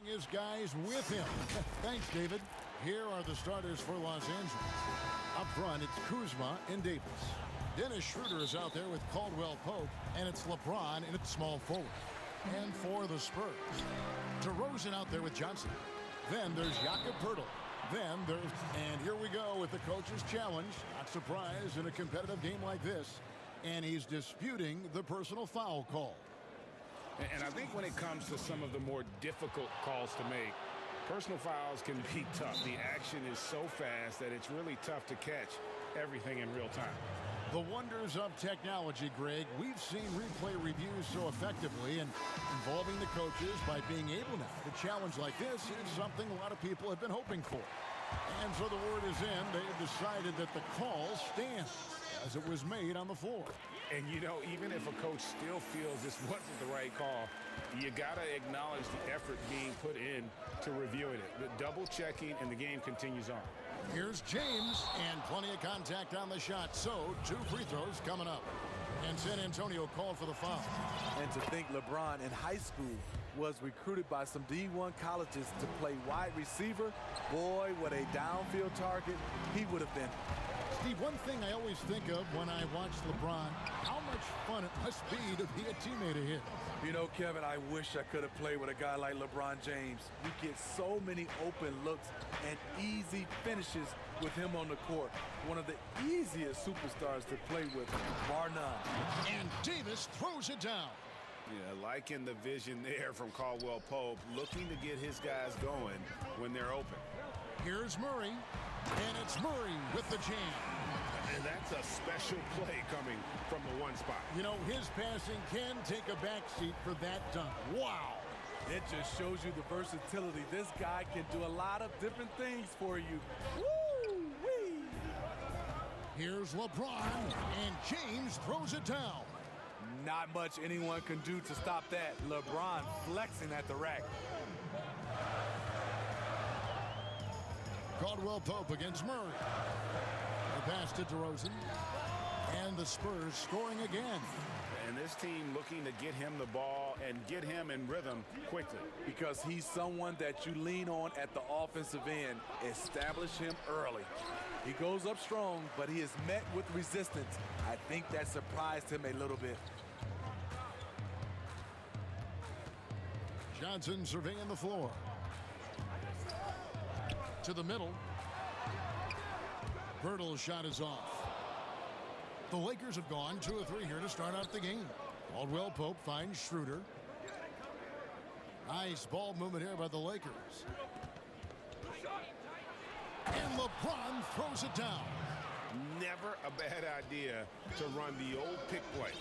his guys with him. Thanks, David. Here are the starters for Los Angeles. Up front, it's Kuzma and Davis. Dennis Schroeder is out there with Caldwell Pope, and it's LeBron in at small forward. And for the Spurs, DeRozan out there with Johnson. Then there's Jakob Poeltl. Then there's, and here we go with the coach's challenge. Not surprised in a competitive game like this. And he's disputing the personal foul call. And I think when it comes to some of the more difficult calls to make, personal fouls can be tough. The action is so fast that it's really tough to catch everything in real time. The wonders of technology, Greg. We've seen replay reviews so effectively, and involving the coaches by being able now to challenge like this is something a lot of people have been hoping for. And so the word is in. They have decided that the call stands as it was made on the floor. And, you know, even if a coach still feels this wasn't the right call, you got to acknowledge the effort being put in to reviewing it. The double-checking, and the game continues on. Here's James, and plenty of contact on the shot. So, 2 free throws coming up. And San Antonio called for the foul. And to think LeBron in high school was recruited by some D1 colleges to play wide receiver, boy, what a downfield target he would have been. Steve, one thing I always think of when I watch LeBron, how much fun it must be to be a teammate of his. You know, Kevin, I wish I could have played with a guy like LeBron James. You get so many open looks and easy finishes with him on the court. One of the easiest superstars to play with, bar none. And Davis throws it down. Yeah, liking the vision there from Caldwell Pope, looking to get his guys going when they're open. Here's Murray, and it's Murray with the jam. And that's a special play coming from the one spot. You know, his passing can take a backseat for that dunk. Wow. It just shows you the versatility. This guy can do a lot of different things for you. Woo-wee. Here's LeBron, and James throws it down. Not much anyone can do to stop that. LeBron flexing at the rack. Caldwell Pope against Murray. The pass to DeRozan. And the Spurs scoring again. And this team looking to get him the ball and get him in rhythm quickly. Because he's someone that you lean on at the offensive end. Establish him early. He goes up strong, but he is met with resistance. I think that surprised him a little bit. Johnson surveying the floor. To the middle. Poeltl's shot is off. The Lakers have gone 2 of 3 here to start out the game. Caldwell Pope finds Schroeder. Nice ball movement here by the Lakers. And LeBron throws it down. Never a bad idea to run the old pick play.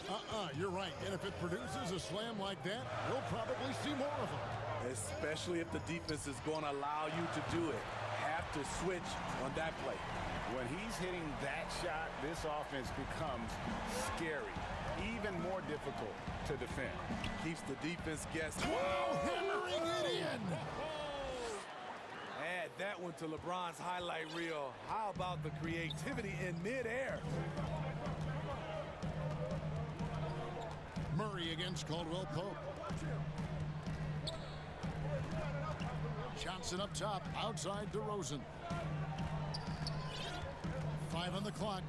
You're right. And if it produces a slam like that, we'll probably see more of them. Especially if the defense is going to allow you to do it. Have to switch on that play. When he's hitting that shot, this offense becomes scary, even more difficult to defend. Keeps the defense guessing. Whoa, hammering it in. Add that one to LeBron's highlight reel. How about the creativity in midair? Murray against Caldwell Pope. Johnson up top, outside DeRozan. 5 on the clock.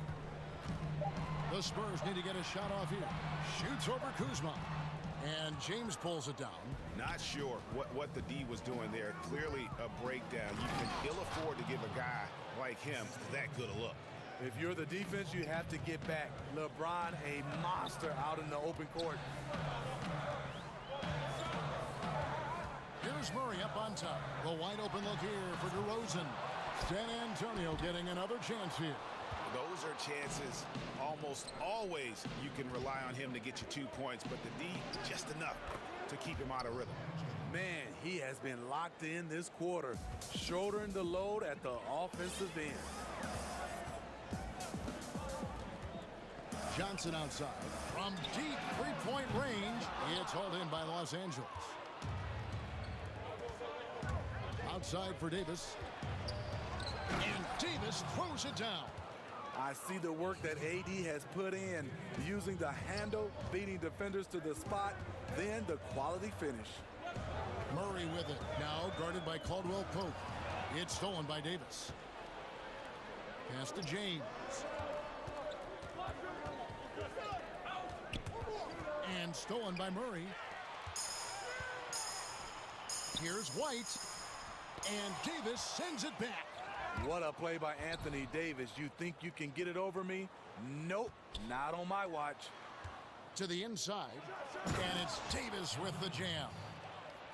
The Spurs need to get a shot off here. Shoots over Kuzma. And James pulls it down. Not sure what the D was doing there. Clearly a breakdown. You can ill afford to give a guy like him that good a look. If you're the defense, you have to get back. LeBron, a monster out in the open court. Here's Murray up on top. The wide open look here for DeRozan. San Antonio getting another chance here. Those are chances. Almost always you can rely on him to get you 2 points, but the D, just enough to keep him out of rhythm. Man, he has been locked in this quarter, shouldering the load at the offensive end. Johnson outside. From deep three-point range, it's hauled in by Los Angeles. Outside for Davis. And Davis throws it down. I see the work that AD has put in, using the handle, beating defenders to the spot, then the quality finish. Murray with it. Now guarded by Caldwell Pope. It's stolen by Davis. Pass to James. And stolen by Murray. Here's White. And Davis sends it back. What a play by Anthony Davis. You think you can get it over me? Nope, not on my watch. To the inside. And it's Davis with the jam.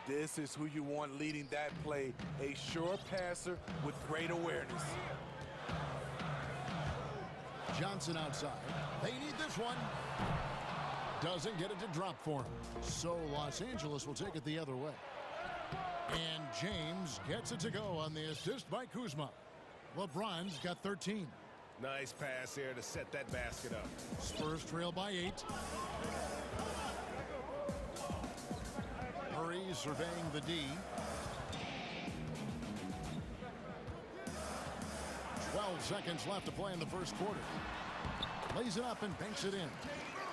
This is who you want leading that play. A sure passer with great awareness. Johnson outside. They need this one. Doesn't get it to drop for him. So Los Angeles will take it the other way. And James gets it to go on the assist by Kuzma. LeBron's got 13. Nice pass here to set that basket up. Spurs trail by 8. Murray surveying the D. 12 seconds left to play in the first quarter. Lays it up and banks it in.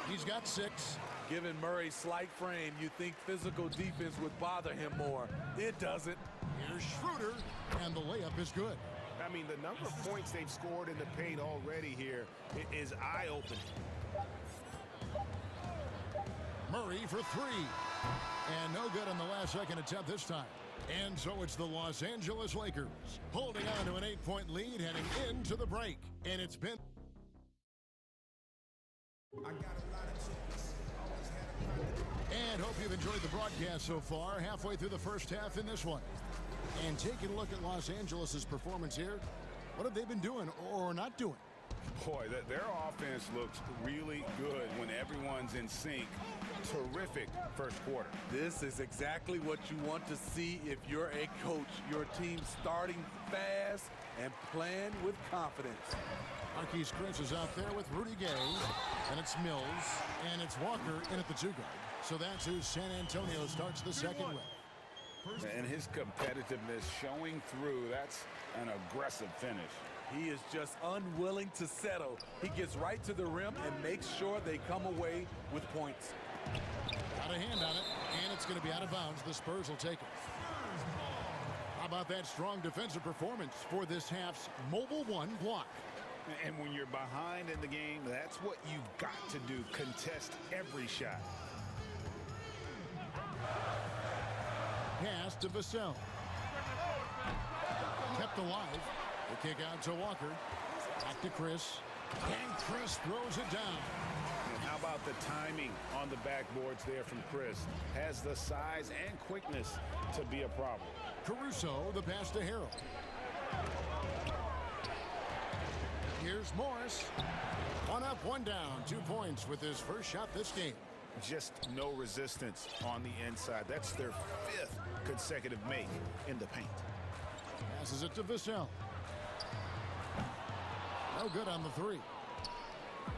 He's got 6. Given Murray's slight frame, you think physical defense would bother him more. It doesn't. Here's Schroeder, and the layup is good. I mean, the number of points they've scored in the paint already here is eye-opening. Murray for 3. And no good on the last second attempt this time. And so it's the Los Angeles Lakers holding on to an 8-point lead heading into the break. And it's been... And hope you've enjoyed the broadcast so far. Halfway through the first half in this one. And taking a look at Los Angeles' performance here. What have they been doing or not doing? Boy, their offense looks really good when everyone's in sync. Terrific first quarter. This is exactly what you want to see if you're a coach. Your team starting fast and playing with confidence. Marquise Chris is out there with Rudy Gay. And it's Mills. And it's Walker in at the 2 guard. So that's who San Antonio starts the second with. And his competitiveness showing through. That's an aggressive finish. He is just unwilling to settle. He gets right to the rim and makes sure they come away with points. Got a hand on it, and it's going to be out of bounds. The Spurs will take it. How about that strong defensive performance for this half's Mobile One block? And when you're behind in the game, that's what you've got to do. Contest every shot. Pass to Vassell. Kept alive. The kick out to Walker. Back to Chris. And Chris throws it down. And how about the timing on the backboards there from Chris? Has the size and quickness to be a problem. Caruso, the pass to Harrell. Here's Morris. 1 up, 1 down. 2 points with his first shot this game. Just no resistance on the inside. That's their 5th consecutive make in the paint. Passes it to Vassell. No good on the 3.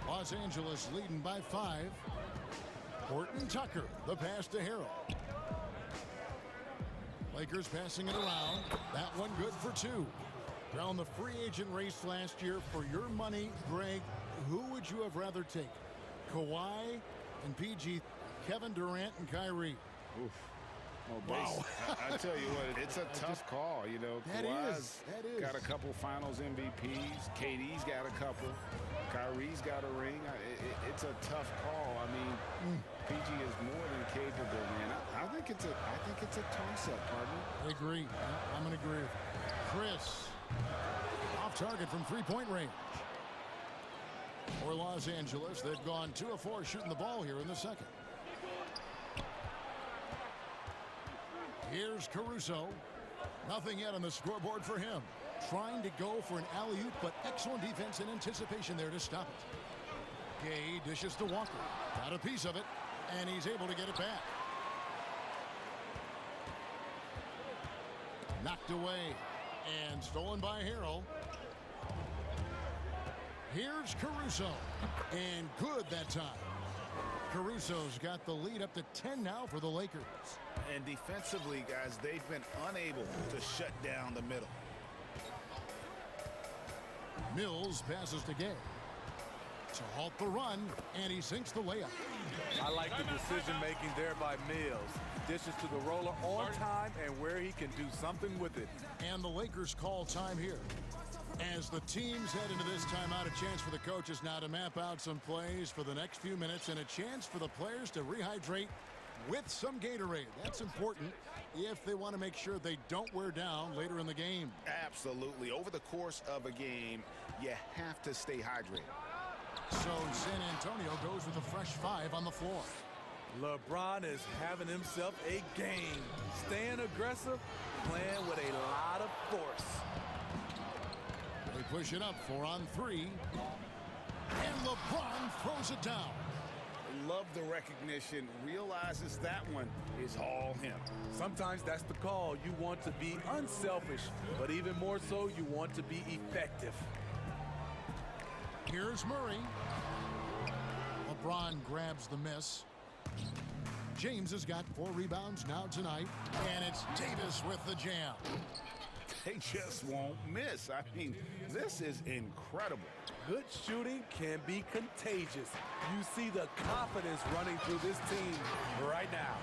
Los Angeles leading by 5. Horton Tucker, the pass to Harrell. Lakers passing it around. That one good for 2. Around the free agent race last year, for your money, Greg, who would you have rather take? Kawhi and PG, Kevin Durant and Kyrie. Oof. Wow. I tell you what, it's a tough call. You know, Kawhi's got a couple finals MVPs. KD's got a couple. Kyrie's got a ring. It's a tough call. I mean, PG is more than capable, man. I think it's a toss-up, partner. I agree. I'm going to agree. Chris, off target from 3-point range. For Los Angeles, they've gone 2 of 4 shooting the ball here in the second. Here's Caruso. Nothing yet on the scoreboard for him. Trying to go for an alley-oop, but excellent defense and anticipation there to stop it. Gay dishes to Walker. Got a piece of it, and he's able to get it back. Knocked away and stolen by Harrell. Here's Caruso. And good that time. Caruso's got the lead up to 10 now for the Lakers. And defensively, guys, they've been unable to shut down the middle. Mills passes to Gay. to halt the run, and he sinks the layup. I like the decision-making there by Mills. Dishes to the roller on time and where he can do something with it. And the Lakers call time here. As the teams head into this timeout, a chance for the coaches now to map out some plays for the next few minutes and a chance for the players to rehydrate with some Gatorade. That's important if they want to make sure they don't wear down later in the game. Absolutely. Over the course of a game, you have to stay hydrated. So San Antonio goes with a fresh 5 on the floor. LeBron is having himself a game. Staying aggressive, playing with a lot of force. They push it up 4 on 3. And LeBron throws it down. Love the recognition. Realizes that one is all him. Sometimes that's the call. You want to be unselfish, but even more so, you want to be effective. Here's Murray. LeBron grabs the miss. James has got 4 rebounds now tonight, and it's Davis with the jam. They just won't miss. I mean, this is incredible. Good shooting can be contagious. You see the confidence running through this team right now.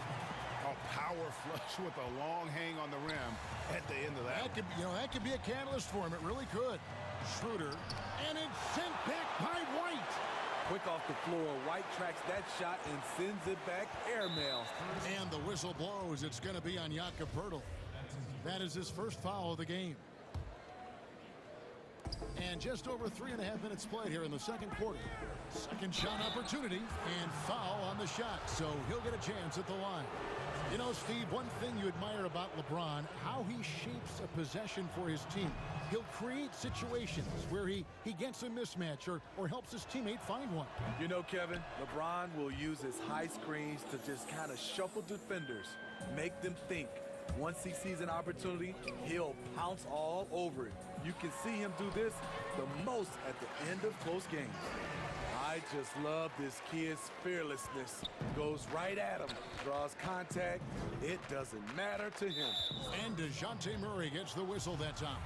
A power flush with a long hang on the rim at the end of that. That could be a catalyst for him. It really could. Schroeder, and it's sent back by White. Quick off the floor, White tracks that shot and sends it back airmail. And the whistle blows. It's going to be on Jakob Poeltl. That is his first foul of the game. And just over 3.5 minutes played here in the second quarter. Second shot opportunity and foul on the shot, so he'll get a chance at the line. You know, Steve, one thing you admire about LeBron, how he shapes a possession for his team. He'll create situations where he gets a mismatch or helps his teammate find one. You know, Kevin, LeBron will use his high screens to just kind of shuffle defenders, make them think. Once he sees an opportunity, he'll pounce all over it. You can see him do this the most at the end of close games. I just love this kid's fearlessness. Goes right at him, draws contact. It doesn't matter to him. And DeJounte Murray gets the whistle that time.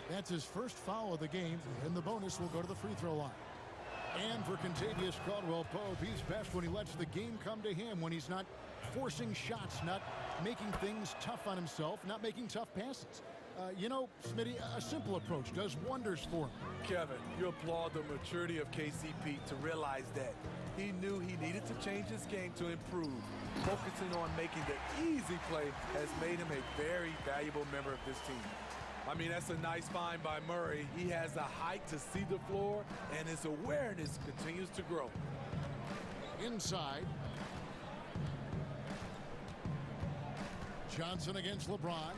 That's his first foul of the game, and the bonus will go to the free throw line. And for Kentavious Caldwell-Pope, he's best when he lets the game come to him, when he's not forcing shots, not making things tough on himself, not making tough passes. You know, Smitty, a simple approach does wonders for him. Kevin, you applaud the maturity of KCP to realize that. He knew he needed to change his game to improve. Focusing on making the easy play has made him a very valuable member of this team. I mean, that's a nice find by Murray. He has the height to see the floor, and his awareness continues to grow. Inside. Johnson against LeBron.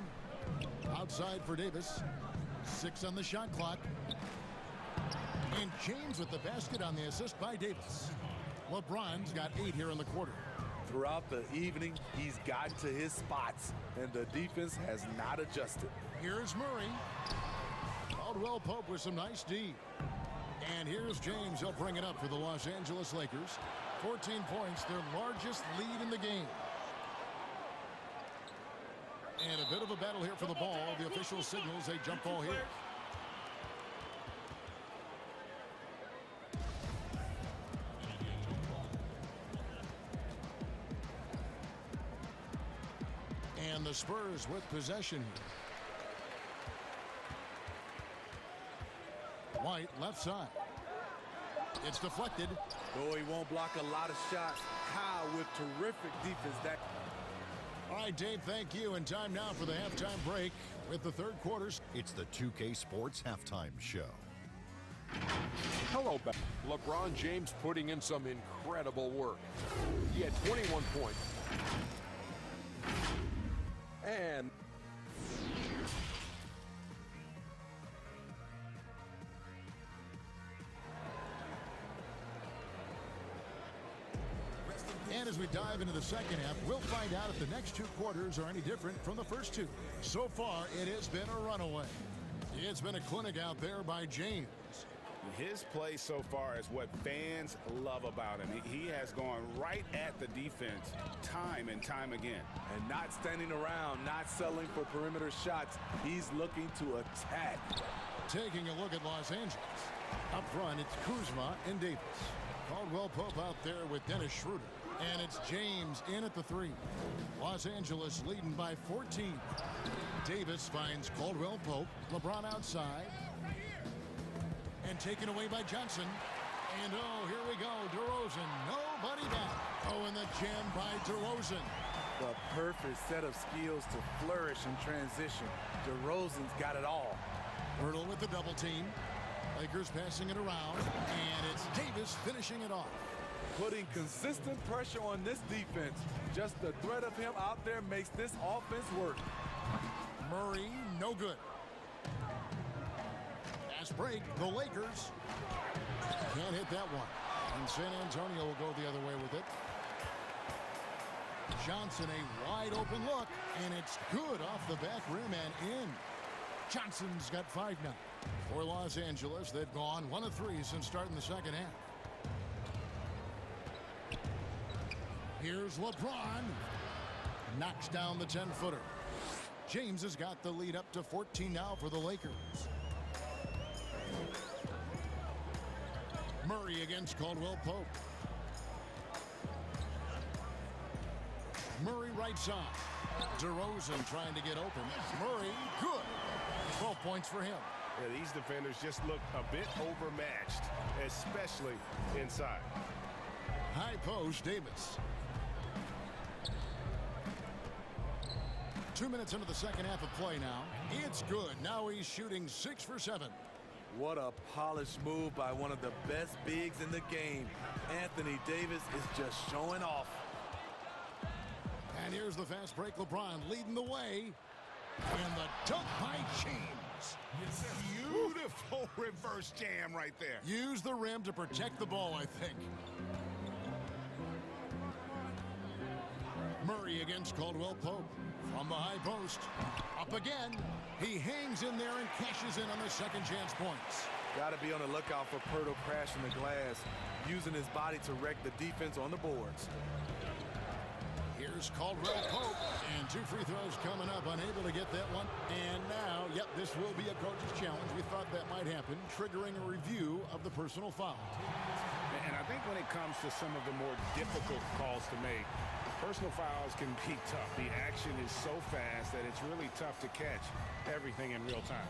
Outside for Davis. 6 on the shot clock. And James with the basket on the assist by Davis. LeBron's got 8 here in the quarter. Throughout the evening, he's gotten to his spots, and the defense has not adjusted. Here's Murray. Caldwell-Pope with some nice D. And here's James. He'll bring it up for the Los Angeles Lakers. 14 points, their largest lead in the game. And a bit of a battle here for the ball. The official signals a jump ball here. And the Spurs with possession here. White left side. It's deflected. Though he won't block a lot of shots, Kyle with terrific defense. All right, Dave, thank you. And time now for the halftime break with the third quarter. It's the 2K Sports Halftime Show. Hello, LeBron James putting in some incredible work. He had 21 points. And as we dive into the second half, we'll find out if the next 2 quarters are any different from the first 2. So far, it has been a runaway. It's been a clinic out there by James. His play so far is what fans love about him. He has gone right at the defense time and time again. And not standing around, not settling for perimeter shots. He's looking to attack. Taking a look at Los Angeles. Up front, it's Kuzma and Davis. Caldwell Pope out there with Dennis Schroeder. And it's James in at the 3. Los Angeles leading by 14. Davis finds Caldwell Pope. LeBron outside. And taken away by Johnson. And oh, here we go. DeRozan, nobody back. Oh, and the jam by DeRozan. The perfect set of skills to flourish in transition. DeRozan's got it all. Hurdle with the double team. Lakers passing it around. And it's Davis finishing it off. Putting consistent pressure on this defense. Just the threat of him out there makes this offense work. Murray, no good. Fast break, the Lakers. Can't hit that one. And San Antonio will go the other way with it. Johnson, a wide open look, and it's good off the back rim and in. Johnson's got 5 now. For Los Angeles, they've gone 1 of 3 since starting the second half. Here's LeBron. Knocks down the 10-footer. James has got the lead up to 14 now for the Lakers. Murray against Caldwell Pope. Murray right side. DeRozan trying to get open. Murray, good. 12 points for him. Yeah, these defenders just look a bit overmatched, especially inside. High post, Davis. 2 minutes into the second half of play now. It's good. Now he's shooting 6 for 7. What a polished move by one of the best bigs in the game. Anthony Davis is just showing off. And here's the fast break. LeBron leading the way. And the dunk by James. Beautiful reverse jam right there. Use the rim to protect the ball, I think. Murray against Caldwell Pope. From the high post. Up again. He hangs in there and cashes in on the second chance points. Got to be on the lookout for Pirtle crashing the glass, using his body to wreck the defense on the boards. Here's Caldwell Pope, and 2 free throws coming up, unable to get that one. And now, yep, this will be a coach's challenge. We thought that might happen, triggering a review of the personal foul. And I think when it comes to some of the more difficult calls to make, personal fouls can be tough. The action is so fast that it's really tough to catch everything in real time.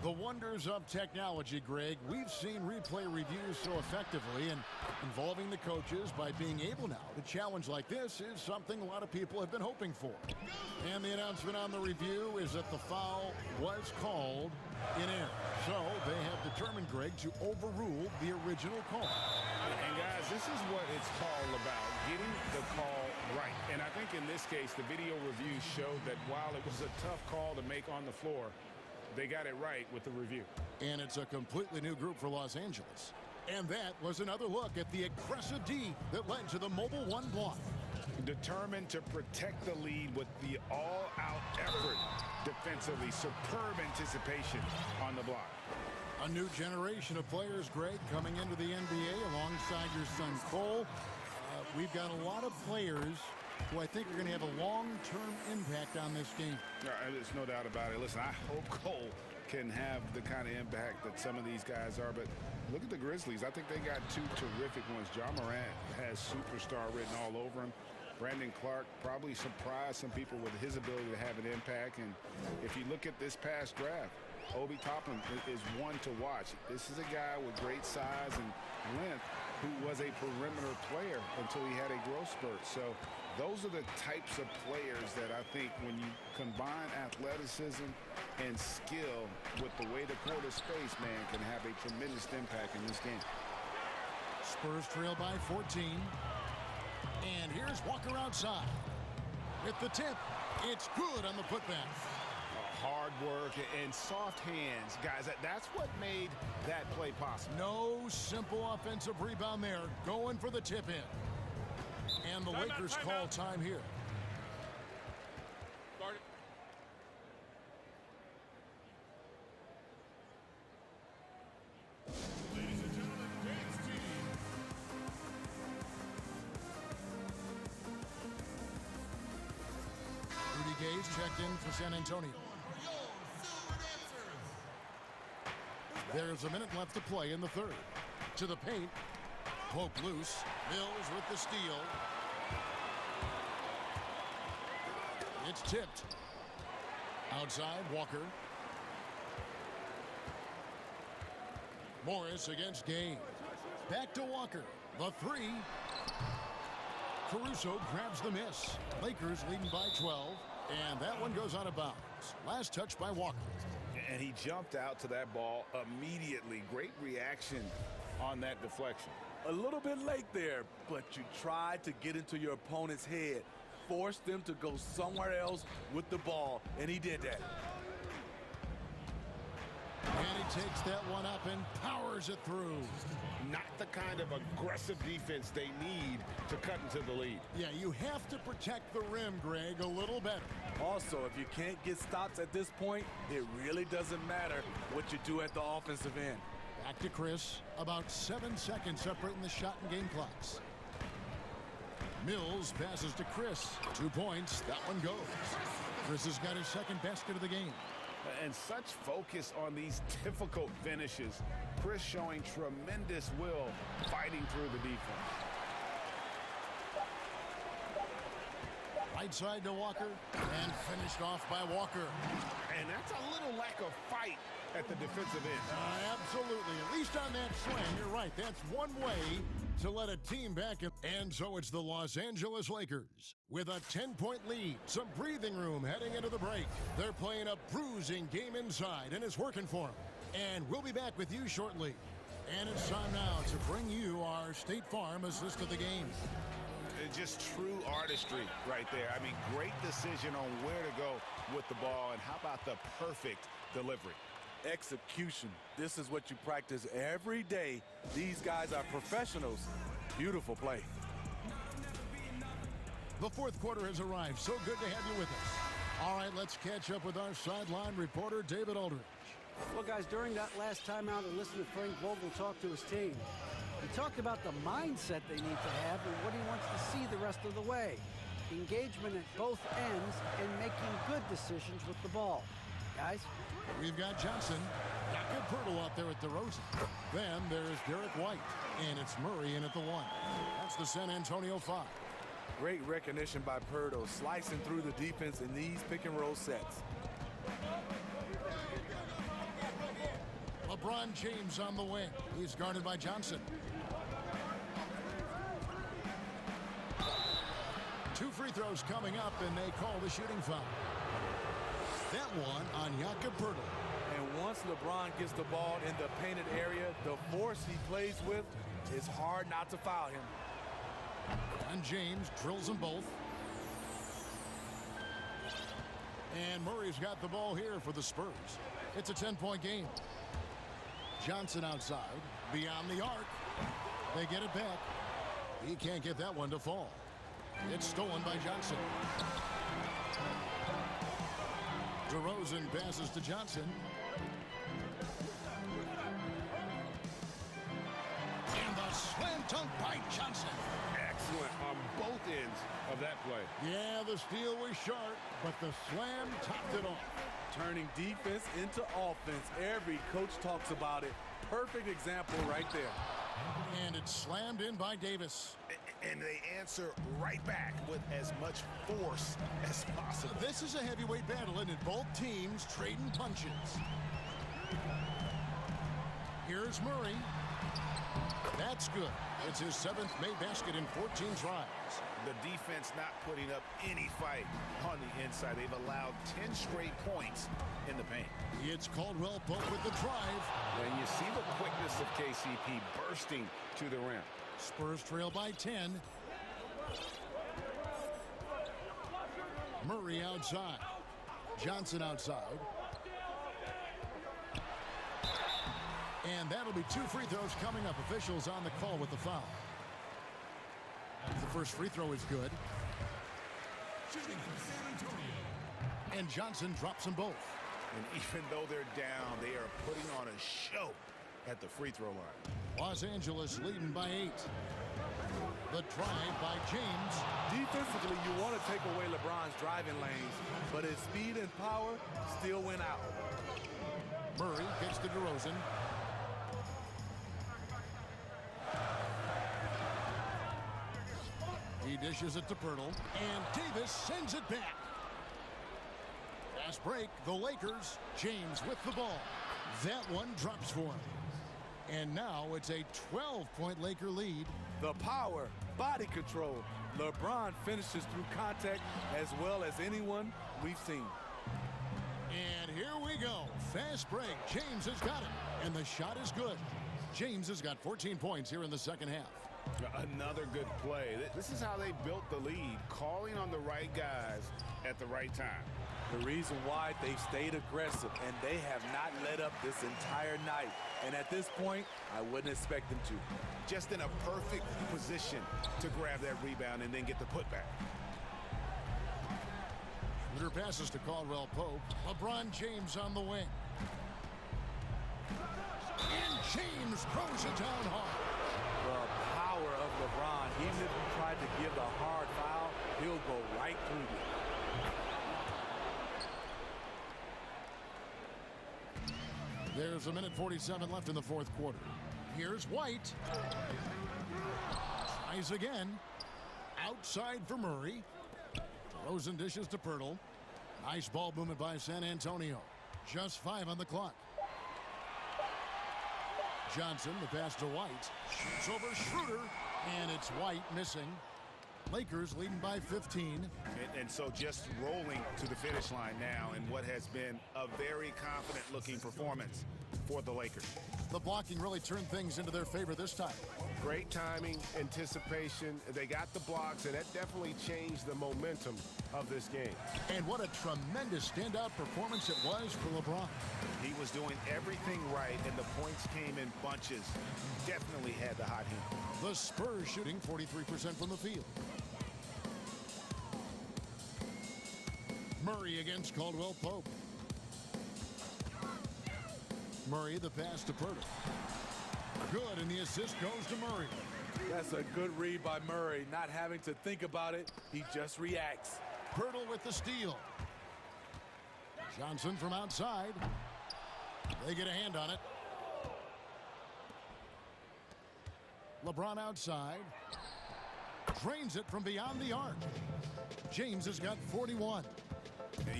The wonders of technology, Greg. We've seen replay reviews so effectively, and involving the coaches by being able now to challenge like this is something a lot of people have been hoping for. And the announcement on the review is that the foul was called in error. So they have determined, Greg, to overrule the original call. And guys, this is what it's all about, getting the call right. And I think in this case, the video review showed that while it was a tough call to make on the floor, they got it right with the review. And it's a completely new group for Los Angeles. And that was another look at the aggressive D that led to the Mobile 1 block. Determined to protect the lead with the all-out effort defensively. Superb anticipation on the block. A new generation of players, Greg, coming into the NBA alongside your son Cole. We've got a lot of players who I think are going to have a long-term impact on this game. There's no doubt about it. Listen, I hope Cole can have the kind of impact that some of these guys are. But look at the Grizzlies. I think they got 2 terrific ones. Ja Morant has superstar written all over him. Brandon Clark probably surprised some people with his ability to have an impact. And if you look at this past draft, Obi Toppin is one to watch. This is a guy with great size and length who was a perimeter player until he had a growth spurt. So those are the types of players that I think when you combine athleticism and skill with the way the court is spaced, man, can have a tremendous impact in this game. Spurs trail by 14. And here's Walker outside. With the tip, it's good on the putback. Hard work and soft hands. Guys, that's what made that play possible. No simple offensive rebound there. Going for the tip in. And the Lakers call time here. Start it. Ladies and gentlemen, next team. Rudy Gay's checked in for San Antonio. There's a minute left to play in the third. To the paint. Poke loose. Mills with the steal. It's tipped. Outside, Walker. Morris against Gaines. Back to Walker. The three. Caruso grabs the miss. Lakers leading by 12. And that one goes out of bounds. Last touch by Walker. And he jumped out to that ball immediately. Great reaction on that deflection. A little bit late there, but you tried to get into your opponent's head. Force them to go somewhere else with the ball, and he did that. And he takes that one up and powers it through. Not the kind of aggressive defense they need to cut into the lead. Yeah, you have to protect the rim, Greg, a little better. Also, if you can't get stops at this point, it really doesn't matter what you do at the offensive end. Back to Chris. About 7 seconds separating the shot and game clocks. Mills passes to Chris. 2 points. That one goes. Chris has got his second basket of the game. And such focus on these difficult finishes. Chris showing tremendous will fighting through the defense. Right side to Walker. And finished off by Walker. And that's a little lack of fight at the defensive end. Absolutely. At least on that slam, you're right. That's one way to let a team back. And so it's the Los Angeles Lakers with a 10-point lead. Some breathing room heading into the break. They're playing a bruising game inside, and it's working for them. And we'll be back with you shortly. And it's time now to bring you our State Farm assist of the game. Just true artistry right there. I mean, great decision on where to go with the ball, and how about the perfect delivery? Execution. This is what you practice every day. These guys are professionals. Beautiful play. The fourth quarter has arrived. So good to have you with us. All right, let's catch up with our sideline reporter, David Aldridge. Well, guys, during that last timeout, I listened to Frank Vogel talk to his team. He talked about the mindset they need to have and what he wants to see the rest of the way. Engagement at both ends and making good decisions with the ball. Guys? We've got Johnson. Jakob Poeltl out there at DeRozan. Then there's Derek White. And it's Murray in at the one. That's the San Antonio 5. Great recognition by Poeltl, slicing through the defense in these pick-and-roll sets. LeBron James on the wing. He's guarded by Johnson. 2 free throws coming up, and they call the shooting foul. That one on Jakob Poeltl. And once LeBron gets the ball in the painted area, the force he plays with, it's hard not to foul him. And James drills them both. And Murray's got the ball here for the Spurs. It's a 10-point game. Johnson outside, beyond the arc. They get it back. He can't get that one to fall. It's stolen by Johnson. DeRozan passes to Johnson. And the slam dunk by Johnson. Excellent on both ends of that play. Yeah, the steal was sharp, but the slam topped it off. Turning defense into offense. Every coach talks about it. Perfect example right there. And it's slammed in by Davis. And they answer right back with as much force as possible. This is a heavyweight battle, and both teams trading punches. Here's Murray. That's good. It's his 7th made basket in 14 tries. The defense not putting up any fight on the inside. They've allowed 10 straight points in the paint. It's Caldwell Pope with the drive. And you see the quickness of KCP bursting to the rim. Spurs trail by 10. Murray outside. Johnson outside. And that'll be 2 free throws coming up. Officials on the call with the foul. The first free throw is good. Shooting for San Antonio. And Johnson drops them both. And even though they're down, they are putting on a show at the free throw line. Los Angeles leading by 8. The drive by James. Defensively, you want to take away LeBron's driving lanes, but his speed and power still went out. Murray gets to DeRozan. He dishes it to Pirtle, and Davis sends it back. Fast break, the Lakers. James with the ball. That one drops for him. And now it's a 12-point Laker lead. The power, body control. LeBron finishes through contact as well as anyone we've seen. And here we go. Fast break. James has got it. And the shot is good. James has got 14 points here in the second half. Another good play. This is how they built the lead, calling on the right guys at the right time. The reason why they've stayed aggressive, and they have not let up this entire night. And at this point, I wouldn't expect them to. Just in a perfect position to grab that rebound and then get the putback. Shooter passes to Caldwell Pope. LeBron James on the wing. And James throws it down hard. The power of LeBron, even if you tried to give the hard foul, he'll go right through you. There's 1:47 left in the fourth quarter. Here's White. Tries again. Outside for Murray. DeRozan dishes to Pirtle. Nice ball movement by San Antonio. Just 5 on the clock. Johnson, the pass to White. Shoots over Schroeder, and it's White missing. Lakers leading by 15. And so just rolling to the finish line now in what has been a very confident-looking performance for the Lakers. The blocking really turned things into their favor this time. Great timing, anticipation. They got the blocks, and that definitely changed the momentum of this game. And what a tremendous standout performance it was for LeBron. He was doing everything right, and the points came in bunches. Definitely had the hot hand. The Spurs shooting 43% from the field. Murray against Caldwell Pope. Murray, the pass to Pirtle. Good, and the assist goes to Murray. That's a good read by Murray. Not having to think about it, he just reacts. Pirtle with the steal. Johnson from outside. They get a hand on it. LeBron outside. Drains it from beyond the arc. James has got 41.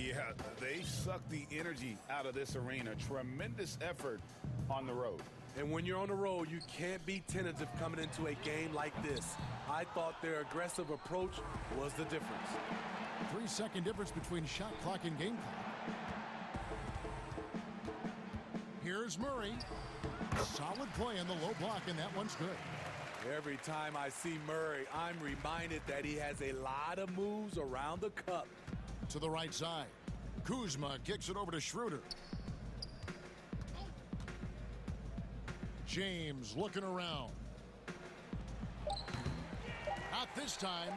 Yeah, they sucked the energy out of this arena. Tremendous effort on the road. And when you're on the road, you can't be tentative coming into a game like this. I thought their aggressive approach was the difference. 3-second difference between shot clock and game clock. Here's Murray. Solid play in the low block, and that one's good. Every time I see Murray, I'm reminded that he has a lot of moves around the cup. To the right side. Kuzma kicks it over to Schroeder. James looking around. Not this time.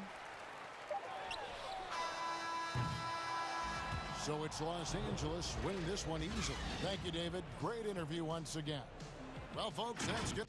So it's Los Angeles winning this one easily. Thank you, David. Great interview once again. Well, folks, that's good.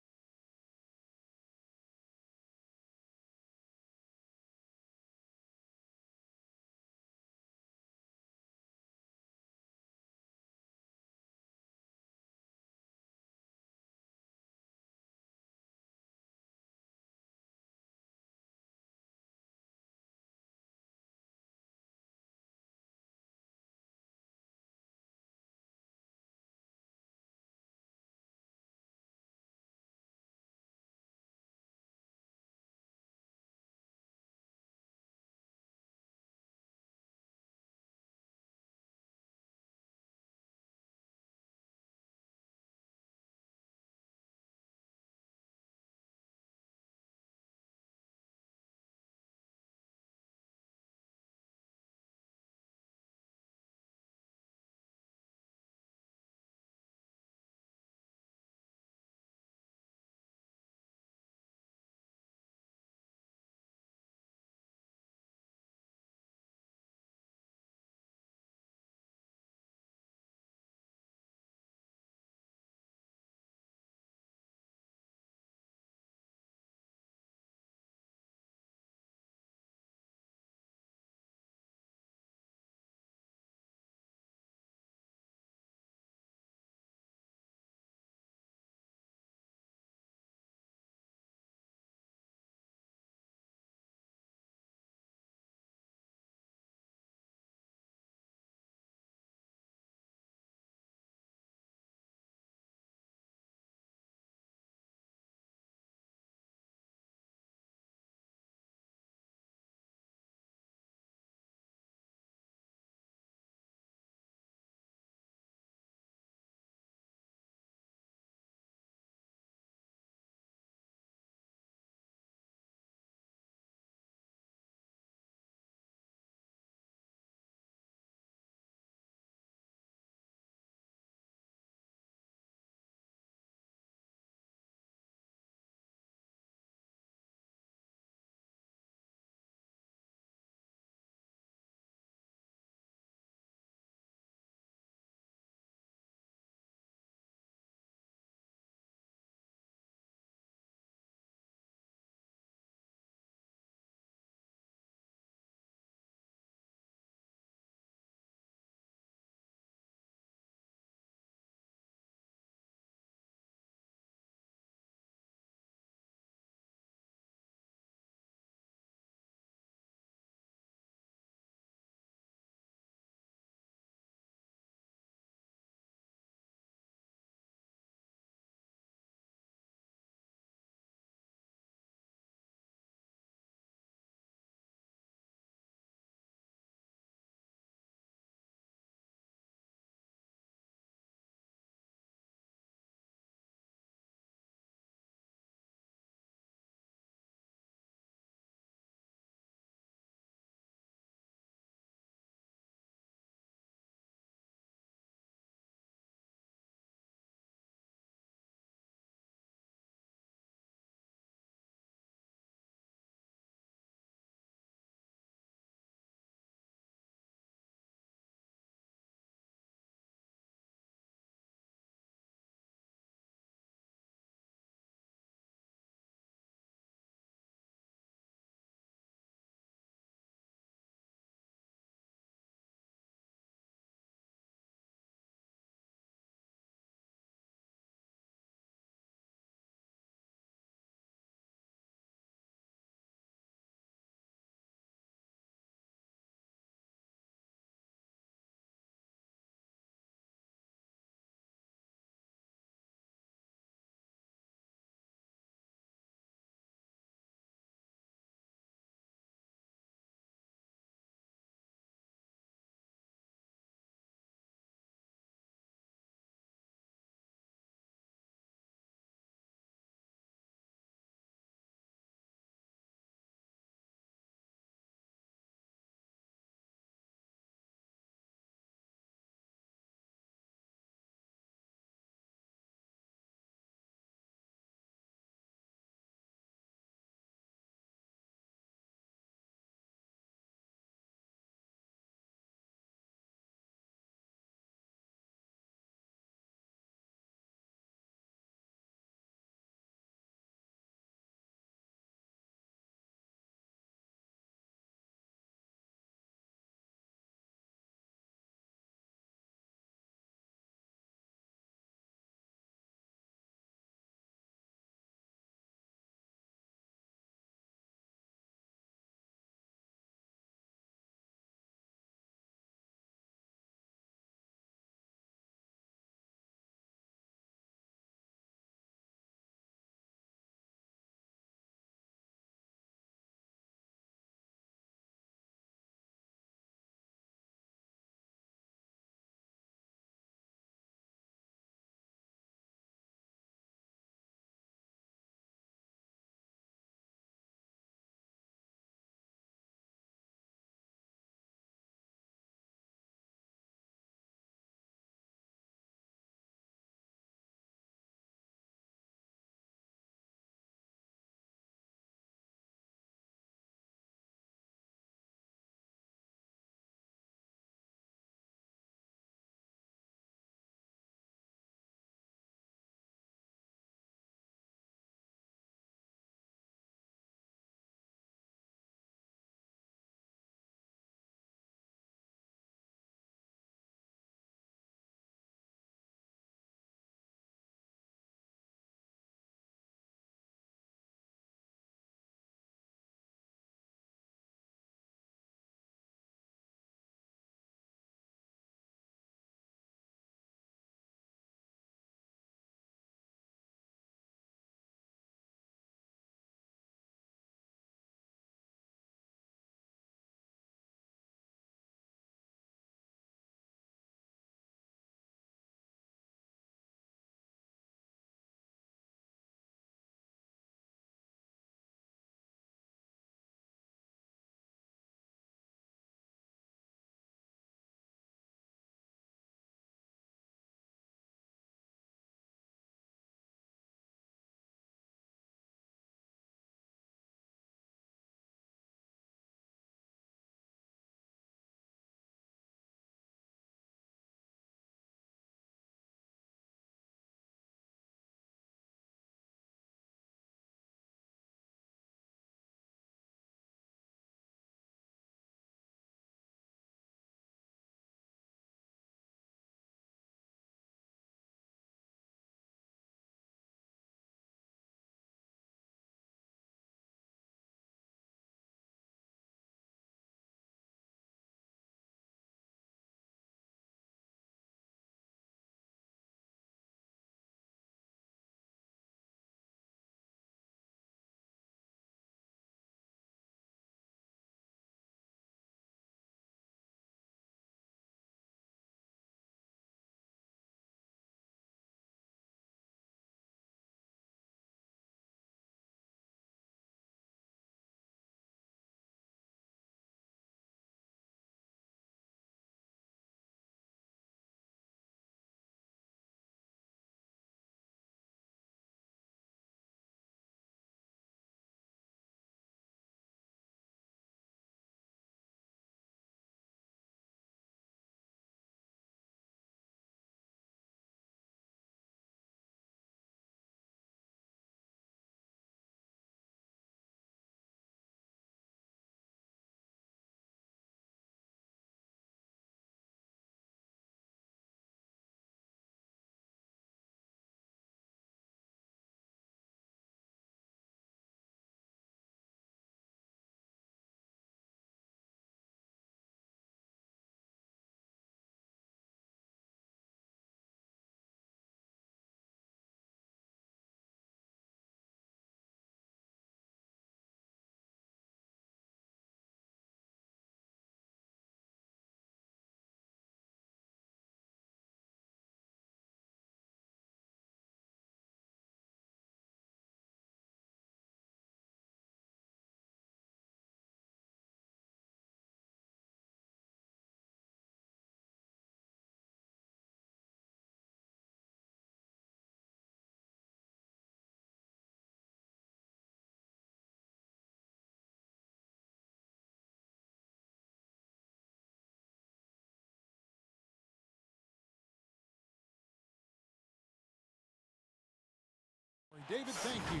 David, thank you.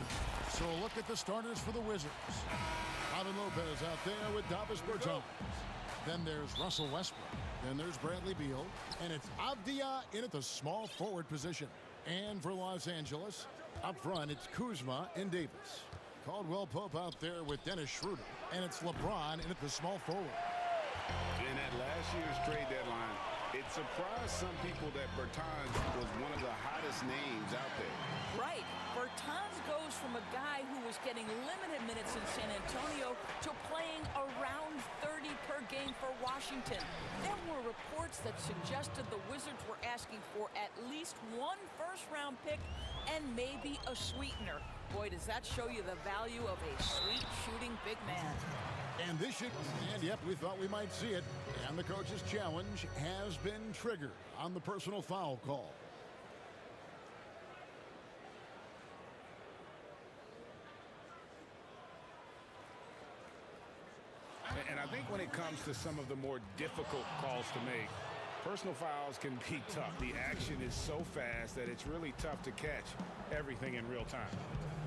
So a look at the starters for the Wizards. Robin Lopez out there with Davis Bertans. Then there's Russell Westbrook. Then there's Bradley Beal. And it's Avdia in at the small forward position. And for Los Angeles, up front, it's Kuzma and Davis. Caldwell Pope out there with Dennis Schroeder. And it's LeBron in at the small forward. In that last year's trade deadline, it surprised some people that Bertans was one of the hottest names out there. Right. Bertans goes from a guy who was getting limited minutes in San Antonio to playing around 30 per game for Washington. There were reports that suggested the Wizards were asking for at least one first-round pick and maybe a sweetener. Boy, does that show you the value of a sweet shooting big man. And this should, and yep, we thought we might see it. And the coach's challenge has been triggered on the personal foul call. And I think when it comes to some of the more difficult calls to make, personal fouls can be tough. The action is so fast that it's really tough to catch everything in real time.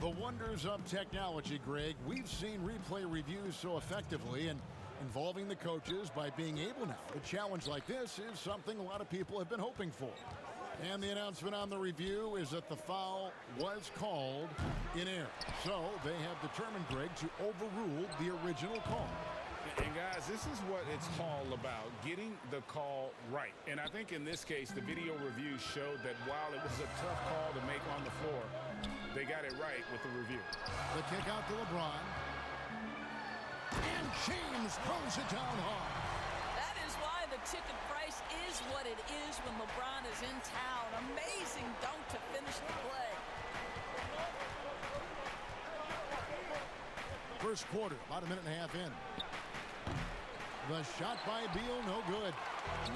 The wonders of technology, Greg. We've seen replay reviews so effectively, and involving the coaches by being able now. A challenge like this is something a lot of people have been hoping for. And the announcement on the review is that the foul was called in error. So they have determined, Greg, to overrule the original call. And guys, this is what it's all about, getting the call right. And I think in this case, the video review showed that while it was a tough call to make on the floor, they got it right with the review. The kick out to LeBron. And James throws it down hard. That is why the ticket price is what it is when LeBron is in town. Amazing dunk to finish the play. First quarter, about a minute and a half in. The shot by Beal, no good.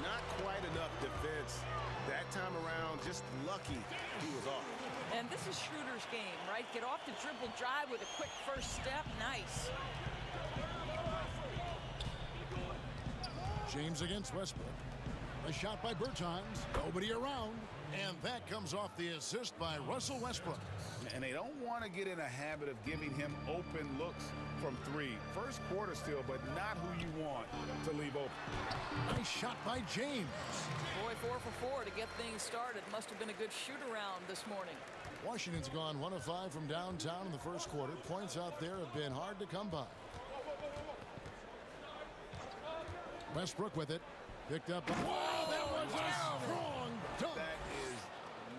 Not quite enough defense. That time around, just lucky he was off. And this is Schroeder's game, right? Get off the dribble drive with a quick first step. Nice. James against Westbrook. A shot by Bertans. Nobody around. And that comes off the assist by Russell Westbrook. And they don't want to get in a habit of giving him open looks from three. First quarter still, but not who you want to leave open. Nice shot by James. Boy, 4 for 4 to get things started. Must have been a good shoot-around this morning. Washington's gone 1 of 5 from downtown in the first quarter. Points out there have been hard to come by. Westbrook with it. Picked up. Wow, that was a strong dunk. That is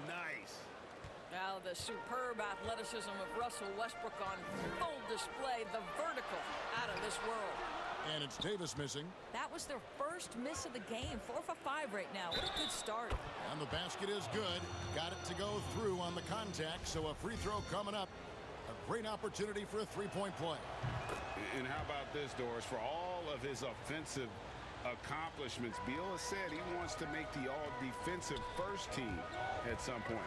nice. Now the superb athleticism of Russell Westbrook on full display. The vertical out of this world. And it's Davis missing. That was their first miss of the game. 4 for 5 right now. What a good start. And the basket is good. Got it to go through on the contact. So a free throw coming up. A great opportunity for a three-point play. And how about this, Doris? For all of his offensive accomplishments, Beal has said he wants to make the all-defensive first team at some point.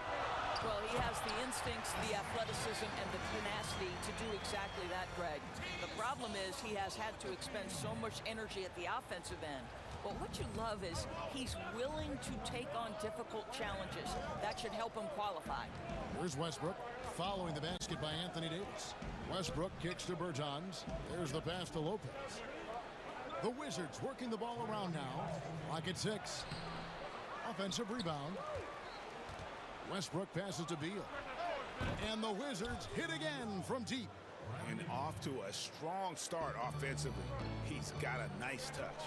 Well, he has the instincts, the athleticism, and the tenacity to do exactly that, Greg. The problem is he has had to expend so much energy at the offensive end. But what you love is he's willing to take on difficult challenges. That should help him qualify. Here's Westbrook following the basket by Anthony Davis. Westbrook kicks to Bertans. There's the pass to Lopez. The Wizards working the ball around now. Clock at 6. Offensive rebound. Westbrook passes to Beal. And the Wizards hit again from deep. And off to a strong start offensively. He's got a nice touch.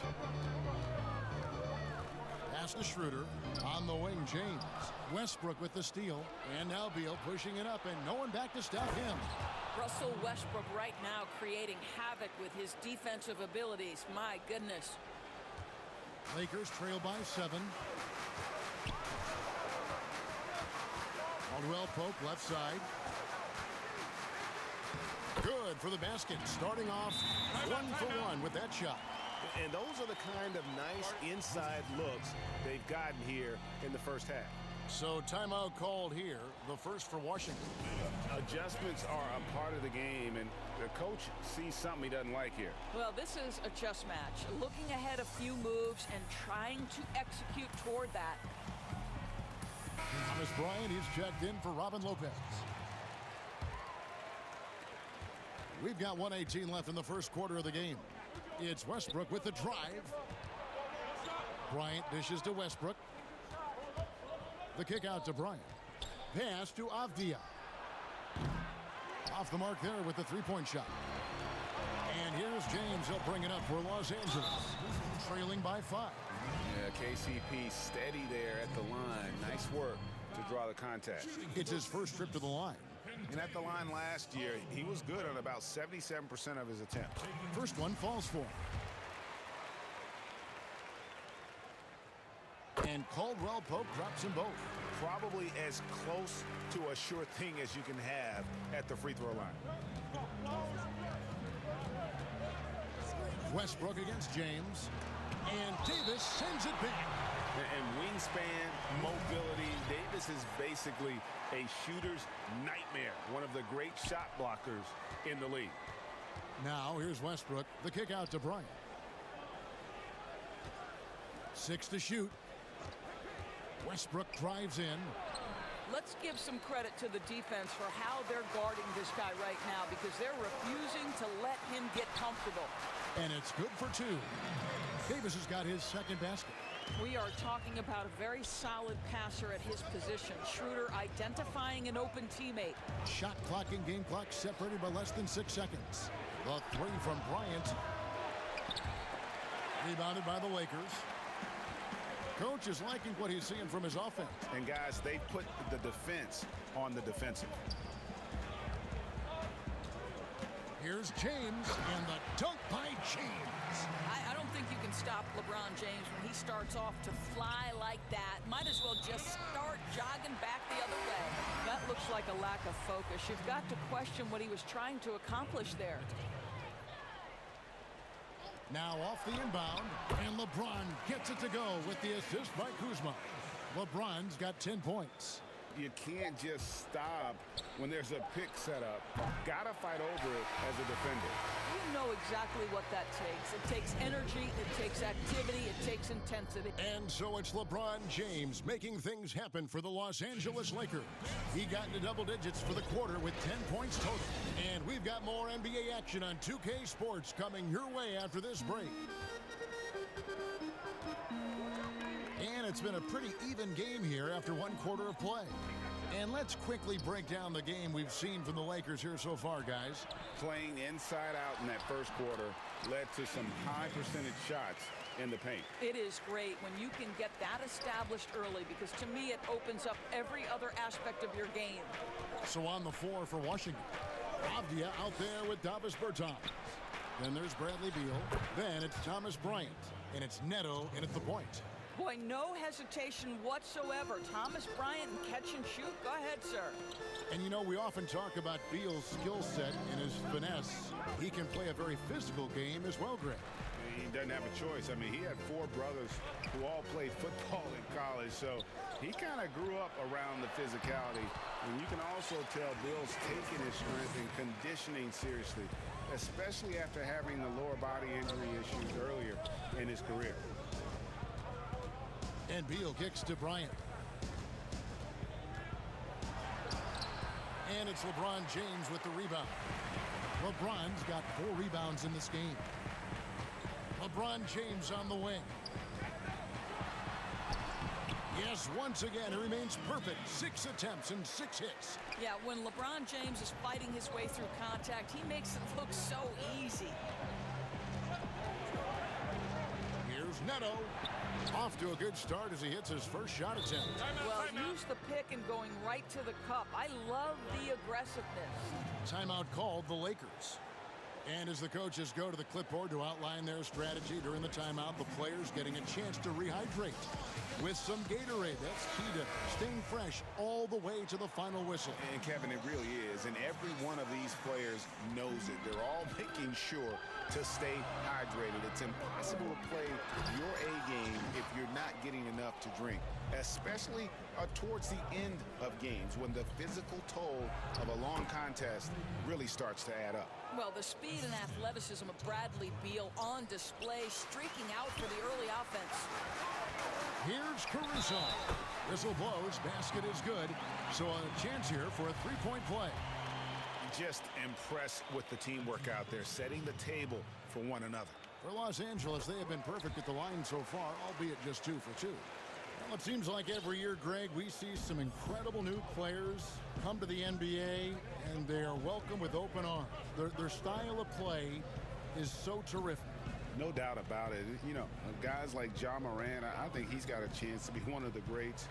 Pass to Schroeder. On the wing, James. Westbrook with the steal. And now Beal pushing it up, and no one back to stop him. Russell Westbrook right now creating havoc with his defensive abilities. My goodness. Lakers trail by 7. Caldwell Pope left side. Good for the basket. Starting off 1 for 1 with that shot. And those are the kind of nice inside looks they've gotten here in the first half. So timeout called here, the first for Washington. Adjustments are a part of the game, and the coach sees something he doesn't like here. Well, this is a chess match. Looking ahead a few moves and trying to execute toward that. Thomas Bryant is checked in for Robin Lopez. We've got 1:18 left in the first quarter of the game. It's Westbrook with the drive. Bryant dishes to Westbrook. The kick out to Bryant. Pass to Avdia. Off the mark there with the three-point shot. And here's James. He'll bring it up for Los Angeles. Trailing by 5. Yeah, KCP steady there at the line. Nice work to draw the contact. It's his first trip to the line. And at the line last year, he was good on about 77% of his attempts. First one falls for him. And Caldwell Pope drops them both. Probably as close to a sure thing as you can have at the free throw line. Westbrook against James. And Davis sends it back. And wingspan, mobility. Davis is basically a shooter's nightmare. One of the great shot blockers in the league. Now here's Westbrook. The kick out to Bryant. 6 to shoot. Westbrook drives in. Let's give some credit to the defense for how they're guarding this guy right now, because they're refusing to let him get comfortable. And it's good for 2. Davis has got his second basket. We are talking about a very solid passer at his position. Schroeder identifying an open teammate. Shot clock and game clock separated by less than 6 seconds. The 3 from Bryant. Rebounded by the Lakers. Coach is liking what he's seeing from his offense. And guys, they put the defense on the defensive. Here's James, and the dunk by James. I don't think you can stop LeBron James when he starts off to fly like that. Might as well just start jogging back the other way. That looks like a lack of focus. You've got to question what he was trying to accomplish there. Now off the inbound, and LeBron gets it to go with the assist by Kuzma. LeBron's got 10 points. You can't just stop when there's a pick set up. Gotta fight over it as a defender. You know exactly what that takes. It takes energy, it takes activity, it takes intensity. And so it's LeBron James making things happen for the Los Angeles Lakers. He got into double digits for the quarter with 10 points total. And we've got more NBA action on 2K Sports coming your way after this break. And it's been a pretty even game here after 1 quarter of play. And let's quickly break down the game we've seen from the Lakers here so far, guys. Playing inside out in that first quarter led to some high percentage shots in the paint. It is great when you can get that established early, because to me it opens up every other aspect of your game. So on the floor for Washington, Avdia out there with Davis Bertans. Then there's Bradley Beal. Then it's Thomas Bryant. And it's Neto in at the point. Boy, no hesitation whatsoever. Thomas Bryant and catch and shoot. Go ahead, sir. And you know, we often talk about Beal's skill set and his finesse. He can play a very physical game as well, Greg. He doesn't have a choice. I mean, he had 4 brothers who all played football in college, so he kind of grew up around the physicality. And you can also tell Bill's taking his strength and conditioning seriously, especially after having the lower body injury issues earlier in his career. And Beal kicks to Bryant. And it's LeBron James with the rebound. LeBron's got 4 rebounds in this game. LeBron James on the wing. Yes, once again, he remains perfect. 6 attempts and 6 hits. Yeah, when LeBron James is fighting his way through contact, he makes it look so easy. Here's Neto. Off to a good start as he hits his first shot attempt. Well, use the pick and going right to the cup. I love the aggressiveness. Timeout called the Lakers. And as the coaches go to the clipboard to outline their strategy during the timeout, the players getting a chance to rehydrate with some Gatorade. That's key to staying fresh all the way to the final whistle. And Kevin, it really is. And every one of these players knows it. They're all making sure to stay hydrated. It's impossible to play your A game if you're not getting enough to drink, especially towards the end of games when the physical toll of a long contest really starts to add up. Well, the speed and athleticism of Bradley Beal on display, streaking out for the early offense. Here's Caruso. Whistle blows, basket is good. So a chance here for a 3-point play. Just impressed with the teamwork out there, setting the table for one another. For Los Angeles, they have been perfect at the line so far, albeit just 2 for 2. Well, it seems like every year, Greg, we see some incredible new players come to the NBA, and they are welcomed with open arms. Their style of play is so terrific. No doubt about it. You know, guys like Ja Morant, I think he's got a chance to be one of the greats.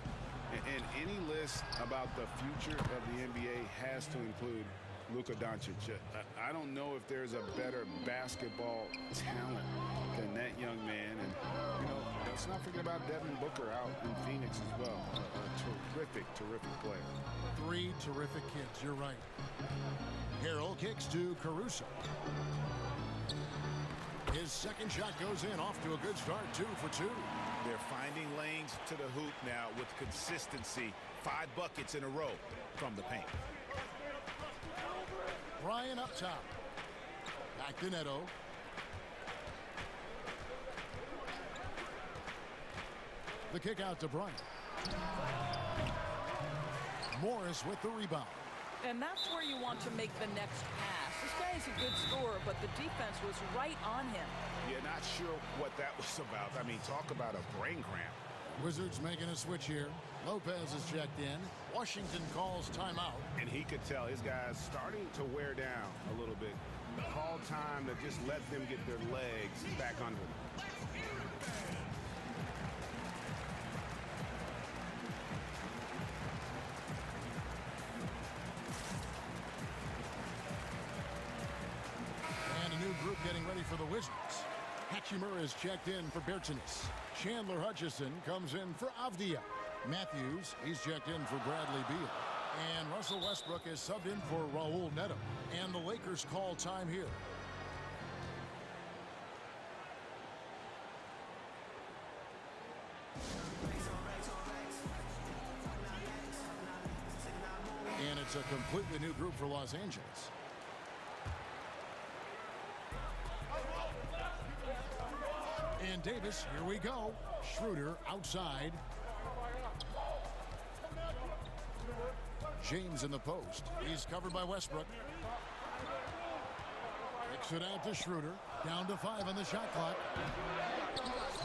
And any list about the future of the NBA has to include Luka Doncic. I don't know if there's a better basketball talent than that young man. And, you know, let's not forget about Devin Booker out in Phoenix as well. A terrific, terrific player. 3 terrific kids, you're right. Harrell kicks to Caruso. His second shot goes in, off to a good start, 2 for 2. They're finding lanes to the hoop now with consistency. 5 buckets in a row from the paint. Bryant up top. Back to Neto. The kick out to Bryant. Morris with the rebound. And that's where you want to make the next pass. This guy is a good scorer, but the defense was right on him. Yeah, not sure what that was about. I mean, talk about a brain cramp. Wizards making a switch here. Lopez is checked in. Washington calls timeout. And he could tell his guys starting to wear down a little bit. Call time to just let them get their legs back under them. And a new group getting ready for the Wizards. Hachimura is checked in for Bertanis. Chandler Hutchison comes in for Avdia. Matthews, he's checked in for Bradley Beal. And Russell Westbrook is subbed in for Raul Neto. And the Lakers call time here. And it's a completely new group for Los Angeles. And Davis, here we go. Schroeder outside. James in the post. He's covered by Westbrook. Kicks it out to Schroeder. Down to 5 on the shot clock.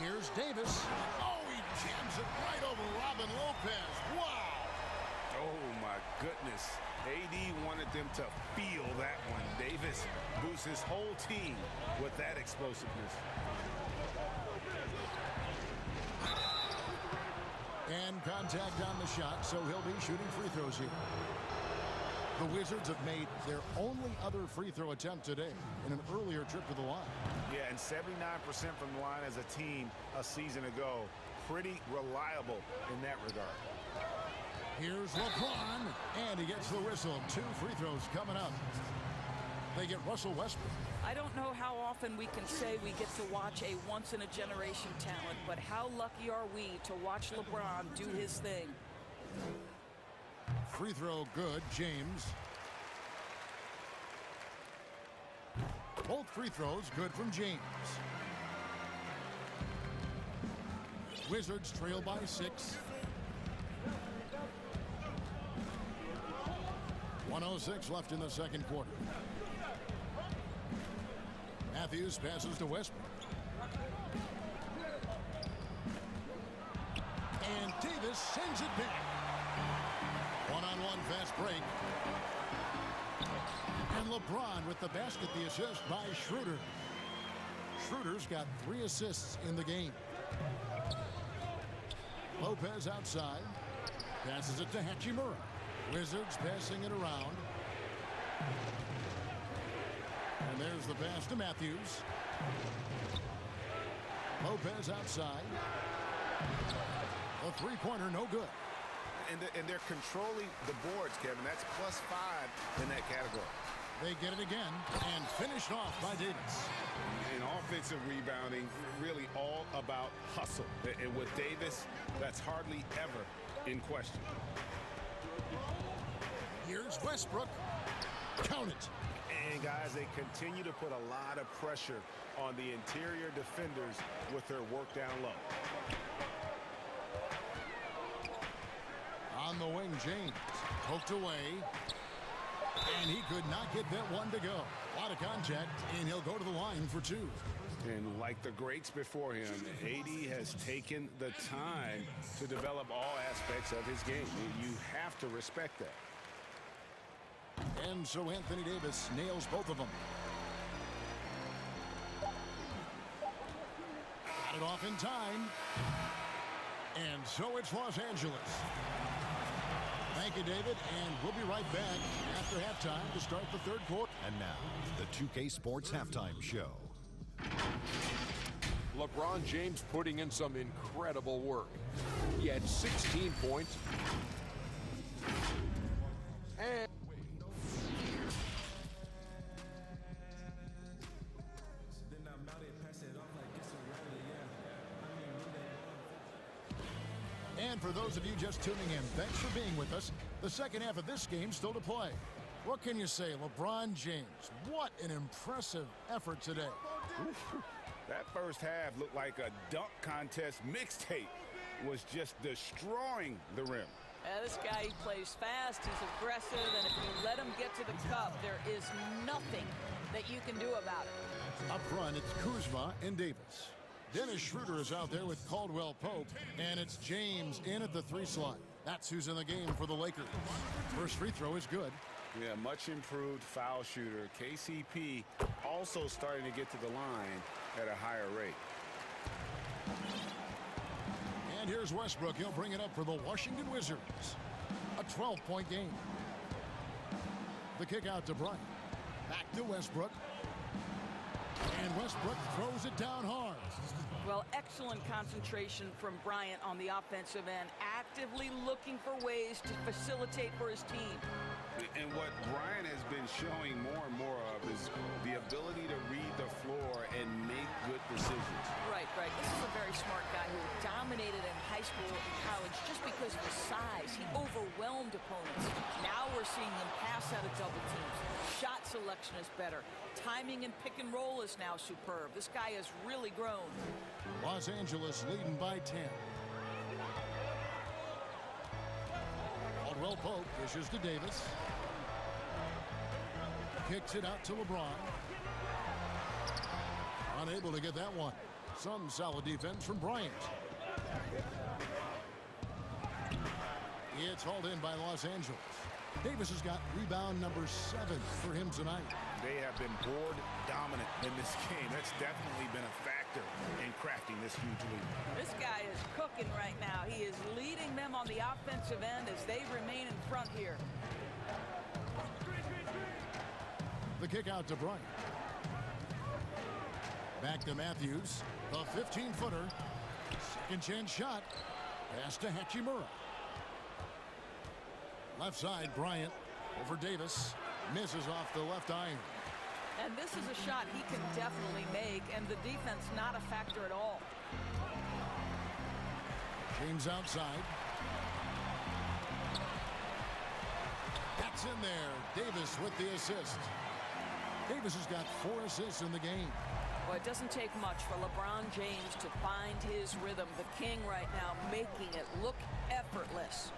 Here's Davis. Oh, he jams it right over Robin Lopez. Wow. Oh, my goodness. AD wanted them to feel that one. Davis boosts his whole team with that explosiveness. And contact on the shot, so he'll be shooting free throws here. The Wizards have made their only other free throw attempt today in an earlier trip to the line. Yeah, and 79% from the line as a team a season ago. Pretty reliable in that regard. Here's LeBron, and he gets the whistle. 2 free throws coming up. They get Russell Westbrook. I don't know how often we can say we get to watch a once-in-a-generation talent, but how lucky are we to watch LeBron do his thing? Free throw good, James. Both free throws good from James. Wizards trail by 6. 1:06 left in the second quarter. Matthews passes to Westbrook. And Davis sends it back. One-on-one fast break. And LeBron with the basket, the assist by Schroeder. Schroeder's got 3 assists in the game. Lopez outside. Passes it to Hachimura. Wizards passing it around. And there's the pass to Matthews. Lopez outside. A three-pointer, no good. And they're controlling the boards, Kevin. That's +5 in that category. They get it again and finished off by Davis. And offensive rebounding, really all about hustle. And with Davis, that's hardly ever in question. Here's Westbrook. Count it. And guys, they continue to put a lot of pressure on the interior defenders with their work down low. On the wing, James. Poked away. And he could not get that one to go. A lot of contact, and he'll go to the line for two. And like the greats before him, AD has taken the time to develop all aspects of his game. You have to respect that. And so Anthony Davis nails both of them. Got it off in time. And so it's Los Angeles. Thank you, David, and we'll be right back after halftime to start the third quarter. And now, the 2K Sports Halftime Show. LeBron James putting in some incredible work. He had 16 points. And And for those of you just tuning in, thanks for being with us. The second half of this game still to play. What can you say, LeBron James? What an impressive effort today. That first half looked like a dunk contest mixtape. Was just destroying the rim. This guy, he plays fast, he's aggressive, and if you let him get to the cup, there is nothing that you can do about it. Up front, it's Kuzma and Davis. Dennis Schroeder is out there with Caldwell Pope, and it's James in at the 3 slot. That's who's in the game for the Lakers. First free throw is good. Yeah, much improved foul shooter. KCP also starting to get to the line at a higher rate. And here's Westbrook. He'll bring it up for the Washington Wizards. A 12-point game. The kick out to Bryant. Back to Westbrook. And Westbrook throws it down hard. Well, excellent concentration from Bryant on the offensive end, actively looking for ways to facilitate for his team. And what Bryant has been showing more and more of is the ability to read the floor and make good decisions. Right. This is a very smart guy who dominated in high school and college just because of his size. He overwhelmed opponents. Now we're seeing him pass out of double teams. Shot selection is better. Timing and pick and roll is now superb. This guy has really grown. Los Angeles leading by 10. Caldwell Pope pushes to Davis. Kicks it out to LeBron. Unable to get that one. Some solid defense from Bryant. It's hauled in by Los Angeles. Davis has got rebound number 7 for him tonight. They have been board dominant in this game. That's definitely been a factor in crafting this huge lead. This guy is cooking right now. He is leading them on the offensive end as they remain in front here. The kick out to Bryant. Back to Matthews. The 15-footer. Second chance shot. Pass to Hachimura. Left side, Bryant over Davis. Misses off the left iron. And this is a shot he can definitely make, and the defense not a factor at all. James outside. That's in there. Davis with the assist. Davis has got 4 assists in the game. Well, it doesn't take much for LeBron James to find his rhythm. The king right now making it look effortless.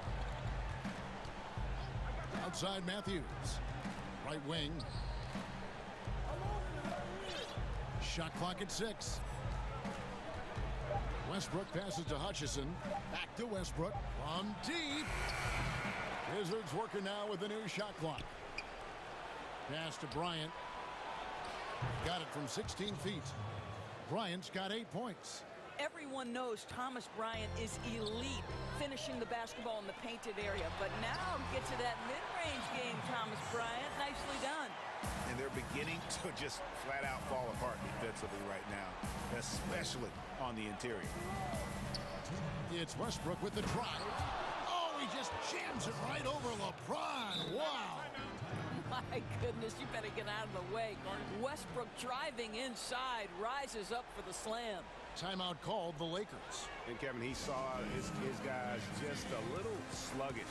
Outside Matthews. Right wing. Shot clock at 6. Westbrook passes to Hutchison. Back to Westbrook. From deep. Wizards working now with the new shot clock. Pass to Bryant. Got it from 16 feet. Bryant's got 8 points. Everyone knows Thomas Bryant is elite finishing the basketball in the painted area. But now get to that mid-range game, Thomas Bryant. Nicely done. And they're beginning to just flat out fall apart defensively right now, especially on the interior. It's Westbrook with the drive. Oh, he just jams it right over LeBron. Wow. My goodness, you better get out of the way. Westbrook driving inside, rises up for the slam. Timeout called the Lakers. And Kevin, he saw his guys just a little sluggish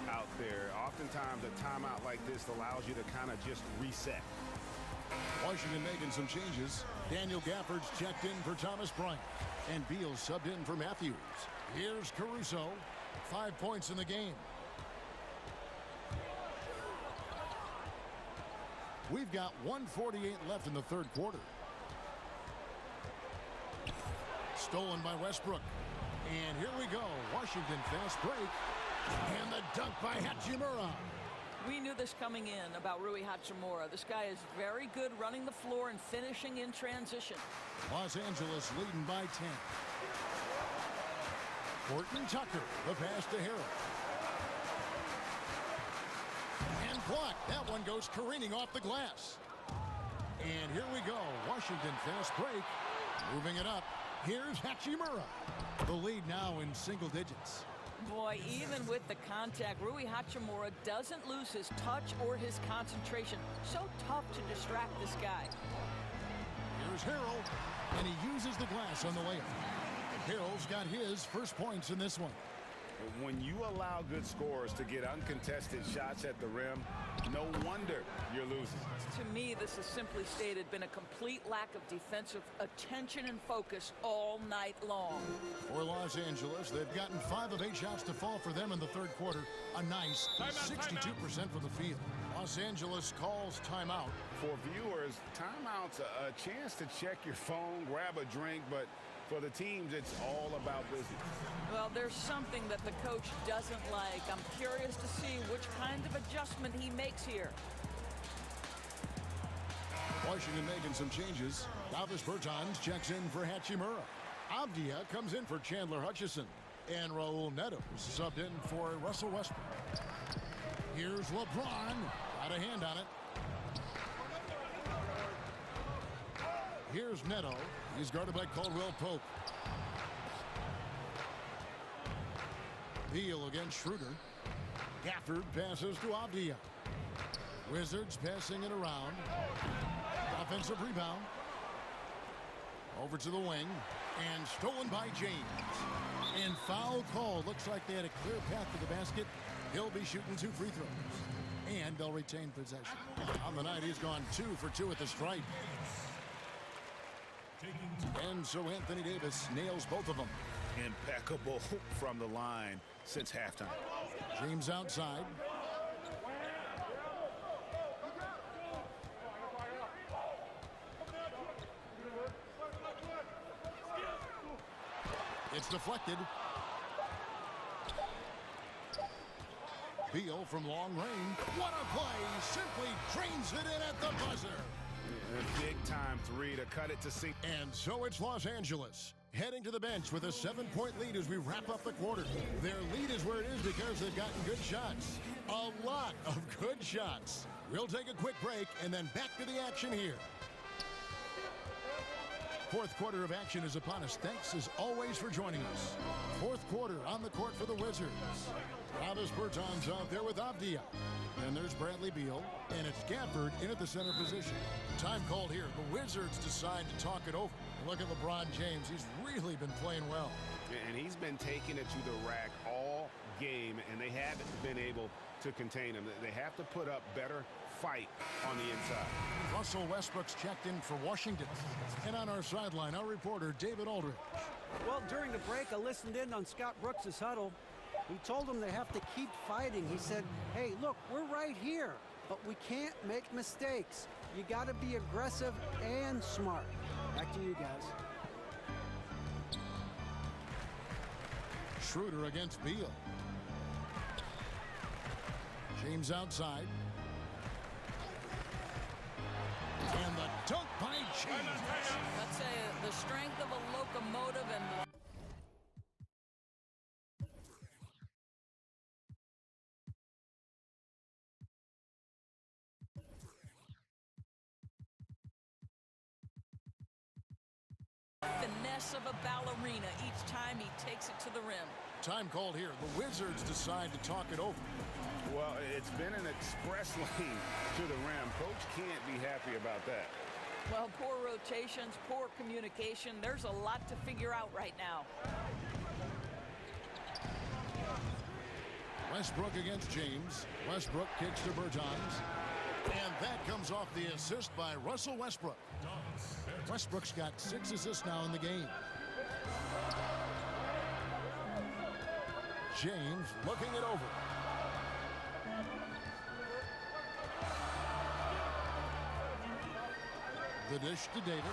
out there. Oftentimes a timeout like this allows you to kind of just reset. Washington making some changes. Daniel Gafford's checked in for Thomas Bryant. And Beal subbed in for Matthews. Here's Caruso. 5 points in the game. We've got 1:48 left in the third quarter. Stolen by Westbrook. And here we go. Washington fast break. And the dunk by Hachimura. We knew this coming in about Rui Hachimura. This guy is very good running the floor and finishing in transition. Los Angeles leading by 10. Horton Tucker, the pass to Harrell. And blocked. That one goes careening off the glass. And here we go. Washington fast break. Moving it up. Here's Hachimura. The lead now in single digits. Boy, even with the contact, Rui Hachimura doesn't lose his touch or his concentration. So tough to distract this guy. Here's Harrell, and he uses the glass on the layup. Harrell's got his first points in this one. When you allow good scorers to get uncontested shots at the rim, no wonder you're losing. To me, this is simply stated been a complete lack of defensive attention and focus all night long. For Los Angeles, they've gotten 5 of 8 shots to fall for them in the third quarter. A nice 62% from the field. Los Angeles calls timeout. For viewers, timeout's a chance to check your phone, grab a drink, but for the teams, it's all about business. Well, there's something that the coach doesn't like. I'm curious to see which kind of adjustment he makes here. Washington making some changes. Davis Bertans checks in for Hachimura. Avdia comes in for Chandler Hutchison. And Raul Neto subbed in for Russell Westbrook. Here's LeBron. Got a hand on it. Here's Neto. He's guarded by Caldwell Pope. Beal against Schroeder. Gafford passes to Avdia. Wizards passing it around. Offensive rebound. Over to the wing. And stolen by James. And foul call. Looks like they had a clear path to the basket. He'll be shooting 2 free throws. And they'll retain possession. On the night, he's gone 2 for 2 at the stripe. And so Anthony Davis nails both of them. Impeccable from the line since halftime. James outside. It's deflected. Beal from long range. What a play! Simply drains it in at the buzzer. A big-time 3 to cut it to sink. And so it's Los Angeles heading to the bench with a 7-point lead as we wrap up the quarter. Their lead is where it is because they've gotten good shots. A lot of good shots. We'll take a quick break and then back to the action here. Fourth quarter of action is upon us. Thanks as always for joining us. Fourth quarter on the court for the Wizards. Davis Bertans out there with Avdia. And there's Bradley Beal, and it's Gafford in at the center position. Time called here. The Wizards decide to talk it over. Look at LeBron James. He's really been playing well. And he's been taking it to the rack all game, and they haven't been able to contain him. They have to put up better fight on the inside. Russell Westbrook's checked in for Washington. And on our sideline, our reporter, David Aldridge. Well, during the break, I listened in on Scott Brooks' huddle. He told them they have to keep fighting. He said, hey, look, we're right here, but we can't make mistakes. You got to be aggressive and smart. Back to you guys. Schroeder against Beal. James outside. And the dunk by James. Let's say the strength of a locomotive and finesse of a ballerina each time he takes it to the rim. Time called here. The Wizards decide to talk it over. Well, it's been an express lane to the rim. Coach can't be happy about that. Well, poor rotations, poor communication. There's a lot to figure out right now. Westbrook against James. Westbrook kicks to Bertans. And that comes off the assist by Russell Westbrook. Westbrook's got 6 assists now in the game. James looking it over. The dish to Davis.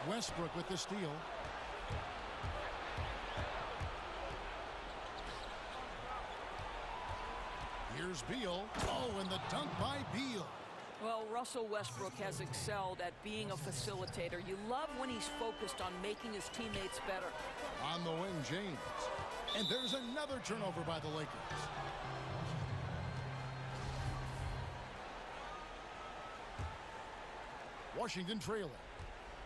Westbrook with the steal. Here's Beal. Oh, and the dunk by Beal. Well, Russell Westbrook has excelled at being a facilitator. You love when he's focused on making his teammates better. On the wing, James. And there's another turnover by the Lakers. Washington trailing.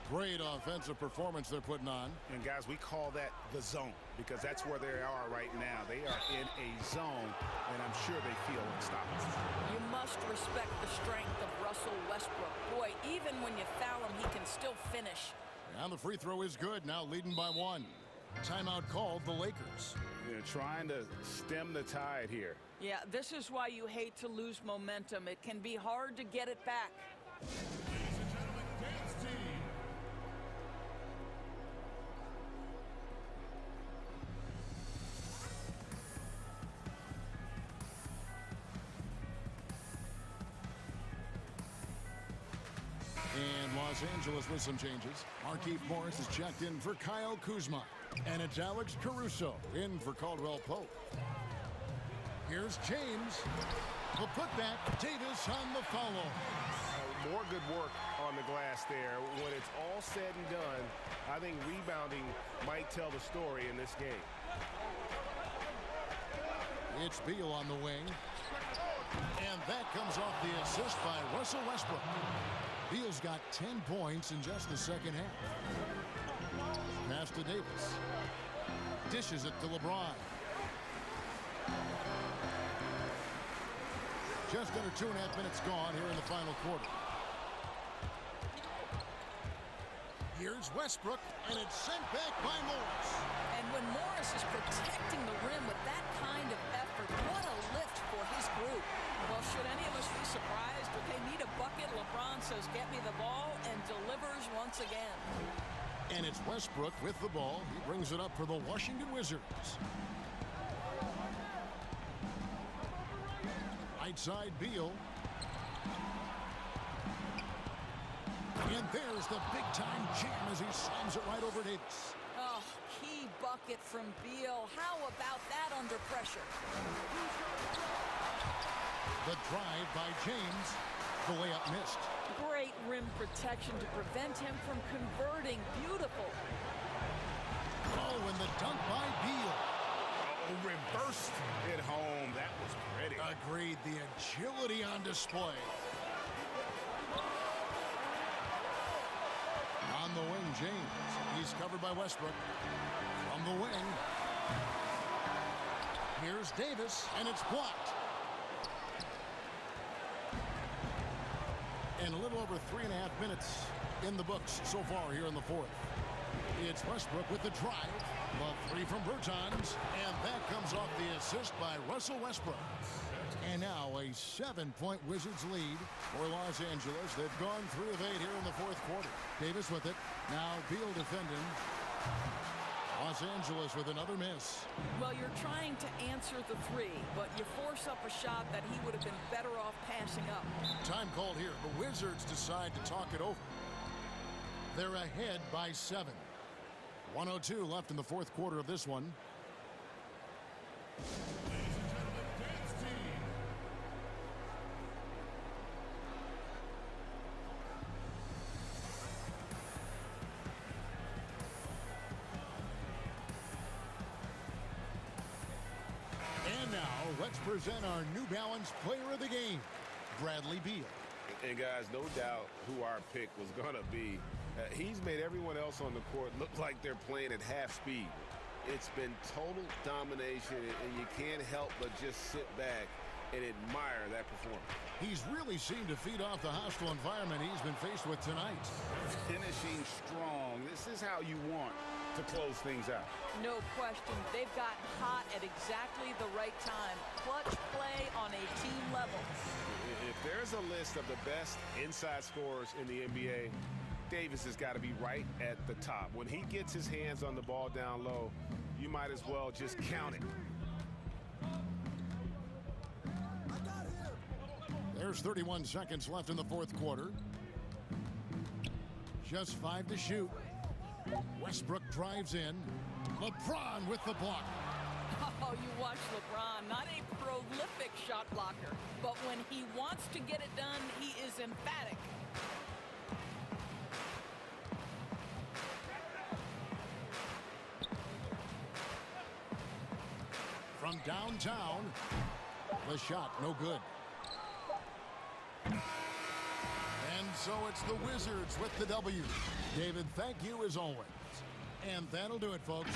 Great offensive performance they're putting on. And guys, we call that the zone because that's where they are right now. They are in a zone, and I'm sure they feel unstoppable. You must respect the strength of Russell Westbrook. Boy, even when you foul him, he can still finish. And the free throw is good, now leading by 1. Timeout called the Lakers. They're trying to stem the tide here. Yeah, this is why you hate to lose momentum. It can be hard to get it back. Ladies and gentlemen, dance team. And Los Angeles with some changes. Markieff Morris is checked in for Kyle Kuzma. And it's Alex Caruso in for Caldwell Pope. Here's James. The putback. Davis on the follow. More good work on the glass there. When it's all said and done, I think rebounding might tell the story in this game. It's Beal on the wing. And that comes off the assist by Russell Westbrook. Beal's got 10 points in just the second half. Pass to Davis. Dishes it to LeBron. Just under 2.5 minutes gone here in the final quarter. Here's Westbrook, and it's sent back by Morris. And when Morris is protecting the rim with that kind of effort, what a lift for his group. Well, should any of us be surprised if they need a bucket? LeBron says, get me the ball, and delivers once again. And it's Westbrook with the ball. He brings it up for the Washington Wizards. Right side, Beal. And there's the big-time jam as he slams it right over Davis. Oh, key bucket from Beal. How about that under pressure? The drive by James. The layup missed. Great rim protection to prevent him from converting. Beautiful. Oh, and the dunk by Beal. Oh, reversed it home. That was pretty. Agreed. The agility on display. On the wing, James. He's covered by Westbrook. From the wing. Here's Davis, and it's blocked. And a little over 3.5 minutes in the books so far here in the fourth. It's Westbrook with the drive. The three from Bertans. And that comes off the assist by Russell Westbrook. And now a 7-point Wizards lead for Los Angeles. They've gone 3 of 8 here in the fourth quarter. Davis with it. Now Beal defending. Los Angeles with another miss. Well, you're trying to answer the three, but you force up a shot that he would have been better off passing up. Time called here. The Wizards decide to talk it over. They're ahead by 7. 1:02 left in the fourth quarter of this one. Ladies and gentlemen, dance team. And now, let's present our New Balance Player of the Game, Bradley Beal. And guys, no doubt who our pick was going to be. He's made everyone else on the court look like they're playing at half speed. It's been total domination, and you can't help but just sit back and admire that performance. He's really seemed to feed off the hostile environment he's been faced with tonight. Finishing strong. This is how you want to close things out. No question. They've gotten hot at exactly the right time. Clutch play on a team level. If there's a list of the best inside scorers in the NBA, Davis has got to be right at the top. When he gets his hands on the ball down low, you might as well just count it. There's There's 31 seconds left in the fourth quarter. Just 5 to shoot. Westbrook drives in. LeBron with the block. Oh, you watch LeBron, not a prolific shot blocker, but when he wants to get it done, he is emphatic. From downtown, the shot no good. And so it's the Wizards with the W. David, thank you as always. And that'll do it, folks.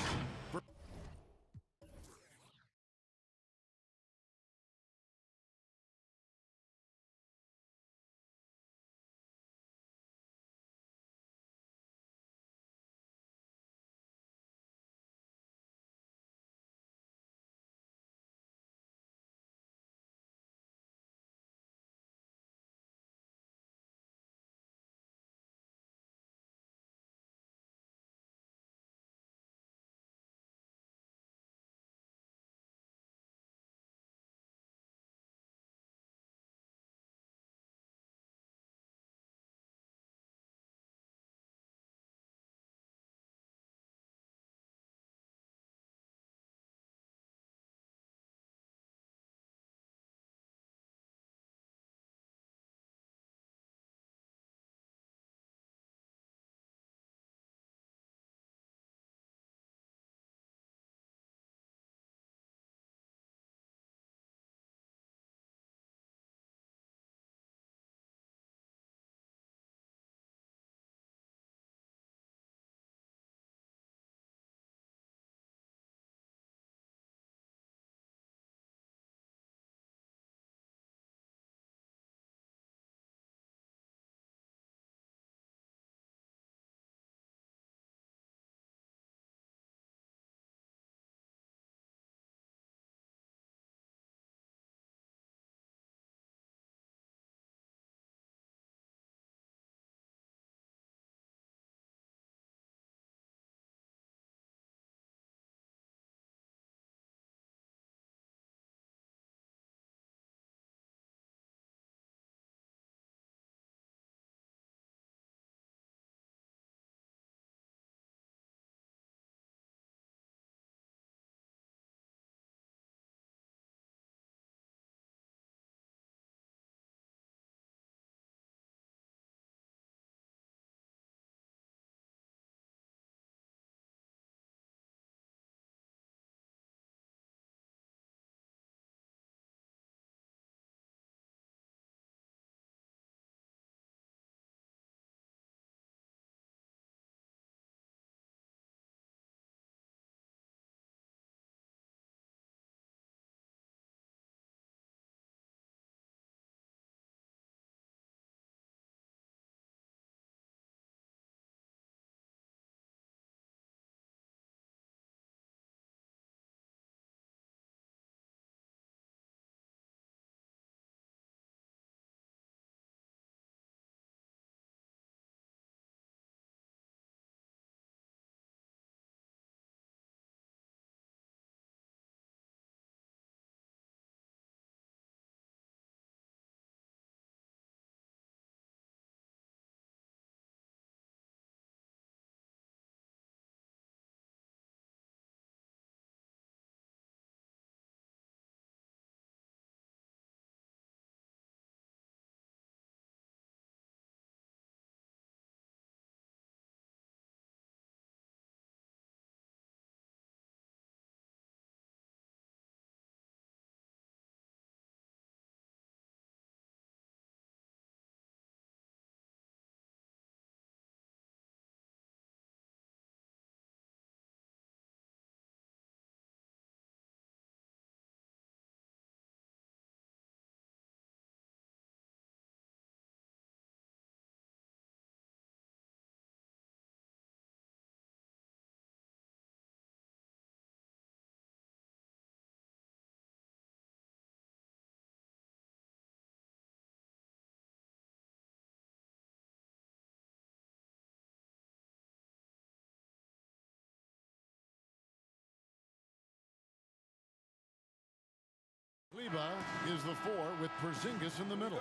Leba is the 4 with Porzingis in the middle.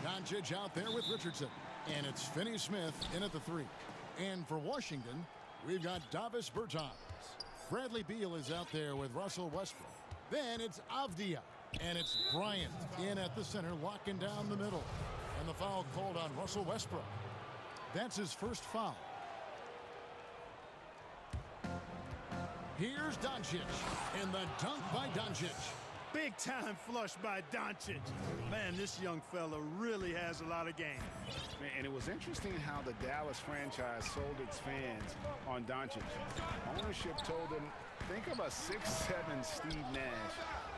Doncic out there with Richardson. And it's Finney-Smith in at the 3. And for Washington, we've got Davis Bertans. Bradley Beal is out there with Russell Westbrook. Then it's Avdia. And it's Bryant in at the center, locking down the middle. And the foul called on Russell Westbrook. That's his first foul. Here's Doncic. And the dunk by Doncic. Big time flush by Doncic. Man, this young fella really has a lot of game. And it was interesting how the Dallas franchise sold its fans on Doncic. Ownership told them, think of a 6'7" Steve Nash.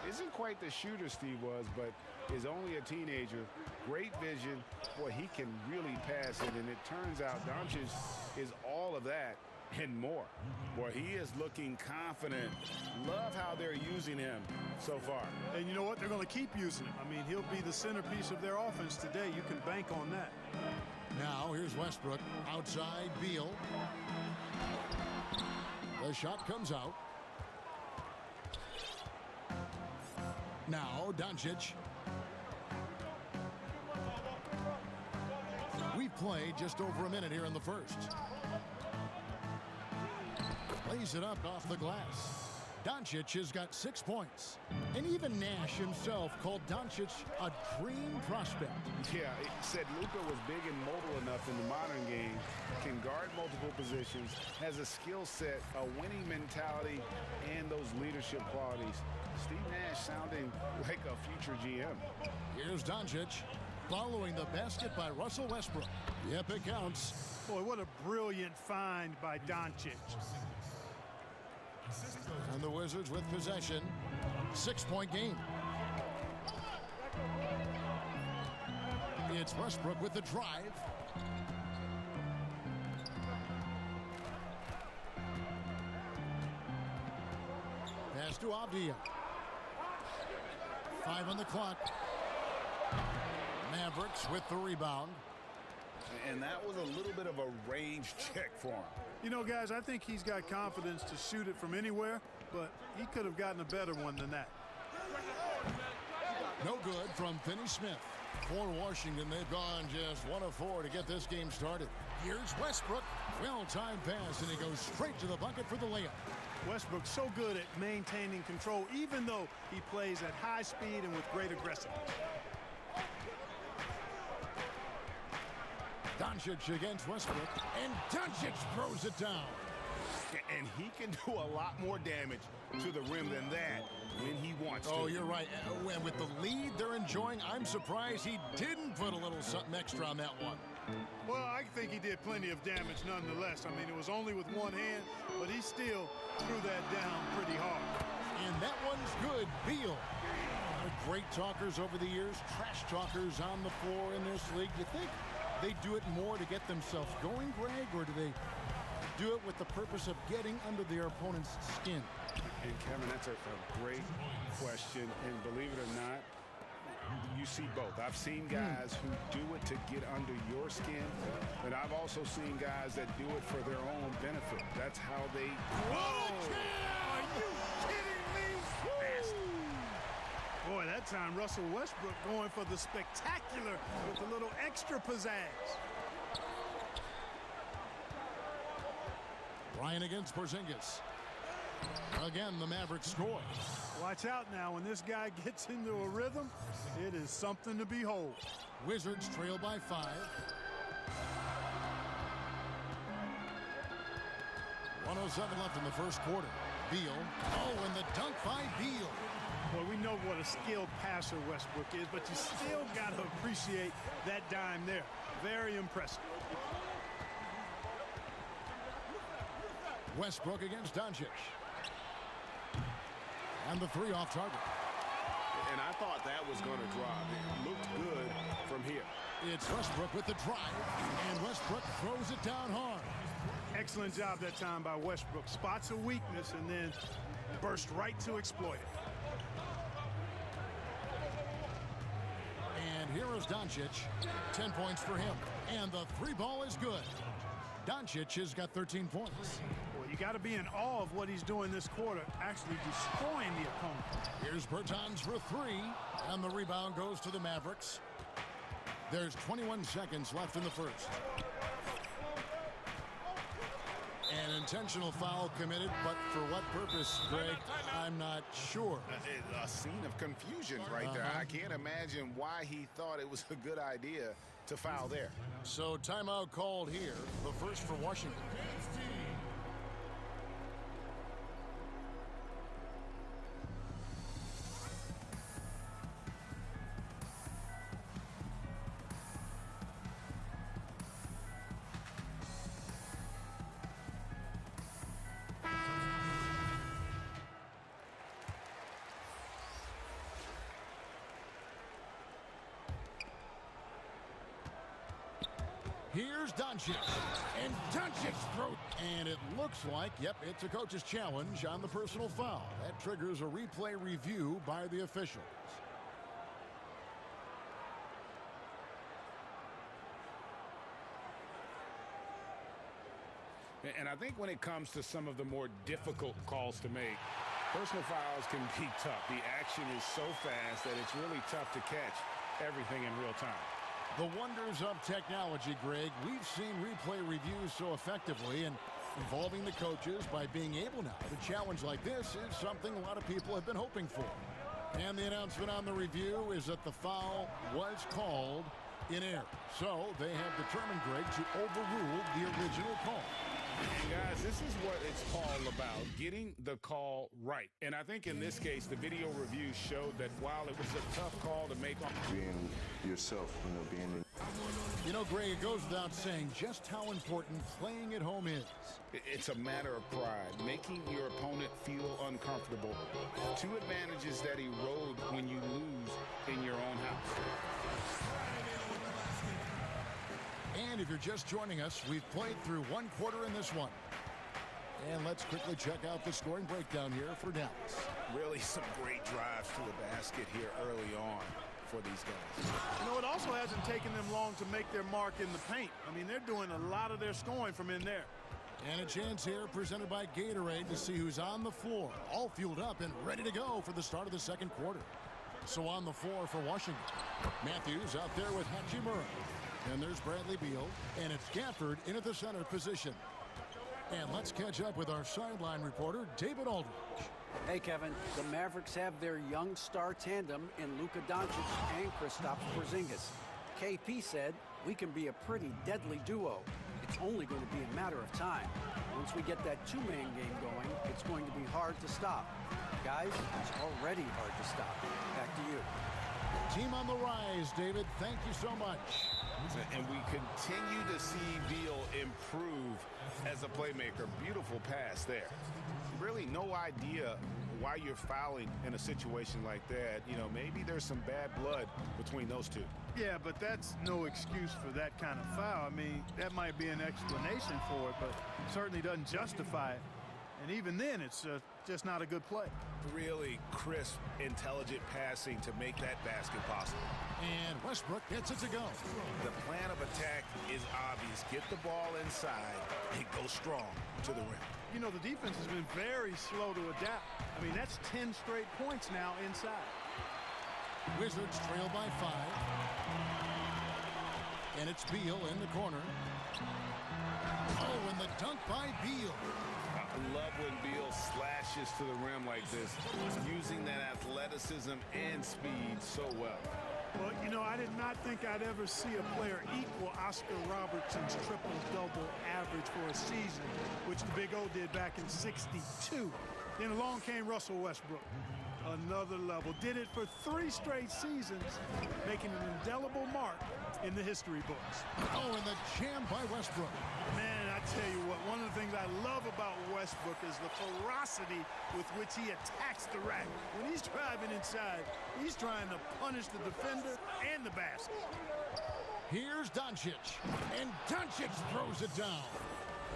Isn't quite the shooter Steve was, but is only a teenager. Great vision. Boy, he can really pass it. And it turns out Doncic is all of that and more. Boy, he is looking confident. Love how they're using him so far. And you know what? They're going to keep using him. I mean, he'll be the centerpiece of their offense today. You can bank on that. Now, here's Westbrook. Outside, Beal. The shot comes out. Now, Doncic. We've played just over a minute here in the first. Lays it up off the glass. Doncic has got 6 points. And even Nash himself called Doncic a dream prospect. Yeah, he said Luka was big and mobile enough in the modern game, can guard multiple positions, has a skill set, a winning mentality, and those leadership qualities. Steve Nash sounding like a future GM. Here's Doncic following the basket by Russell Westbrook. Yep, it counts. Boy, what a brilliant find by Doncic. And the Wizards with possession. 6-point game. It's Westbrook with the drive. Pass to Avdia. 5 on the clock. Mavericks with the rebound. And that was a little bit of a range check for him. You know, guys, I think he's got confidence to shoot it from anywhere, but he could have gotten a better one than that. No good from Finney-Smith. For Washington, they've gone just 1 of 4 to get this game started. Here's Westbrook. Well-timed pass, and he goes straight to the bucket for the layup. Westbrook's so good at maintaining control, even though he plays at high speed and with great aggressiveness. Doncic against Westbrook, and Doncic throws it down. And he can do a lot more damage to the rim than that when he wants to. Oh, you're right. And with the lead they're enjoying, I'm surprised he didn't put a little something extra on that one. Well, I think he did plenty of damage nonetheless. I mean, it was only with one hand, but he still threw that down pretty hard. And that one's good. Beal. Great talkers over the years, trash talkers on the floor in this league. Do you think they do it more to get themselves going, Greg, or do they do it with the purpose of getting under their opponent's skin? And Kevin, that's a great question. And believe it or not, you see both. I've seen guys who do it to get under your skin, but I've also seen guys that do it for their own benefit. That's how they. Whoa! Are you kidding me? Boy, that time Russell Westbrook going for the spectacular with a little extra pizzazz. Ryan against Porzingis. Again, the Mavericks score. Watch out now. When this guy gets into a rhythm, it is something to behold. Wizards trail by 5. 1:07 left in the first quarter. Beal. Oh, and the dunk by Beal. Well, we know what a skilled passer Westbrook is, but you still got to appreciate that dime there. Very impressive. Westbrook against Doncic. And the 3 off target. And I thought that was going to drop. It looked good from here. It's Westbrook with the drive, and Westbrook throws it down hard. Excellent job that time by Westbrook. Spots a weakness and then burst right to exploit it. And here is Doncic. 10 points for him. And the 3 ball is good. Doncic has got 13 points. Well, You got to be in awe of what he's doing this quarter, actually destroying the opponent. Here's Bertans for three, and the rebound goes to the Mavericks. There's 21 seconds left in the first. An intentional foul committed, but for what purpose, Greg, I'm not sure. A scene of confusion right there. I can't imagine why he thought it was a good idea to foul there. So timeout called here, the first for Washington. Here's Doncic, and Doncic throws, and it looks like, yep, it's a coach's challenge on the personal foul. That triggers a replay review by the officials. And I think when it comes to some of the more difficult calls to make, personal fouls can be tough. The action is so fast that it's really tough to catch everything in real time. The wonders of technology, Greg. We've seen replay reviews so effectively, and involving the coaches by being able now to challenge like this is something a lot of people have been hoping for. And the announcement on the review is that the foul was called in error. So they have determined, Greg, to overrule the original call. And guys, this is what it's all about, getting the call right. And I think in this case, the video review showed that while it was a tough call to make on being yourself, being You know, Greg, it goes without saying just how important playing at home is. It's a matter of pride, making your opponent feel uncomfortable. Two advantages that erode when you lose in your own house. And if you're just joining us, we've played through one quarter in this one. And let's quickly check out the scoring breakdown here for Dallas. Really some great drives to the basket here early on for these guys. It also hasn't taken them long to make their mark in the paint. I mean, they're doing a lot of their scoring from in there. And a chance here presented by Gatorade to see who's on the floor, all fueled up and ready to go for the start of the second quarter. So on the floor for Washington, Matthews out there with Hachimura. And there's Bradley Beal, and it's Gafford in at the center position. And let's catch up with our sideline reporter, David Aldridge. Hey, Kevin, the Mavericks have their young star tandem in Luka Doncic and Kristaps Porzingis. KP said, we can be a pretty deadly duo. It's only going to be a matter of time. Once we get that two-man game going, it's going to be hard to stop. Guys, it's already hard to stop. Back to you. Team on the rise, David. Thank you so much. And we continue to see Beal improve as a playmaker. Beautiful pass there. Really no idea why you're fouling in a situation like that. Maybe there's some bad blood between those two. Yeah, but that's no excuse for that kind of foul. I mean, that might be an explanation for it, but certainly doesn't justify it. And even then, it's just not a good play. Really crisp, intelligent passing to make that basket possible. And Westbrook gets it to go. The plan of attack is obvious. Get the ball inside and go strong to the rim. The defense has been very slow to adapt. I mean, that's 10 straight points now inside. Wizards trail by 5. And it's Beal in the corner. Oh, and the dunk by Beal. I love when Beal slashes to the rim like this, using that athleticism and speed so well. Well, I did not think I'd ever see a player equal Oscar Robertson's triple-double average for a season, which the Big O did back in '62. Then along came Russell Westbrook. Another level. Did it for 3 straight seasons, making an indelible mark in the history books. Oh, and the jam by Westbrook. Man, I tell you what, one of the things I love about Westbrook is the ferocity with which he attacks the rack. When he's driving inside, he's trying to punish the defender and the basket. Here's Doncic, and Doncic throws it down.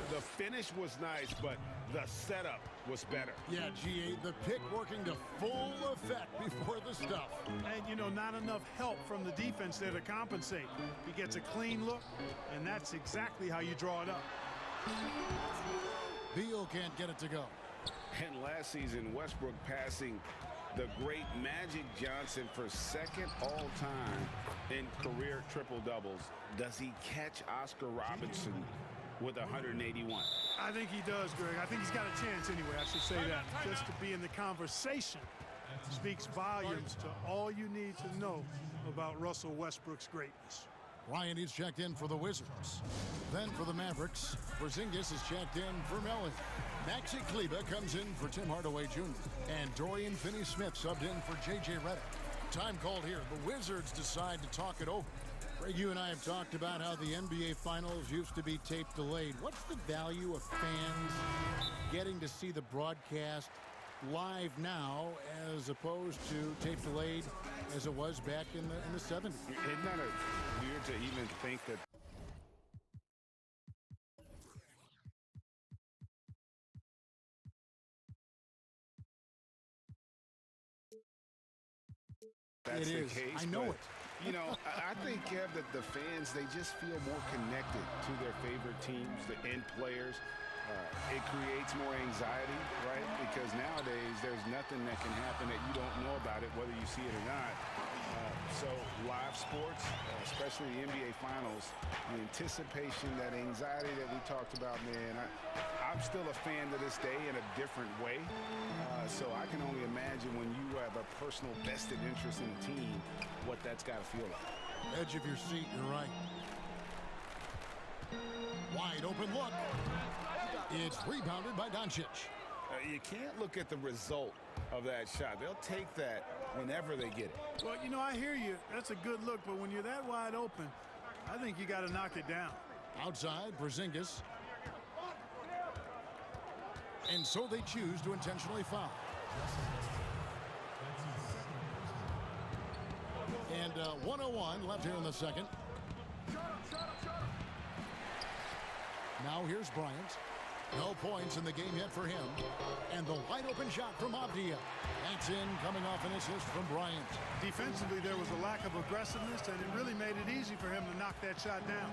The finish was nice, but the setup was better. Yeah, G8, the pick working to full effect before the stuff. And, not enough help from the defense there to compensate. He gets a clean look, and that's exactly how you draw it up. Beal can't get it to go. And last season, Westbrook passing the great Magic Johnson for second all-time in career triple-doubles. Does he catch Oscar Robertson with 181? I think he does, Greg. I think he's got a chance anyway, I should say that. Just to be in the conversation speaks volumes to all you need to know about Russell Westbrook's greatness. Ryan is checked in for the Wizards. Then for the Mavericks, Porzingis is checked in for Mellon. Maxi Kleber comes in for Tim Hardaway Jr. And Dorian Finney-Smith subbed in for J.J. Redick. Time called here. The Wizards decide to talk it over. Greg, you and I have talked about how the NBA Finals used to be tape delayed. What's the value of fans getting to see the broadcast live now as opposed to tape delayed as it was back in the 70s? Isn't that weird to even think that? That's it the is. case. I know it. You know, I think, Kev, that the fans, they just feel more connected to their favorite teams, the end players. It creates more anxiety, right? Because nowadays, there's nothing that can happen that you don't know about it, whether you see it or not. So live sports, especially the NBA Finals, the anticipation, that anxiety that we talked about, man, I'm still a fan to this day in a different way. So I can only imagine when you have a personal vested interest in a team, what that's got to feel like. Edge of your seat, you're right. Wide open look. It's rebounded by Doncic. You can't look at the result of that shot. They'll take that whenever they get it. Well, you know, I hear you. That's a good look, but when you're that wide open, I think you got to knock it down. Outside, Porzingis. And so they choose to intentionally foul. And 1:01 left here in the second. Now here's Bryant. No points in the game yet for him. And the wide open shot from Avdia. That's in, coming off an assist from Bryant. Defensively, there was a lack of aggressiveness, and it really made it easy for him to knock that shot down.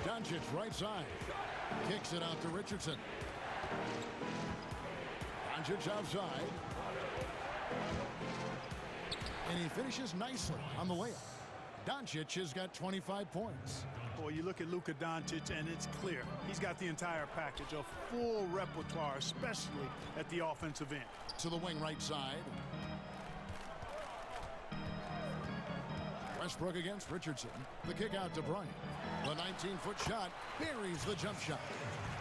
Doncic right side. Kicks it out to Richardson. Doncic outside. And he finishes nicely on the layup. Doncic has got 25 points. Boy, you look at Luka Doncic, and it's clear. He's got the entire package, a full repertoire, especially at the offensive end. To the wing right side. Westbrook against Richardson. The kick out to Bryant. The 19-foot shot buries the jump shot.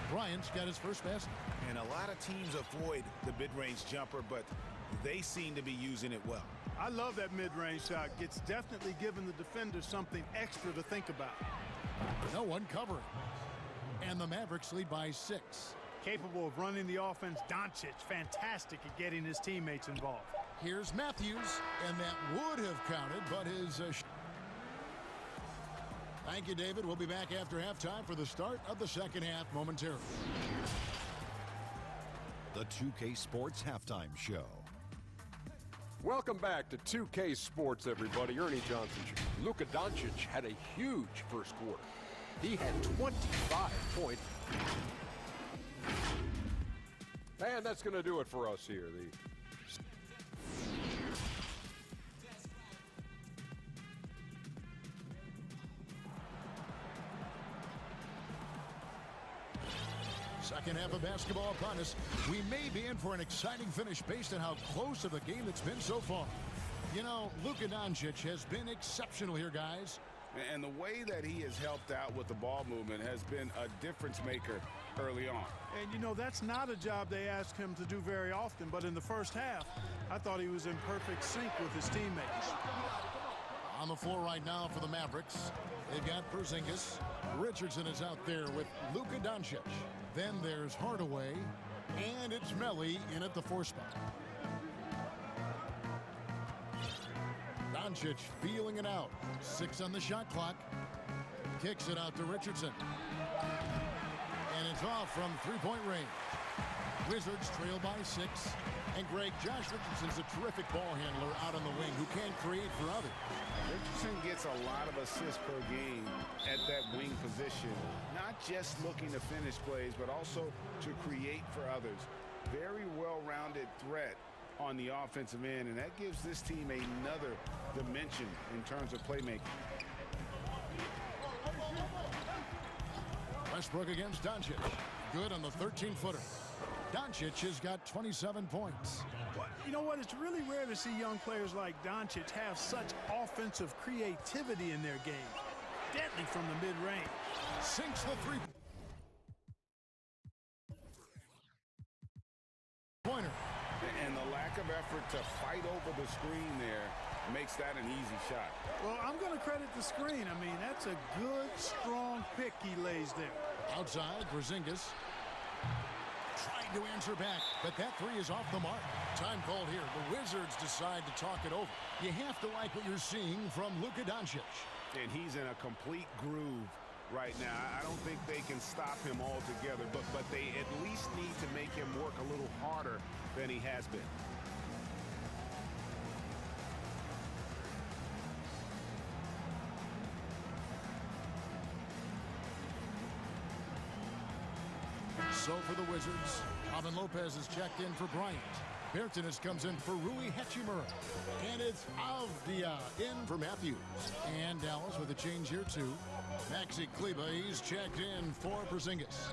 Bryant's got his first basket. And a lot of teams avoid the mid-range jumper, but they seem to be using it well. I love that mid-range shot. It's definitely given the defender something extra to think about. No one covering. And the Mavericks lead by 6. Capable of running the offense, Doncic fantastic at getting his teammates involved. Here's Matthews, and that would have counted, but his... Thank you, David. We'll be back after halftime for the start of the second half momentarily. The 2K Sports Halftime Show. Welcome back to 2K Sports, everybody. Ernie Johnson. Luka Doncic had a huge first quarter. He had 25 points. And that's going to do it for us here. Second half of basketball upon us. We may be in for an exciting finish based on how close of a game it's been so far. You know, Luka Doncic has been exceptional here, guys. And the way that he has helped out with the ball movement has been a difference maker early on. And, you know, that's not a job they ask him to do very often, but in the first half, I thought he was in perfect sync with his teammates. On the floor right now for the Mavericks, they've got Porzingis. Richardson is out there with Luka Doncic. Then there's Hardaway, and it's Melly in at the 4 spot. Doncic feeling it out. 6 on the shot clock. Kicks it out to Richardson. And it's off from 3-point range. Wizards trail by 6. And Greg, Josh Richardson's a terrific ball handler out on the wing who can create for others. Richardson gets a lot of assists per game at that wing position. Not just looking to finish plays, but also to create for others. Very well-rounded threat on the offensive end, and that gives this team another dimension in terms of playmaking. Westbrook against Doncic. Good on the 13-footer. Doncic has got 27 points. Well, you know what? It's really rare to see young players like Doncic have such offensive creativity in their game. Deadly from the mid-range. Sinks the three-pointer. And the lack of effort to fight over the screen there makes that an easy shot. Well, I'm going to credit the screen. I mean, that's a good, strong pick he lays there. Outside, Porzingis trying to answer back, but that three is off the mark. Time called here. The Wizards decide to talk it over. You have to like what you're seeing from Luka Doncic. And he's in a complete groove right now. I don't think they can stop him altogether, but they at least need to make him work a little harder than he has been. So for the Wizards, Robin Lopez is checked in for Bryant. Bertanis comes in for Rui Hachimura. And it's Avdia in for Matthews. And Dallas with a change here too. Maxi Kleba, he's checked in for Porzingis.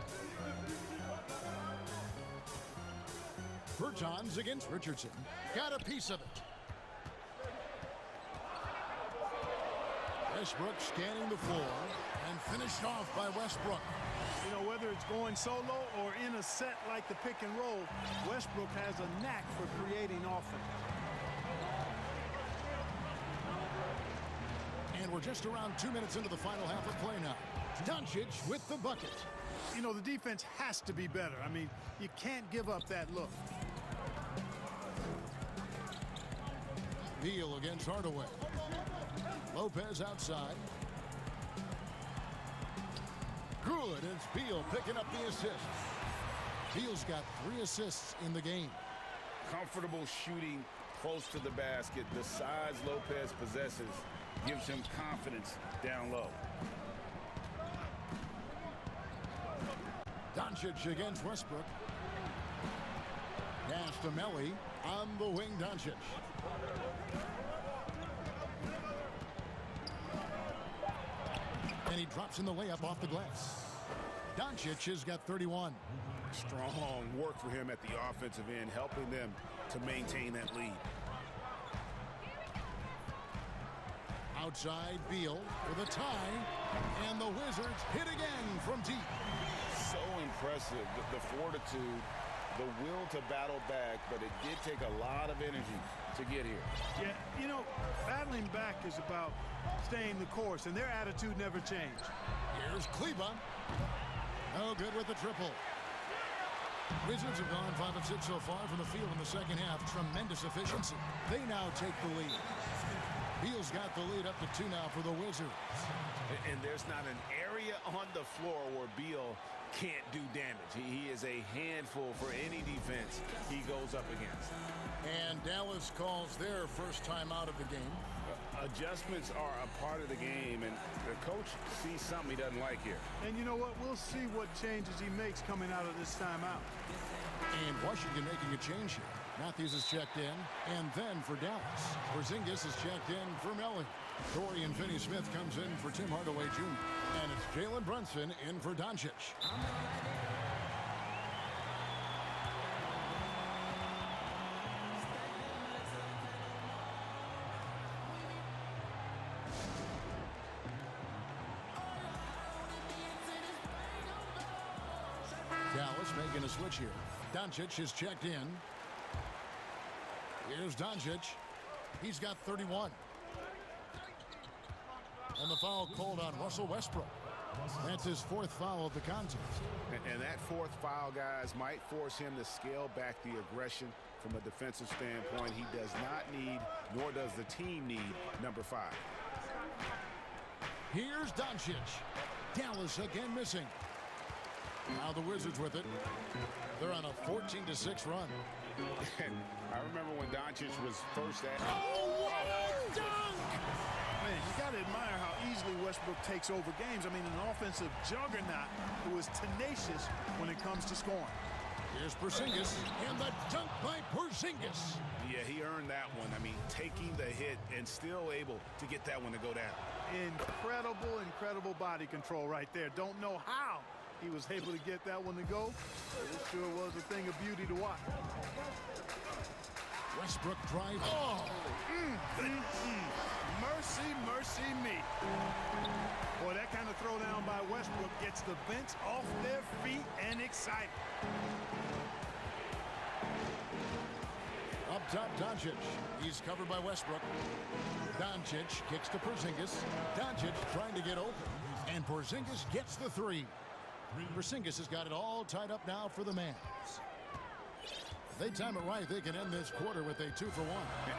Bertans against Richardson. Got a piece of it. Westbrook scanning the floor and finished off by Westbrook. You know, whether it's going solo or in a set like the pick and roll, Westbrook has a knack for creating offense. And we're just around 2 minutes into the final half of play now. Doncic with the bucket. You know, the defense has to be better. I mean, you can't give up that look. Beal against Hardaway. Lopez outside. Good. It's Beal picking up the assist. Beal's got 3 assists in the game. Comfortable shooting close to the basket. The size Lopez possesses gives him confidence down low. Doncic against Westbrook. Pass to Melly on the wing. Doncic. And he drops in the layup off the glass. Doncic has got 31. Strong work for him at the offensive end, helping them to maintain that lead. Outside, Beal with a tie. And the Wizards hit again from deep. So impressive, the fortitude, the will to battle back, but it did take a lot of energy to get here. Yeah, you know, battling back is about staying the course, and their attitude never changed. Here's Kleba. No good with the triple. Wizards have gone 5 of 6 so far from the field in the second half. Tremendous efficiency. They now take the lead. Beal's got the lead up to 2 now for the Wizards. And there's not an area on the floor where Beal can't do damage. He is a handful for any defense he goes up against. And Dallas calls their first time out of the game. Adjustments are a part of the game, and the coach sees something he doesn't like here. And you know what? We'll see what changes he makes coming out of this timeout. And Washington making a change here. Matthews is checked in, and then for Dallas, Porzingis is checked in for Melly. Dorian Finney-Smith comes in for Tim Hardaway Jr. And it's Jalen Brunson in for Doncic. Dallas making a switch here. Doncic is checked in. Here's Doncic. He's got 31. And the foul called on Russell Westbrook. That's his 4th foul of the contest. And that 4th foul, guys, might force him to scale back the aggression from a defensive standpoint. He does not need, nor does the team need, number 5. Here's Doncic. Dallas again missing. Now the Wizards with it. They're on a 14-6 run. I remember when Doncic was first at. Oh, what a dunk! Man, you got to admire how easily Westbrook takes over games. I mean, an offensive juggernaut who is tenacious when it comes to scoring. Here's Porzingis, and the dunk by Porzingis. Yeah, he earned that one. I mean, taking the hit and still able to get that one to go down. Incredible, incredible body control right there. Don't know how he was able to get that one to go, but it sure was a thing of beauty to watch. Westbrook drive. Oh! Mercy, mercy me. Boy, that kind of throwdown by Westbrook gets the bench off their feet and excited. Up top, Doncic. He's covered by Westbrook. Doncic kicks to Porzingis. Doncic trying to get open, and Porzingis gets the three. Porzingis has got it all tied up now for the Mavs. If they time it right, they can end this quarter with a 2-for-1.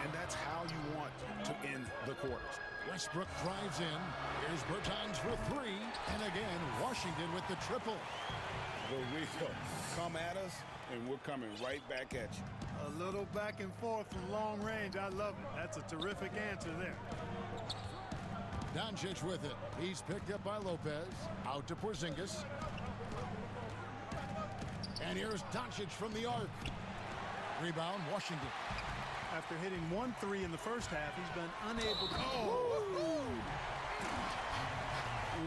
And that's how you want to end the quarters. Westbrook drives in. Here's Bertans for three. And again, Washington with the triple. The wheel come at us, and we're coming right back at you. A little back and forth from long range. I love it. That's a terrific answer there. Doncic with it. He's picked up by Lopez. Out to Porzingis. And here's Doncic from the arc. Rebound, Washington. After hitting 1-3 in the first half, he's been unable to...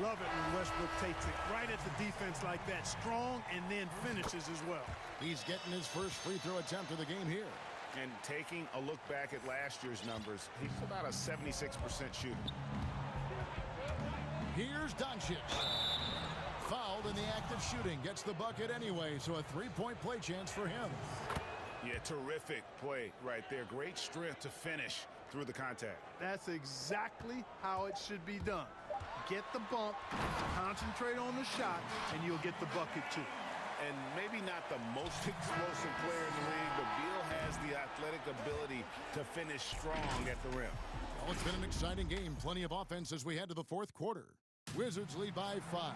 Love it when Westbrook takes it right at the defense like that. Strong and then finishes as well. He's getting his first free throw attempt of the game here. And taking a look back at last year's numbers, he's about a 76% shooter. Here's Doncic. Fouled in the act of shooting. Gets the bucket anyway, so a three-point play chance for him. Yeah, terrific play right there. Great strength to finish through the contact. That's exactly how it should be done. Get the bump, concentrate on the shot, and you'll get the bucket too. And maybe not the most explosive player in the league, but Beal has the athletic ability to finish strong at the rim. Well, it's been an exciting game. Plenty of offense as we head to the fourth quarter. Wizards lead by 5.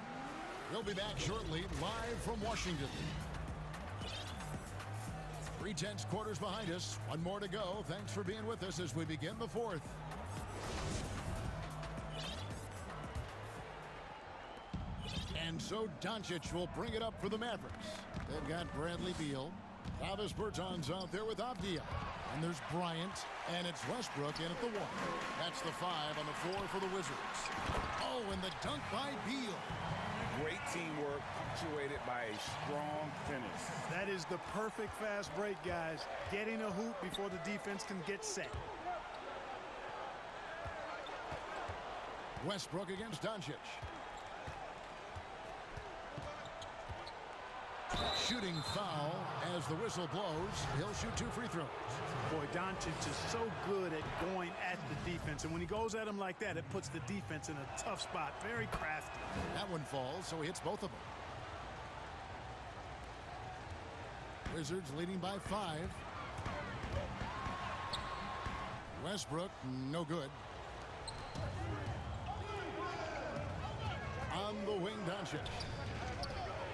We'll be back shortly, live from Washington. 3/10 quarters behind us. One more to go. Thanks for being with us as we begin the fourth. And so Doncic will bring it up for the Mavericks. They've got Bradley Beal. Travis Bertans out there with Avdia. And there's Bryant. And it's Westbrook in at the 1. That's the 5 on the 4 for the Wizards. Oh, and the dunk by Beal. Great teamwork, punctuated by a strong finish. That is the perfect fast break, guys. Getting a hoop before the defense can get set. Westbrook against Doncic. Shooting foul as the whistle blows. He'll shoot 2 free throws. Boy, Doncic is so good at going at the defense. And when he goes at him like that, it puts the defense in a tough spot. Very crafty. That one falls, so he hits both of them. Wizards leading by 5. Westbrook, no good. On the wing, Doncic.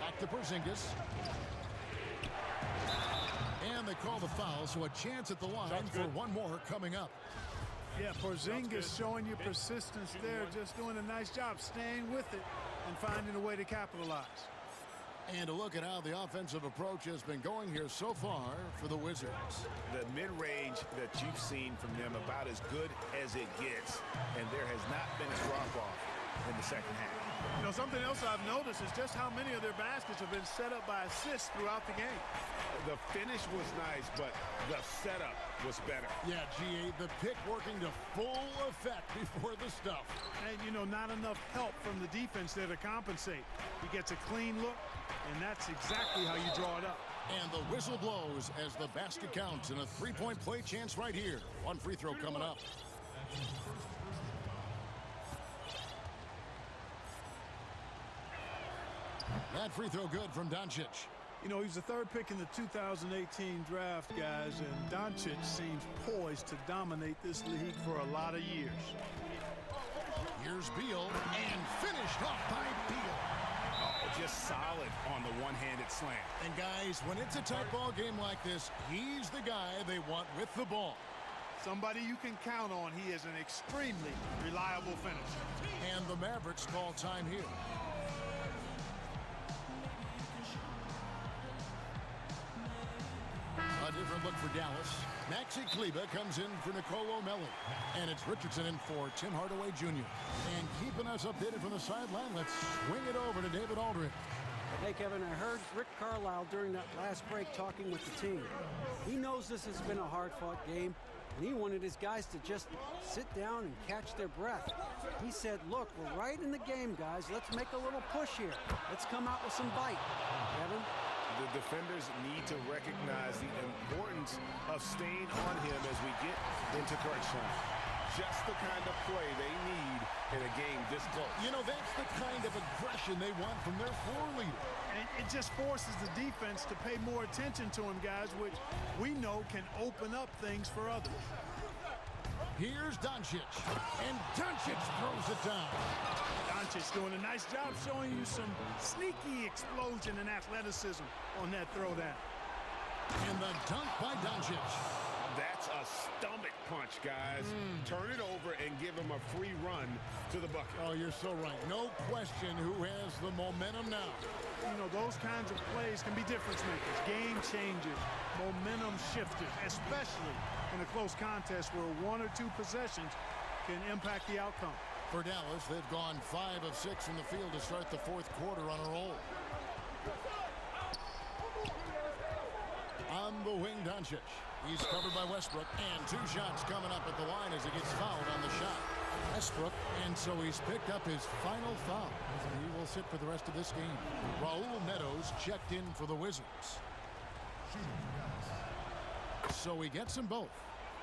Back to Porzingis. And they call the foul, so a chance at the line for one more coming up. Yeah, Porzingis showing you persistence there, just doing a nice job staying with it and finding a way to capitalize. And to look at how the offensive approach has been going here so far for the Wizards. The mid-range that you've seen from them about as good as it gets, and there has not been a drop-off in the second half. You know, something else I've noticed is just how many of their baskets have been set up by assists throughout the game. The finish was nice, but the setup was better. Yeah, GA, the pick working to full effect before the stuff. And, you know, not enough help from the defense there to compensate. He gets a clean look, and that's exactly how you draw it up. And the whistle blows as the basket counts, and a three-point play chance right here. One free throw coming up. That free throw good from Doncic. You know, he's the 3rd pick in the 2018 draft, guys, and Doncic seems poised to dominate this league for a lot of years. Here's Beal, and finished off by Beal. Oh, just solid on the one-handed slam. And guys, when it's a tight ball game like this, he's the guy they want with the ball. Somebody you can count on. He is an extremely reliable finisher. And the Mavericks call time here. A different look for Dallas. Maxi Kleber comes in for Nicolo Melli. And it's Richardson in for Tim Hardaway Jr. And keeping us updated from the sideline, let's swing it over to David Aldridge. Hey, Kevin, I heard Rick Carlisle during that last break talking with the team. He knows this has been a hard-fought game, and he wanted his guys to just sit down and catch their breath. He said, look, we're right in the game, guys. Let's make a little push here. Let's come out with some bite. Kevin? The defenders need to recognize the importance of staying on him as we get into crunch time. Just the kind of play they need in a game this close. You know, that's the kind of aggression they want from their floor leader. And it just forces the defense to pay more attention to him, guys, which we know can open up things for others. Here's Doncic, and Doncic throws it down. Doncic doing a nice job showing you some sneaky explosion and athleticism on that throwdown. And the dunk by Doncic. That's a stomach punch, guys. Turn it over and give him a free run to the bucket. Oh, you're so right. No question who has the momentum now. You know, those kinds of plays can be difference makers, game changers, momentum shifters, especially in a close contest where 1 or 2 possessions can impact the outcome. For Dallas, they've gone 5 of 6 from the field to start the fourth quarter on a roll. On the wing, Doncic. He's covered by Westbrook, and 2 shots coming up at the line as he gets fouled on the shot. Westbrook, and so he's picked up his final foul. He will sit for the rest of this game. Raul Netos checked in for the Wizards. So he gets them both.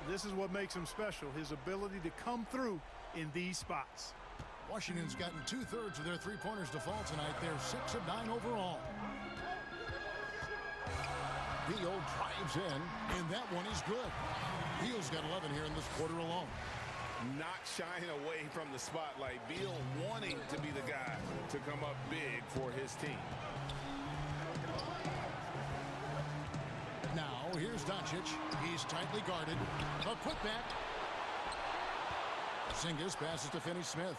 This is what makes him special, his ability to come through in these spots. Washington's gotten 2/3 of their three-pointers to fall tonight. They're 6 of 9 overall. Beal drives in, and that one is good. Beal's got 11 here in this quarter alone. Not shying away from the spotlight. Beal wanting to be the guy to come up big for his team. Now, here's Doncic. He's tightly guarded. A putback. Porzingis passes to Finney-Smith.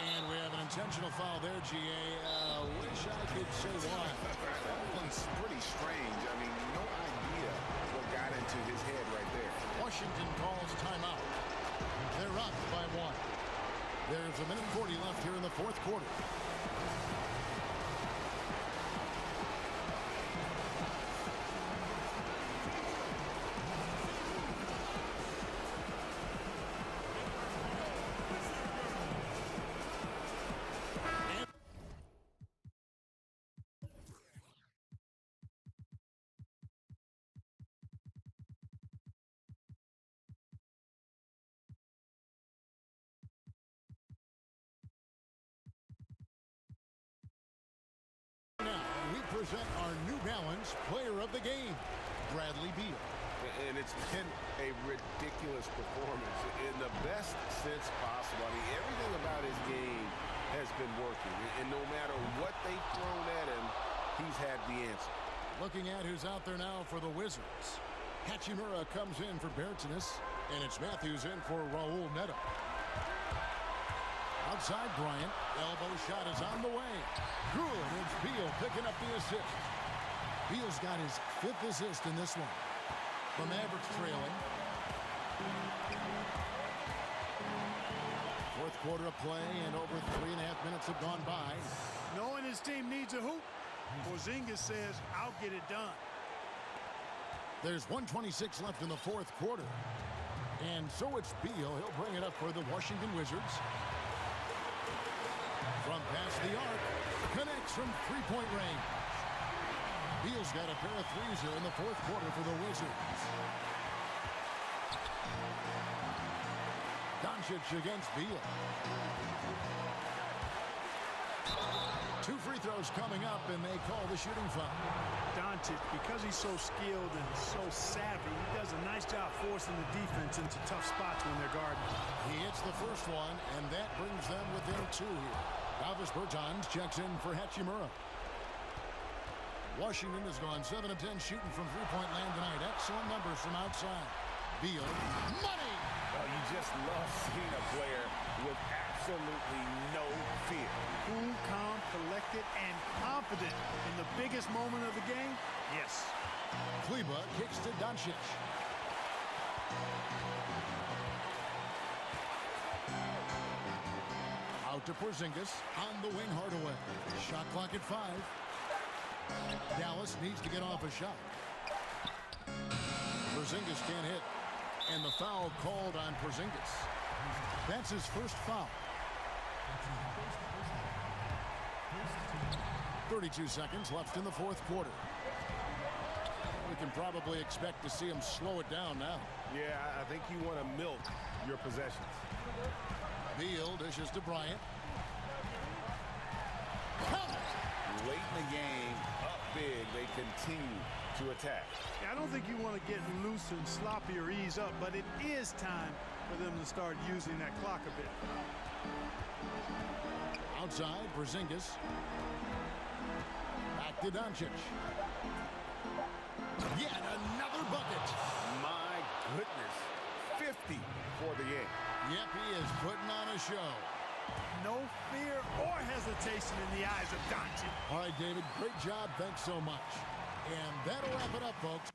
And we have an intentional foul there, G.A. Wish I could say why. That one's pretty strange. I mean, no idea what got into his head right there. Washington calls timeout. They're up by 1. There's 1:40 left here in the fourth quarter. Present our New Balance player of the game, Bradley Beal. And it's been a ridiculous performance in the best sense possible. I mean, everything about his game has been working. And no matter what they've thrown at him, he's had the answer. Looking at who's out there now for the Wizards. Hachimura comes in for Bertanis, and it's Matthews in for Raul Neto. Outside Bryant, elbow shot is on the way. Good, it's Beal picking up the assist. Beal's got his 5th assist in this one. The Mavericks trailing. Fourth quarter of play, and over 3.5 minutes have gone by. Knowing his team needs a hoop, Porzingis says, I'll get it done. There's 1:26 left in the fourth quarter. And so it's Beal. He'll bring it up for the Washington Wizards. From past the arc, connects from three-point range. Beal's got a pair of threes here in the fourth quarter for the Wizards. Doncic against Beal. 2 free throws coming up, and they call the shooting foul. Doncic, because he's so skilled and so savvy, he does a nice job forcing the defense into tough spots when they're guarding. He hits the first one, and that brings them within 2 here. Davis Bertans checks in for Hachimura. Washington has gone 7 of 10 shooting from three-point land tonight. Excellent numbers from outside. Beal, money! Well, you just love seeing a player with absolutely no fear. Cool, calm, collected, and confident in the biggest moment of the game. Yes. Kleba kicks to Doncic. Out to Porzingis on the wing, Hardaway. Shot clock at 5. Dallas needs to get off a shot. Porzingis can't hit. And the foul called on Porzingis. That's his first foul. 32 seconds left in the fourth quarter. We can probably expect to see him slow it down now. Yeah, I think you want to milk your possessions. Beal dishes to Bryant. Late in the game, up big, they continue to attack. Yeah, I don't think you want to get loose and sloppy or ease up, but it is time for them to start using that clock a bit. Outside, Porzingis. Back to Doncic. Yet another bucket. My goodness. 50 for the game. Yep, he is putting on a show. No fear or hesitation in the eyes of Doncic. All right, David, great job. Thanks so much. And that'll wrap it up, folks.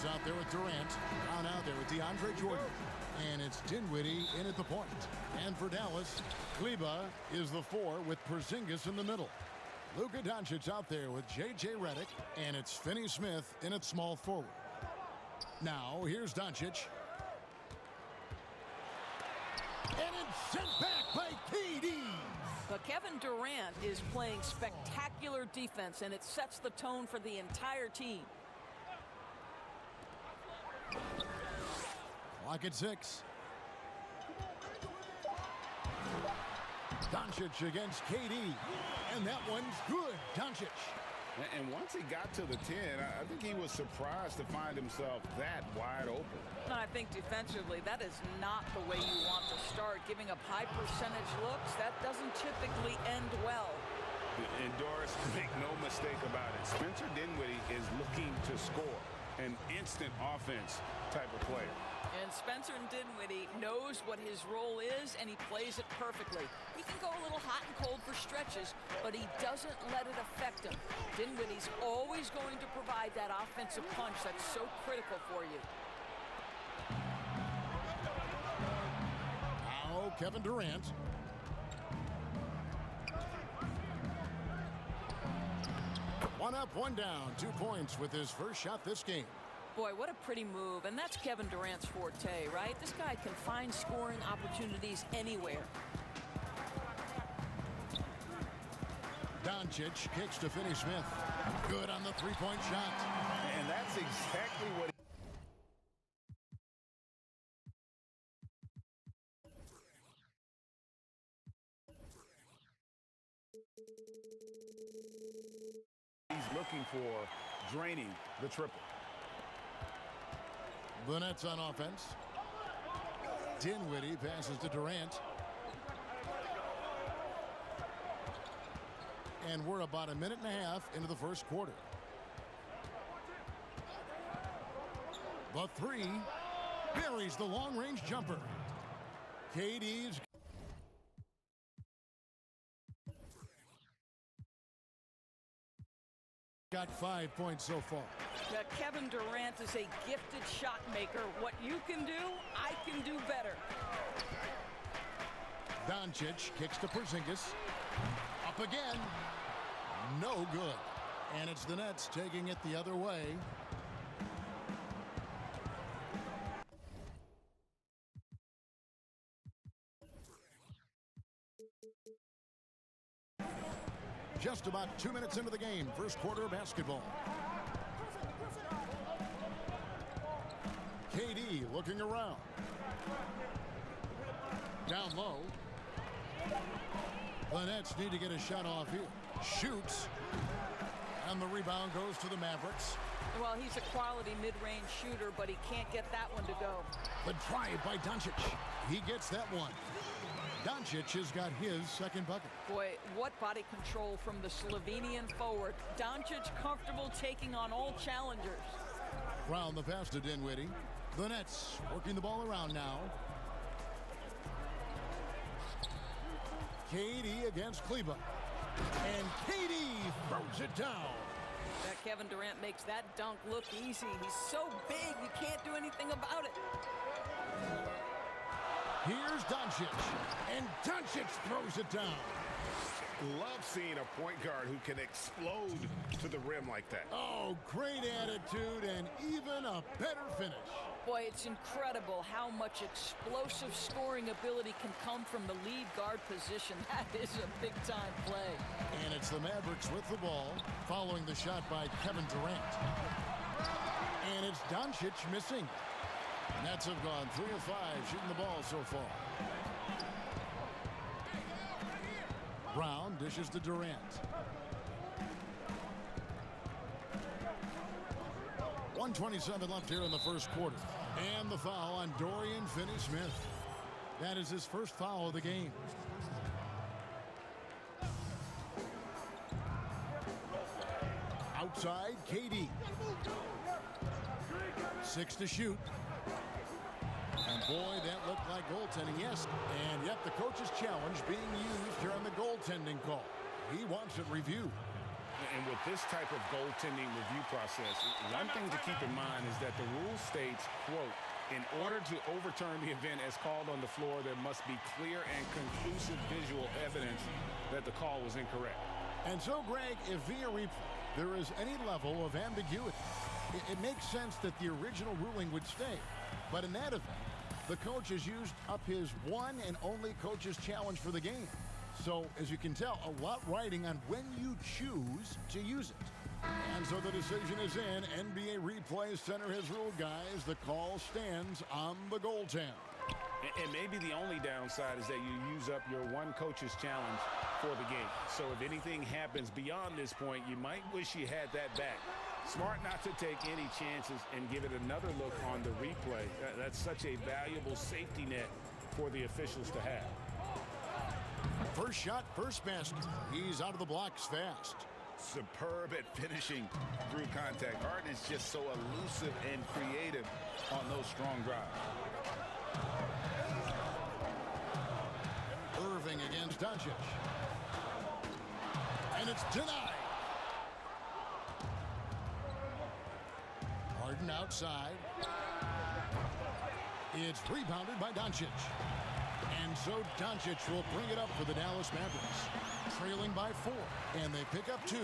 is out there with Durant. Brown out there with DeAndre Jordan. And it's Dinwiddie in at the point. And for Dallas, Kleba is the 4 with Porzingis in the middle. Luka Doncic out there with J.J. Redick. And it's Finney Smith in at small forward. Now, here's Doncic. And it's sent back by KD. But Kevin Durant is playing spectacular defense, and it sets the tone for the entire team. Clock at 6. Doncic against KD. And that one's good. Doncic. And once he got to the 10, I think he was surprised to find himself that wide open. And I think defensively, that is not the way you want to start. Giving up high percentage looks, that doesn't typically end well. And Doris, make no mistake about it, Spencer Dinwiddie is looking to score. An instant offense type of player. And Spencer Dinwiddie knows what his role is, and he plays it perfectly. He can go a little hot and cold for stretches, but he doesn't let it affect him. Dinwiddie's always going to provide that offensive punch that's so critical for you. Now Kevin Durant. One up, one down. 2 points with his first shot this game. Boy, what a pretty move. And that's Kevin Durant's forte, right? This guy can find scoring opportunities anywhere. Doncic kicks to Finney Smith. Good on the three-point shot. And that's exactly what he's looking for, draining the triple. The Nets on offense. Dinwiddie passes to Durant. And we're about a minute and a half into the first quarter. The 3 buries the long-range jumper. KD's got 5 points so far. Kevin Durant is a gifted shot maker. What you can do, I can do better. Doncic kicks to Porzingis. Up again. No good. And it's the Nets taking it the other way. Just about 2 minutes into the game. First quarter of basketball. KD looking around. Down low. The Nets need to get a shot off here. Shoots. And the rebound goes to the Mavericks. Well, he's a quality mid-range shooter, but he can't get that one to go. The drive by Doncic. He gets that one. Doncic has got his second bucket. Boy, what body control from the Slovenian forward. Doncic comfortable taking on all challengers. Round the pass to Dinwiddie. The Nets working the ball around now. KD against Kleba. And KD throws it down. Kevin Durant makes that dunk look easy. He's so big, you can't do anything about it. Here's Doncic. And Doncic throws it down. Love seeing a point guard who can explode to the rim like that. Oh, great attitude and even a better finish. Boy, it's incredible how much explosive scoring ability can come from the lead guard position. That is a big-time play. And it's the Mavericks with the ball, following the shot by Kevin Durant. And it's Doncic missing. Nets have gone 3 of 5 shooting the ball so far. Brown dishes to Durant. .127 left here in the first quarter. And the foul on Dorian Finney-Smith. That is his first foul of the game. Outside, KD. 6 to shoot. And boy, that looked like goaltending, yes. And yet the coach's challenge being used here on the goaltending call. He wants it reviewed. And with this type of goaltending review process, one thing to keep in mind is that the rule states, quote, in order to overturn the event as called on the floor, there must be clear and conclusive visual evidence that the call was incorrect. And so, Greg, if via replay there is any level of ambiguity, it makes sense that the original ruling would stay. But in that event, the coach has used up his one and only coach's challenge for the game. So, as you can tell, a lot riding on when you choose to use it. And so the decision is in. NBA Replay Center has ruled, guys. The call stands on the goaltend. And maybe the only downside is that you use up your one coach's challenge for the game. So if anything happens beyond this point, you might wish you had that back. Smart not to take any chances and give it another look on the replay. That's such a valuable safety net for the officials to have. First shot, first basket. He's out of the blocks fast. Superb at finishing through contact. Harden is just so elusive and creative on those strong drives. Irving against Doncic. And it's denied. Harden outside. It's rebounded by Doncic. And so Doncic will bring it up for the Dallas Mavericks. Trailing by 4, and they pick up 2.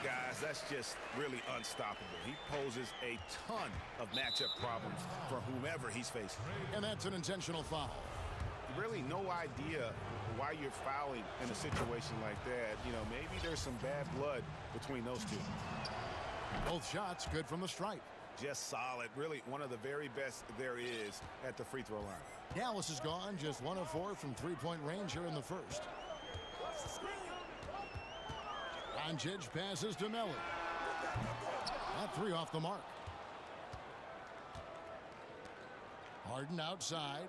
Guys, that's just really unstoppable. He poses a ton of matchup problems for whomever he's facing. And that's an intentional foul. Really no idea why you're fouling in a situation like that. You know, maybe there's some bad blood between those two. Both shots good from the stripe. Just solid. Really one of the very best there is at the free throw line. Dallas is gone, just 1 of 4 from three-point range here in the first. Doncic passes to Melly. That 3 off the mark. Harden outside.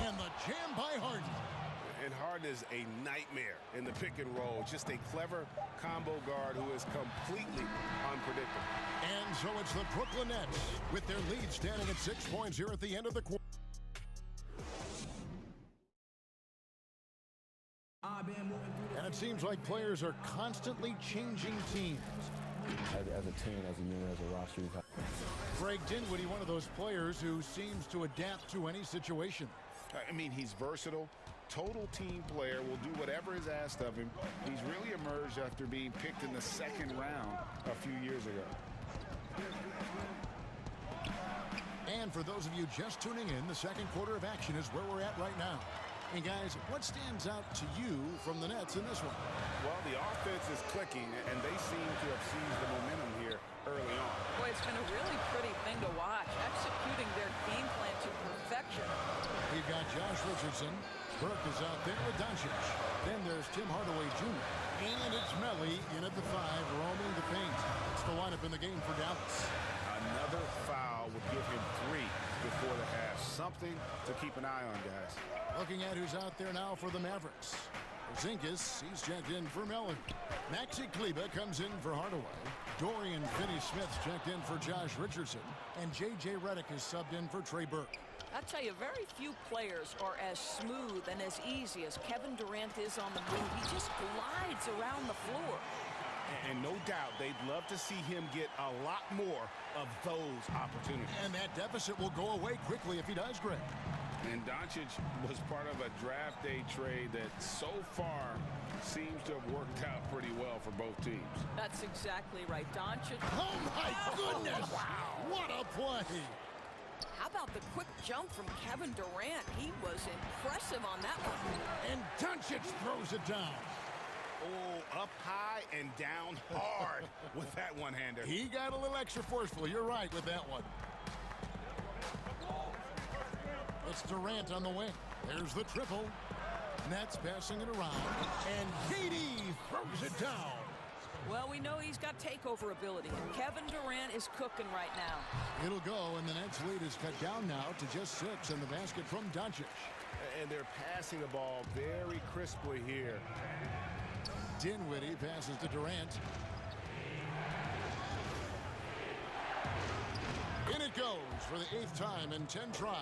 And the jam by Harden. And Harden is a nightmare in the pick and roll. Just a clever combo guard who is completely unpredictable. And so it's the Brooklyn Nets with their lead standing at 6 points here at the end of the quarter. And it seems like players are constantly changing teams. As a team, as a unit, as a roster. Greg Dinwiddie, one of those players who seems to adapt to any situation. I mean, he's versatile. Total team player, will do whatever is asked of him. He's really emerged after being picked in the second round a few years ago. And for those of you just tuning in, the second quarter of action is where we're at right now. And guys, what stands out to you from the Nets in this one? Well, the offense is clicking, and they seem to have seized the momentum here early on. Boy, it's been a really pretty thing to watch, executing their game plan to perfection. We've got Josh Richardson. Burke is out there with Doncic. Then there's Tim Hardaway Jr. And it's Melly in at the 5, roaming the paint. It's the lineup in the game for Dallas. Another foul would give him 3 before the half. Something to keep an eye on, guys. Looking at who's out there now for the Mavericks. Porzingis, he's checked in for Mellon. Maxi Kleber comes in for Hardaway. Dorian Finney-Smith's checked in for Josh Richardson. And J.J. Redick is subbed in for Trey Burke. I'll tell you, very few players are as smooth and as easy as Kevin Durant is on the move. He just glides around the floor. And no doubt they'd love to see him get a lot more of those opportunities. And that deficit will go away quickly if he does, Greg. And Doncic was part of a draft day trade that so far seems to have worked out pretty well for both teams. That's exactly right. Doncic. Oh, my goodness! Wow! What a play! How about the quick jump from Kevin Durant? He was impressive on that one. And Doncic throws it down. Oh, up high and down hard with that one-hander. He got a little extra forceful. You're right with that one. It's Durant on the wing. There's the triple. Nets passing it around. And KD throws it down. Well, we know he's got takeover ability. Kevin Durant is cooking right now. It'll go, and the Nets lead is cut down now to just 6 in the basket from Doncic. And they're passing the ball very crisply here. Dinwiddie passes to Durant. In it goes for the 8th time in 10 tries.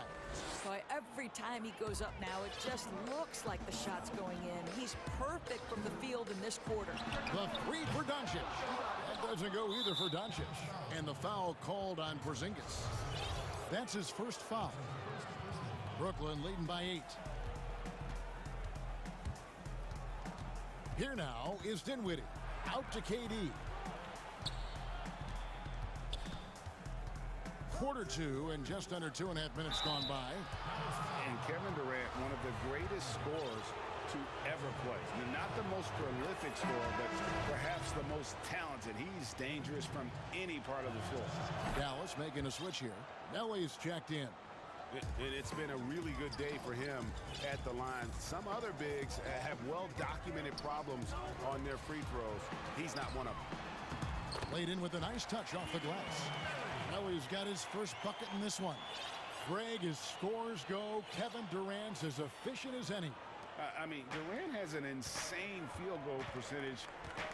Boy, every time he goes up now, it just looks like the shot's going in. He's perfect from the field in this quarter. The 3 for Doncic. That doesn't go either for Doncic. And the foul called on Porzingis. That's his first foul. Brooklyn leading by 8. Here now is Dinwiddie. Out to KD. Quarter 2 and just under 2.5 minutes gone by. And Kevin Durant, one of the greatest scorers to ever play. I mean, not the most prolific scorer, but perhaps the most talented. He's dangerous from any part of the floor. Dallas making a switch here. Nelly's checked in. It's been a really good day for him at the line. Some other bigs have well-documented problems on their free throws. He's not one of them. Laid in with a nice touch off the glass. Nelly's got his first bucket in this one. Greg, as scores go, Kevin Durant's as efficient as any. I mean, Durant has an insane field goal percentage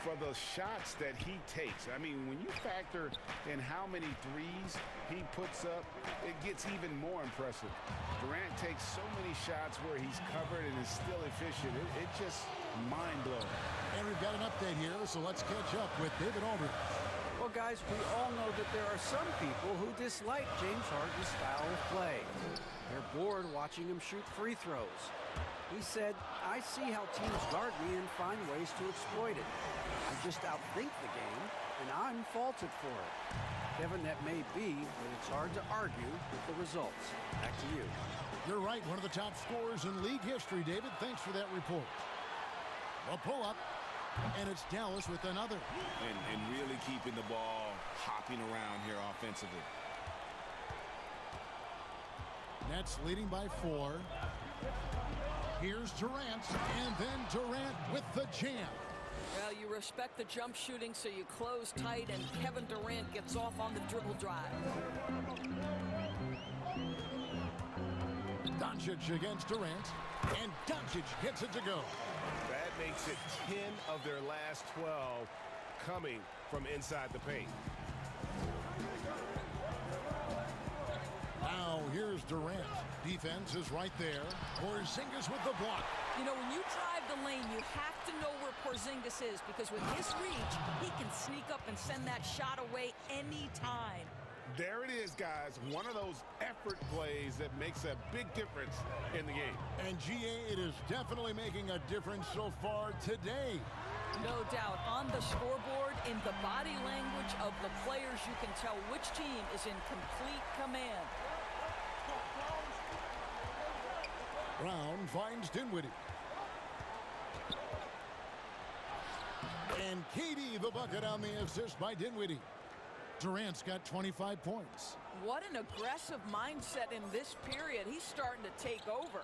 for the shots that he takes. I mean, when you factor in how many threes he puts up, it gets even more impressive. Durant takes so many shots where he's covered and is still efficient. It's just mind-blowing. And we've got an update here, so let's catch up with David Aldridge. Well, guys, we all know that there are some people who dislike James Harden's style of play. They're bored watching him shoot free throws. He said, I see how teams guard me and find ways to exploit it. I just outthink the game, and I'm faulted for it. Kevin, that may be, but it's hard to argue with the results. Back to you. You're right, one of the top scorers in league history, David. Thanks for that report. A pull-up. And it's Dallas with another. And really keeping the ball hopping around here offensively. Nets leading by 4. Here's Durant, and then Durant with the jam. Well, you respect the jump shooting, so you close tight, and Kevin Durant gets off on the dribble drive. Doncic against Durant, and Doncic hits it to go. That makes it 10 of their last 12 coming from inside the paint. Now here's Durant. Defense is right there. Porzingis with the block. You know, when you drive the lane, you have to know where Porzingis is, because with his reach, he can sneak up and send that shot away anytime. There it is, guys. One of those effort plays that makes a big difference in the game. And GA, it is definitely making a difference so far today. No doubt. On the scoreboard, in the body language of the players, you can tell which team is in complete command. Brown finds Dinwiddie. And KD the bucket on the assist by Dinwiddie. Durant's got 25 points. What an aggressive mindset in this period. He's starting to take over.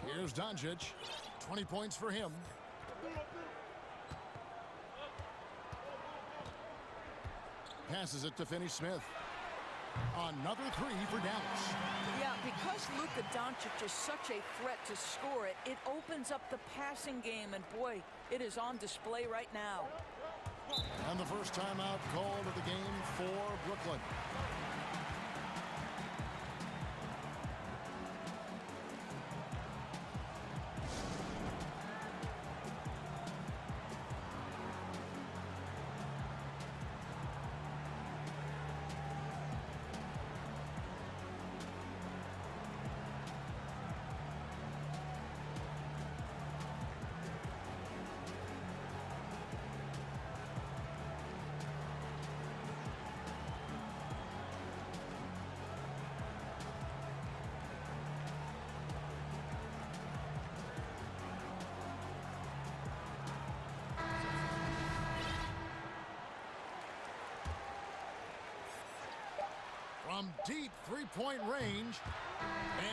Here's Doncic. 20 points for him. Passes it to Finney-Smith. Another 3 for Dallas. Yeah, because Luka Doncic is such a threat to score it, it opens up the passing game, and boy, it is on display right now. And the first timeout called of the game for Brooklyn. From deep three-point range.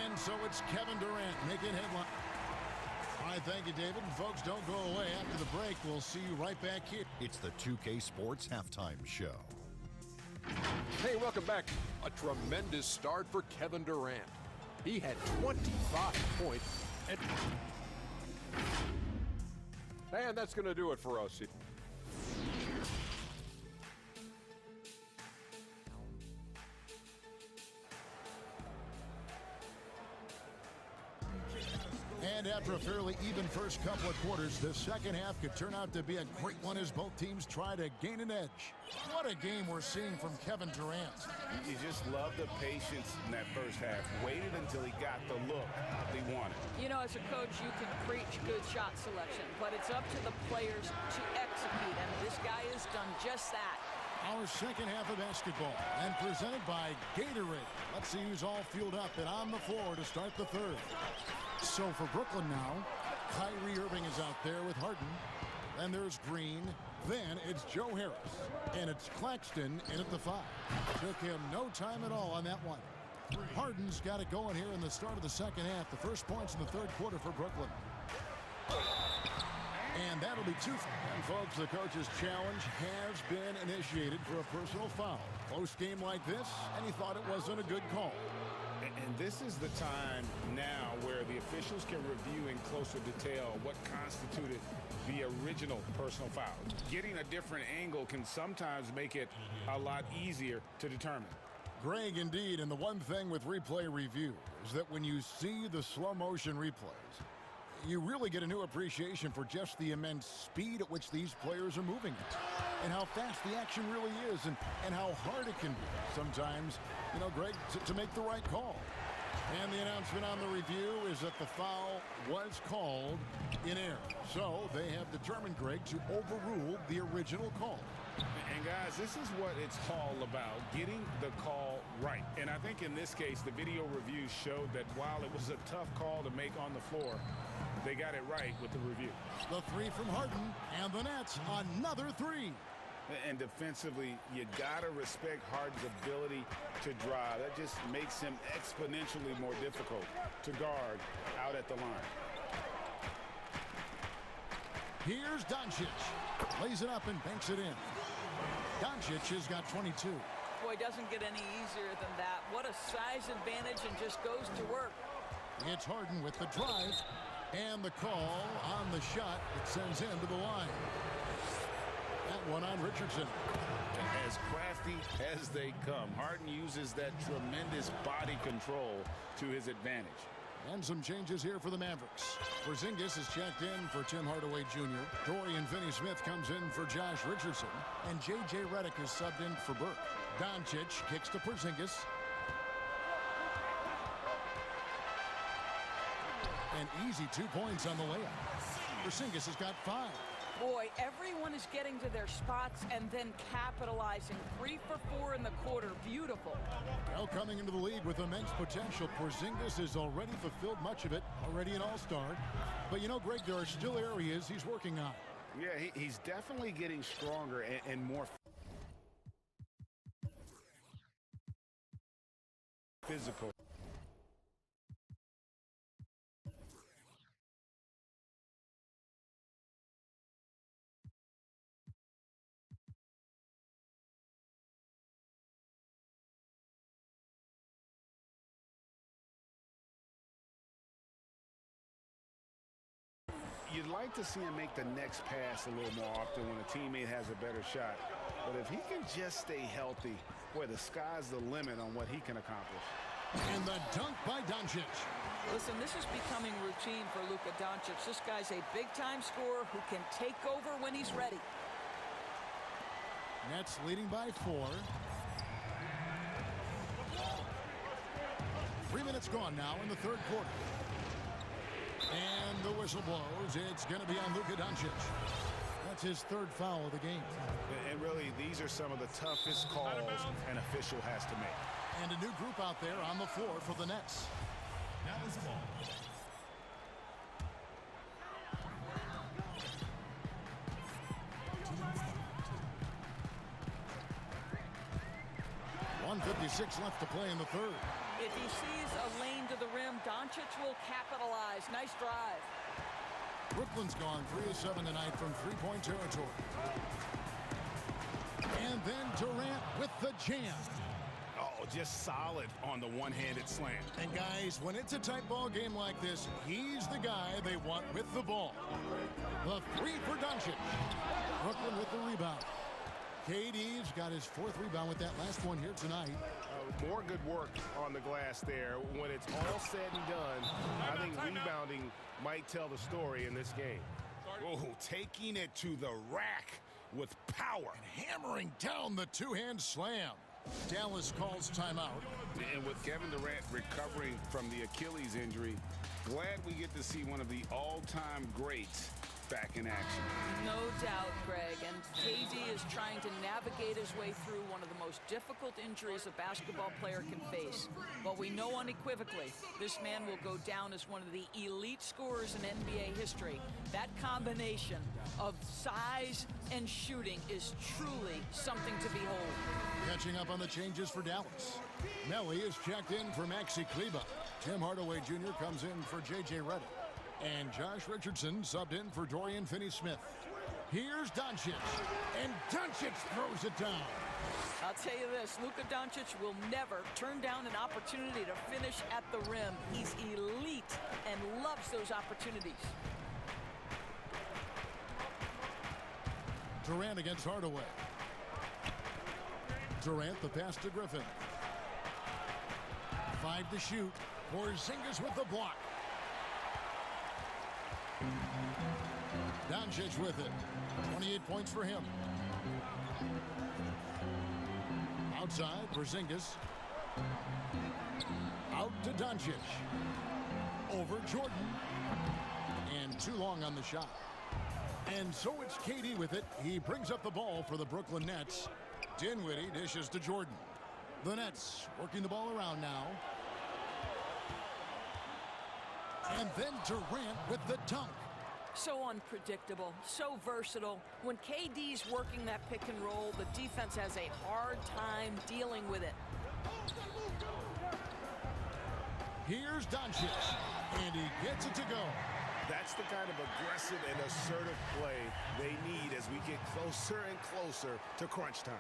And so it's Kevin Durant making headline. All right, thank you, David. And folks, don't go away. After the break, we'll see you right back here. It's the 2K Sports Halftime Show. Hey, welcome back. A tremendous start for Kevin Durant. He had 25 points. And that's going to do it for us. And after a fairly even first couple of quarters, the second half could turn out to be a great one as both teams try to gain an edge. What a game we're seeing from Kevin Durant. You just love the patience in that first half. Waited until he got the look he wanted. You know, as a coach, you can preach good shot selection, but it's up to the players to execute, and this guy has done just that. Our second half of basketball, and presented by Gatorade. Let's see who's all fueled up and on the floor to start the third. So for Brooklyn now, Kyrie Irving is out there with Harden. Then there's Green. Then it's Joe Harris. And it's Claxton in at the 5. Took him no time at all on that one. Harden's got it going here in the start of the second half. The first points in the third quarter for Brooklyn. And that'll be 2. And folks, the coach's challenge has been initiated for a personal foul. Close game like this, and he thought it wasn't a good call. And this is the time now where the officials can review in closer detail what constituted the original personal foul. Getting a different angle can sometimes make it a lot easier to determine. Greg, indeed, and the one thing with replay review is that when you see the slow motion replays, you really get a new appreciation for just the immense speed at which these players are moving and how fast the action really is and how hard it can be sometimes, you know, Greg, to make the right call. And the announcement on the review is that the foul was called in error. So they have determined, Greg, to overrule the original call. And guys, this is what it's all about, getting the call right. And I think in this case, the video review showed that while it was a tough call to make on the floor, they got it right with the review. The 3 from Harden, and the Nets, another 3. And defensively, you got to respect Harden's ability to drive. That just makes him exponentially more difficult to guard out at the line. Here's Doncic. Lays it up and banks it in. Doncic has got 22. Boy, doesn't get any easier than that. What a size advantage, and just goes to work. It's Harden with the drive. And the call on the shot that sends him to the line. That one on Richardson. As crafty as they come, Harden uses that tremendous body control to his advantage. And some changes here for the Mavericks. Porzingis is checked in for Tim Hardaway Jr. Dorian Finney-Smith comes in for Josh Richardson. And J.J. Redick is subbed in for Burke. Doncic kicks to Porzingis. An easy 2 points on the layup. Porzingis has got 5. Boy, everyone is getting to their spots and then capitalizing. 3 for 4 in the quarter. Beautiful. Well, coming into the league with immense potential, Porzingis has already fulfilled much of it, already an all-star. But you know, Greg, there are still areas he's working on. Yeah, he's definitely getting stronger and more physical. You'd like to see him make the next pass a little more often when a teammate has a better shot. But if he can just stay healthy, boy, the sky's the limit on what he can accomplish. And the dunk by Doncic. Listen, this is becoming routine for Luka Doncic. This guy's a big-time scorer who can take over when he's ready. Nets leading by 4. 3 minutes gone now in the third quarter. And the whistle blows. It's going to be on Luka Doncic. That's his 3rd foul of the game. And really, these are some of the toughest calls an official has to make. And a new group out there on the floor for the Nets. Now is ball. 1:56 left to play in the third. If he sees a lane to the rim, Doncic will capitalize. Nice drive. Brooklyn's gone 3 of 7 tonight from three-point territory. And then Durant with the jam. Oh, just solid on the one-handed slam. And guys, when it's a tight ball game like this, he's the guy they want with the ball. The 3 for Doncic. Brooklyn with the rebound. KD's got his 4th rebound with that last one here tonight. More good work on the glass there. When it's all said and done, I think rebounding might tell the story in this game. Oh, taking it to the rack with power. And hammering down the two-hand slam. Dallas calls timeout. And with Kevin Durant recovering from the Achilles injury, glad we get to see one of the all-time greats back in action. No doubt, Greg. And KD is trying to navigate his way through one of the most difficult injuries a basketball player can face. But we know unequivocally this man will go down as one of the elite scorers in NBA history. That combination of size and shooting is truly something to behold. Catching up on the changes for Dallas. Melly is checked in for Maxi Kleba. Tim Hardaway Jr. comes in for J.J. Redick. And Josh Richardson subbed in for Dorian Finney-Smith. Here's Doncic. And Doncic throws it down. I'll tell you this, Luka Doncic will never turn down an opportunity to finish at the rim. He's elite and loves those opportunities. Durant against Hardaway. Durant, the pass to Griffin. 5 to shoot. Porzingis with the block. Doncic with it. 28 points for him. Outside, Porzingis. Out to Doncic. Over Jordan. And too long on the shot. And so it's KD with it. He brings up the ball for the Brooklyn Nets. Dinwiddie dishes to Jordan. The Nets working the ball around now. And then Durant with the dunk. So unpredictable, so versatile. When KD's working that pick and roll, the defense has a hard time dealing with it. Here's Doncic, and he gets it to go. That's the kind of aggressive and assertive play they need as we get closer and closer to crunch time.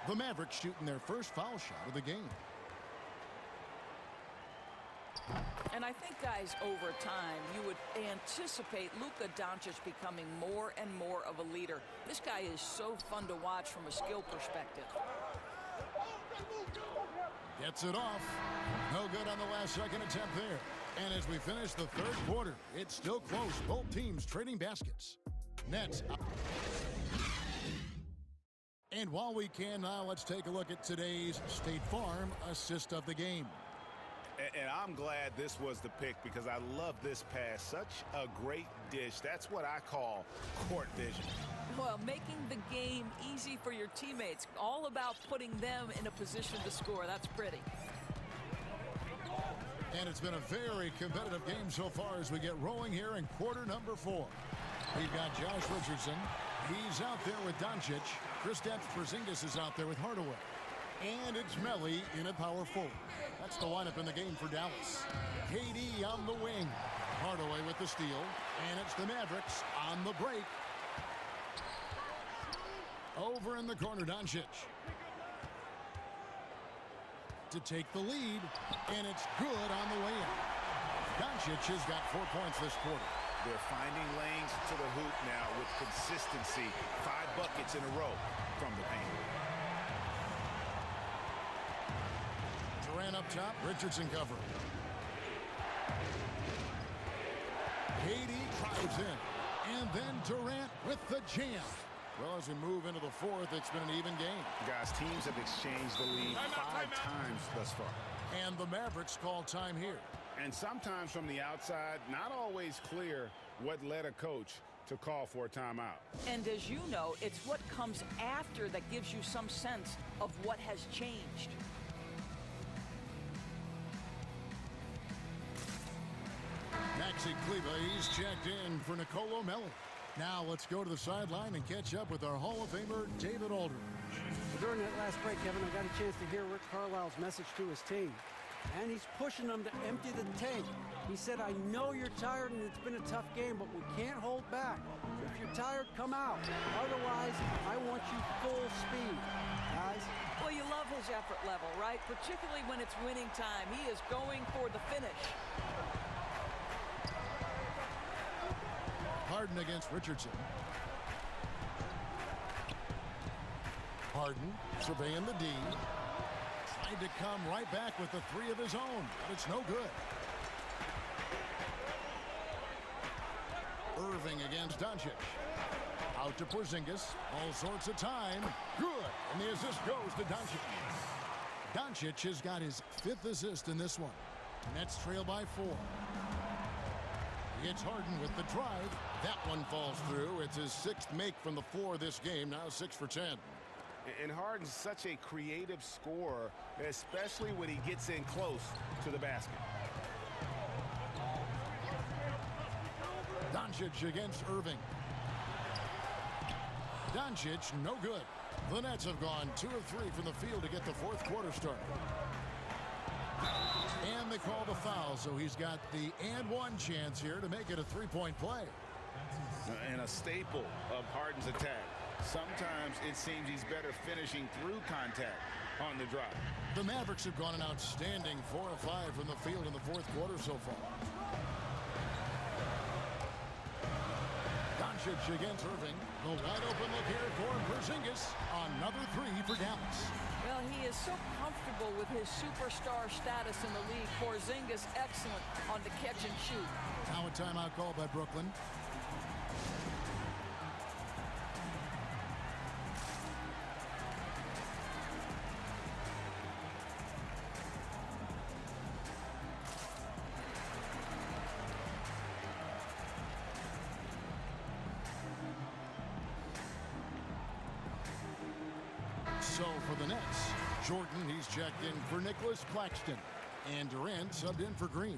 The Mavericks shooting their first foul shot of the game. And I think, guys, over time, you would anticipate Luka Doncic becoming more and more of a leader. This guy is so fun to watch from a skill perspective. Gets it off. No good on the last second attempt there. And as we finish the third quarter, it's still close. Both teams trading baskets. Nets. And while we can now, let's take a look at today's State Farm assist of the game. And I'm glad this was the pick because I love this pass. Such a great dish. That's what I call court vision. Well, making the game easy for your teammates. All about putting them in a position to score. That's pretty. And it's been a very competitive game so far as we get rolling here in quarter number 4. We've got Josh Richardson. He's out there with Doncic. Kristaps Porzingis is out there with Hardaway. And it's Melly in at power forward. That's the lineup in the game for Dallas. KD on the wing. Hardaway with the steal. And it's the Mavericks on the break. Over in the corner, Doncic. To take the lead. And it's good on the way in. Doncic has got 4 points this quarter. They're finding lanes to the hoop now with consistency. 5 buckets in a row from the paint. Durant up top, Richardson cover. KD drives in. And then Durant with the jam. Well, as we move into the fourth, it's been an even game. Guys, teams have exchanged the lead 5 times thus far. And the Mavericks call time here. And sometimes from the outside, not always clear what led a coach to call for a timeout. And as you know, it's what comes after that gives you some sense of what has changed. Maxi Kleba, he's checked in for Nicolo Melli. Now let's go to the sideline and catch up with our Hall of Famer, David Aldridge. Well, during that last break, Kevin, I got a chance to hear Rick Carlisle's message to his team. And he's pushing them to empty the tank. He said, I know you're tired and it's been a tough game, but we can't hold back. If you're tired, come out. Otherwise, I want you full speed. Guys? Well, you love his effort level, right? Particularly when it's winning time. He is going for the finish. Harden against Richardson. Harden surveying the D. Trying to come right back with the three of his own, but it's no good. Irving against Doncic. Out to Porzingis. All sorts of time. Good. And the assist goes to Doncic. Doncic has got his 5th assist in this one. Nets trail by 4. It's Harden with the drive. That one falls through. It's his 6th make from the floor this game. Now 6 for 10. And Harden's such a creative scorer, especially when he gets in close to the basket. Doncic against Irving. Doncic, no good. The Nets have gone 2 of 3 from the field to get the 4th quarter started. And they call the foul, so he's got the and one chance here to make it a 3-point play. And a staple of Harden's attack. Sometimes it seems he's better finishing through contact on the drive. The Mavericks have gone an outstanding 4 of 5 from the field in the 4th quarter so far. Doncic against Irving. The wide open look here for Porzingis. Another 3 for Dallas. Well, he is so comfortable with his superstar status in the league. Porzingis excellent on the catch and shoot. Now a timeout call by Brooklyn. So for the Nets, Jordan, he's checked in for Nicholas Claxton. And Durant subbed in for Green.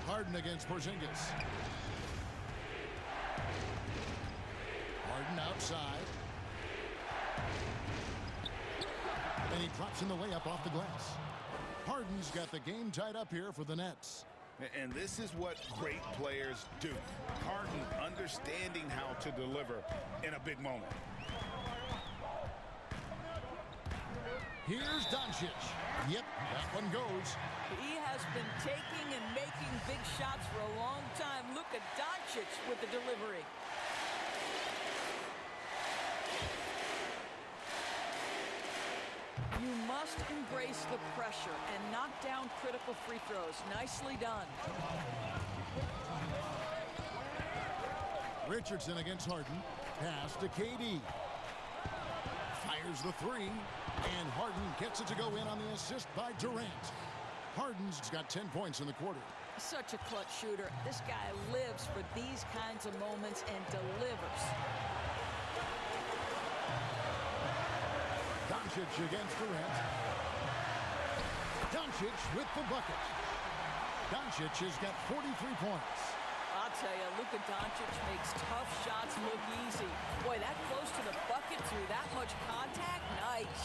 Harden against Porzingis. Harden outside. And he drops in the layup off the glass. Harden's got the game tied up here for the Nets. And this is what great players do. Harden understanding how to deliver in a big moment. Here's Doncic. Yep, that one goes. He has been taking and making big shots for a long time. Look at Doncic with the delivery. You must embrace the pressure and knock down critical free throws. Nicely done. Richardson against Harden. Pass to KD. Fires the 3. And Harden gets it to go in on the assist by Durant. Harden's got 10 points in the quarter. Such a clutch shooter. This guy lives for these kinds of moments and delivers. Doncic against Durant. Doncic with the bucket. Doncic has got 43 points. I'll tell you, Luka Doncic makes tough shots look easy. Boy, that close to the bucket through that much contact, nice.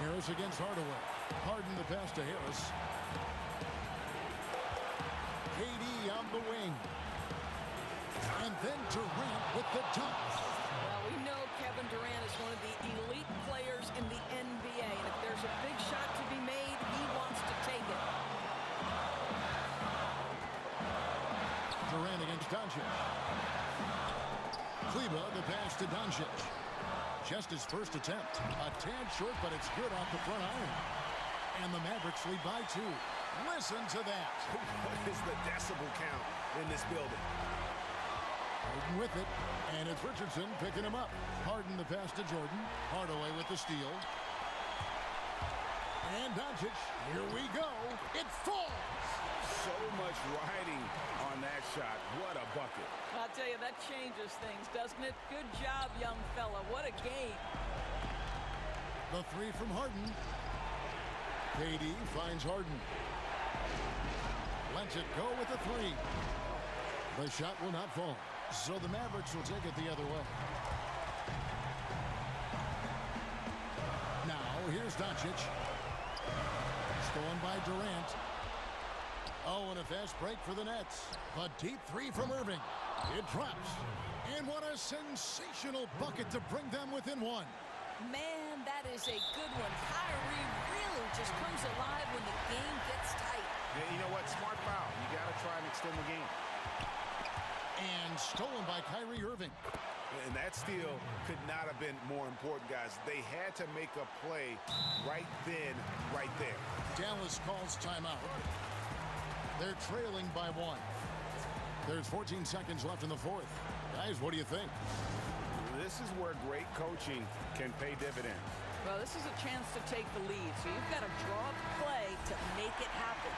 Harris against Hardaway. Harden the pass to Harris. KD on the wing. And then Durant with the dunk. Well, we know Kevin Durant is one of the elite players in the NBA. And if there's a big shot to be made, he wants to take it. Durant against Doncic. Kleba the pass to Doncic. Just his first attempt. A tad short, but it's good off the front iron. And the Mavericks lead by 2. Listen to that. What is the decibel count in this building? Harden with it. And it's Richardson picking him up. Harden the pass to Jordan. Hardaway with the steal. And Doncic. Here we go. It falls. So much riding on that shot. What a bucket. I'll tell you, that changes things, doesn't it? Good job, young fella. What a game. The 3 from Harden. KD finds Harden. Lets it go with the 3. The shot will not fall. So the Mavericks will take it the other way. Now, here's Doncic. Stolen by Durant. Oh, and a fast break for the Nets. A deep 3 from Irving. It drops. And what a sensational bucket to bring them within 1. Man, that is a good one. Kyrie really just comes alive when the game gets tight. Yeah, you know what? Smart foul. You got to try and extend the game. missing. And that steal could not have been more important, guys. They had to make a play right then, right there. Dallas calls timeout. They're trailing by 1. There's 14 seconds left in the fourth. Guys, what do you think? This is where great coaching can pay dividends. Well, this is a chance to take the lead, so you've got to draw up a play to make it happen.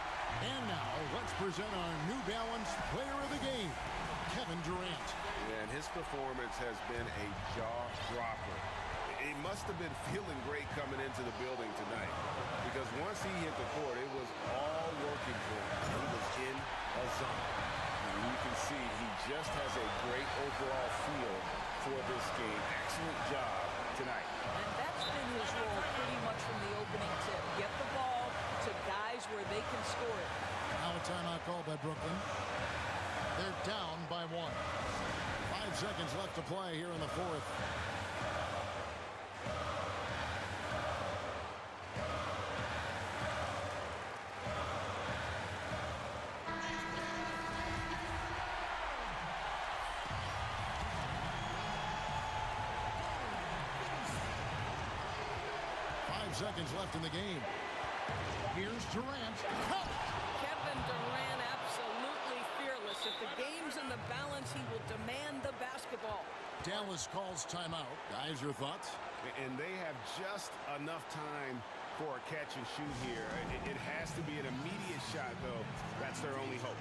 And now, let's present our New Balance player of the game, Kevin Durant. And his performance has been a jaw-dropper. He must have been feeling great coming into the building tonight, because once he hit the court, it was all working for him. He was in a zone. And you can see he just has a great overall feel for this game. Excellent job tonight. And that's been his role pretty much from the opening tip. Get the ball to guys where they can score it. Now a timeout called by Brooklyn. They're down by 1. 5 seconds left to play here in the fourth. Seconds left in the game. Here's Durant. Kevin Durant absolutely fearless. If the game's in the balance, he will demand the basketball. Dallas calls timeout. Guys, your thoughts? And they have just enough time for a catch and shoot here. It has to be an immediate shot, though. That's their only hope.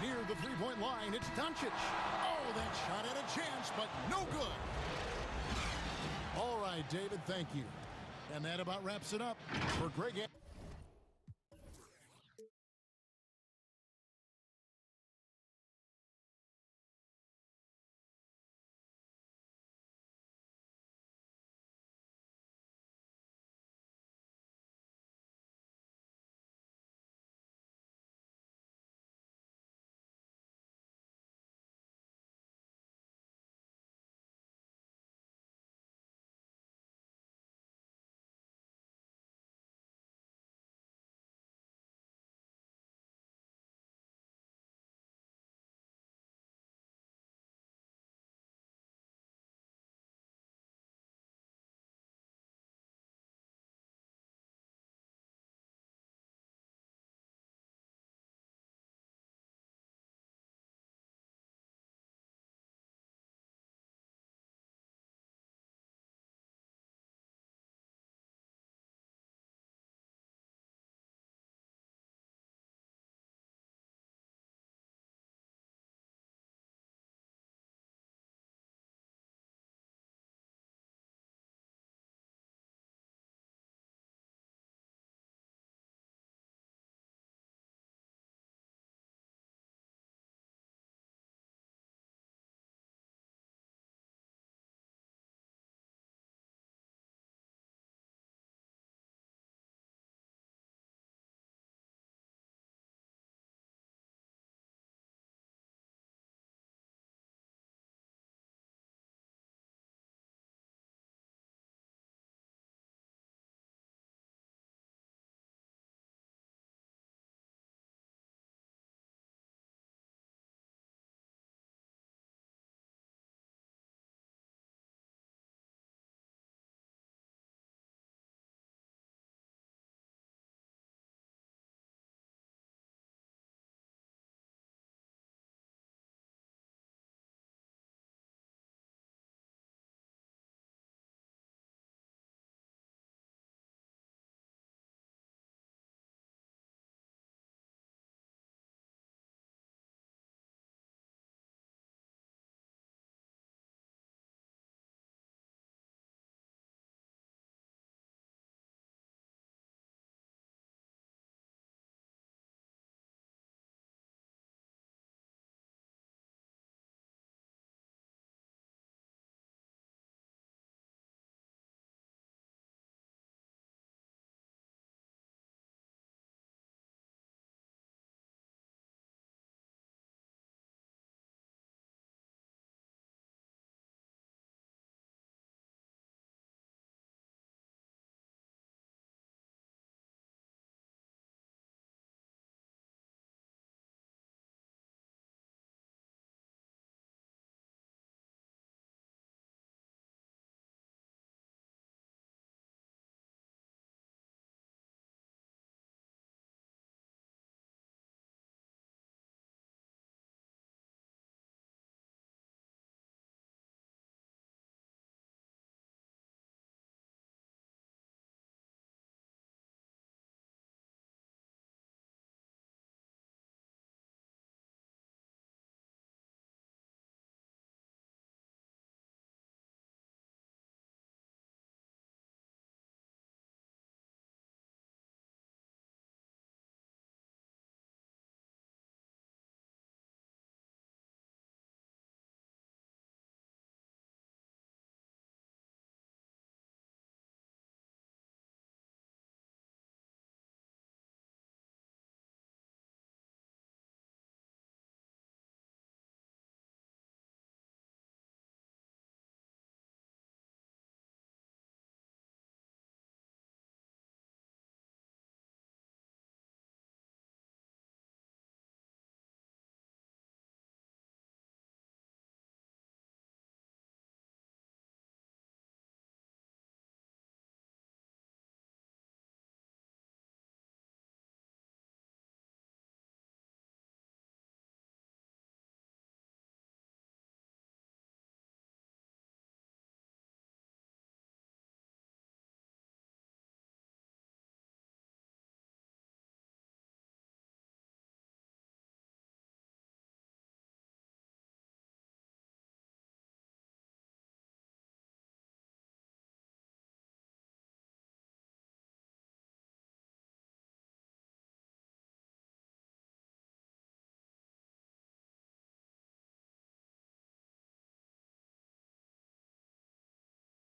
Near the three-point line, it's Doncic. Oh, that shot had a chance, but no good. All right, David, thank you. And that about wraps it up for Greg.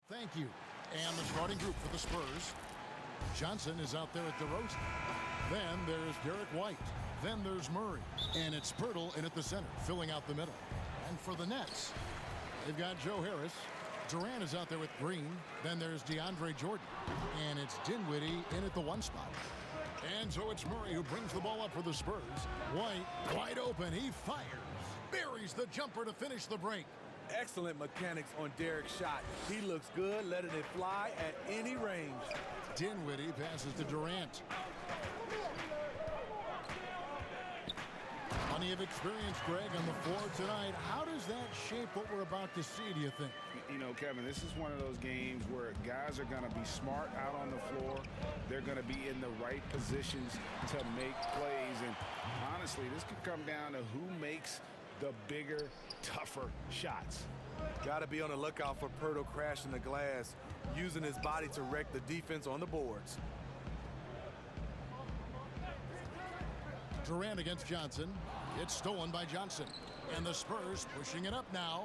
Thank you. And the starting group for the Spurs. Johnson is out there at DeRozan. Then there's Derek White. Then there's Murray. And it's Pirtle in at the center, filling out the middle. And for the Nets, they've got Joe Harris. Durant is out there with Green. Then there's DeAndre Jordan. And it's Dinwiddie in at the 1 spot. And so it's Murray who brings the ball up for the Spurs. White, wide open. He fires. Buries the jumper to finish the break. Excellent mechanics on Derek's shot. He looks good, letting it fly at any range. Dinwiddie passes to Durant. Plenty of experience, Greg, on the floor tonight. How does that shape what we're about to see, do you think? You know, Kevin, this is one of those games where guys are going to be smart out on the floor. They're going to be in the right positions to make plays. And honestly, this could come down to who makes the bigger, tougher shots. Got to be on the lookout for Pirtle crashing the glass, using his body to wreck the defense on the boards. Durant against Johnson. It's stolen by Johnson. And the Spurs pushing it up now.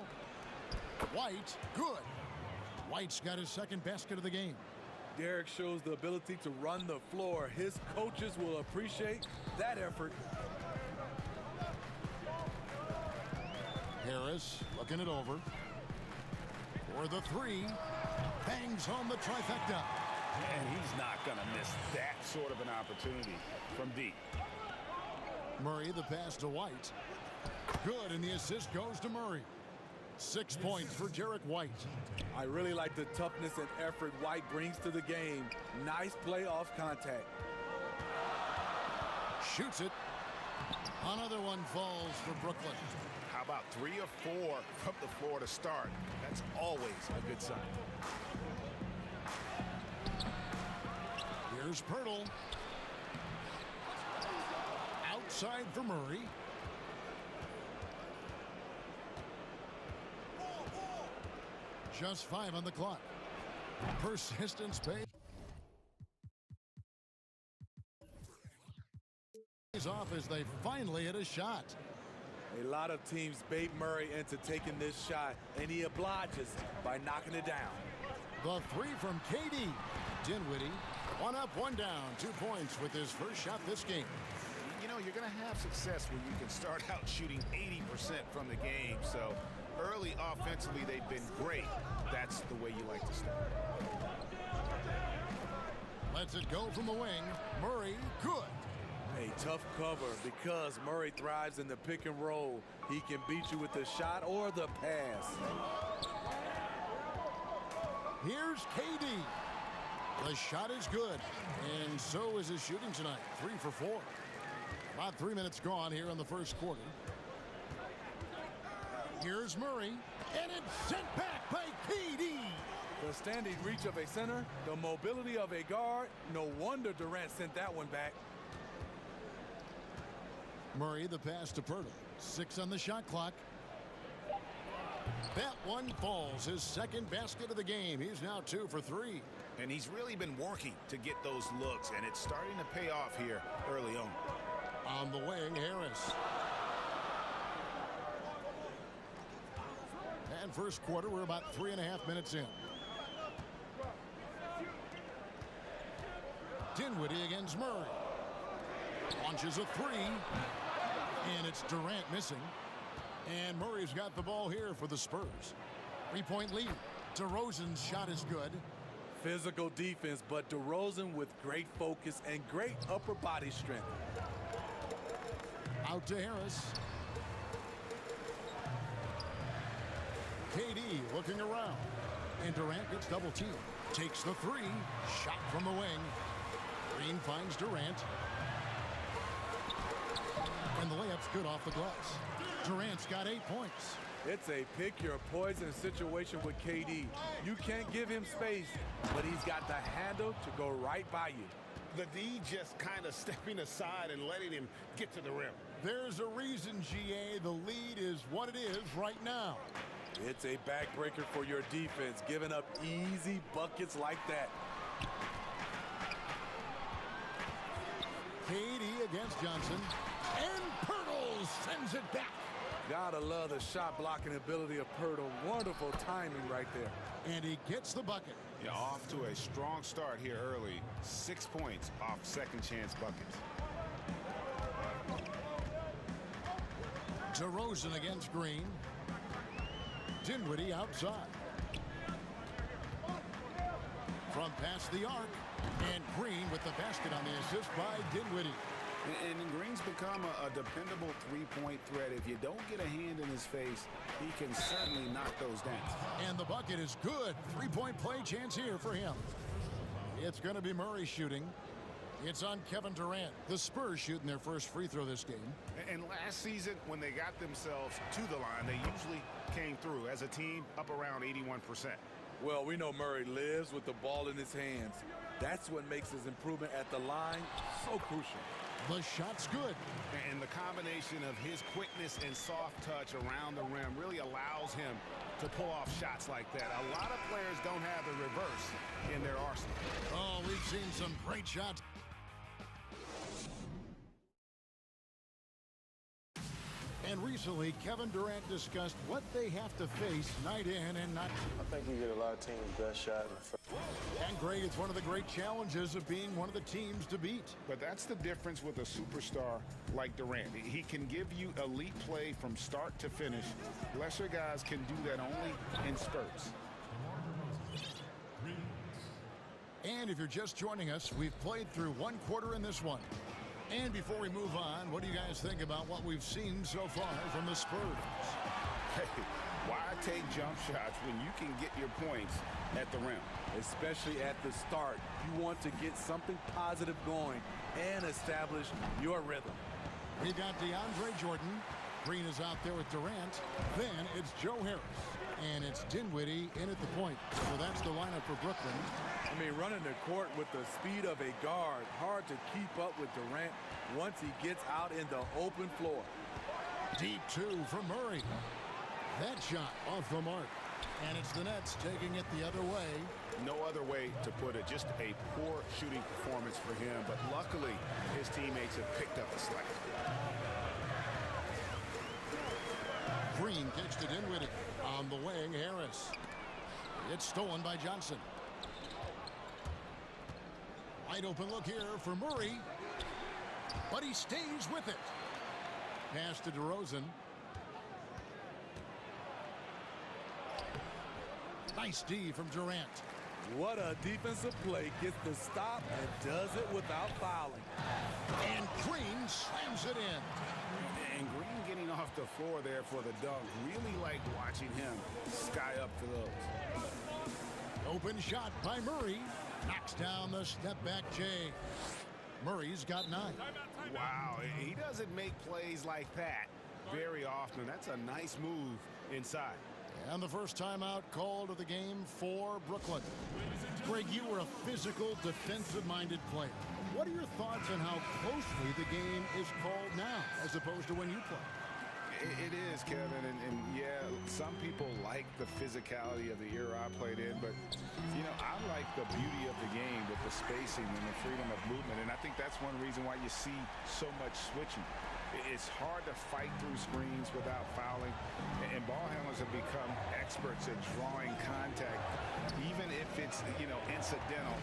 White, good. White's got his second basket of the game. Derek shows the ability to run the floor. His coaches will appreciate that effort. Harris looking it over. For the 3. Bangs home the trifecta. And he's not going to miss that sort of an opportunity from deep. Murray, the pass to White. Good, and the assist goes to Murray. 6 points for Derek White. I really like the toughness and effort White brings to the game. Nice play off contact. Shoots it. Another one falls for Brooklyn. How about 3 or 4 from the floor to start? That's always a good sign. Here's Pirtle. Outside for Murray. Just 5 on the clock. Persistence pays off as they finally hit a shot. A lot of teams bait Murray into taking this shot, and he obliges by knocking it down. The 3 from KD. Dinwiddie, 1 up, 1 down, 2 points with his first shot this game. You know, you're going to have success when you can start out shooting 80% from the game. So early offensively, they've been great. That's the way you like to start. Lets it go from the wing. Murray, good. A tough cover because Murray thrives in the pick and roll. He can beat you with the shot or the pass. Here's KD. The shot is good, and so is his shooting tonight. 3 for 4. About 3 minutes gone here in the first quarter. Here's Murray, and it's sent back by KD. The standing reach of a center, the mobility of a guard. No wonder Durant sent that one back. Murray, the pass to Pirtle. 6 on the shot clock. That one falls. His second basket of the game. He's now 2 for 3. And he's really been working to get those looks, and it's starting to pay off here early on. On the wing, Harris. And first quarter, we're about 3.5 minutes in. Dinwiddie against Murray. Launches a 3. And it's Durant missing. And Murray's got the ball here for the Spurs. 3-point lead. DeRozan's shot is good. Physical defense, but DeRozan with great focus and great upper body strength. Out to Harris. KD looking around. And Durant gets double teamed. Takes the 3. Shot from the wing. Green finds Durant. And the layup's good off the glass. Durant's got 8 points. It's a pick your poison situation with KD. You can't give him space, but he's got the handle to go right by you. The D just kind of stepping aside and letting him get to the rim. There's a reason, GA. The lead is what it is right now. It's a backbreaker for your defense, giving up easy buckets like that. KD against Johnson. And Pirtle sends it back. Gotta love the shot blocking ability of Pirtle. Wonderful timing right there. And he gets the bucket. Yeah, off to a strong start here early. 6 points off second chance buckets. DeRozan against Green. Dinwiddie outside. From past the arc. And Green with the basket on the assist by Dinwiddie. And Green's become a dependable three-point threat. If you don't get a hand in his face, he can certainly knock those down. And the bucket is good. Three-point play chance here for him. It's going to be Murray shooting. It's on Kevin Durant. The Spurs shooting their first free throw this game. And last season, when they got themselves to the line, they usually came through as a team up around 81%. Well, we know Murray lives with the ball in his hands. That's what makes his improvement at the line so crucial. The shot's good. And the combination of his quickness and soft touch around the rim really allows him to pull off shots like that. A lot of players don't have the reverse in their arsenal. Oh, we've seen some great shots. And recently, Kevin Durant discussed what they have to face night in and night out. I think we get a lot of teams' best shot in the first. And Greg, it's one of the great challenges of being one of the teams to beat. But that's the difference with a superstar like Durant. He can give you elite play from start to finish. Lesser guys can do that only in spurts. And if you're just joining us, we've played through one quarter in this one. And before we move on, what do you guys think about what we've seen so far from the Spurs? Hey, why take jump shots when you can get your points at the rim? Especially at the start. You want to get something positive going and establish your rhythm. We've got DeAndre Jordan. Green is out there with Durant. Then it's Joe Harris. And it's Dinwiddie in at the point. So that's the lineup for Brooklyn. I mean, running the court with the speed of a guard. Hard to keep up with Durant once he gets out in the open floor. Deep two from Murray. That shot off the mark. And it's the Nets taking it the other way. No other way to put it. Just a poor shooting performance for him. But luckily, his teammates have picked up the slack. Green kicks to Dinwiddie. On the wing, Harris. It's stolen by Johnson. Wide open look here for Murray. But he stays with it. Pass to DeRozan. Nice D from Durant. What a defensive play. Gets the stop and does it without fouling. And Green slams it in. And Green getting off the floor there for the dunk. Really like watching him sky up for those. Open shot by Murray. Knocks down the step back J. Murray's got 9. Wow, he doesn't make plays like that very often. That's a nice move inside. And the first timeout called of the game for Brooklyn. Greg, you were a physical, defensive-minded player. What are your thoughts on how closely the game is called now as opposed to when you played? It is, Kevin, and yeah, some people like the physicality of the era I played in, but, you know, I like the beauty of the game with the spacing and the freedom of movement, and I think that's one reason why you see so much switching. It's hard to fight through screens without fouling, and ball handlers have become experts at drawing contact, even if it's, you know, incidental,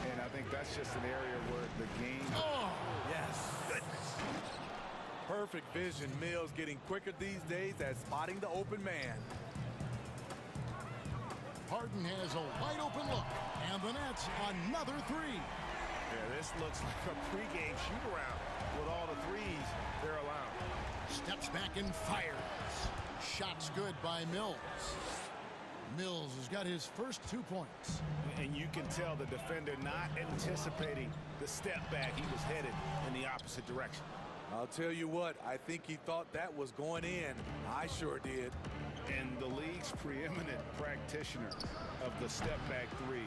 and I think that's just an area where the game... Oh, yes. Goodness. Perfect vision. Mills getting quicker these days at spotting the open man. Harden has a wide open look, and the Nets another 3. Yeah, this looks like a pregame shoot-around with all the threes they're allowed. Steps back and fires. Shot's good by Mills. Mills has got his first 2 points. And you can tell the defender not anticipating the step back. He was headed in the opposite direction. I'll tell you what, I think he thought that was going in. I sure did. And the league's preeminent practitioner of the step-back 3,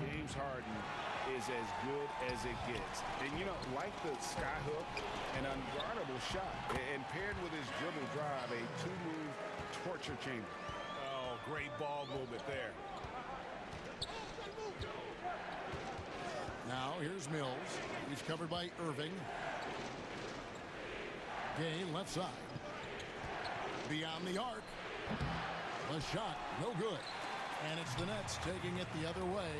James Harden, is as good as it gets. And, you know, like the skyhook, an unguardable shot. And paired with his dribble drive, a 2-move torture chamber. Oh, great ball movement there. Now, here's Mills. He's covered by Irving. Gay left side. Beyond the arc. The shot, no good. And it's the Nets taking it the other way.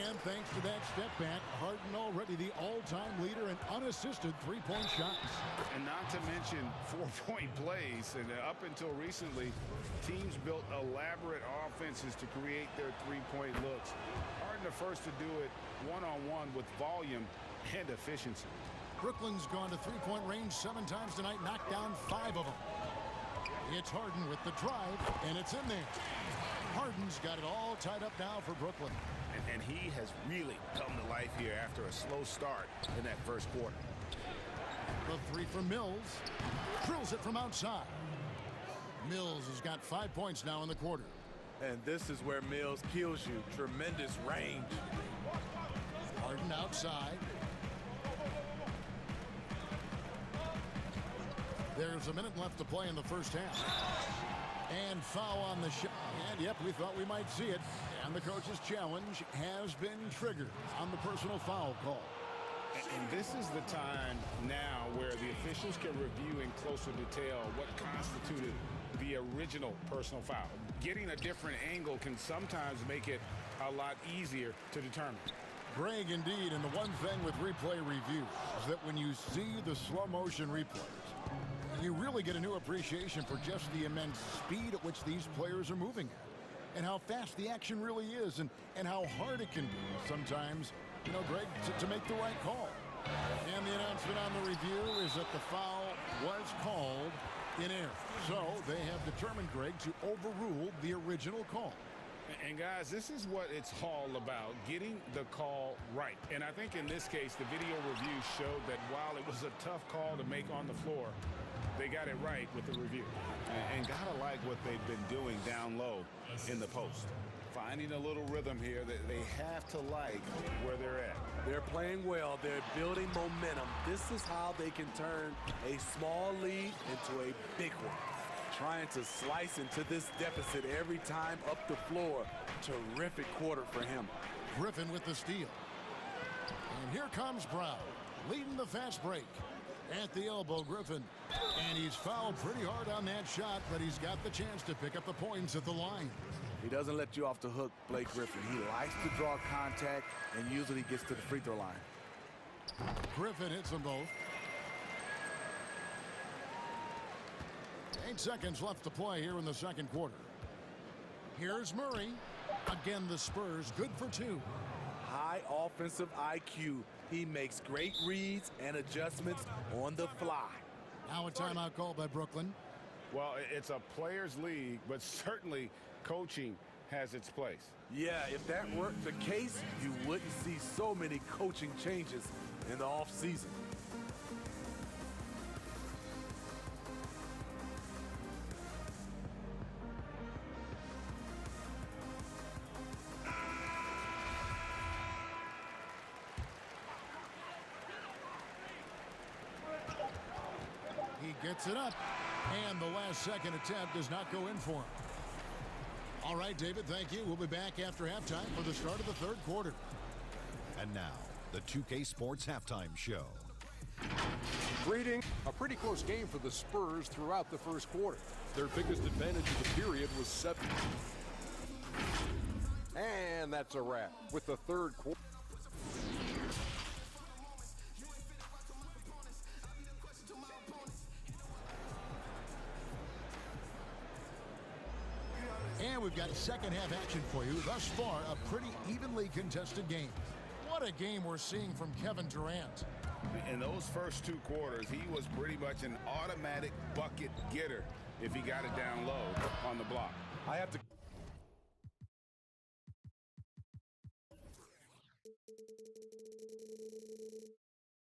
And thanks to that step back, Harden already the all-time leader in unassisted three-point shots. And not to mention four-point plays. And up until recently, teams built elaborate offenses to create their three-point looks. Harden the first to do it one-on-one with volume and efficiency. Brooklyn's gone to three-point range 7 times tonight, knocked down 5 of them. It's Harden with the drive, and it's in there. Harden's got it all tied up now for Brooklyn. And he has really come to life here after a slow start in that first quarter. The three from Mills. Drills it from outside. Mills has got 5 points now in the quarter. And this is where Mills kills you. Tremendous range. Harden outside. There's a minute left to play in the first half. And foul on the shot. And, yep, we thought we might see it. And the coach's challenge has been triggered on the personal foul call. And this is the time now where the officials can review in closer detail what constituted the original personal foul. Getting a different angle can sometimes make it a lot easier to determine. Greg, indeed, and the one thing with replay review is that when you see the slow motion replays, you really get a new appreciation for just the immense speed at which these players are moving at, and how fast the action really is, and how hard it can be sometimes, you know, Greg, to make the right call. And the announcement on the review is that the foul was called in error. So they have determined, Greg, to overrule the original call. And guys, this is what it's all about, getting the call right. And I think in this case, the video review showed that while it was a tough call to make on the floor, they got it right with the review. And gotta like what they've been doing down low in the post. Finding a little rhythm here that they have to like where they're at. They're playing well. They're building momentum. This is how they can turn a small lead into a big one. Trying to slice into this deficit every time up the floor. Terrific quarter for him. Griffin with the steal. And here comes Brown, leading the fast break. At the elbow, Griffin. And he's fouled pretty hard on that shot, but he's got the chance to pick up the points at the line. He doesn't let you off the hook, Blake Griffin. He likes to draw contact and usually gets to the free throw line. Griffin hits them both. 8 seconds left to play here in the second quarter. Here's Murray. Again, the Spurs good for 2. High offensive IQ. He makes great reads and adjustments on the fly. Now a timeout call by Brooklyn. Well, it's a players' league, but certainly coaching has its place. Yeah, if that weren't the case, you wouldn't see so many coaching changes in the offseason. Gets it up, and the last second attempt does not go in for him. All right, David, thank you. We'll be back after halftime for the start of the third quarter. And now, the 2K Sports Halftime Show. Greetings. A pretty close game for the Spurs throughout the first quarter. Their biggest advantage of the period was 7. And that's a wrap with the third quarter. And we've got second half action for you. Thus far, a pretty evenly contested game. What a game we're seeing from Kevin Durant. In those first 2 quarters, he was pretty much an automatic bucket getter if he got it down low on the block. I have to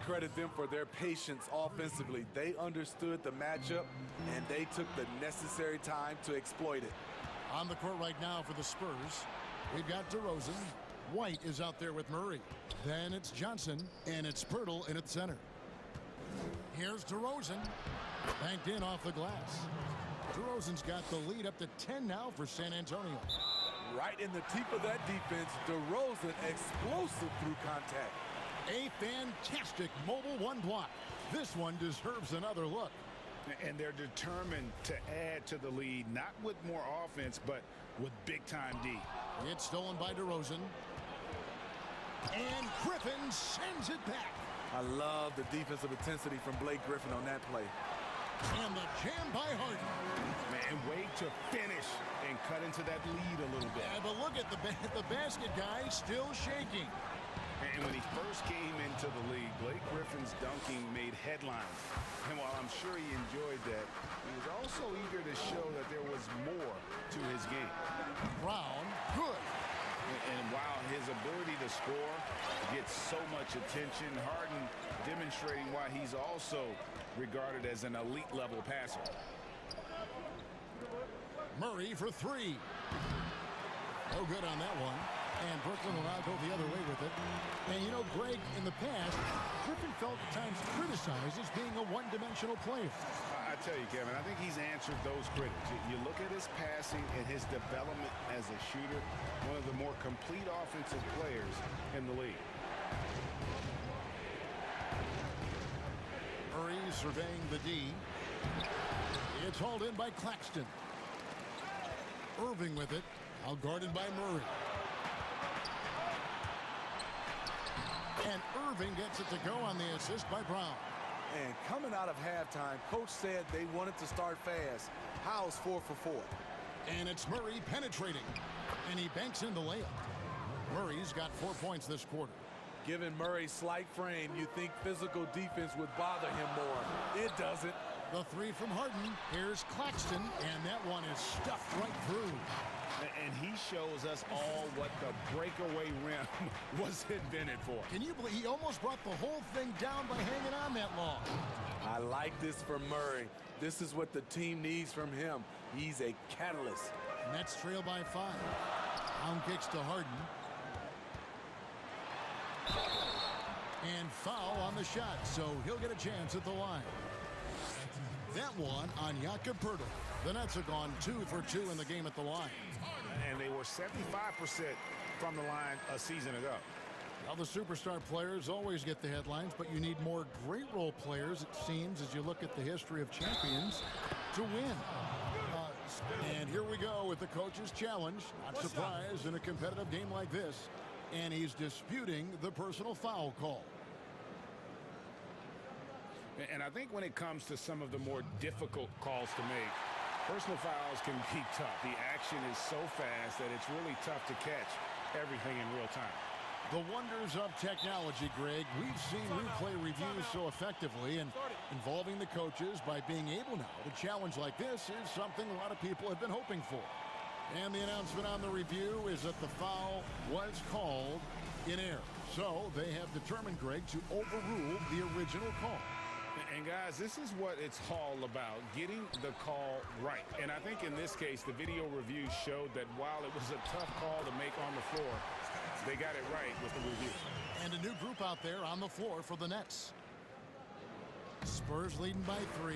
credit them for their patience offensively. They understood the matchup, and they took the necessary time to exploit it. On the court right now for the Spurs, we've got DeRozan. White is out there with Murray. Then it's Johnson, and it's Pirtle in at center. Here's DeRozan. Banked in off the glass. DeRozan's got the lead up to 10 now for San Antonio. Right in the teeth of that defense, DeRozan explosive through contact. A fantastic mobile 1 block. This one deserves another look. And they're determined to add to the lead, not with more offense, but with big-time D. It's stolen by DeRozan. And Griffin sends it back. I love the defensive intensity from Blake Griffin on that play. And the jam by Harden. Man, way to finish and cut into that lead a little bit. Yeah, but look at the basket guy still shaking. And when he first came into the league, Blake Griffin's dunking made headlines. And while I'm sure he enjoyed that, he was also eager to show that there was more to his game. Brown, good. And while his ability to score gets so much attention, Harden demonstrating why he's also regarded as an elite-level passer. Murray for three. No good on that one. And Brooklyn will now go the other way with it. And you know, Greg, in the past, Griffin felt at times criticized as being a one-dimensional player. I tell you, Kevin, I think he's answered those critics. You look at his passing and his development as a shooter, one of the more complete offensive players in the league. Murray surveying the D. It's hauled in by Claxton. Irving with it, out guarded by Murray. And Irving gets it to go on the assist by Brown. And coming out of halftime, coach said they wanted to start fast. How's 4 for 4? And it's Murray penetrating. And he banks in the layup. Murray's got 4 points this quarter. Given Murray's slight frame, you think physical defense would bother him more. It doesn't. The three from Harden. Here's Claxton, and that one is stuffed right through. And he shows us all what the breakaway rim was invented for. Can you believe he almost brought the whole thing down by hanging on that long? I like this for Murray. This is what the team needs from him. He's a catalyst. Nets trail by 5. Down kicks to Harden. And foul on the shot, so he'll get a chance at the line. That one on Jakob Poeltl. The Nets have gone 2 for 2 in the game at the line. And they were 75% from the line a season ago. Now, the superstar players always get the headlines, but you need more great role players, it seems, as you look at the history of champions, to win. And here we go with the coach's challenge. Not surprised in a competitive game like this. And he's disputing the personal foul call. And I think when it comes to some of the more difficult calls to make, personal fouls can be tough. The action is so fast that it's really tough to catch everything in real time. The wonders of technology, Greg. We've seen replay reviews so effectively, and involving the coaches by being able now to challenge like this is something a lot of people have been hoping for. And the announcement on the review is that the foul was called in error. So they have determined, Greg, to overrule the original call. And guys, this is what it's all about, getting the call right. And I think in this case, the video review showed that while it was a tough call to make on the floor, they got it right with the review. And a new group out there on the floor for the Nets. Spurs leading by 3.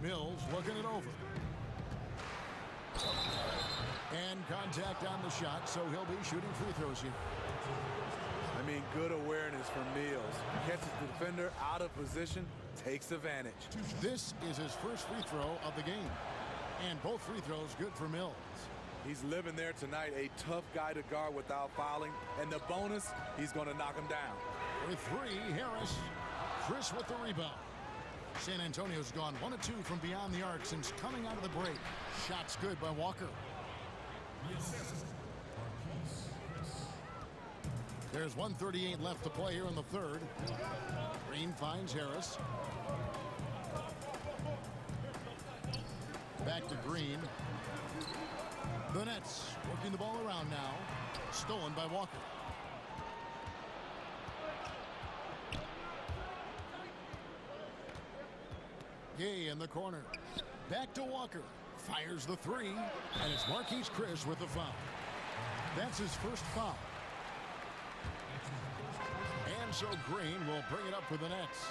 Mills looking it over. And contact on the shot, so he'll be shooting free throws here. I mean, good awareness from Mills. Catches the defender out of position, takes advantage. This is his first free throw of the game. And both free throws good for Mills. He's living there tonight, a tough guy to guard without fouling. And the bonus, he's going to knock him down. With 3, Harris. Chris with the rebound. San Antonio's gone 1 of 2 from beyond the arc since coming out of the break. Shots good by Walker. There's 1:38 left to play here in the third. Green finds Harris. Back to Green. The Nets working the ball around now. Stolen by Walker. Gay in the corner. Back to Walker. Fires the 3. And it's Marquise Chris with the foul. That's his first foul. And so Green will bring it up for the Nets.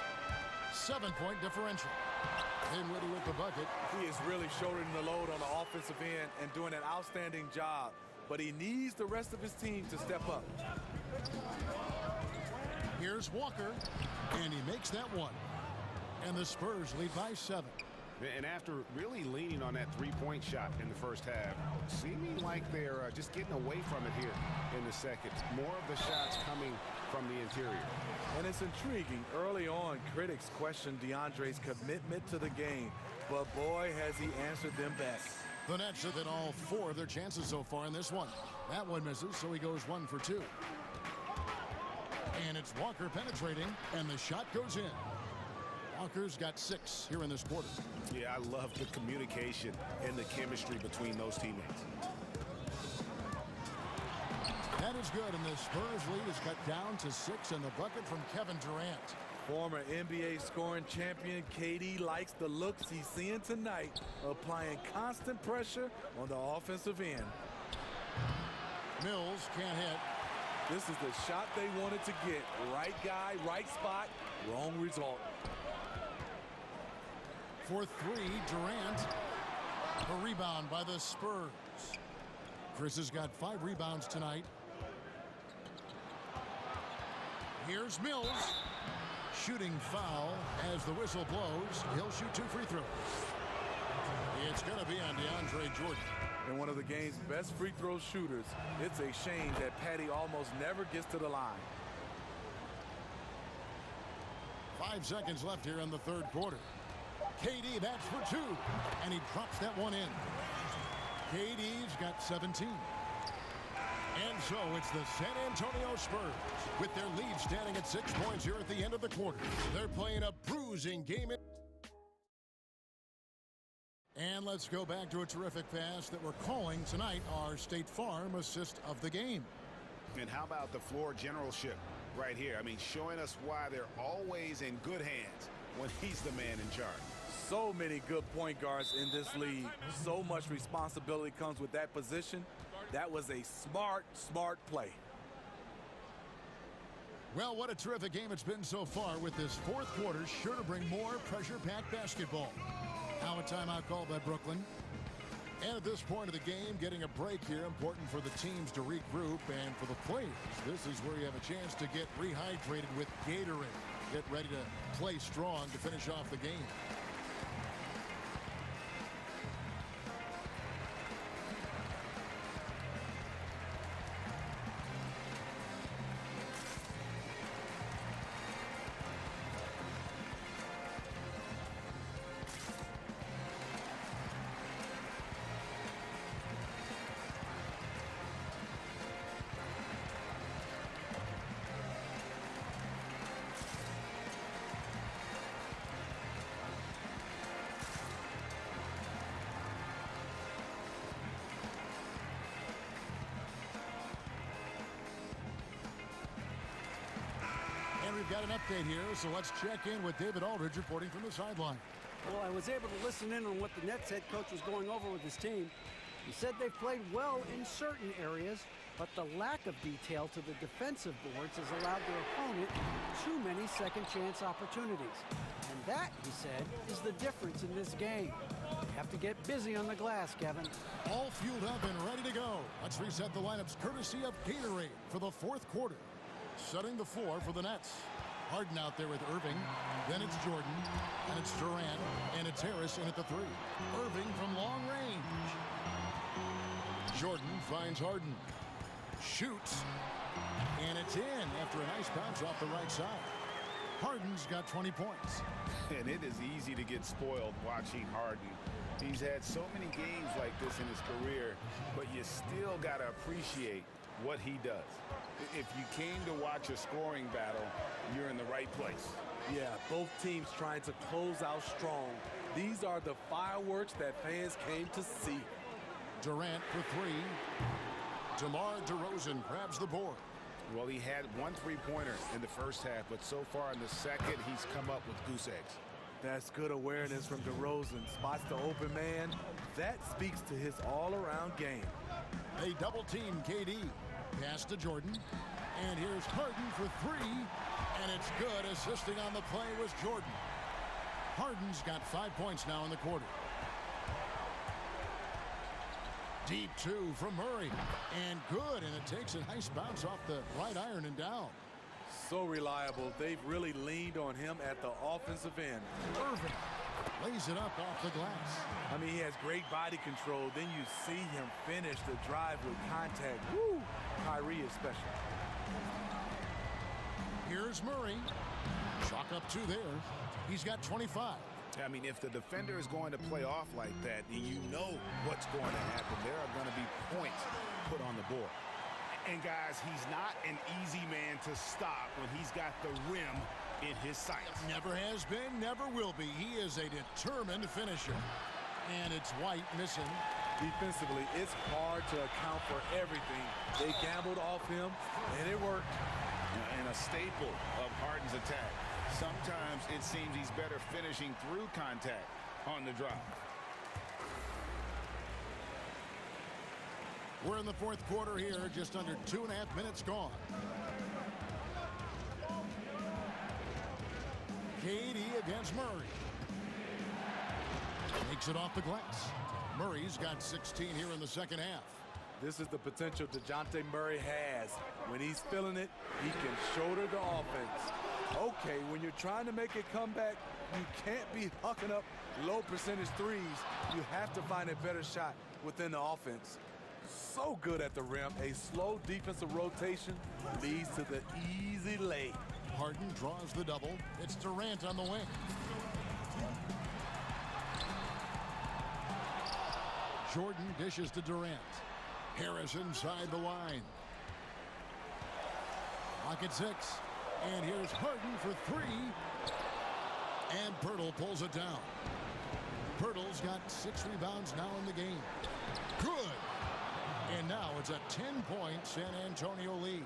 7-point differential. Dinwiddie with the bucket. He is really shouldering the load on the offensive end and doing an outstanding job. But he needs the rest of his team to step up. Here's Walker, and he makes that one. And the Spurs lead by 7. And after really leaning on that three-point shot in the first half, seeming like they're just getting away from it here in the second. More of the shots coming from the interior. And it's intriguing. Early on, critics questioned DeAndre's commitment to the game. But boy, has he answered them back. The Nets have hit all 4 of their chances so far in this one. That one misses, so he goes 1 for 2. And it's Walker penetrating, and the shot goes in. Walker's got 6 here in this quarter. Yeah, I love the communication and the chemistry between those teammates. That is good, and the Spurs lead is cut down to 6, and the bucket from Kevin Durant. Former NBA scoring champion KD likes the looks he's seeing tonight, applying constant pressure on the offensive end. Mills can't hit. This is the shot they wanted to get. Right guy, right spot, wrong result. For 3, Durant. A rebound by the Spurs. Chris has got 5 rebounds tonight. Here's Mills. Shooting foul as the whistle blows. He'll shoot 2 free throws. It's going to be on DeAndre Jordan. And one of the game's best free throw shooters. It's a shame that Patty almost never gets to the line. 5 seconds left here in the third quarter. KD, that's for 2. And he drops that one in. KD's got 17. And so it's the San Antonio Spurs with their lead standing at 6 points here at the end of the quarter. They're playing a bruising game. And let's go back to a terrific pass that we're calling tonight our State Farm assist of the game. And how about the floor generalship right here? I mean, showing us why they're always in good hands when he's the man in charge. So many good point guards in this league. So much responsibility comes with that position. That was a smart play. Well, what a terrific game it's been so far, with this fourth quarter sure to bring more pressure-packed basketball. Now a timeout called by Brooklyn. And at this point of the game, getting a break here, important for the teams to regroup, and for the players, this is where you have a chance to get rehydrated with Gatorade. Get ready to play strong to finish off the game. We've got an update here, so let's check in with David Aldridge reporting from the sideline. Well, I was able to listen in on what the Nets head coach was going over with his team. He said they've played well in certain areas, but the lack of detail to the defensive boards has allowed their opponent too many second chance opportunities. And that, he said, is the difference in this game. You have to get busy on the glass, Kevin. All fueled up and ready to go. Let's reset the lineups courtesy of Gatorade for the fourth quarter. Setting the floor for the Nets. Harden out there with Irving. Then it's Jordan. And it's Durant. And it's Harris in at the 3. Irving from long range. Jordan finds Harden. Shoots. And it's in after a nice bounce off the right side. Harden's got 20 points. And it is easy to get spoiled watching Harden. He's had so many games like this in his career, but you still got to appreciate what he does. If you came to watch a scoring battle, you're in the right place. Yeah, both teams trying to close out strong. These are the fireworks that fans came to see. Durant for 3. DeMar DeRozan grabs the board. Well, he had 1 3-pointer in the first half, but so far in the second, he's come up with goose eggs. That's good awareness from DeRozan. Spots the open man. That speaks to his all-around game. They double-team KD. Pass to Jordan. And here's Harden for 3. And it's good. Assisting on the play was Jordan. Harden's got 5 points now in the quarter. Deep 2 from Murray. And good. And it takes a nice bounce off the right iron and down. So reliable. They've really leaned on him at the offensive end. Irving lays it up off the glass. I mean, he has great body control. Then you see him finish the drive with contact. Woo! Kyrie is special. Here's Murray. Chalk up 2 there. He's got 25. I mean, if the defender is going to play off like that, you know what's going to happen. There are going to be points put on the board. And, guys, he's not an easy man to stop when he's got the rim in his sights. Never has been, never will be. He is a determined finisher. And it's White missing. Defensively, it's hard to account for everything. They gambled off him, and it worked. And a staple of Harden's attack. Sometimes it seems he's better finishing through contact on the drop. We're in the 4th quarter here, just under 2.5 minutes gone. Katie against Murray. Takes it off the glass. Murray's got 16 here in the second half. This is the potential DeJounte Murray has. When he's feeling it, he can shoulder the offense. Okay, when you're trying to make a comeback, you can't be hucking up low percentage threes. You have to find a better shot within the offense. So good at the rim. A slow defensive rotation leads to the easy lay. Harden draws the double. It's Durant on the wing. Jordan dishes to Durant. Harris inside the line. Pocket 6. And here's Harden for 3. And Pirtle pulls it down. Pirtle's got 6 rebounds now in the game. Good. And now it's a 10-point San Antonio lead.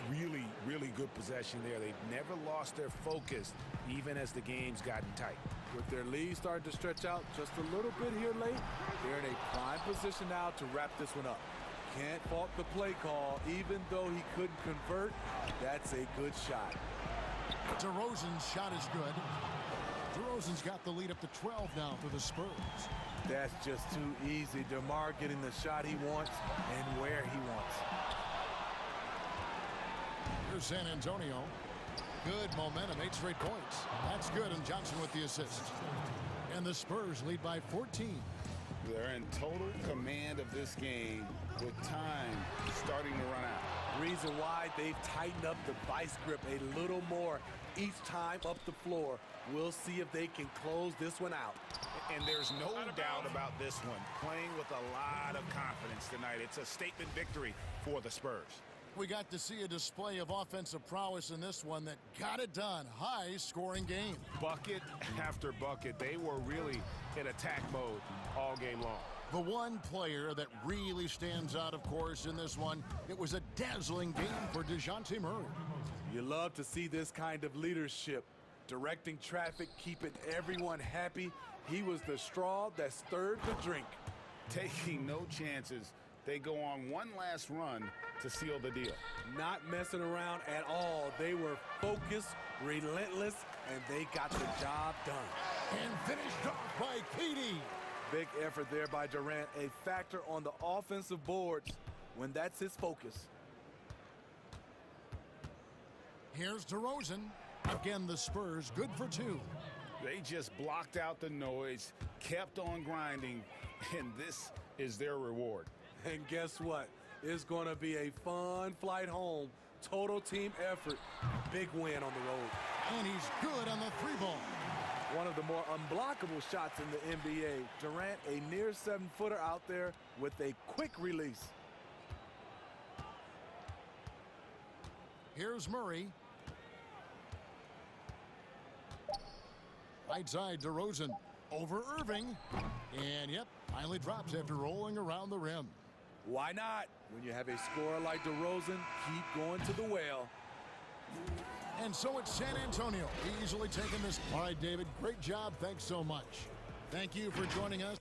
Really, really good possession there. They've never lost their focus, even as the game's gotten tight. With their lead starting to stretch out just a little bit here late, they're in a prime position now to wrap this one up. Can't fault the play call, even though he couldn't convert. That's a good shot. DeRozan's shot is good. DeRozan's got the lead up to 12 now for the Spurs. That's just too easy. DeMar getting the shot he wants and where he wants. Here's San Antonio. Good momentum, 8 straight points. That's good, and Johnson with the assist. And the Spurs lead by 14. They're in total command of this game with time starting to run out. Reason why they've tightened up the vice grip a little more each time up the floor. We'll see if they can close this one out. And there's no doubt about this one. Playing with a lot of confidence tonight. It's a statement victory for the Spurs. We got to see a display of offensive prowess in this one that got it done. High-scoring game. Bucket after bucket. They were really in attack mode all game long. The one player that really stands out, of course, in this one, it was a dazzling game for DeJounte Murray. You love to see this kind of leadership. Directing traffic, keeping everyone happy. He was the straw that stirred the drink. Taking no chances. They go on one last run to seal the deal. Not messing around at all. They were focused, relentless, and they got the job done. And finished off by Katie. Big effort there by Durant, a factor on the offensive boards when that's his focus. Here's DeRozan. Again, the Spurs good for 2. They just blocked out the noise, kept on grinding, and this is their reward. And guess what? It's going to be a fun flight home. Total team effort. Big win on the road. And he's good on the 3-ball. One of the more unblockable shots in the NBA. Durant, a near 7-footer out there with a quick release. Here's Murray. Right side, DeRozan over Irving. And, yep, finally drops after rolling around the rim. Why not? When you have a scorer like DeRozan, keep going to the well. And so it's San Antonio easily taking this. All right, David, great job. Thanks so much. Thank you for joining us.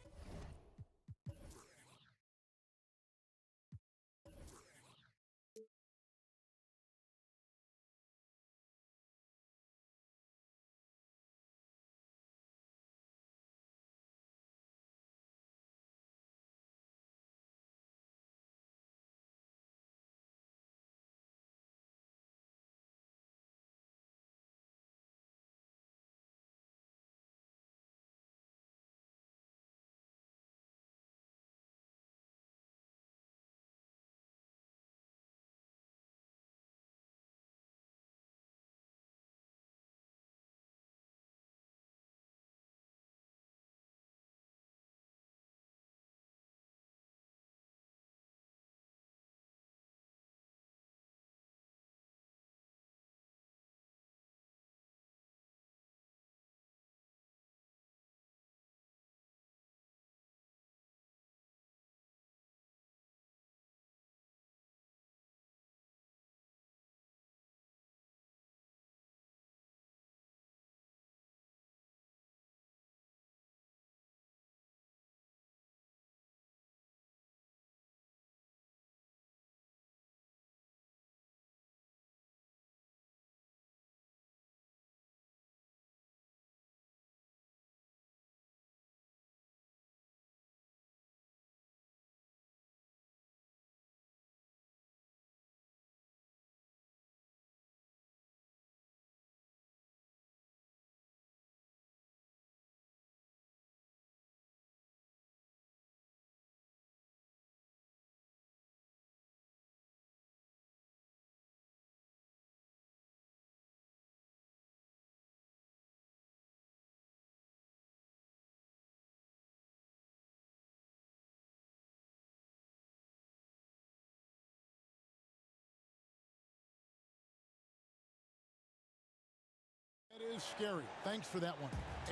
is scary. Thanks for that one.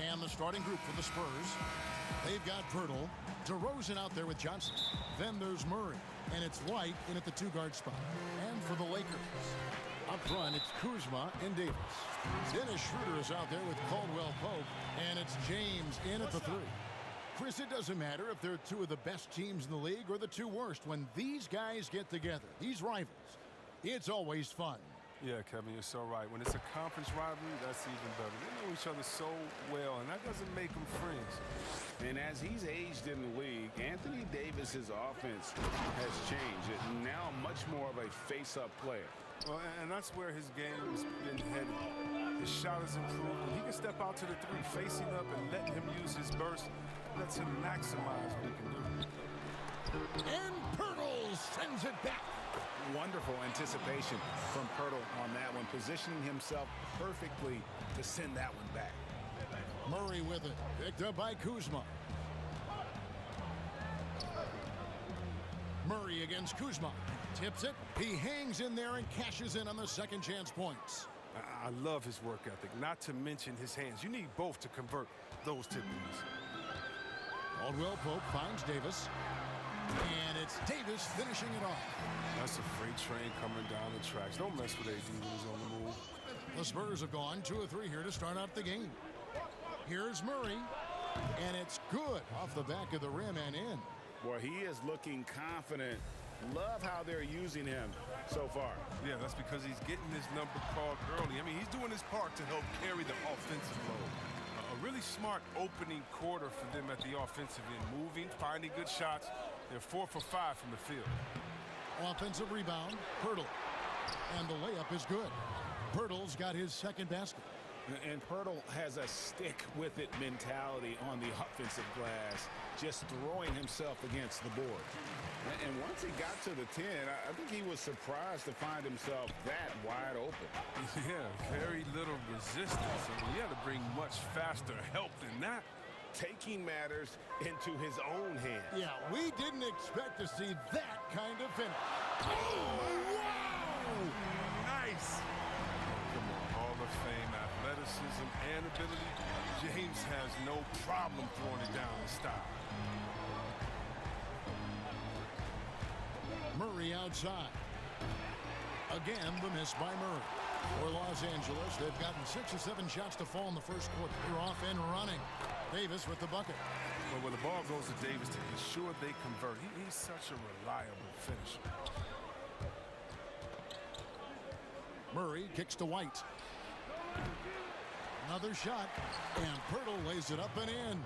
And the starting group for the Spurs. They've got Pirtle, DeRozan out there with Johnson. Then there's Murray, and it's White in at the two-guard spot. And for the Lakers, up front, it's Kuzma and Davis. Dennis Schroeder is out there with Caldwell Pope, and it's James in at the three. Chris, it doesn't matter if they're two of the best teams in the league or the two worst. When these guys get together, these rivals, it's always fun. Yeah, Kevin, you're so right. When it's a conference rivalry, that's even better. They know each other so well, and that doesn't make them friends. And as he's aged in the league, Anthony Davis's offense has changed. It's now much more of a face-up player. Well, and that's where his game's been headed. His shot has improved. When he can step out to the three, facing up and letting him use his burst, lets him maximize what he can do. And Pirtle sends it back. Wonderful anticipation from Pirtle on that one, positioning himself perfectly to send that one back. Murray with it, picked up by Kuzma. Murray against Kuzma, tips it, he hangs in there and cashes in on the second chance points. I love his work ethic, not to mention his hands. You need both to convert those tip-ins. Caldwell Pope finds Davis, and it's Davis finishing it off. That's a freight train coming down the tracks. Don't mess with AD when he's on the move. The Spurs have gone 2 of 3 here to start out the game. Here's Murray, and it's good off the back of the rim and in. Boy, he is looking confident. Love how they're using him so far. Yeah, that's because he's getting his number called early. I mean, he's doing his part to help carry the offensive load. A really smart opening quarter for them at the offensive end. Moving, finding good shots. They're 4 for 5 from the field. Offensive rebound, Pirtle. And the layup is good. Pirtle's got his second basket. And Pirtle has a stick-with-it mentality on the offensive glass, just throwing himself against the board. And once he got to the 10, I think he was surprised to find himself that wide open. Yeah, very little resistance. I mean, he had to bring much faster help than that. Taking matters into his own hands. Yeah, we didn't expect to see that kind of finish. Oh, wow! Nice! Come on, Hall of Fame athleticism and ability. James has no problem throwing it down in style. Murray outside. Again, the miss by Murray. For Los Angeles, they've gotten 6 or 7 shots to fall in the first quarter. They're off and running. Davis with the bucket. Well, when the ball goes to Davis to ensure they convert, he's such a reliable finisher. Murray kicks to White. Another shot, and Pirtle lays it up and in.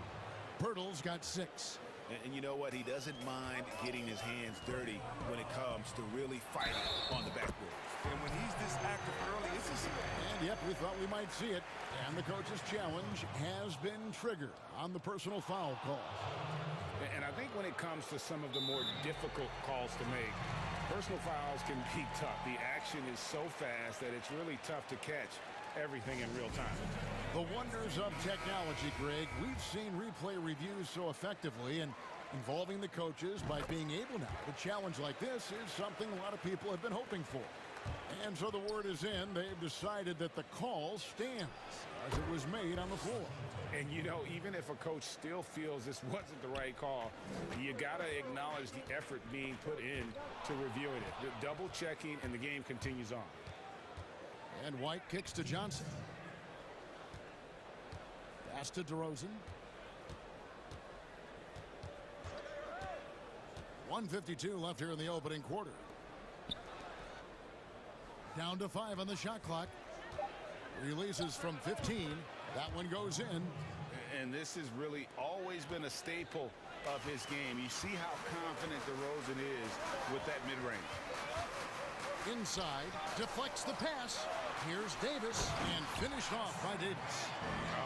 Pirtle's got 6. And you know what? He doesn't mind getting his hands dirty when it comes to really fighting on the backboard. And when he's this active early, it's just... And yep, we thought we might see it. And the coach's challenge has been triggered on the personal foul call. And I think when it comes to some of the more difficult calls to make, personal fouls can be tough. The action is so fast that it's really tough to catch everything in real time. The wonders of technology, Greg. We've seen replay reviews so effectively, and involving the coaches by being able now to challenge like this is something a lot of people have been hoping for. And so the word is in. They've decided that the call stands as it was made on the floor. And you know, even if a coach still feels this wasn't the right call, you got to acknowledge the effort being put in to reviewing it. The double checking, and the game continues on. And White kicks to Johnson. Pass to DeRozan. 1:52 left here in the opening quarter. Down to 5 on the shot clock. Releases from 15. That one goes in. And this has really always been a staple of his game. You see how confident DeRozan is with that mid-range. Inside, deflects the pass. Here's Davis, and finished off by Davis.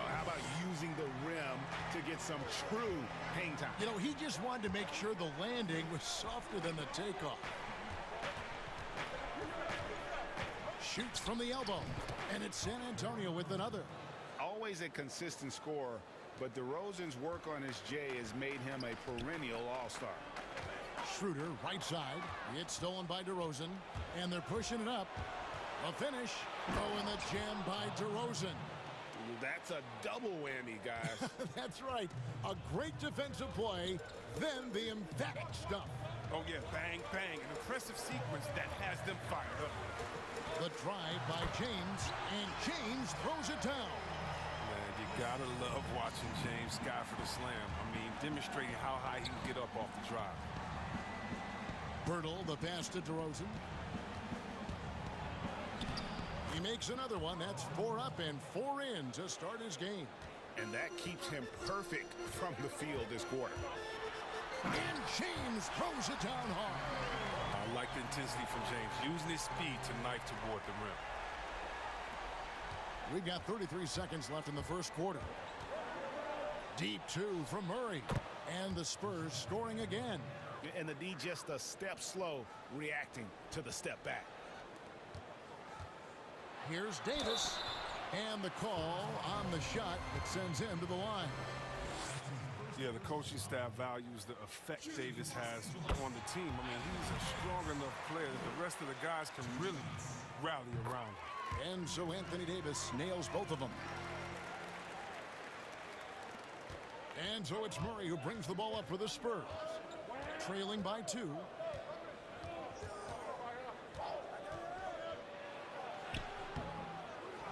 How about using the rim to get some true hang time? You know, he just wanted to make sure the landing was softer than the takeoff. Shoots from the elbow, and it's San Antonio with another. Always a consistent scorer, but DeRozan's work on his J has made him a perennial all-star. Schroeder, right side. It's stolen by DeRozan, and they're pushing it up. A finish. Oh, and the jam by DeRozan. That's a double whammy, guys. That's right. A great defensive play, then the emphatic stuff. Oh, yeah, bang, bang. An impressive sequence that has them fired up. The drive by James, and James throws it down. Man, you gotta love watching James sky for the slam. I mean, demonstrating how high he can get up off the drive. Bertle, the pass to DeRozan. He makes another one. That's 4 up and 4 in to start his game. And that keeps him perfect from the field this quarter. And James throws it down hard. I like the intensity from James, using his speed to knife toward the rim. We've got 33 seconds left in the first quarter. Deep 2 from Murray. And the Spurs scoring again. And the D just a step slow, reacting to the step back. Here's Davis. And the call on the shot that sends him to the line. Yeah, the coaching staff values the effect Davis has on the team. I mean, he's a strong enough player that the rest of the guys can really rally around. And so Anthony Davis nails both of them. And so it's Murray who brings the ball up for the Spurs. Trailing by 2.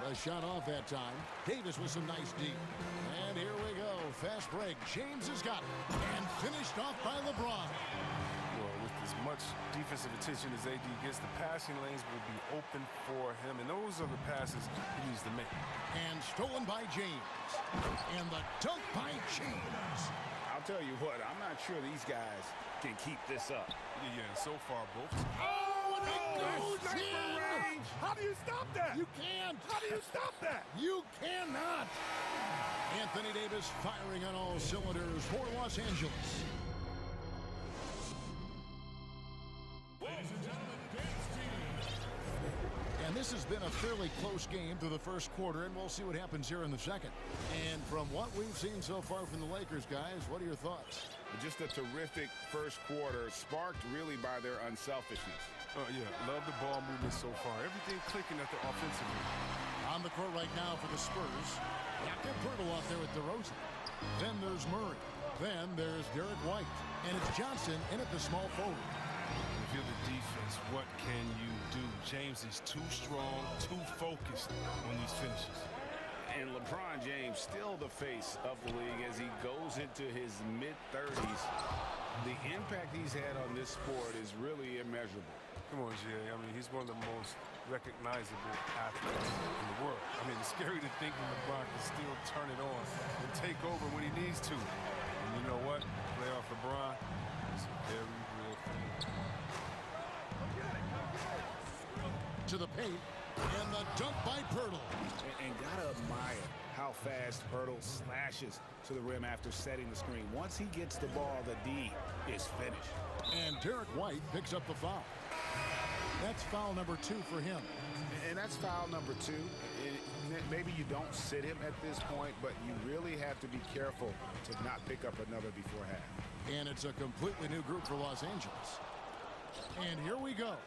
The shot off that time. Davis with some nice deep. And here we go. Fast break. James has got it. And finished off by LeBron. Well, with as much defensive attention as AD gets, the passing lanes will be open for him. And those are the passes he needs to make. And stolen by James. And the dunk by James. I'll tell you what, I'm not sure these guys can keep this up. Yeah, so far, both. Oh, and it goes in! How do you stop that? You can't. How do you stop that? You cannot. Anthony Davis firing on all cylinders for Los Angeles. Ladies and gentlemen, dance team. And this has been a fairly close game through the first quarter, and we'll see what happens here in the second. And from what we've seen so far from the Lakers, guys, what are your thoughts? Just a terrific first quarter, sparked really by their unselfishness. Yeah, love the ball movement so far. Everything clicking at the offensive end. On the court right now for the Spurs. Jakob Poeltl off there with DeRozan. Then there's Murray. Then there's Derek White. And it's Johnson in at the small forward. If you're the defense, what can you do? James is too strong, too focused on these finishes. And LeBron James still the face of the league as he goes into his mid-30s. The impact he's had on this sport is really immeasurable. Come on, Jay. I mean, he's one of the most recognizable athletes in the world. I mean, it's scary to think that LeBron can still turn it on and take over when he needs to. And you know what? Playoff LeBron is a very real thing. To the paint. And the dunk by Poeltl. And gotta admire how fast Poeltl slashes to the rim after setting the screen. Once he gets the ball, the D is finished. And Derek White picks up the foul. That's foul number 2 for him. And that's foul number 2. Maybe you don't sit him at this point, but you really have to be careful to not pick up another before half. And it's a completely new group for Los Angeles. And here we go.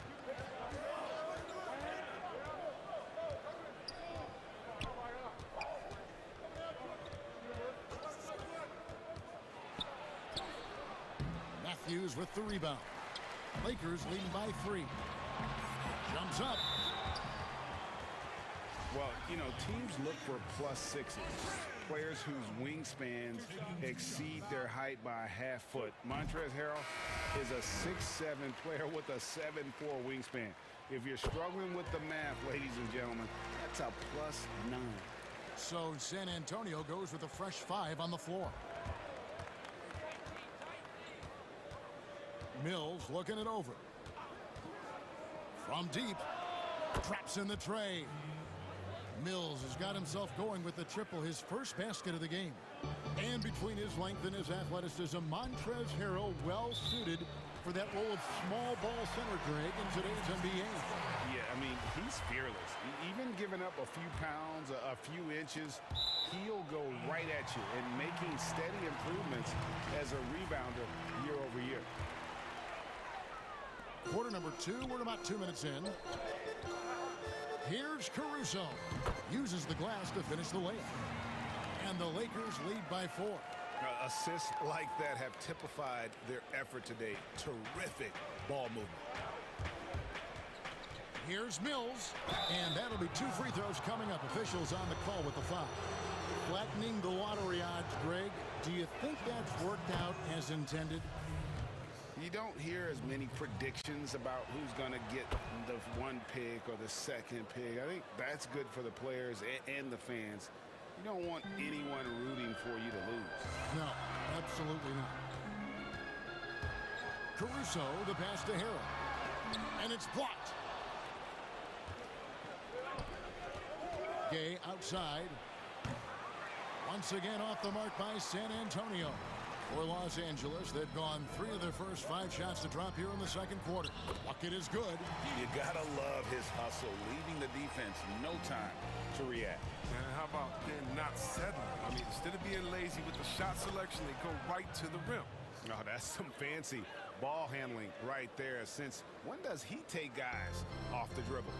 Matthews with the rebound. Lakers leading by 3. Jumps up. Well, you know, teams look for +6s. Players whose wingspans exceed their height by a half foot. Montrezl Harrell is a 6'7" player with a 7'4" wingspan. If you're struggling with the math, ladies and gentlemen, that's a +9. So San Antonio goes with a fresh 5 on the floor. Mills looking it over. From deep. Traps in the tray. Mills has got himself going with the triple, his first basket of the game. And between his length and his athleticism, Montrezl Harrell well suited for that role of small ball center, Greg, in today's NBA. Yeah, I mean, he's fearless. Even giving up a few pounds, a few inches, he'll go right at you and making steady improvements as a rebounder year over year. Quarter number 2, we're about 2 minutes in. Here's Caruso. Uses the glass to finish the layup. And the Lakers lead by 4. Assists like that have typified their effort today. Terrific ball movement. Here's Mills. And that'll be 2 free throws coming up. Officials on the call with the foul. Flattening the lottery odds, Greg. Do you think that's worked out as intended? You don't hear as many predictions about who's going to get the 1 pick or the 2nd pick. I think that's good for the players and the fans. You don't want anyone rooting for you to lose. No, absolutely not. Caruso, the pass to Harrell. And it's blocked. Gay outside. Once again off the mark by San Antonio. For Los Angeles, they've gone 3 of their first 5 shots to drop here in the second quarter. Bucket is good. You gotta love his hustle, leaving the defense no time to react. And how about then not settling? I mean, instead of being lazy with the shot selection, they go right to the rim. Oh, that's some fancy ball handling right there. Since when does he take guys off the dribble?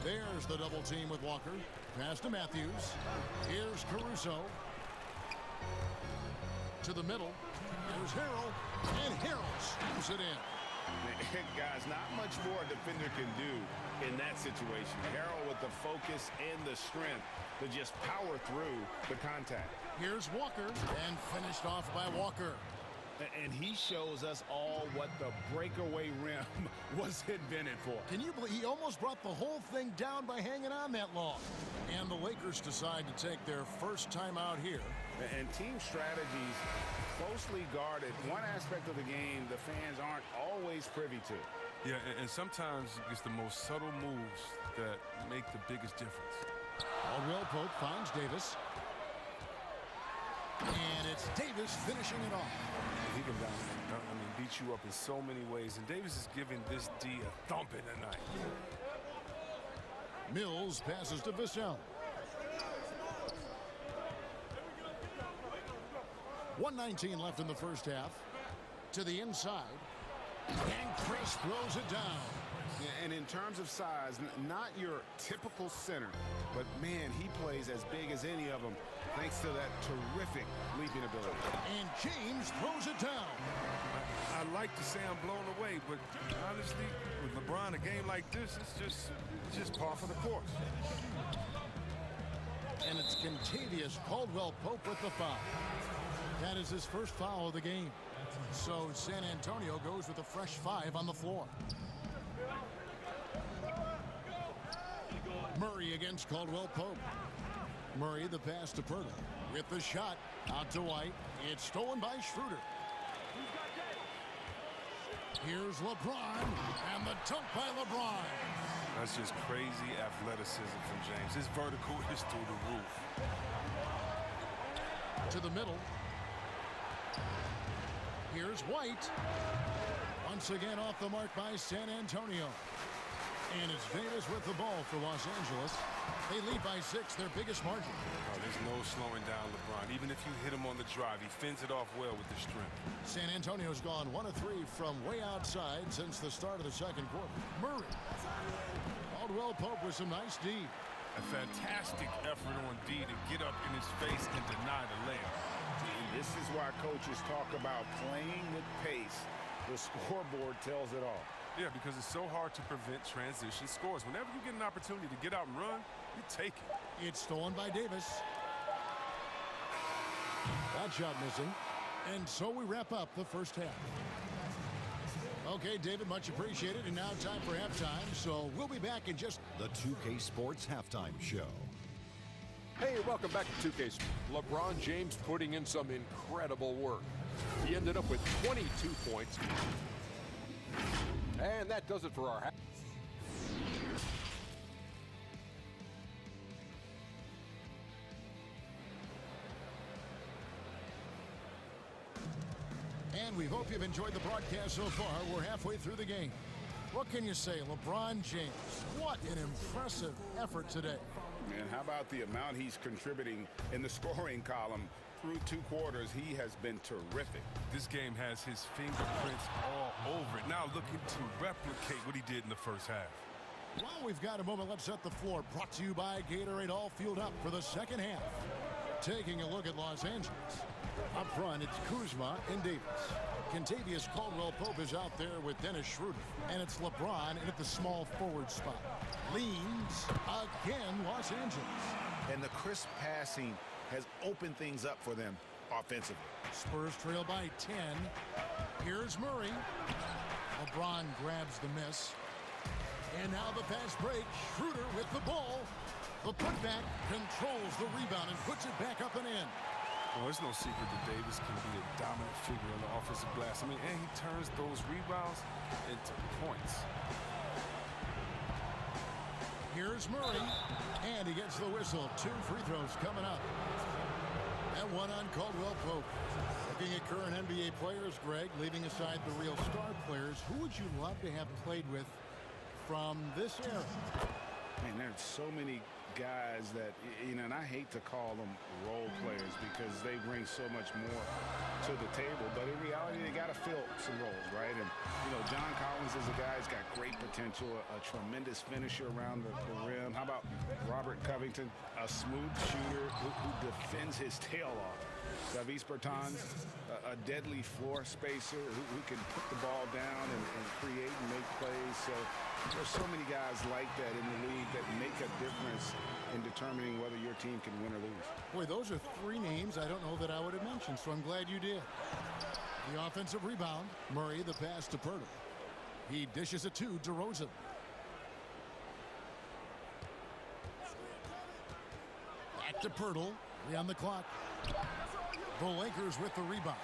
There's the double team with Walker. Pass to Matthews. Here's Caruso. To the middle. There's Harrell. And Harrell scoops it in. Guys, not much more a defender can do in that situation. Harrell with the focus and the strength to just power through the contact. Here's Walker. And finished off by Walker. And he shows us all what the breakaway rim was invented for. Can you believe he almost brought the whole thing down by hanging on that long? And the Lakers decide to take their first time out here. And team strategies closely guarded. One aspect of the game the fans aren't always privy to. Yeah, and sometimes it's the most subtle moves that make the biggest difference. Caldwell Pope finds Davis. And it's Davis finishing it off. He can beat you up in so many ways. And Davis is giving this D a thumping tonight. Mills passes to Vassell. 1:19 left in the first half. To the inside. And Chris throws it down. And in terms of size, not your typical center, but man, he plays as big as any of them thanks to that terrific leaping ability. And James throws it down. I'd like to say I'm blown away, but honestly, with LeBron, a game like this, it's just par for the course. And it's Kentavious Caldwell-Pope with the foul. That is his first foul of the game. So San Antonio goes with a fresh 5 on the floor. Murray against Caldwell-Pope. Murray the pass to Perla. With the shot out to White. It's stolen by Schroeder. Here's LeBron. And the dunk by LeBron. That's just crazy athleticism from James. His vertical is through the roof. To the middle. Here's White. Once again off the mark by San Antonio. And it's Davis with the ball for Los Angeles. They lead by 6, their biggest margin. Oh, there's no slowing down LeBron. Even if you hit him on the drive, he fends it off well with the strength. San Antonio's gone 1 of 3 from way outside since the start of the second quarter. Murray. Caldwell-Pope with some nice D. A fantastic effort on D to get up in his face and deny the layup. This is why coaches talk about playing with pace. The scoreboard tells it all. Yeah, because it's so hard to prevent transition scores. Whenever you get an opportunity to get out and run, you take it. It's stolen by Davis. That shot missing. And so we wrap up the first half. Okay, David, much appreciated. And now time for halftime. So we'll be back in just... The 2K Sports Halftime Show. Hey, welcome back to 2K Sports. LeBron James putting in some incredible work. He ended up with 22 points. And that does it for our half. And we hope you've enjoyed the broadcast so far. We're halfway through the game. What can you say? LeBron James, what an impressive effort today. And how about the amount he's contributing in the scoring column? Through 2 quarters, he has been terrific. This game has his fingerprints all over it. Now looking to replicate what he did in the first half. While we've got a moment, let's set the floor. Brought to you by Gatorade, all fueled up for the second half. Taking a look at Los Angeles. Up front, it's Kuzma and Davis. Kentavious Caldwell-Pope is out there with Dennis Schroeder. And it's LeBron in at the small forward spot. Leans again, Los Angeles. And the crisp passing has opened things up for them offensively. Spurs trail by 10. Here's Murray. LeBron grabs the miss. And now the fast break. Schroeder with the ball. The putback controls the rebound and puts it back up and in. Well, there's no secret that Davis can be a dominant figure on the offensive glass. I mean, and he turns those rebounds into points. Here's Murray, and he gets the whistle. 2 free throws coming up. And one on Caldwell-Pope. Looking at current NBA players, Greg, leaving aside the real star players, who would you love to have played with from this era? Man, there's so many guys that, you know, and I hate to call them role players because they bring so much more to the table. But in reality, they got to fill some roles, right? And, you know, John Collins is a guy who's got great potential, a tremendous finisher around the rim. How about Robert Covington, a smooth shooter who defends his tail off? Davis Bertans, a deadly floor spacer who can put the ball down and create and make plays. So there's so many guys like that in the league that make a difference in determining whether your team can win or lose. Boy, those are 3 names I don't know that I would have mentioned, so I'm glad you did. The offensive rebound, Murray, the pass to Pirtle. He dishes it to DeRozan. Back to Pirtle, 3 on the clock. The Lakers with the rebound.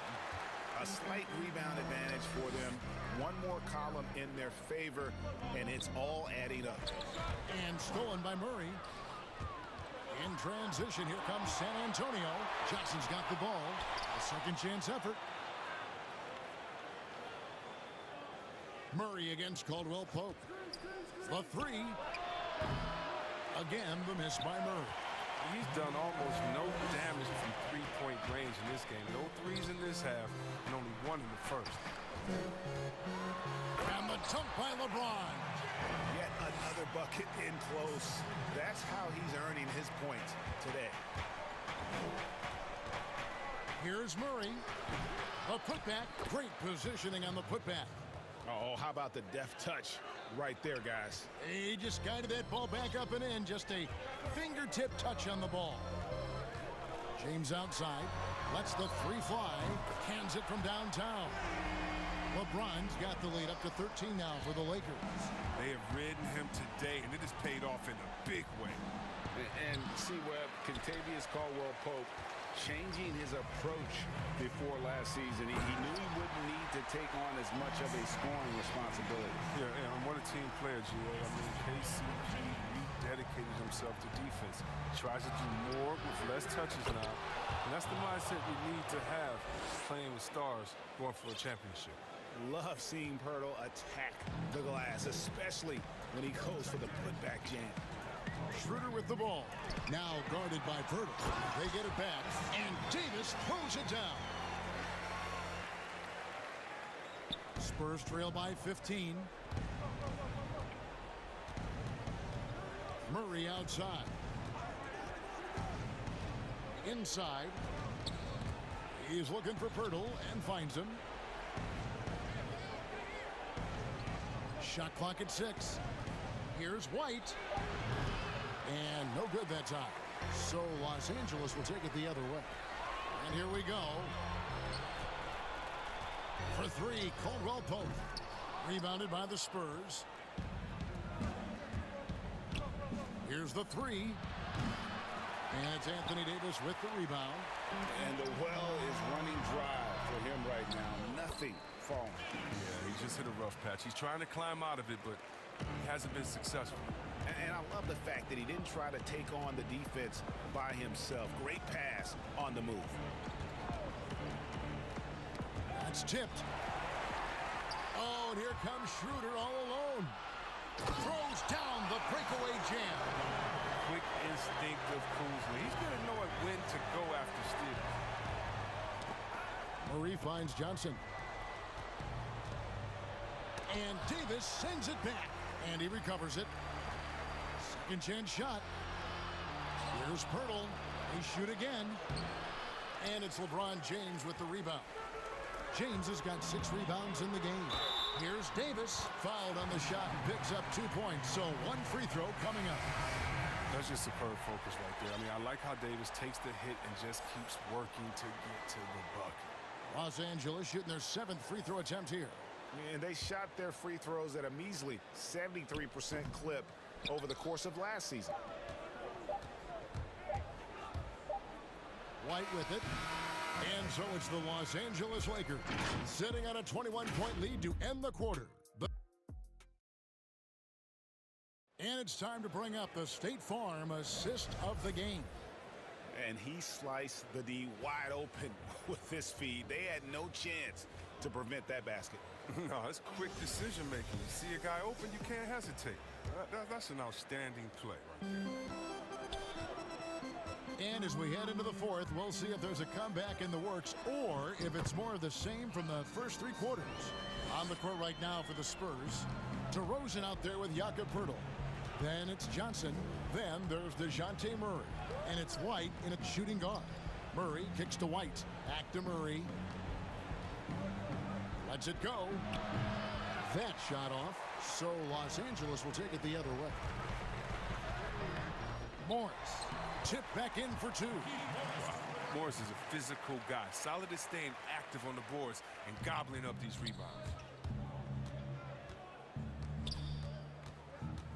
A slight rebound advantage for them. One more column in their favor, and it's all adding up. And stolen by Murray. In transition, here comes San Antonio. Jackson's got the ball. A second chance effort. Murray against Caldwell-Pope. The 3. Again, the miss by Murray. He's done almost no damage from three-point range in this game. No threes in this half, and only 1 in the first. And the dunk by LeBron. Yet another bucket in close. That's how he's earning his points today. Here's Murray. A putback. Great positioning on the putback. Oh, how about the deft touch right there, guys? He just guided that ball back up and in. Just a fingertip touch on the ball. James outside. Lets the 3 fly. Cans it from downtown. LeBron's got the lead up to 13 now for the Lakers. They have ridden him today, and it has paid off in a big way. And see, Webb, Kentavious Caldwell-Pope changing his approach before last season. He knew he wouldn't need to take on as much of a scoring responsibility. Yeah, and what a team player, Gio. I mean, KCP rededicated himself to defense. He tries to do more with less touches now. And that's the mindset we need to have playing with stars going for a championship. Love seeing Pirtle attack the glass, especially when he goes for the putback jam. Schroeder with the ball. Now guarded by Pirtle. They get it back, and Davis throws it down. Spurs trail by 15. Murray outside. Inside. He's looking for Pirtle and finds him. Shot clock at 6. Here's White. And no good that time. So Los Angeles will take it the other way. And here we go. For 3, Caldwell-Pope. Rebounded by the Spurs. Here's the 3. And it's Anthony Davis with the rebound. And the well is running dry for him right now. Nothing falling. Yeah, he just hit a rough patch. He's trying to climb out of it, but he hasn't been successful. And I love the fact that he didn't try to take on the defense by himself. Great pass on the move. That's tipped. Oh, and here comes Schroeder all alone. Throws down the breakaway jam. Quick instinct of Kuzma. He's going to know when to go after steals. Murray finds Johnson. And Davis sends it back. And he recovers it. Second chance shot. Here's Pirtle. They shoot again. And it's LeBron James with the rebound. James has got 6 rebounds in the game. Here's Davis. Fouled on the shot and picks up 2 points. So 1 free throw coming up. That's just superb focus right there. I mean, I like how Davis takes the hit and just keeps working to get to the bucket. Los Angeles shooting their 7th free throw attempt here. And they shot their free throws at a measly 73% clip over the course of last season. White with it. And so it's the Los Angeles Lakers sitting on a 21-point lead to end the quarter. And it's time to bring up the State Farm assist of the game. And he sliced the D wide open with this feed. They had no chance to prevent that basket. No, it's quick decision making. You see a guy open, you can't hesitate. That's an outstanding play right there. And as we head into the 4th, we'll see if there's a comeback in the works or if it's more of the same from the first 3 quarters. On the court right now for the Spurs, DeRozan out there with Jakob Pirtle. Then it's Johnson. Then there's DeJounte Murray. And it's White in a shooting guard. Murray kicks to White. Back to Murray. Lets it go. That shot off. So Los Angeles will take it the other way. Morris. Tip back in for 2. Morris is a physical guy. Solid at staying active on the boards and gobbling up these rebounds.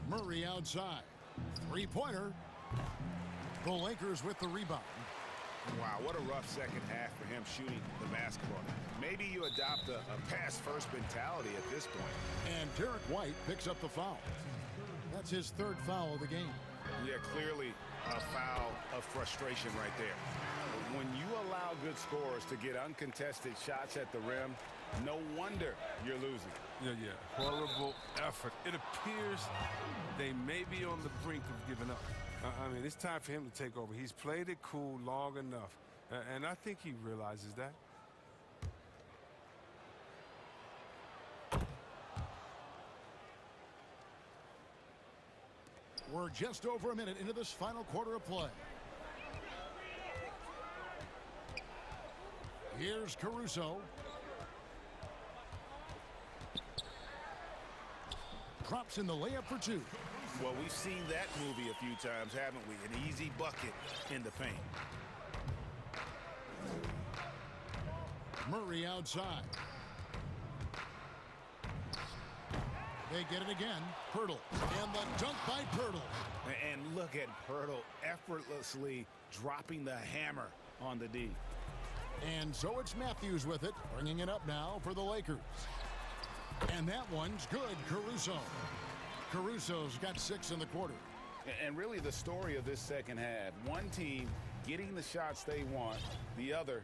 Murray outside. 3-pointer. The Lakers with the rebound. Wow, what a rough second half for him shooting the basketball. Maybe you adopt a pass-first mentality at this point. And Derek White picks up the foul. That's his 3rd foul of the game. Yeah, clearly a foul of frustration right there. When you allow good scorers to get uncontested shots at the rim, no wonder you're losing. Yeah. Horrible effort. It appears they may be on the brink of giving up. I mean, it's time for him to take over. He's played it cool long enough, and I think he realizes that. We're just over a minute into this final quarter of play. Here's Caruso. Drops in the layup for 2. Well, we've seen that movie a few times, haven't we? An easy bucket in the paint. Murray outside. They get it again. Pirtle. And the dunk by Pirtle. And look at Pirtle effortlessly dropping the hammer on the D. And so it's Matthews with it, bringing it up now for the Lakers. And that one's good, Caruso. Caruso's got 6 in the quarter. And really the story of this second half, one team getting the shots they want, the other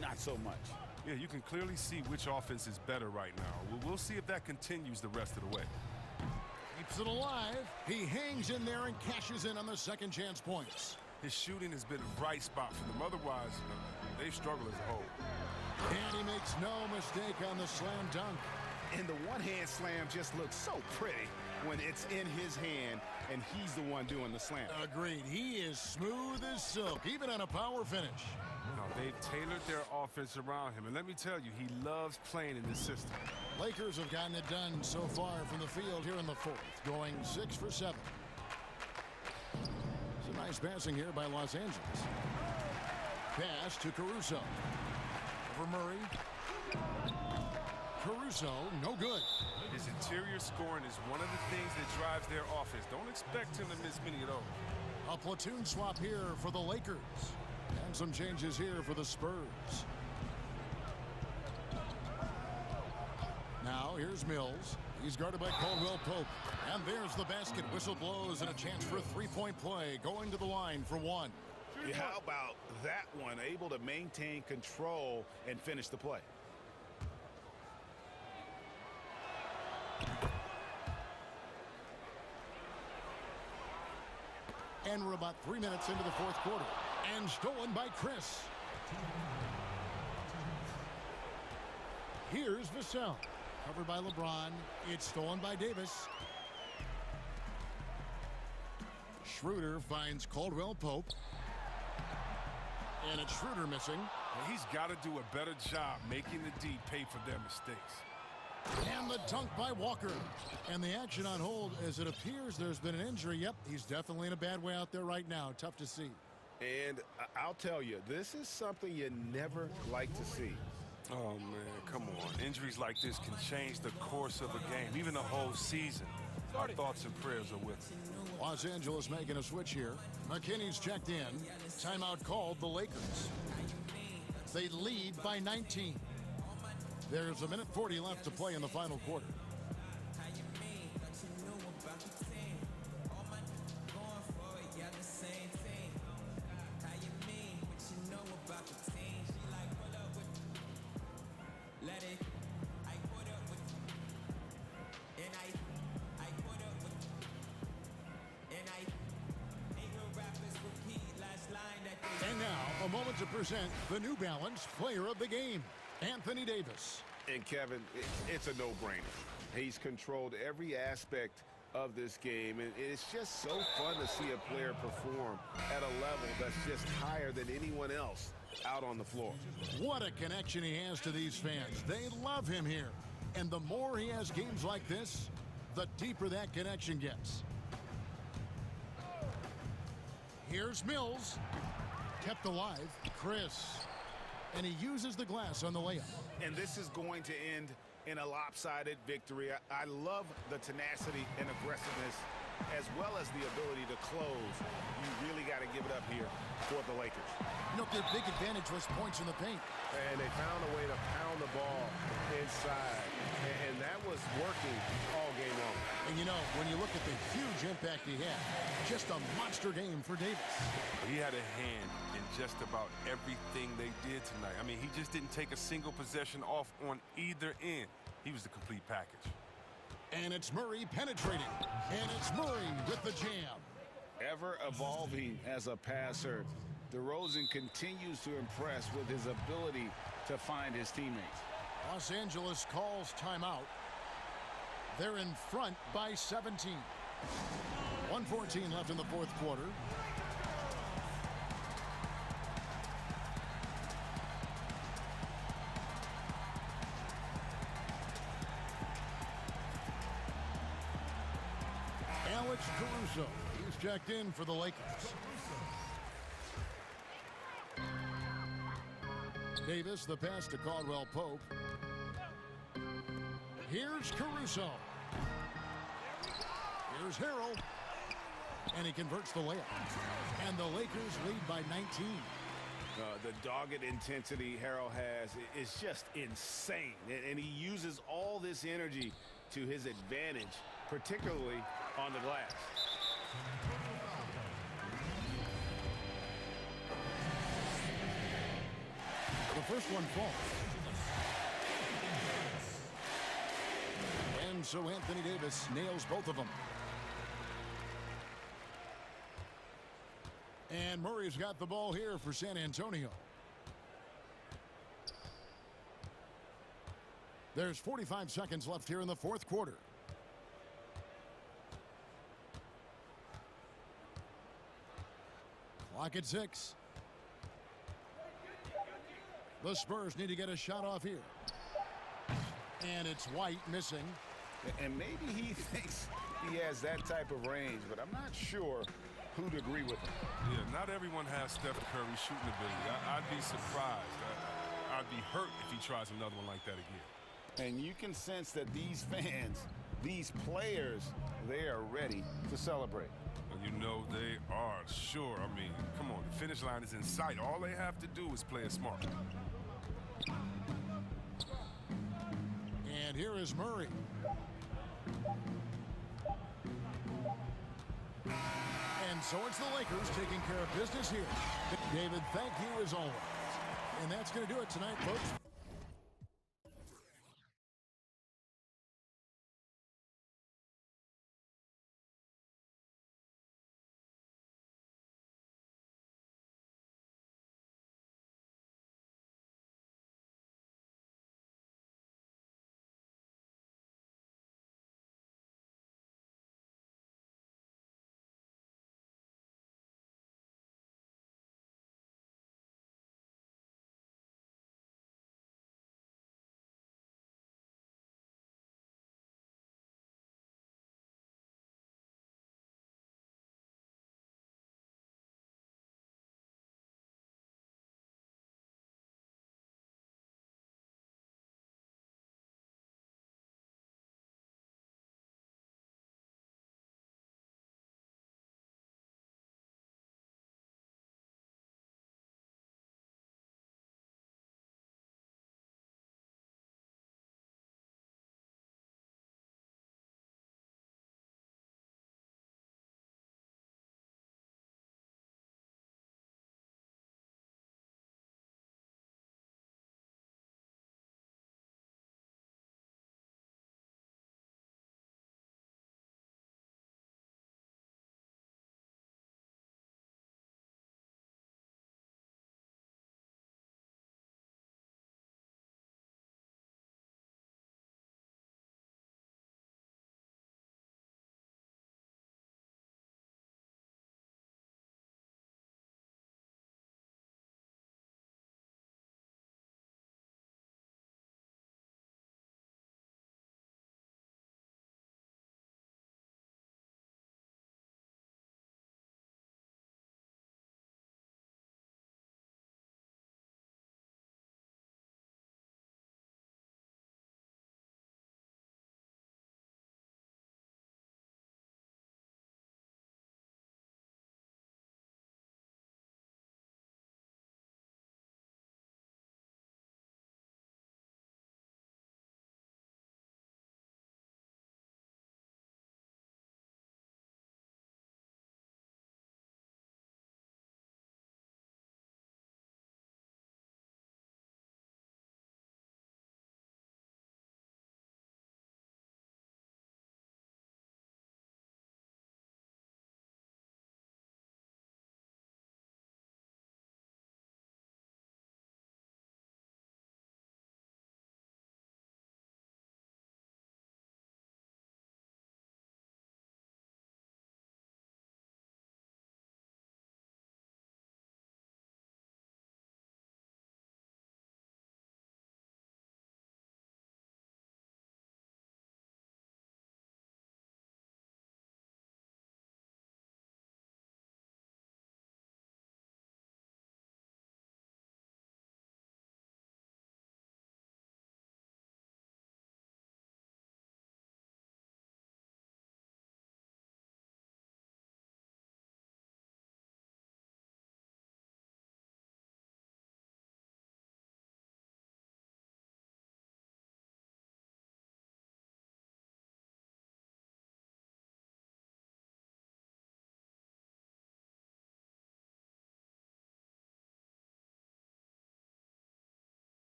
not so much. Yeah, you can clearly see which offense is better right now. We'll see if that continues the rest of the way. Keeps it alive. He hangs in there and cashes in on the second chance points. His shooting has been a bright spot for them. Otherwise, they've struggled as a whole. And he makes no mistake on the slam dunk. And the one-hand slam just looks so pretty when it's in his hand and he's the one doing the slam. Agreed. He is smooth as silk, even on a power finish. No, they've tailored their offense around him. And let me tell you, he loves playing in this system. Lakers have gotten it done so far from the field here in the 4th, going 6 for 7. Some nice passing here by Los Angeles. Pass to Caruso. Over Murray. Caruso, no good. His interior scoring is one of the things that drives their offense. Don't expect him to miss many of those. A platoon swap here for the Lakers. And some changes here for the Spurs. Now here's Mills. He's guarded by Caldwell Pope. And there's the basket. Whistle blows and a chance for a 3-point play. Going to the line for 1. Yeah, how about that one? Able to maintain control and finish the play. And we're about 3 minutes into the 4th quarter. And stolen by Chris. Here's Vassell. Covered by LeBron. It's stolen by Davis. Schroeder finds Caldwell Pope. And it's Schroeder missing. He's got to do a better job making the D pay for their mistakes. And the dunk by Walker. And the action on hold as it appears there's been an injury. Yep, he's definitely in a bad way out there right now. Tough to see. And I'll tell you, this is something you never like to see. Oh, man, come on. Injuries like this can change the course of a game, even the whole season. Our thoughts and prayers are with him. Los Angeles making a switch here. McKinney's checked in. Timeout called the Lakers. They lead by 19. There's a minute 40 left to play in the final quarter. And now, a moment to present the New Balance Player of the Game, Anthony Davis. And Kevin, it's a no-brainer. He's controlled every aspect of this game, and it's just so fun to see a player perform at a level that's just higher than anyone else out on the floor. What a connection he has to these fans. They love him here. And the more he has games like this, the deeper that connection gets. Here's Mills. Kept alive. Chris. And he uses the glass on the layup. And this is going to end in a lopsided victory. I love the tenacity and aggressiveness, as well as the ability to close. You really got to give it up here for the Lakers. You know, their big advantage was points in the paint. And they found a way to pound the ball inside. And that was working all game long. And you know, when you look at the huge impact he had, just a monster game for Davis. He had a hand in just about everything they did tonight. I mean, he just didn't take a single possession off on either end. He was the complete package. And it's Murray penetrating. And it's Murray with the jam. Ever evolving as a passer, DeRozan continues to impress with his ability to find his teammates. Los Angeles calls timeout. They're in front by 17. 1:14 left in the fourth quarter. Alex Caruso. He's checked in for the Lakers. Davis, the pass to Caldwell Pope. Here's Caruso. Here's Harrell. And he converts the layup. And the Lakers lead by 19. The dogged intensity Harrell has is just insane. And he uses all this energy to his advantage, particularly on the glass. The first one falls. And so Anthony Davis nails both of them. And Murray's got the ball here for San Antonio. There's 45 seconds left here in the fourth quarter. Clock at 6. The Spurs need to get a shot off here. And it's White missing. And maybe he thinks he has that type of range, but I'm not sure who'd agree with him. Yeah, not everyone has Steph Curry's shooting ability. I'd be surprised. I'd be hurt if he tries another one like that again. And you can sense that these fans, these players, they are ready to celebrate. You know they are, sure. I mean, come on, the finish line is in sight. All they have to do is play it smart. And here is Murray. And so it's the Lakers taking care of business here. David, thank you as always. And that's going to do it tonight, folks.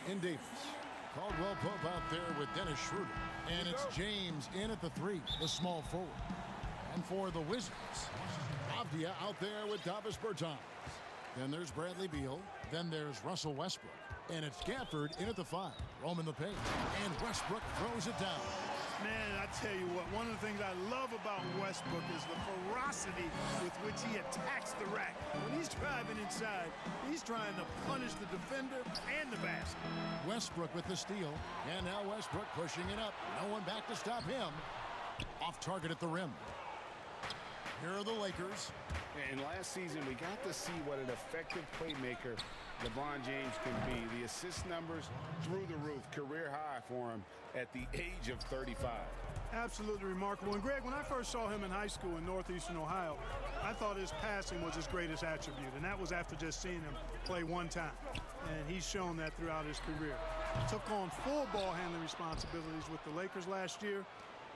And Davis. Caldwell Pope out there with Dennis Schroeder. And it's James in at the 3, the small forward. And for the Wizards, Avdia out there with Davis Bertans. Then there's Bradley Beal. Then there's Russell Westbrook. And it's Gafford in at the 5, roaming the paint. And Westbrook throws it down. Man, I tell you what, one of the things I love about Westbrook is the ferocity with which he attacks the rack. When he's driving inside, he's trying to punish the defender and the basket. Westbrook with the steal. And now Westbrook pushing it up. No one back to stop him. Off target at the rim. Here are the Lakers. And last season, we got to see what an effective playmaker LeBron James can be. The assist numbers through the roof, career high for him at the age of 35. Absolutely remarkable. And Greg, when I first saw him in high school in northeastern Ohio, I thought his passing was his greatest attribute, and that was after just seeing him play one time. And he's shown that throughout his career. Took on full ball handling responsibilities with the Lakers last year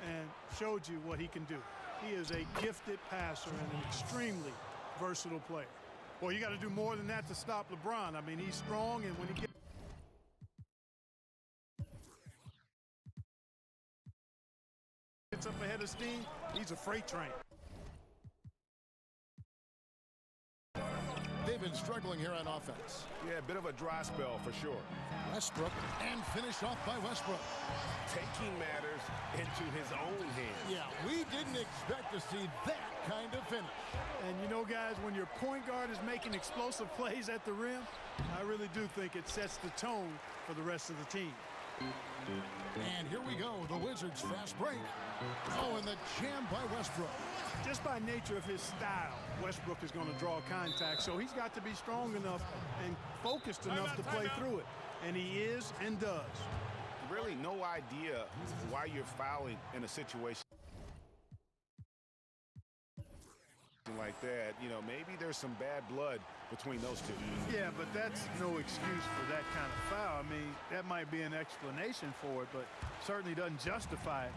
and showed you what he can do. He is a gifted passer and an extremely versatile player. Well, you got to do more than that to stop LeBron. I mean, he's strong, and when he gets up ahead of steam, he's a freight train. They've been struggling here on offense. Yeah, a bit of a dry spell for sure. Westbrook, and finished off by Westbrook. Taking matters into his own hands. Yeah, we didn't expect to see that kind of finish. And you know, guys, when your point guard is making explosive plays at the rim, I really do think it sets the tone for the rest of the team. And here we go, the Wizards' fast break. Oh, and the jam by Westbrook. Just by nature of his style, Westbrook is going to draw contact, so he's got to be strong enough and focused enough to play through it. And he is and does. Really no idea why you're fouling in a situation like that. You know, maybe there's some bad blood between those two. Yeah, but that's no excuse for that kind of foul. I mean, that might be an explanation for it, but certainly doesn't justify it.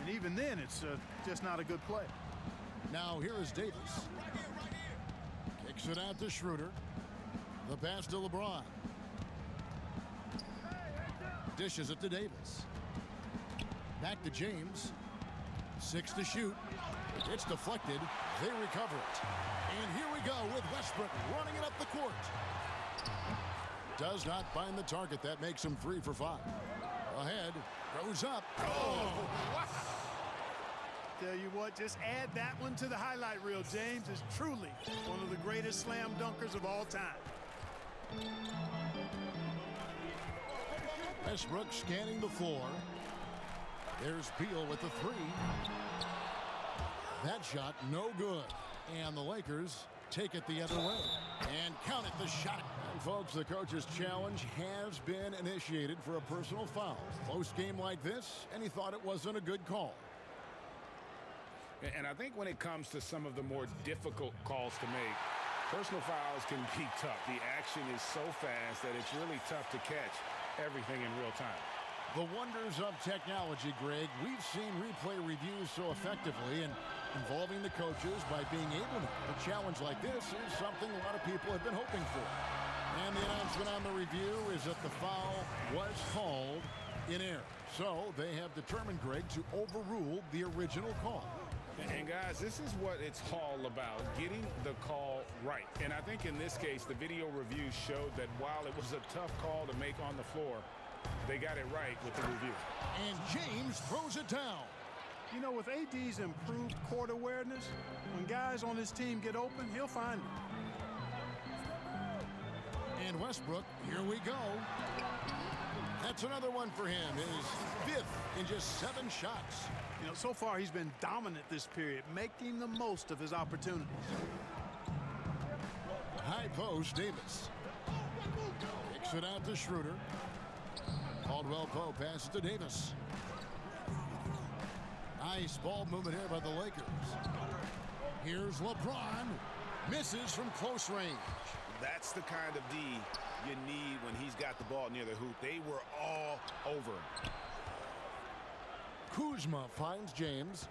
And even then, it's just not a good play. Now here is Davis. Kicks it out to Schroeder. The pass to LeBron. Dishes it to Davis. Back to James. 6 to shoot. It's deflected. They recover it. And here we go with Westbrook running it up the court. Does not find the target. That makes him 3 for 5. Ahead. Goes up. Oh! Tell you what, just add that one to the highlight reel. James is truly one of the greatest slam dunkers of all time. Westbrook scanning the floor. There's Beal with the 3. That shot no good. And the Lakers take it the other way. And count it, the shot. And folks, the coach's challenge has been initiated for a personal foul. Close game like this, and he thought it wasn't a good call. And I think when it comes to some of the more difficult calls to make, personal fouls can be tough. The action is so fast that it's really tough to catch everything in real time. The wonders of technology, Greg. We've seen replay reviews so effectively, and involving the coaches by being able to. A challenge like this is something a lot of people have been hoping for. And the announcement on the review is that the foul was called in error. So they have determined, Greg, to overrule the original call. And guys, this is what it's all about, getting the call right. And I think in this case, the video review showed that while it was a tough call to make on the floor, they got it right with the review. And James throws it down. You know, with AD's improved court awareness, when guys on his team get open, he'll find them. And Westbrook, here we go. That's another one for him, his 5th in just 7 shots. You know, so far he's been dominant this period, making the most of his opportunities. High post, Davis. Kicks it out to Schroeder. Caldwell Pope passes to Davis. Nice ball movement here by the Lakers. Here's LeBron. Misses from close range. That's the kind of D you need when he's got the ball near the hoop. They were all over him. Kuzma finds James.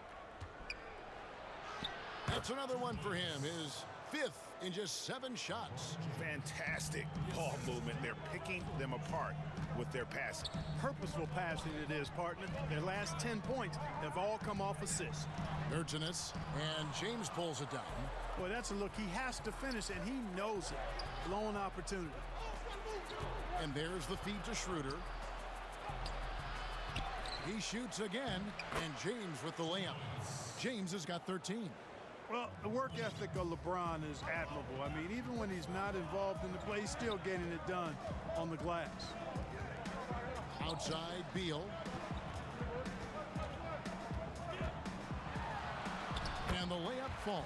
That's another one for him, his 5th in just 7 shots. Fantastic ball movement. They're picking them apart with their passing. Purposeful passing it is, partner. Their last 10 points have all come off assists. Urginus, and James pulls it down. Boy, that's a look he has to finish, and he knows it. Blown opportunity. And there's the feed to Schroeder. He shoots again, and James with the layup. James has got 13. Well, the work ethic of LeBron is admirable. I mean, even when he's not involved in the play, he's still getting it done on the glass. Outside, Beal. And the layup falls.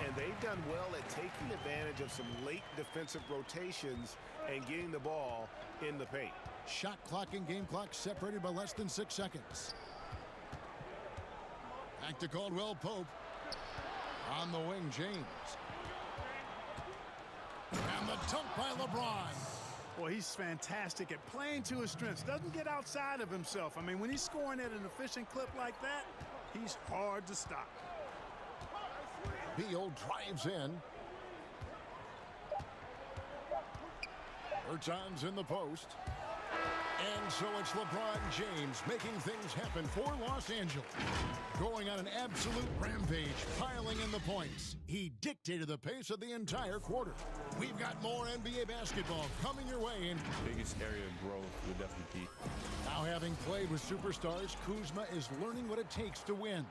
And they've done well at taking advantage of some late defensive rotations and getting the ball in the paint. Shot clock and game clock separated by less than 6 seconds. Back to Caldwell Pope. On the wing, James. And the dunk by LeBron. Well, he's fantastic at playing to his strengths. Doesn't get outside of himself. I mean, when he's scoring at an efficient clip like that, he's hard to stop. Beal drives in. Bertans in the post. And so it's LeBron James making things happen for Los Angeles. Going on an absolute rampage, piling in the points. He dictated the pace of the entire quarter. We've got more NBA basketball coming your way. And biggest area of growth would definitely be. Now, having played with superstars, Kuzma is learning what it takes to win.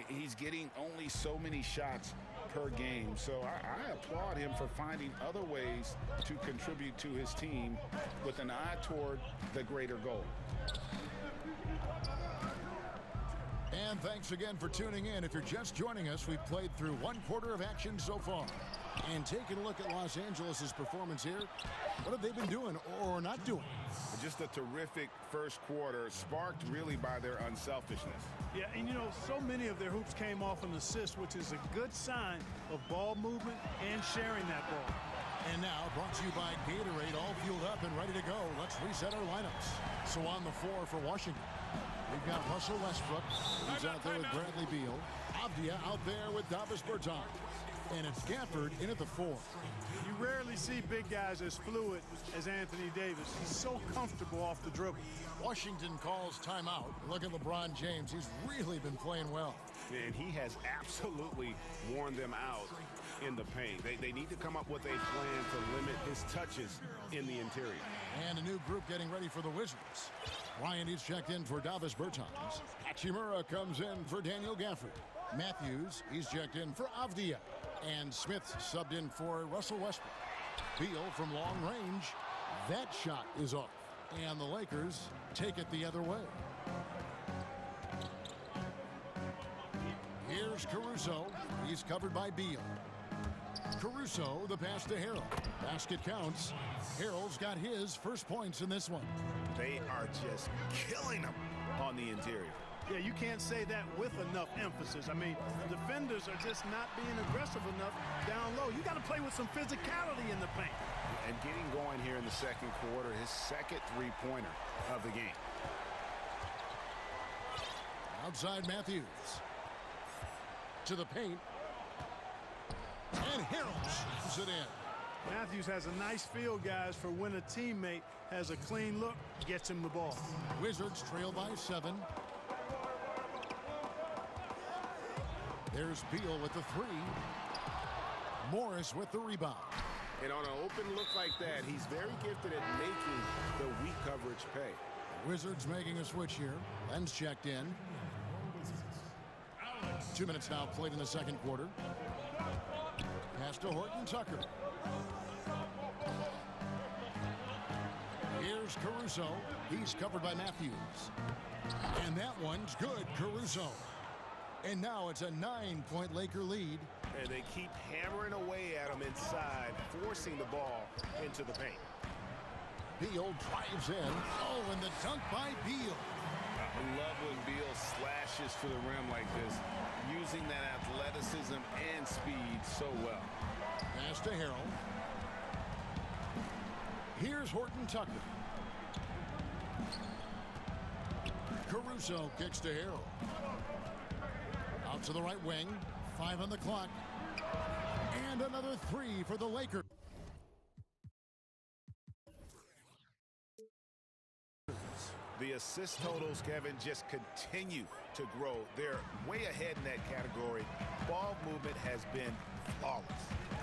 He's getting only so many shots per game, so I applaud him for finding other ways to contribute to his team with an eye toward the greater goal. And thanks again for tuning in. If you're just joining us, we've played through 1 quarter of action so far. And taking a look at Los Angeles' performance here, what have they been doing or not doing? Just a terrific first quarter, sparked really by their unselfishness. Yeah, and you know, so many of their hoops came off an assist, which is a good sign of ball movement and sharing that ball. And now, brought to you by Gatorade, all fueled up and ready to go. Let's reset our lineups. So on the floor for Washington, we've got Russell Westbrook, who's out there with Bradley Beal. Avdia out there with Davis Bertans. And it's Gafford in at the 4. You rarely see big guys as fluid as Anthony Davis. He's so comfortable off the dribble. Washington calls timeout. Look at LeBron James. He's really been playing well. And he has absolutely worn them out in the paint. They need to come up with a plan to limit his touches in the interior. And a new group getting ready for the Wizards. Ryan is checked in for Davis Bertans. Hachimura comes in for Daniel Gafford. Matthews, he's checked in for Avdia. And Smith subbed in for Russell Westbrook. Beal from long range. That shot is off. And the Lakers take it the other way. Here's Caruso. He's covered by Beal. Caruso, the pass to Harrell. Basket counts. Harrell's got his first points in this one. They are just killing them on the interior. Yeah, you can't say that with enough emphasis. I mean, the defenders are just not being aggressive enough down low. You got to play with some physicality in the paint. And getting going here in the second quarter, his second three-pointer of the game. Outside Matthews. To the paint. And Harrell shoots it in. Matthews has a nice feel, guys, for when a teammate has a clean look, gets him the ball. Wizards trail by 7. There's Beal with the 3. Morris with the rebound. And on an open look like that, he's very gifted at making the weak coverage pay. Wizards making a switch here. Len's checked in. 2 minutes now played in the second quarter. Pass to Horton Tucker. Here's Caruso. He's covered by Matthews. And that one's good, Caruso. And now it's a 9-point Laker lead. And they keep hammering away at him inside, forcing the ball into the paint. Beal drives in. Oh, and the dunk by Beal. I love when Beal slashes to the rim like this, using that athleticism and speed so well. Pass to Harrell. Here's Horton Tucker. Caruso kicks to Harrell. Out to the right wing. 5 on the clock. And another three for the Lakers. The assist totals, Kevin, just continue to grow. They're way ahead in that category. Ball movement has been flawless.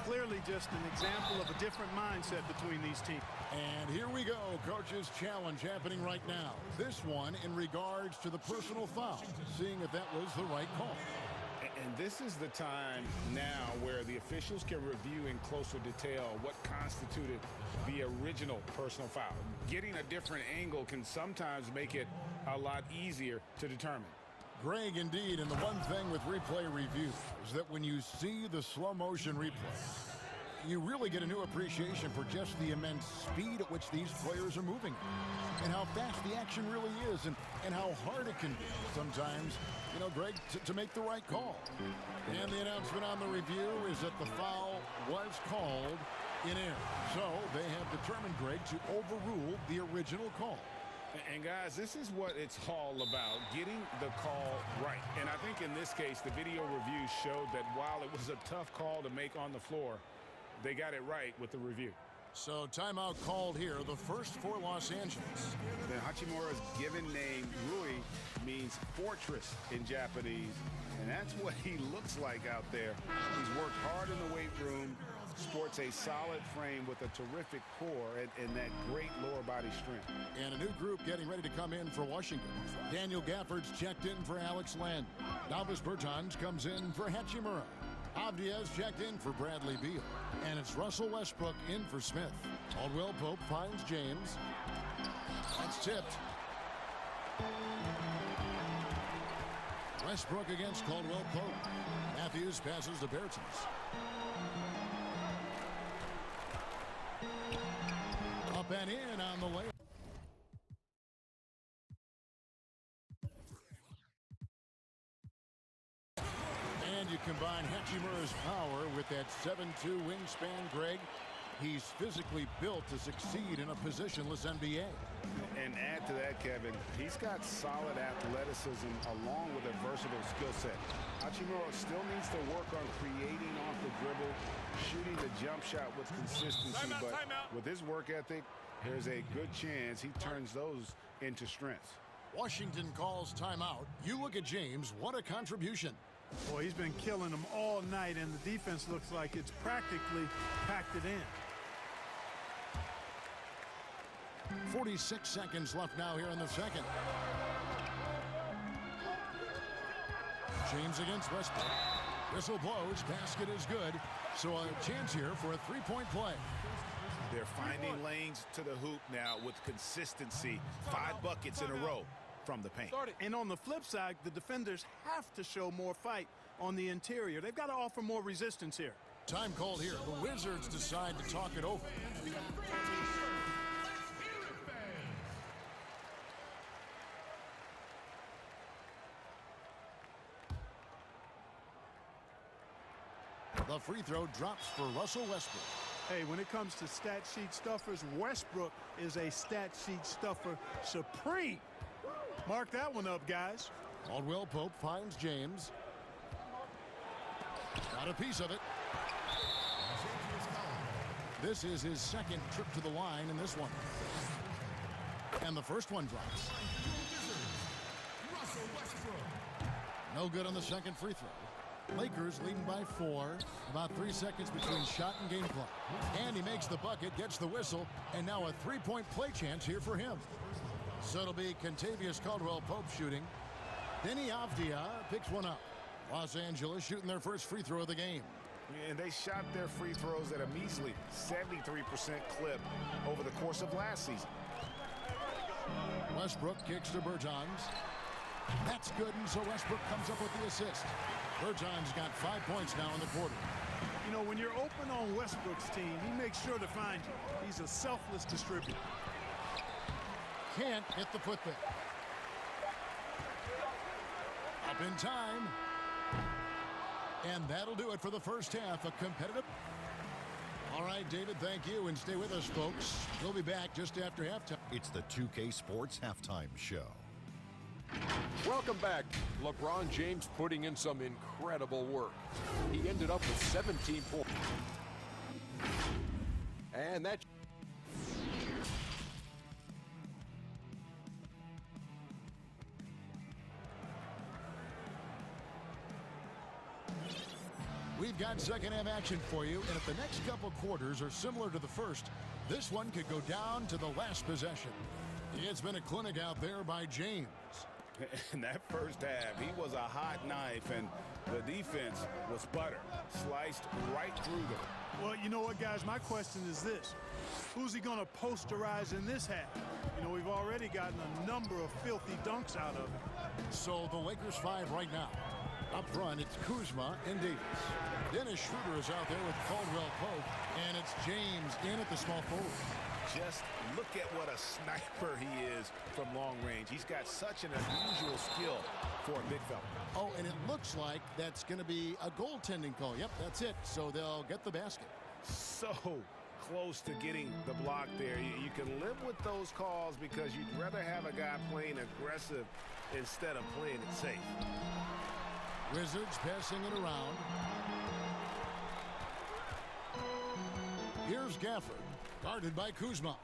Clearly just an example of a different mindset between these teams. And here we go, coach's challenge happening right now. This one in regards to the personal foul, seeing if that was the right call. And this is the time now where the officials can review in closer detail what constituted the original personal foul. Getting a different angle can sometimes make it a lot easier to determine. Greg, indeed, and the one thing with replay review is that when you see the slow motion replay, you really get a new appreciation for just the immense speed at which these players are moving and how fast the action really is and how hard it can be sometimes, you know, Greg, to make the right call. And the announcement on the review is that the foul was called in error. So they have determined, Greg, to overrule the original call. And guys, this is what it's all about, getting the call right. And I think in this case, the video review showed that while it was a tough call to make on the floor, they got it right with the review. So timeout called here, the first for Los Angeles. The Hachimura's given name, Rui, means fortress in Japanese. And that's what he looks like out there. He's worked hard in the weight room, sports a solid frame with a terrific core and that great lower body strength. And a new group getting ready to come in for Washington. Daniel Gafford's checked in for Alex Land. Davis Bertans comes in for Hachimura. Avdia's checked in for Bradley Beal. And it's Russell Westbrook in for Smith. Caldwell Pope finds James. That's tipped. Westbrook against Caldwell Pope. Matthews passes to Bertans. Up and in on the layup. And you combine Hachimura's power with that 7'2" wingspan, Greg. He's physically built to succeed in a positionless NBA. And add to that, Kevin, he's got solid athleticism along with a versatile skill set. Hachimura still needs to work on creating off the dribble, shooting the jump shot with consistency. But with his work ethic, there's a good chance he turns those into strengths. Washington calls timeout. You look at James, what a contribution. Boy, he's been killing them all night, and the defense looks like it's practically packed it in. 46 seconds left now here in the second. James against Westbrook. Whistle blows. Basket is good. So a chance here for a three-point play. They're finding lanes to the hoop now with consistency. 5 buckets in a row from the paint. And on the flip side, the defenders have to show more fight on the interior. They've got to offer more resistance here. Time called here. The Wizards decide to talk it over. The free throw drops for Russell Westbrook. Hey, when it comes to stat sheet stuffers, Westbrook is a stat sheet stuffer supreme. Mark that one up, guys. Caldwell Pope finds James. Got a piece of it. This is his second trip to the line in this one. And the first one drops. No good on the second free throw. Lakers leading by 4. About 3 seconds between shot and game clock. And he makes the bucket, gets the whistle, and now a three-point play chance here for him. So it'll be Kentavious Caldwell-Pope shooting. Denny Avdia picks one up. Los Angeles shooting their first free throw of the game. And they shot their free throws at a measly 73% clip over the course of last season. Westbrook kicks to Bertans. That's good, and so Westbrook comes up with the assist. Bertans got 5 points now in the quarter. You know, when you're open on Westbrook's team, he makes sure to find you. He's a selfless distributor. Can't hit the foot there. Up in time. And that'll do it for the first half. A competitive. All right, David, thank you. And stay with us, folks. We'll be back just after halftime. It's the 2K Sports Halftime Show. Welcome back. LeBron James putting in some incredible work. He ended up with 17 points. And that... We've got second-half action for you, and if the next couple quarters are similar to the first, this one could go down to the last possession. It's been a clinic out there by James. In that first half, he was a hot knife, and the defense was butter, sliced right through them. Well, you know what, guys? My question is this. Who's he going to posterize in this half? You know, we've already gotten a number of filthy dunks out of him. So the Lakers 5 right now. Up front, it's Kuzma and Davis. Dennis Schroeder is out there with Caldwell Pope, and it's James in at the small forward. Just look at what a sniper he is from long range. He's got such an unusual skill for a big fella. Oh, and it looks like that's going to be a goaltending call. Yep, that's it. So they'll get the basket. So close to getting the block there. You can live with those calls because you'd rather have a guy playing aggressive instead of playing it safe. Wizards passing it around. Here's Gafford, guarded by Kuzma.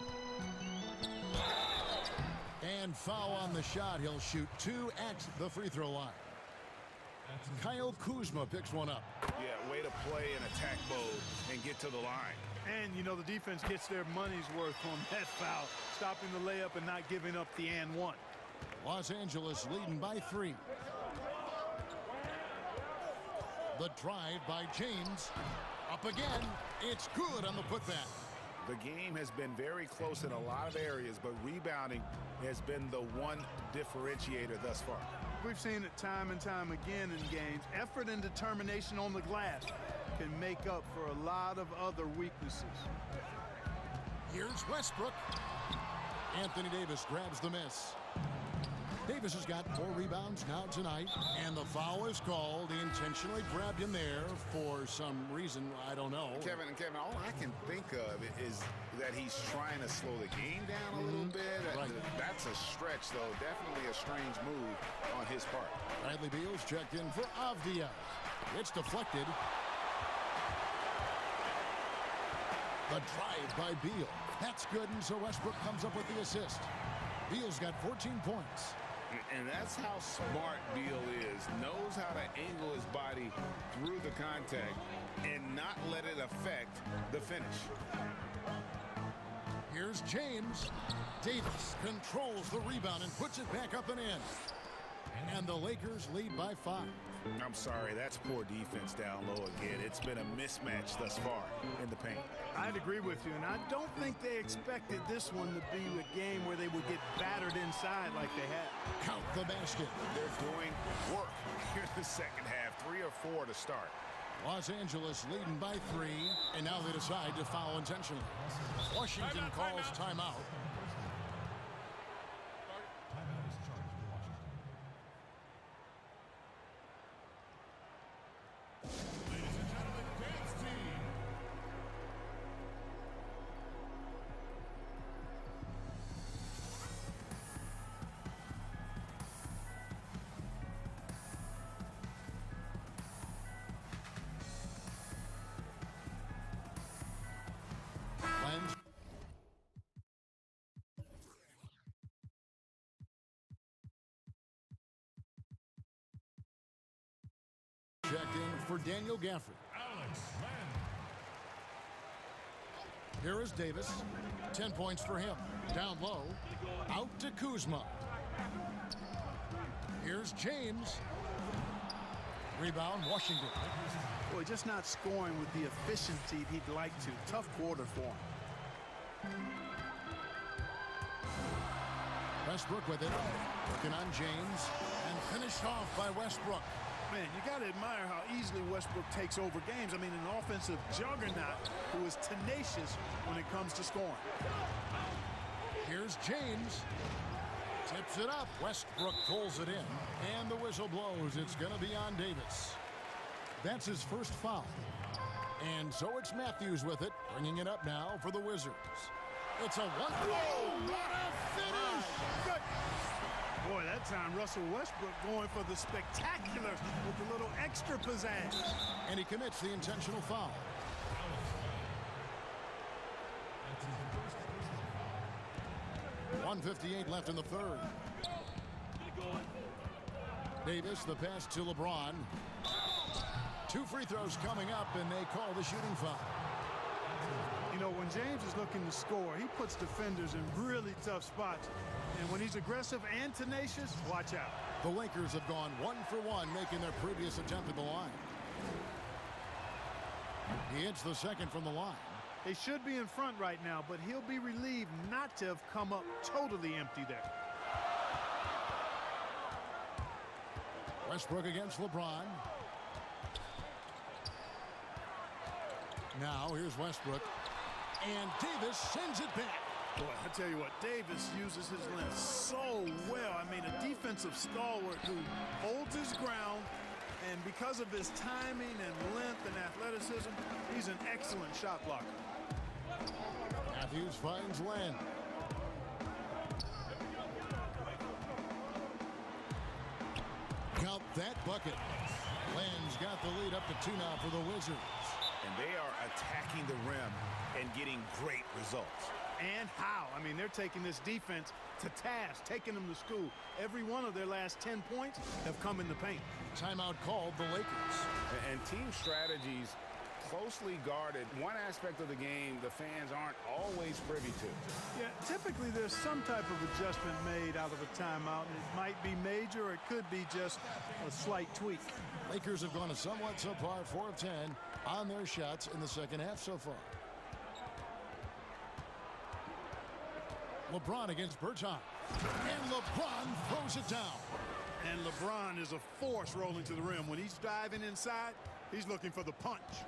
And foul on the shot. He'll shoot 2 at the free throw line. Kyle Kuzma picks one up. Yeah, way to play in attack mode and get to the line. And, you know, the defense gets their money's worth on that foul, stopping the layup and not giving up the and one. Los Angeles leading by 3. The drive by James. Up again. It's good on the putback. The game has been very close in a lot of areas, but rebounding has been the one differentiator thus far. We've seen it time and time again in games. Effort and determination on the glass can make up for a lot of other weaknesses. Here's Westbrook. Anthony Davis grabs the miss. Davis has got 4 rebounds now tonight, and the foul is called. He intentionally grabbed him there for some reason, I don't know. Kevin, all I can think of is that he's trying to slow the game down a little bit. Right. That's a stretch, though. Definitely a strange move on his part. Bradley Beal's checked in for Avdia. It's deflected. The drive by Beal. That's good, and so Westbrook comes up with the assist. Beal's got 14 points. And that's how smart Beal is. Knows how to angle his body through the contact and not let it affect the finish. Here's James. Davis controls the rebound and puts it back up and in. And the Lakers lead by 5. I'm sorry, that's poor defense down low again. It's been a mismatch thus far in the paint. I'd agree with you, and I don't think they expected this one to be a game where they would get battered inside like they had. Count the basket. They're doing work here in the second half. 3 or 4 to start. Los Angeles leading by 3, and now they decide to foul intentionally. Washington calls timeout. Checked in for Daniel Gafford. Here is Davis. 10 points for him. Down low. Out to Kuzma. Here's James. Rebound, Washington. Boy, just not scoring with the efficiency he'd like to. Tough quarter for him. Westbrook with it. Working on James. And finished off by Westbrook. Man, you got to admire how easily Westbrook takes over games. I mean, an offensive juggernaut who is tenacious when it comes to scoring. Here's James. Tips it up. Westbrook pulls it in. And the whistle blows. It's going to be on Davis. That's his first foul. And so it's Matthews with it, bringing it up now for the Wizards. It's a one. Oh, what a finish! Good. Boy, that time Russell Westbrook going for the spectacular with a little extra pizzazz. And he commits the intentional foul. 1:58 left in the third. Davis, the pass to LeBron. 2 free throws coming up, and they call the shooting foul. You know, when James is looking to score, he puts defenders in really tough spots. And when he's aggressive and tenacious, watch out. The Lakers have gone 1 for 1, making their previous attempt at the line. He hits the second from the line. They should be in front right now, but he'll be relieved not to have come up totally empty there. Westbrook against LeBron. Now here's Westbrook. And Davis sends it back. Boy, I tell you what, Davis uses his length so well. I mean, a defensive stalwart who holds his ground, and because of his timing and length and athleticism, he's an excellent shot blocker. Matthews finds Len. Count that bucket. Len's got the lead up to 2 now for the Wizards. And they are attacking the rim and getting great results. And how? I mean, they're taking this defense to task, taking them to school. Every one of their last 10 points have come in the paint. Timeout called the Lakers. And team strategies closely guarded. One aspect of the game the fans aren't always privy to. Yeah, typically there's some type of adjustment made out of a timeout. It might be major, or it could be just a slight tweak. Lakers have gone a somewhat subpar 4 of 10 on their shots in the second half so far. LeBron against Bertans. And LeBron throws it down. And LeBron is a force rolling to the rim. When he's diving inside, he's looking for the punch.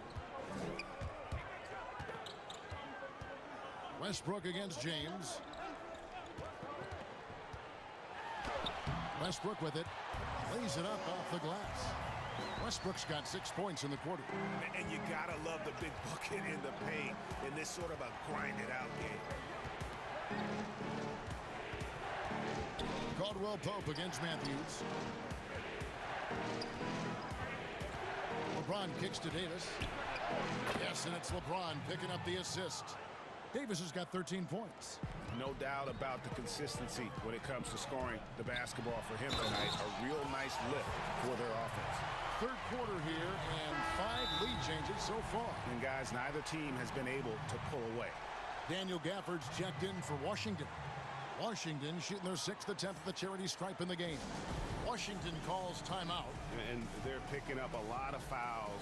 Westbrook against James. Westbrook with it. Lays it up off the glass. Westbrook's got 6 points in the quarter. And you gotta love the big bucket in the paint in this sort of a grind-it-out game. Caldwell Pope against Matthews. LeBron kicks to Davis. Yes, and it's LeBron picking up the assist. Davis has got 13 points. No doubt about the consistency when it comes to scoring the basketball for him tonight. A real nice lift for their offense. Third quarter here and 5 lead changes so far. And guys, neither team has been able to pull away. Daniel Gafford's checked in for Washington. Washington shooting their 6th attempt at the charity stripe in the game. Washington calls timeout. And they're picking up a lot of fouls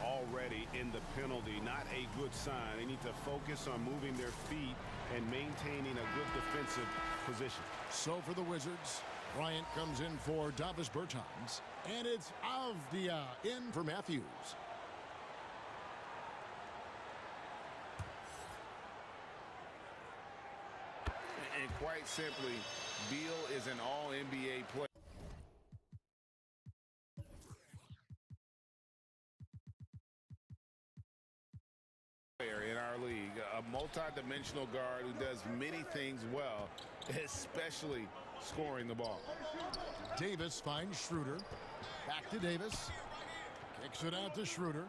already in the penalty. Not a good sign. They need to focus on moving their feet and maintaining a good defensive position. So for the Wizards, Bryant comes in for Davis Bertans. And it's Avdia in for Matthews. And quite simply, Beal is an all-NBA player. In our league, a multi-dimensional guard who does many things well, especially scoring the ball. Davis finds Schroeder. Back to Davis. Kicks it out to Schroeder.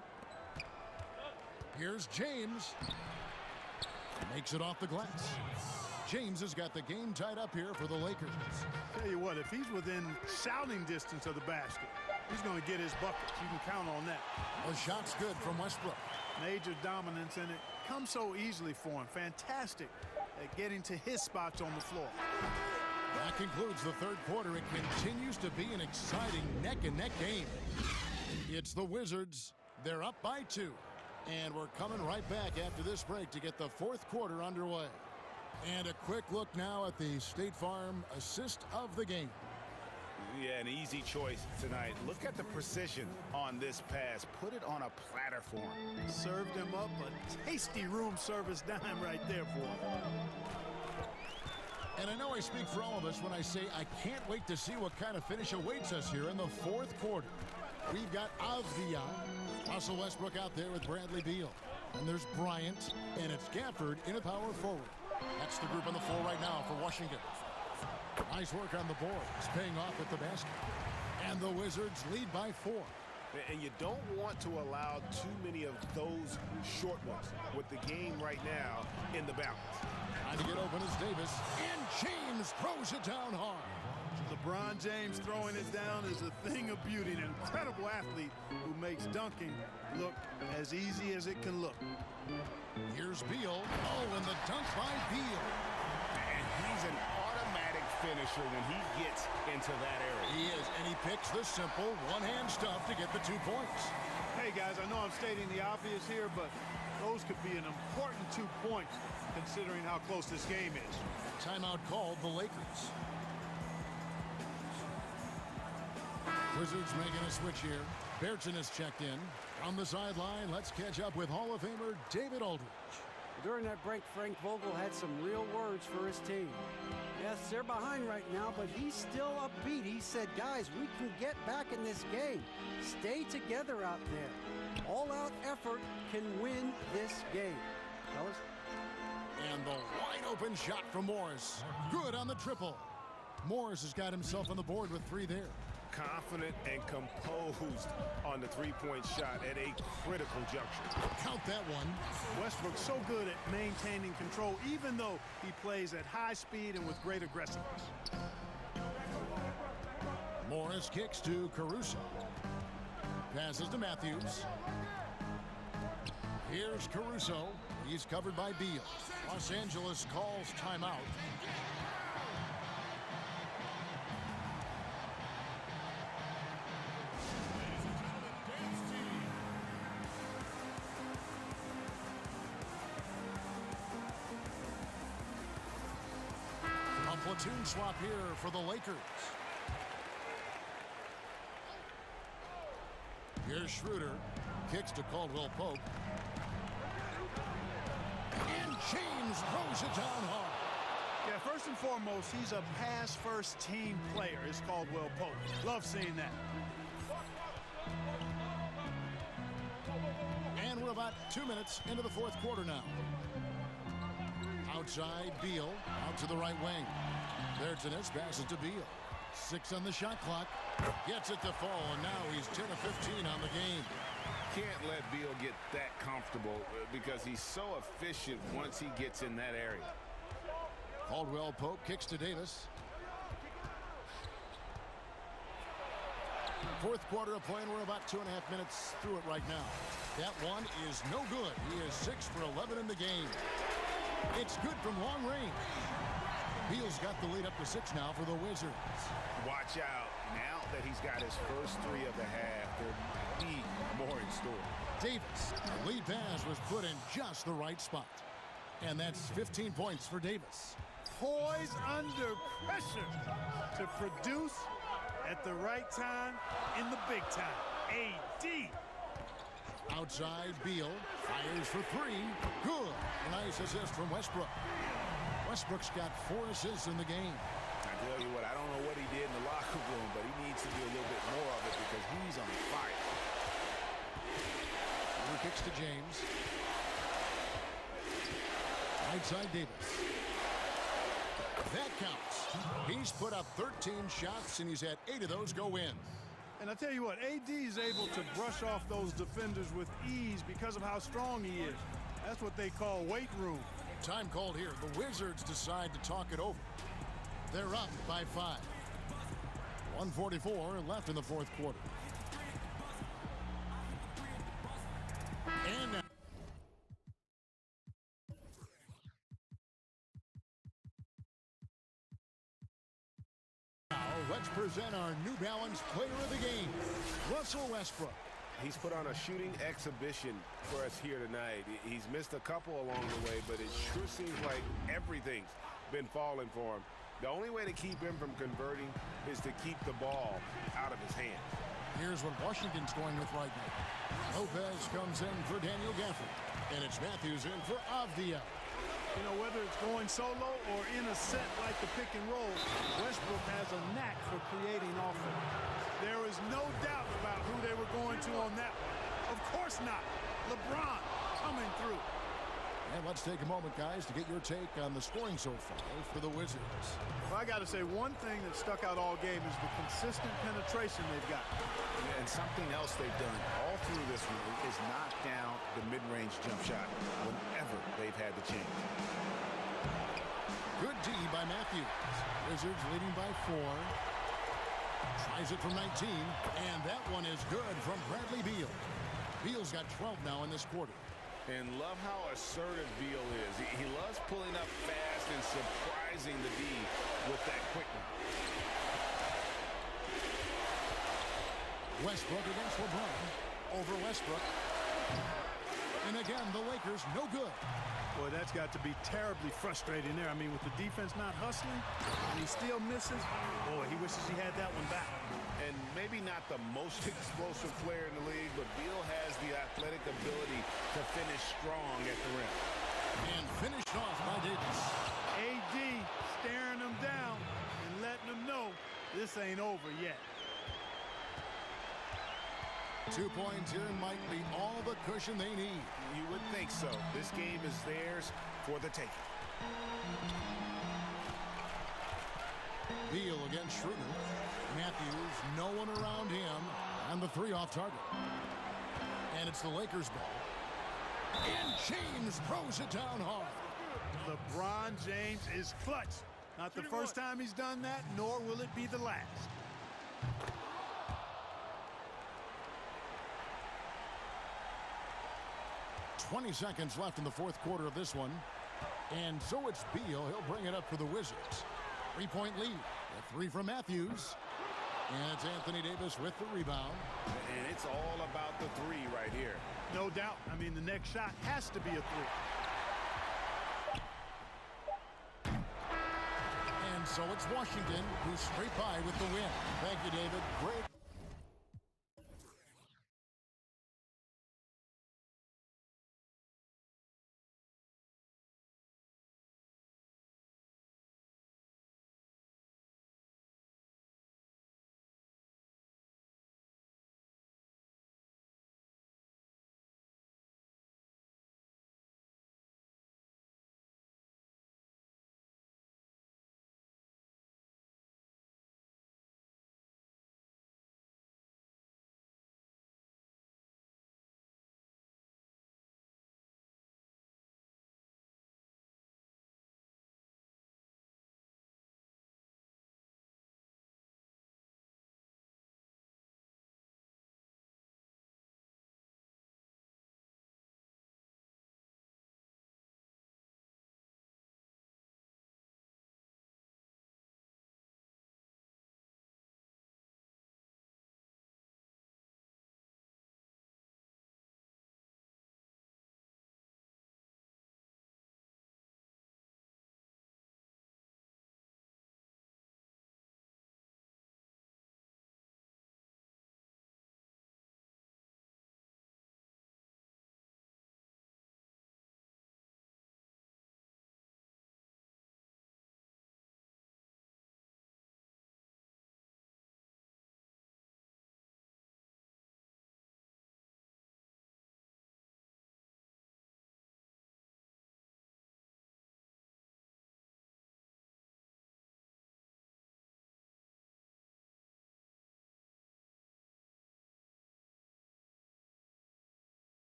Here's James. Makes it off the glass. James has got the game tied up here for the Lakers. Tell you what, if he's within shouting distance of the basket, he's going to get his buckets. You can count on that. The shot's good from Westbrook. Major dominance, and it comes so easily for him. Fantastic at getting to his spots on the floor. That concludes the third quarter. It continues to be an exciting neck-and-neck game. It's the Wizards. They're up by 2. And we're coming right back after this break to get the fourth quarter underway. And a quick look now at the State Farm assist of the game. Yeah, an easy choice tonight. Look at the precision on this pass. Put it on a platter for him. Served him up a tasty room service dime right there for him. And I know I speak for all of us when I say I can't wait to see what kind of finish awaits us here in the fourth quarter. We've got Avdia, Russell Westbrook out there with Bradley Beal. And there's Bryant, and it's Gafford in a power forward. That's the group on the floor right now for Washington. Nice work on the boards, paying off at the basket. And the Wizards lead by 4. And you don't want to allow too many of those short ones with the game right now in the balance. Trying to get open is Davis. And James throws it down hard. LeBron James throwing it down is a thing of beauty. An incredible athlete who makes dunking look as easy as it can look. Here's Beal. Oh, and the dunk by Beal. And he's an automatic finisher when he gets into that area. He is, and he picks the simple one-hand stuff to get the 2 points. Hey, guys, I know I'm stating the obvious here, but those could be an important 2 points considering how close this game is. Timeout called the Lakers. Wizards making a switch here. Bertrand is checked in. On the sideline, let's catch up with Hall of Famer David Aldridge. During that break, Frank Vogel had some real words for his team. Yes, they're behind right now, but he's still upbeat. He said, guys, we can get back in this game. Stay together out there. All-out effort can win this game. Fellas? And the wide-open shot from Morris. Good on the triple. Morris has got himself on the board with 3 there. Confident and composed on the three-point shot at a critical juncture. Count that one. Westbrook's so good at maintaining control, even though he plays at high speed and with great aggressiveness. Morris kicks to Caruso. Passes to Matthews. Here's Caruso. He's covered by Beal. Los Angeles calls timeout. Platoon swap here for the Lakers. Here's Schroeder. Kicks to Caldwell Pope. And James throws it down hard. Yeah, first and foremost, he's a pass-first team player, is Caldwell Pope. Love seeing that. And we're about 2 minutes into the 4th quarter now. Outside, Beal. Out to the right wing. Bertrand passes to Beal. 6 on the shot clock. Gets it to fall, and now he's 10 of 15 on the game. Can't let Beal get that comfortable because he's so efficient once he gets in that area. Caldwell Pope kicks to Davis. 4th quarter of play, and we're about 2.5 minutes through it right now. That one is no good. He is 6 for 11 in the game. It's good from long range. Beal's got the lead up to 6 now for the Wizards. Watch out. Now that he's got his first 3 of the half, there might be more in store. Davis, the lead pass was put in just the right spot. And that's 15 points for Davis. Poised under pressure to produce at the right time in the big time. AD. Outside, Beal fires for 3. Good. Nice assist from Westbrook. Westbrook's got 4 assists in the game. I tell you what, I don't know what he did in the locker room, but he needs to do a little bit more of it because he's on fire. He kicks to James. Right side, Davis. That counts. He's put up 13 shots, and he's had 8 of those go in. And I tell you what, AD is able to brush off those defenders with ease because of how strong he is. That's what they call weight room. Time called here. The Wizards decide to talk it over. They're up by 5. 1:44 left in the 4th quarter. And now let's present our New Balance player of the game, Russell Westbrook. He's put on a shooting exhibition for us here tonight. He's missed a couple along the way, but it sure seems like everything's been falling for him. The only way to keep him from converting is to keep the ball out of his hands. Here's what Washington's going with right now. Lopez comes in for Daniel Gafford, and it's Matthews in for Avdia. You know, whether it's going solo or in a set like the pick and roll, Westbrook has a knack for creating offense. There is no doubt about who they were going to on that one. Of course not. LeBron coming through. And let's take a moment, guys, to get your take on the scoring so far for the Wizards. Well, I got to say, one thing that stuck out all game is the consistent penetration they've got. And something else they've done all through this one is knock down the mid-range jump shot whenever they've had the chance. Good D by Matthews. Wizards leading by 4. Tries it from 19, and that one is good from Bradley Beal. Beal's got 12 now in this quarter. And love how assertive Beal is. He loves pulling up fast and surprising the D with that quickness. Westbrook against LeBron. Over Westbrook. And again, the Lakers no good. Boy, that's got to be terribly frustrating there. I mean, with the defense not hustling, and he still misses. Boy, he wishes he had that one back. And maybe not the most explosive player in the league, but Beal has the athletic ability to finish strong at the rim. And finished off by Davis. AD staring him down and letting him know this ain't over yet. 2 points here might be all the cushion they need. You would think so. This game is theirs for the taking. Beal against Schroeder. Matthews, no one around him, and the 3 off target. And it's the Lakers ball. And James throws it down hard. LeBron James is clutch. Not the first time he's done that, nor will it be the last. .20 seconds left in the fourth quarter of this one. And so it's Beal. He'll bring it up for the Wizards. 3-point lead. A 3 from Matthews. And it's Anthony Davis with the rebound. And it's all about the 3 right here. No doubt. I mean, the next shot has to be a 3. And so it's Washington who's straight by with the win. Thank you, David. Great.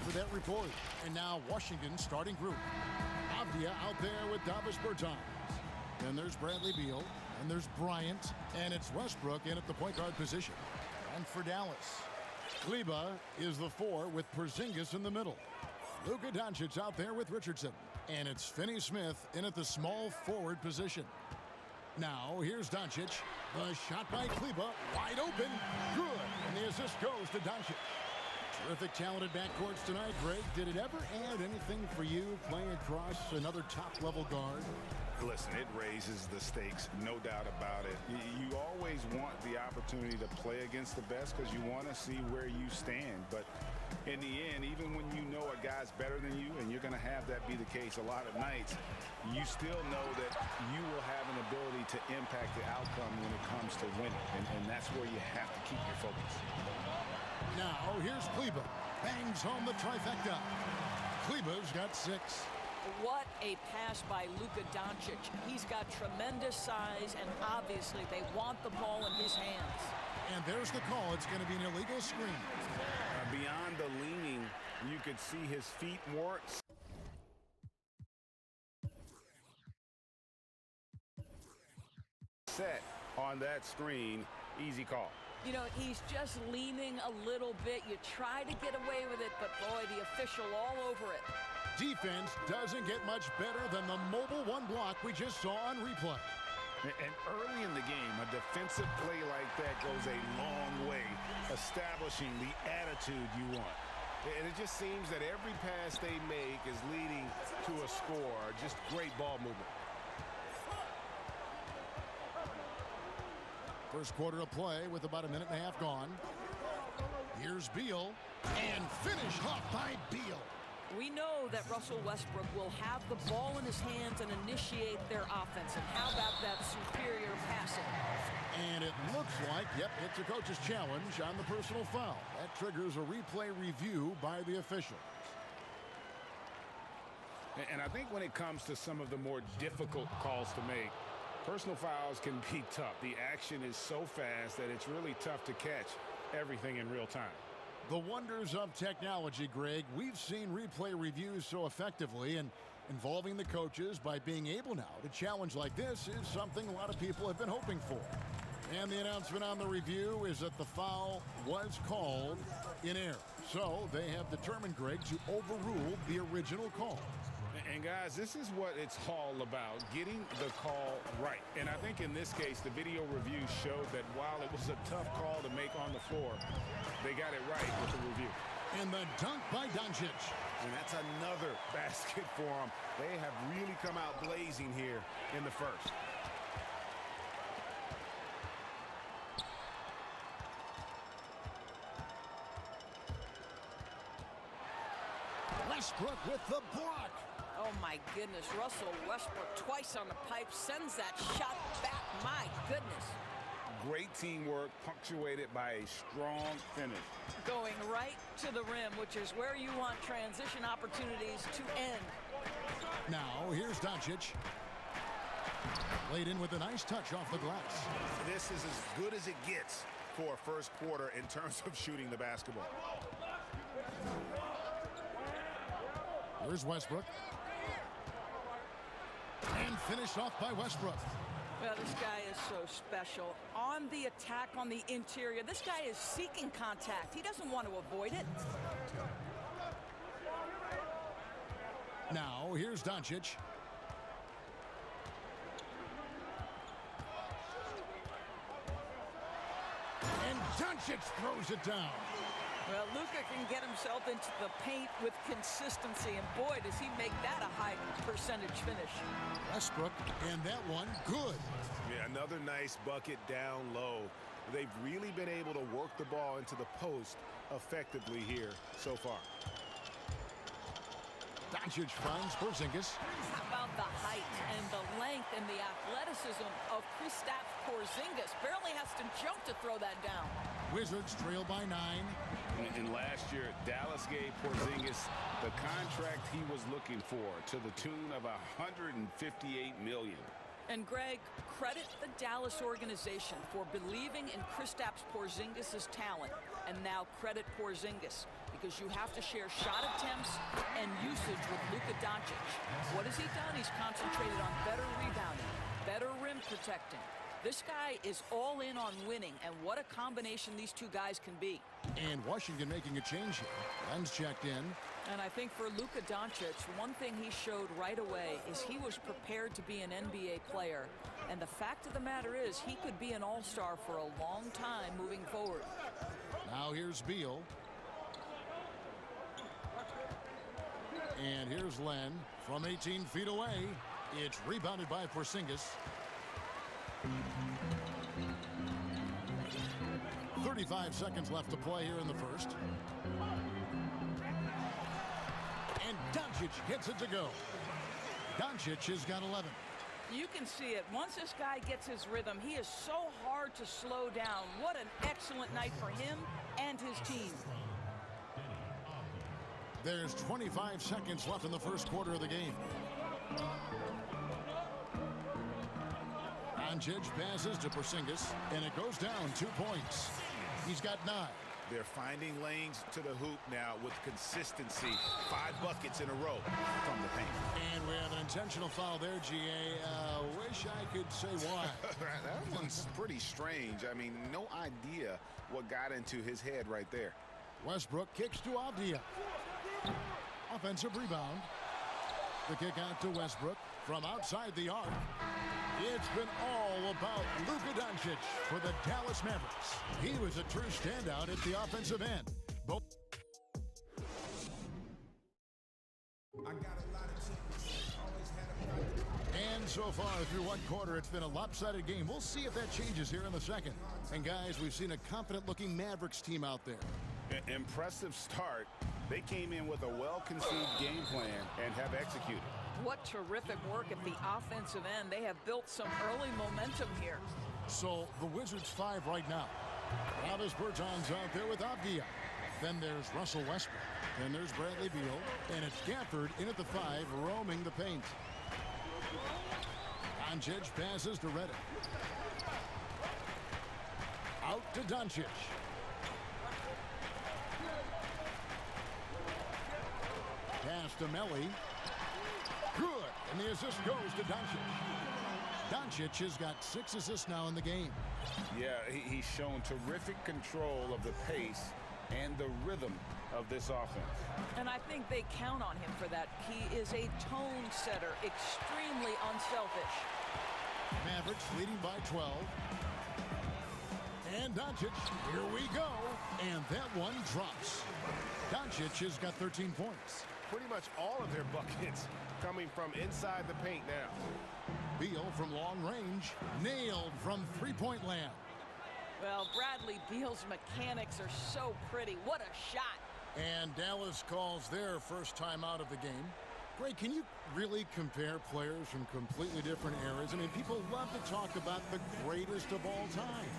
for that report. And now Washington's starting group. Avdia out there with Davis Bertans. Then there's Bradley Beal. And there's Bryant. And it's Westbrook in at the point guard position. And for Dallas, Kleba is the 4 with Porzingis in the middle. Luka Doncic out there with Richardson. And it's Finney-Smith in at the small forward position. Now, here's Doncic. The shot by Kleba, wide open, good. And the assist goes to Doncic. Terrific, talented backcourts tonight, Greg. Did it ever add anything for you playing across another top-level guard? Listen, it raises the stakes, no doubt about it. You always want the opportunity to play against the best because you want to see where you stand. But in the end, even when you know a guy's better than you, and you're going to have that be the case a lot of nights, you still know that you will have an ability to impact the outcome when it comes to winning. And that's where you have to keep your focus. Now, here's Kleba. Bangs home the trifecta. Kleba's got 6. What a pass by Luka Doncic. He's got tremendous size, and obviously they want the ball in his hands. And there's the call. It's going to be an illegal screen. Beyond the leaning, you could see his feet more set on that screen. Easy call. You know, he's just leaning a little bit. You try to get away with it, but boy, the official all over it. Defense doesn't get much better than the mobile one block we just saw on replay. And early in the game, a defensive play like that goes a long way, establishing the attitude you want. And it just seems that every pass they make is leading to a score. Just great ball movement. First quarter of play with about a minute and a half gone. Here's Beal, and finish off by Beal. We know that Russell Westbrook will have the ball in his hands and initiate their offense. And how about that superior passing? And it looks like, yep, it's a coach's challenge on the personal foul. That triggers a replay review by the official. And I think when it comes to some of the more difficult calls to make, personal fouls can be tough. The action is so fast that it's really tough to catch everything in real time. The wonders of technology, Greg. We've seen replay reviews so effectively, and involving the coaches by being able now to challenge like this is something a lot of people have been hoping for. And the announcement on the review is that the foul was called in error. So they have determined, Greg, to overrule the original call. And guys, this is what it's all about, getting the call right. And I think in this case, the video review showed that while it was a tough call to make on the floor, they got it right with the review. And the dunk by Doncic. And that's another basket for them. They have really come out blazing here in the first. Westbrook with the block. Oh, my goodness. Russell Westbrook twice on the pipe sends that shot back. My goodness. Great teamwork punctuated by a strong finish. Going right to the rim, which is where you want transition opportunities to end. Now, here's Doncic. Laid in with a nice touch off the glass. This is as good as it gets for a first quarter in terms of shooting the basketball. Here's Westbrook. And finished off by Westbrook. Well, this guy is so special. On the attack on the interior, this guy is seeking contact. He doesn't want to avoid it. Now, here's Doncic. And Doncic throws it down. Well, Luka can get himself into the paint with consistency, and boy, does he make that a high percentage finish. Westbrook, and that one, good. Yeah, another nice bucket down low. They've really been able to work the ball into the post effectively here so far. Doncic finds Porzingis. How about the height and the length and the athleticism of Kristaps Porzingis? Barely has to jump to throw that down. Wizards trail by 9. And last year, Dallas gave Porzingis the contract he was looking for to the tune of $158 million. And Greg, credit the Dallas organization for believing in Kristaps Porzingis' talent. And now credit Porzingis, because you have to share shot attempts and usage with Luka Doncic. What has he done? He's concentrated on better rebounding, better rim protecting. This guy is all in on winning, and what a combination these two guys can be. And Washington making a change here. Len's checked in. And I think for Luka Doncic, one thing he showed right away is he was prepared to be an NBA player. And the fact of the matter is he could be an all-star for a long time moving forward. Now here's Beal. And here's Len from 18 feet away. It's rebounded by Porzingis. 35 seconds left to play here in the first. And Doncic gets it to go. Doncic has got 11. You can see it. Once this guy gets his rhythm, he is so hard to slow down. What an excellent night for him and his team. There's 25 seconds left in the first quarter of the game. Doncic passes to Porzingis, and it goes down 2 points. He's got 9. They're finding lanes to the hoop now with consistency. 5 buckets in a row from the paint. And we have an intentional foul there, GA. Wish I could say why. That one's pretty strange. I mean, no idea what got into his head right there. Westbrook kicks to Avdia. Offensive rebound. The kick out to Westbrook from outside the arc. It's been all about Luka Doncic for the Dallas Mavericks. He was a true standout at the offensive end. And so far through one quarter, it's been a lopsided game. We'll see if that changes here in the second. And guys, we've seen a confident-looking Mavericks team out there. Impressive start. They came in with a well-conceived game plan and have executed. What terrific work at the offensive end. They have built some early momentum here. So the Wizards 5 right now. Travis Berton's out there with Avdia. Then there's Russell Westbrook. Then there's Bradley Beal. And it's Gafford in at the 5, roaming the paint. Doncic passes to Redick. Out to Doncic. Pass to Melly. Good. And the assist goes to Doncic. Doncic has got 6 assists now in the game. Yeah, he's shown terrific control of the pace and the rhythm of this offense. And I think they count on him for that. He is a tone setter, extremely unselfish. Mavericks leading by 12. And Doncic, here we go. And that one drops. Doncic has got 13 points. Pretty much all of their buckets coming from inside the paint now. Beal from long range, nailed from three-point land. Well, Bradley Beal's mechanics are so pretty. What a shot. And Dallas calls their first time out of the game. Greg, can you really compare players from completely different eras? I mean, people love to talk about the greatest of all time.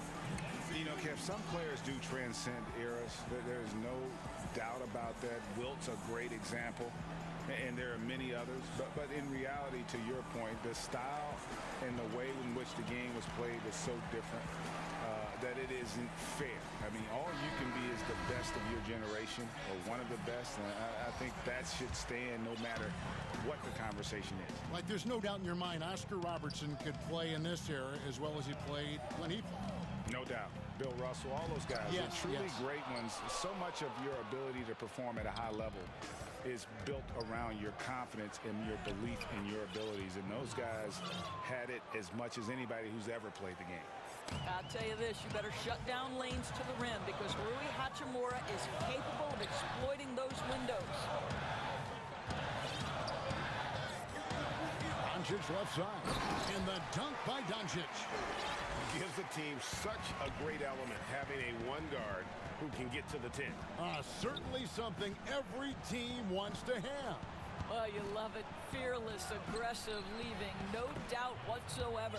You know, Kev, some players do transcend eras. There's no doubt about that. Wilt's a great example, and there are many others. But in reality, to your point, the style and the way in which the game was played was so different that it isn't fair. I mean, all you can be is the best of your generation or one of the best, and I think that should stand no matter what the conversation is. Like, there's no doubt in your mind Oscar Robertson could play in this era as well as he played when he played. No doubt. Bill Russell, all those guys, yes, they're truly yes. great ones. So much of your ability to perform at a high level is built around your confidence and your belief in your abilities. And those guys had it as much as anybody who's ever played the game. I'll tell you this, you better shut down lanes to the rim because Rui Hachimura is capable of exploiting those windows. Doncic left side. And the dunk by Doncic. Gives the team such a great element having a one guard who can get to the 10. Certainly something every team wants to have. Oh, you love it. Fearless, aggressive, leaving no doubt whatsoever.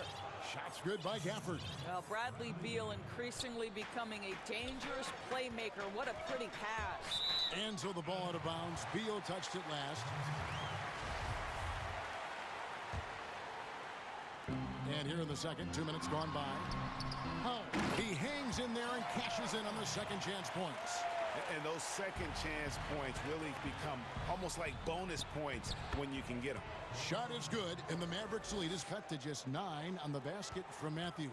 Shots good by Gafford. Well, Bradley Beal increasingly becoming a dangerous playmaker. What a pretty pass. And so the ball out of bounds. Beal touched it last. And here in the second, 2 minutes gone by. Oh, he hangs in there and cashes in on the second chance points. And those second chance points really become almost like bonus points when you can get them. Shot is good, and the Mavericks' lead is cut to just 9 on the basket from Matthews.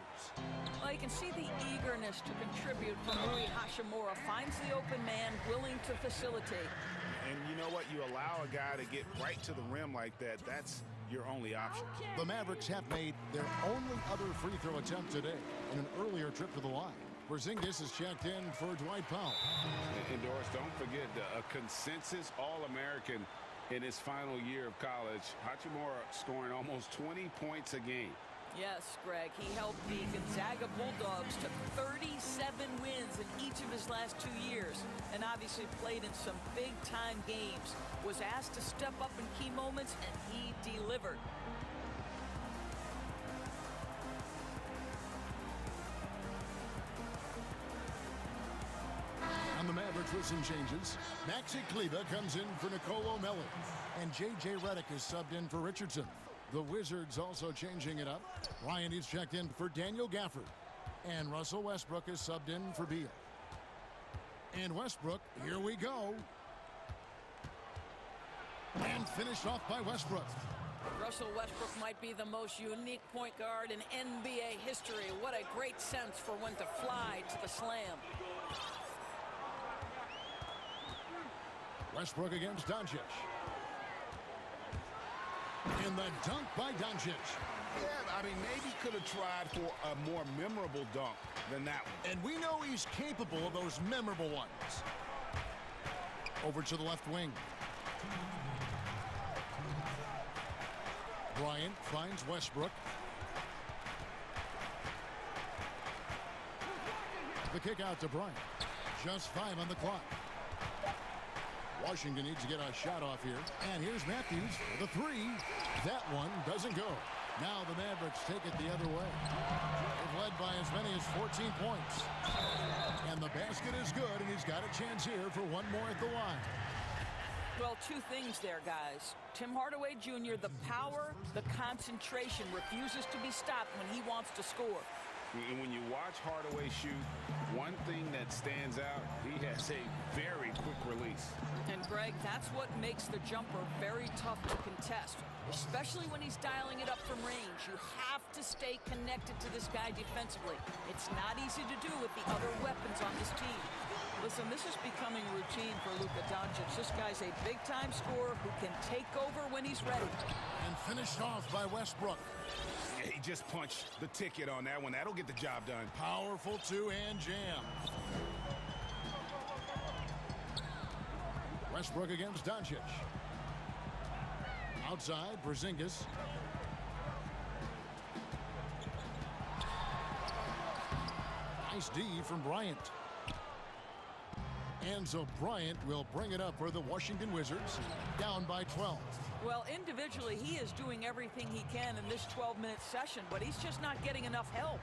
Well, you can see the eagerness to contribute from Rui Hachimura. Finds the open man, willing to facilitate. And you know what? You allow a guy to get right to the rim like that. That's your only option. The Mavericks have made their only other free throw attempt today in an earlier trip to the line. Porzingis is checked in for Dwight Powell. And Doris, don't forget a consensus All-American in his final year of college. Hachimura scoring almost 20 points a game. Yes, Greg. He helped the Gonzaga Bulldogs to 37 wins in each of his last 2 years, and obviously played in some big-time games. Was asked to step up in key moments, and he delivered. On the Mavericks with some changes, Maxi Kleber comes in for Nicolo Melli, and J.J. Redick is subbed in for Richardson. The Wizards also changing it up. Ryan is checked in for Daniel Gafford, and Russell Westbrook is subbed in for Beal. And Westbrook, here we go. And finished off by Westbrook. Russell Westbrook might be the most unique point guard in NBA history. What a great sense for when to fly to the slam. Westbrook against Doncic. And the dunk by Doncic. Yeah, I mean, maybe could have tried for a more memorable dunk than that one. And we know he's capable of those memorable ones. Over to the left wing. Bryant finds Westbrook. The kick out to Bryant. Just 5 on the clock. Washington needs to get a shot off here. And here's Matthews for the 3. That one doesn't go. Now the Mavericks take it the other way. They've led by as many as 14 points. And the basket is good, and he's got a chance here for one more at the line. Well, 2 things there, guys. Tim Hardaway Jr., the power, the concentration, refuses to be stopped when he wants to score. And when you watch Hardaway shoot, one thing that stands out, he has a very quick release. And, Greg, that's what makes the jumper very tough to contest, especially when he's dialing it up from range. You have to stay connected to this guy defensively. It's not easy to do with the other weapons on this team. Listen, this is becoming routine for Luka Doncic. This guy's a big-time scorer who can take over when he's ready. And finished off by Westbrook. He just punched the ticket on that one. That'll get the job done. Powerful two-hand jam. Westbrook against Doncic. Outside, Porzingis. Nice D from Bryant. And so Bryant will bring it up for the Washington Wizards, down by 12. Well, individually, he is doing everything he can in this 12-minute session, but he's just not getting enough help.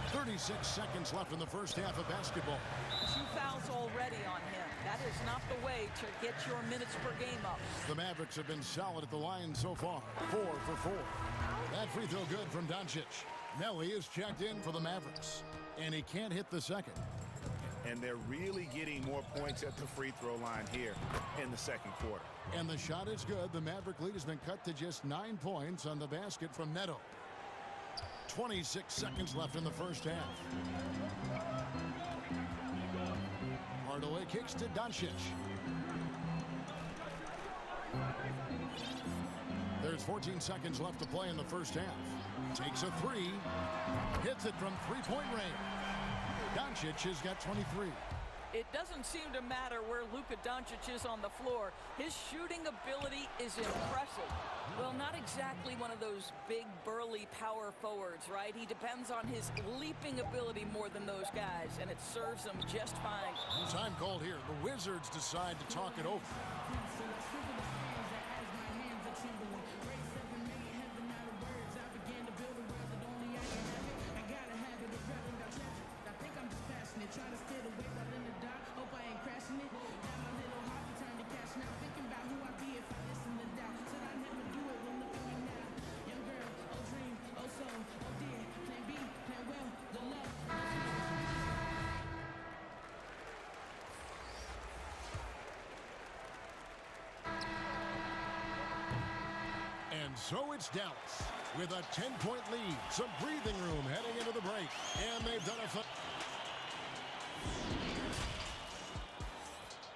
36 seconds left in the first half of basketball. 2 fouls already on him. That is not the way to get your minutes per game up. The Mavericks have been solid at the line so far. 4 for 4. That free throw good from Doncic. Melli is checked in for the Mavericks, and he can't hit the second. And they're really getting more points at the free throw line here in the second quarter. And the shot is good. The Maverick lead has been cut to just 9 points on the basket from Neto. 26 seconds left in the first half. Hardaway kicks to Doncic. There's 14 seconds left to play in the first half. Takes a 3. Hits it from three-point range. Doncic has got 23. It doesn't seem to matter where Luka Doncic is on the floor. His shooting ability is impressive. Well, not exactly one of those big, burly power forwards, right? He depends on his leaping ability more than those guys, and it serves him just fine. Time called here. The Wizards decide to talk it over. so it's Dallas with a 10-point lead. Some breathing room heading into the break. And they've done a...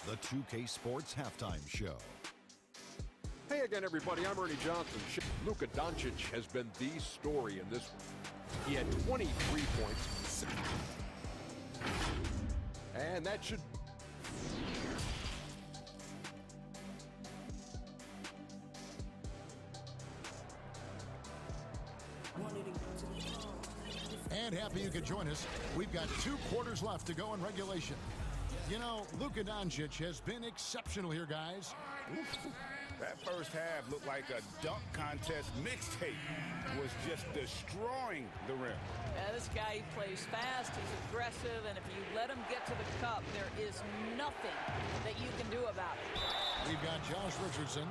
The 2K Sports Halftime Show. Hey again, everybody. I'm Ernie Johnson. Luka Doncic has been the story in this one. He had 23 points. And that should... And happy you could join us. We've got 2 quarters left to go in regulation. You know, Luka Doncic has been exceptional here, guys. That first half looked like a dunk contest mixtape. Was just destroying the rim. Yeah, this guy plays fast, he's aggressive, and if you let him get to the cup, there is nothing that you can do about it. We've got Josh Richardson.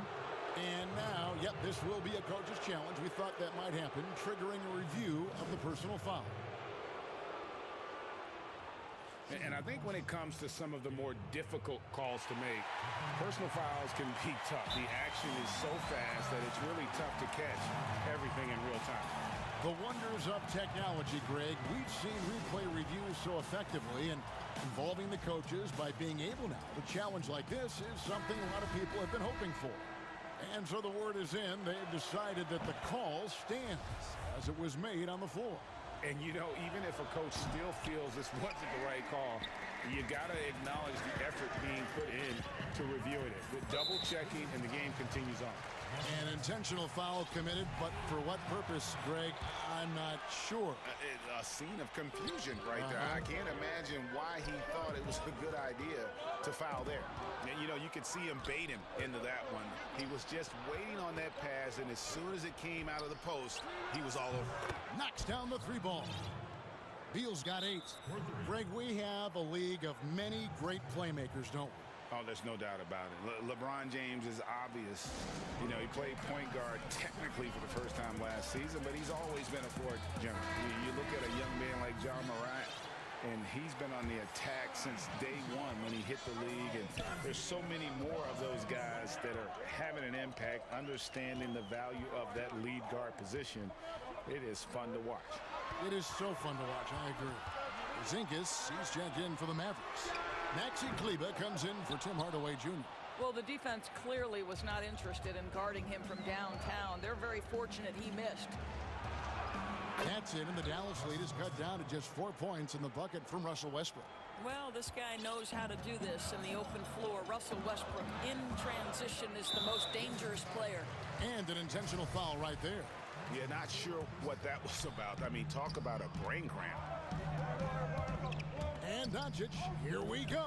And now, yep, this will be a coach's challenge. We thought that might happen, triggering a review of the personal foul. And I think when it comes to some of the more difficult calls to make, personal fouls can be tough. The action is so fast that it's really tough to catch everything in real time. The wonders of technology, Greg. We've seen replay reviews so effectively, and involving the coaches by being able now to challenge like this is something a lot of people have been hoping for. And so the word is in. They've decided that the call stands as it was made on the floor. And, you know, even if a coach still feels this wasn't the right call, you got to acknowledge the effort being put in to reviewing it. With double checking, and the game continues on. An intentional foul committed, but for what purpose, Greg? I'm not sure. A scene of confusion right there. I can't imagine why he thought it was a good idea to foul there. And, you know, you could see him bait him into that one. He was just waiting on that pass, and as soon as it came out of the post, he was all over. Knocks down the 3-ball. Beal's got 8. Greg, we have a league of many great playmakers, don't we? Oh, there's no doubt about it. LeBron James is obvious. You know, he played point guard technically for the first time last season, but he's always been a floor general. You look at a young man like John Morant, and he's been on the attack since day one when he hit the league. And there's so many more of those guys that are having an impact, understanding the value of that lead guard position. It is fun to watch. It is so fun to watch, I agree. Zinkas, he's checked in for the Mavericks. Maxi Kleba comes in for Tim Hardaway Jr. Well, the defense clearly was not interested in guarding him from downtown. They're very fortunate he missed. That's it, and the Dallas lead is cut down to just 4 points in the bucket from Russell Westbrook. Well, this guy knows how to do this in the open floor. Russell Westbrook in transition is the most dangerous player. And an intentional foul right there. Yeah, not sure what that was about. I mean, talk about a brain cramp. And Doncic, here we go.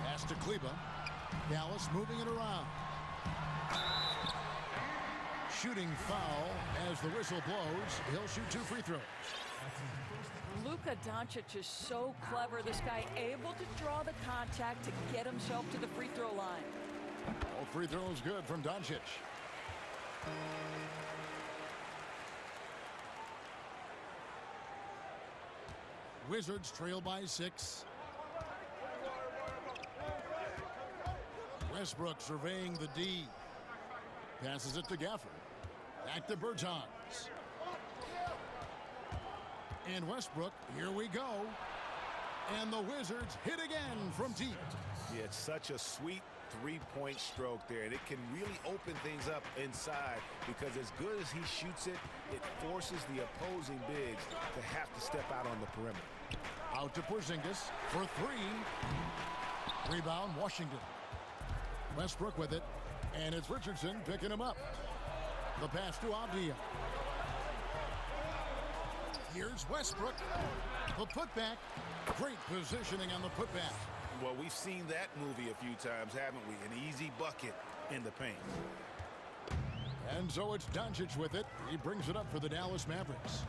Pass to Kleba. Dallas moving it around. Shooting foul as the whistle blows. He'll shoot 2 free throws. Luka Doncic is so clever. This guy able to draw the contact to get himself to the free throw line. All free throws good from Doncic. Wizards trail by 6. Westbrook surveying the D. Passes it to Gafford. Back to Bertans. And Westbrook, here we go. And the Wizards hit again from deep. Yeah, it's such a sweet three-point stroke there, and it can really open things up inside because as good as he shoots it, it forces the opposing bigs to have to step out on the perimeter. Out to Porzingis for 3. Rebound, Washington. Westbrook with it, and it's Richardson picking him up. The pass to Avdia. Here's Westbrook. The putback. Great positioning on the putback. Well, we've seen that movie a few times, haven't we? An easy bucket in the paint. And so it's Doncic with it. He brings it up for the Dallas Mavericks.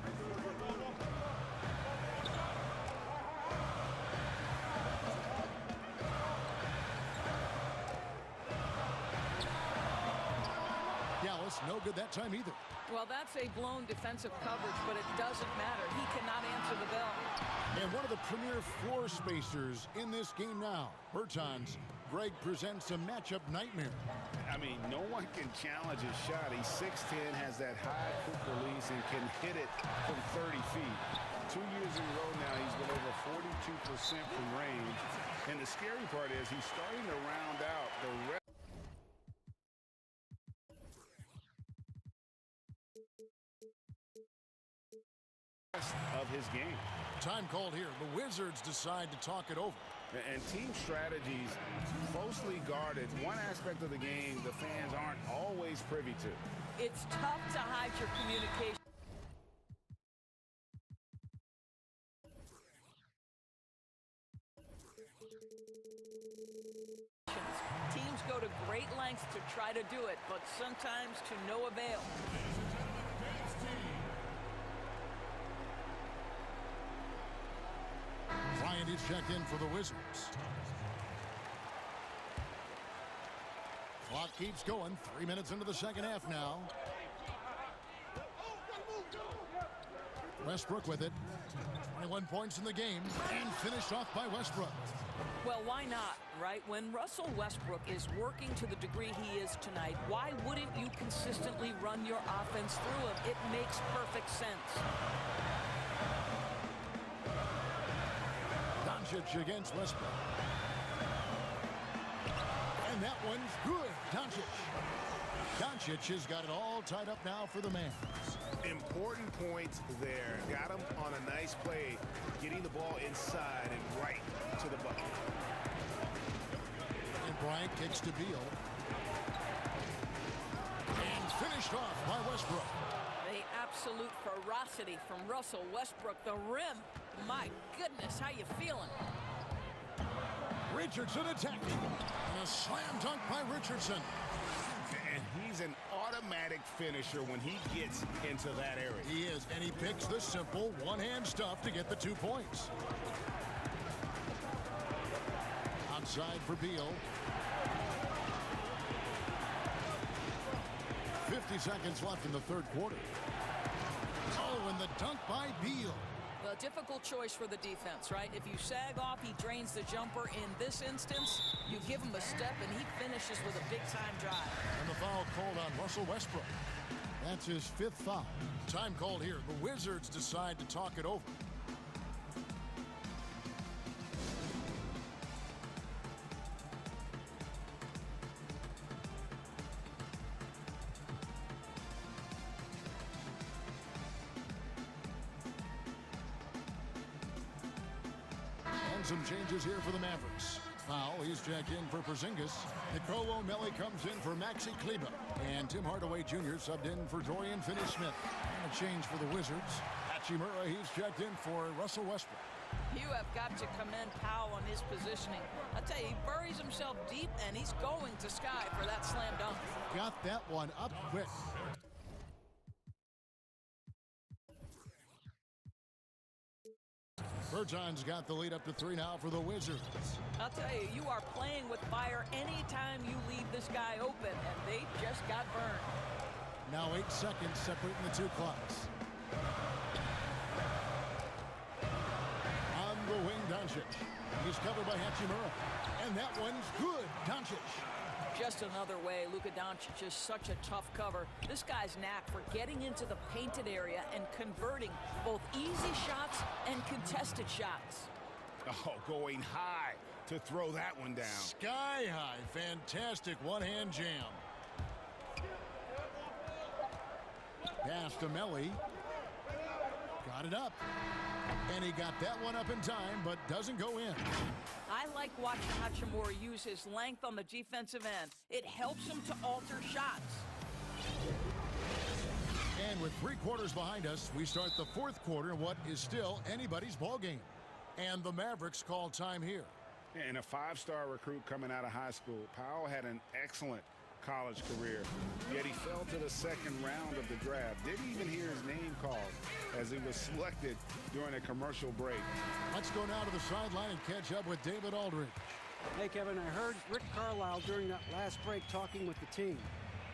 Dallas, no good that time either. Well, that's a blown defensive coverage, but it doesn't matter. He cannot answer the bell. And one of the premier floor spacers in this game now. Bertans, Greg presents a matchup nightmare. I mean, no one can challenge his shot. He's 6'10", has that high quick release, and can hit it from 30 feet. 2 years in a row now, he's been over 42% from range. And the scary part is he's starting to round out the rest of his game. Time called here. The Wizards decide to talk it over. And team strategies closely guarded. One aspect of the game the fans aren't always privy to. It's tough to hide your communication. Teams go to great lengths to try to do it, but sometimes to no avail. Bryant is checked in for the Wizards. Clock keeps going. 3 minutes into the second half now. Westbrook with it. 21 points in the game and finished off by Westbrook. Well, why not, right? When Russell Westbrook is working to the degree he is tonight, why wouldn't you consistently run your offense through him? It makes perfect sense. Doncic against Westbrook. And that one's good. Doncic has got it all tied up now for the Mavs. Important points there. Got him on a nice play, getting the ball inside and right to the bucket. And Bryant kicks to Beal. And finished off by Westbrook. The absolute ferocity from Russell Westbrook. The rim. My goodness, how you feeling? Richardson attacking. And a slam dunk by Richardson. And he's an automatic finisher when he gets into that area. He is, and he picks the simple one-hand stuff to get the 2 points. Outside for Beal. 50 seconds left in the third quarter. Oh, and the dunk by Beal. A difficult choice for the defense, right? If you sag off, he drains the jumper. In this instance, you give him a step, and he finishes with a big-time drive. And the foul called on Russell Westbrook. That's his 5th foul. Time called here. The Wizards decide to talk it over. Some changes here for the Mavericks. Foul, he's checked in for Porzingis. Nicole O'Malley comes in for Maxi Kleber. And Tim Hardaway Jr. subbed in for Dorian Finney-Smith. And a change for the Wizards. Hachimura, he's checked in for Russell Westbrook. You have got to commend Powell on his positioning. I tell you, he buries himself deep, and he's going to Sky for that slam dunk. Got that one up quick. Berton's got the lead up to 3 now for the Wizards. I'll tell you, you are playing with fire anytime you leave this guy open, and they just got burned. Now 8 seconds separating the 2 clocks. On the wing, Doncic. He's covered by Hachimura. And that one's good. Doncic. Just another way, Luka Doncic is such a tough cover. This guy's knack for getting into the painted area and converting both easy shots and contested shots. Oh, going high to throw that one down. Sky high. Fantastic one-hand jam. Pass to Melly. Got it up. And he got that one up in time, but doesn't go in. I like watching Hachimura use his length on the defensive end. It helps him to alter shots. And with 3 quarters behind us, we start the 4th quarter in what is still anybody's ball game. And the Mavericks call time here. And a 5-star recruit coming out of high school. Powell had an excellent college career, yet he fell to the 2nd round of the draft. Didn't even hear his name called as he was selected during a commercial break. Let's go now to the sideline and catch up with David Aldridge. Hey, Kevin, I heard Rick Carlisle during that last break talking with the team.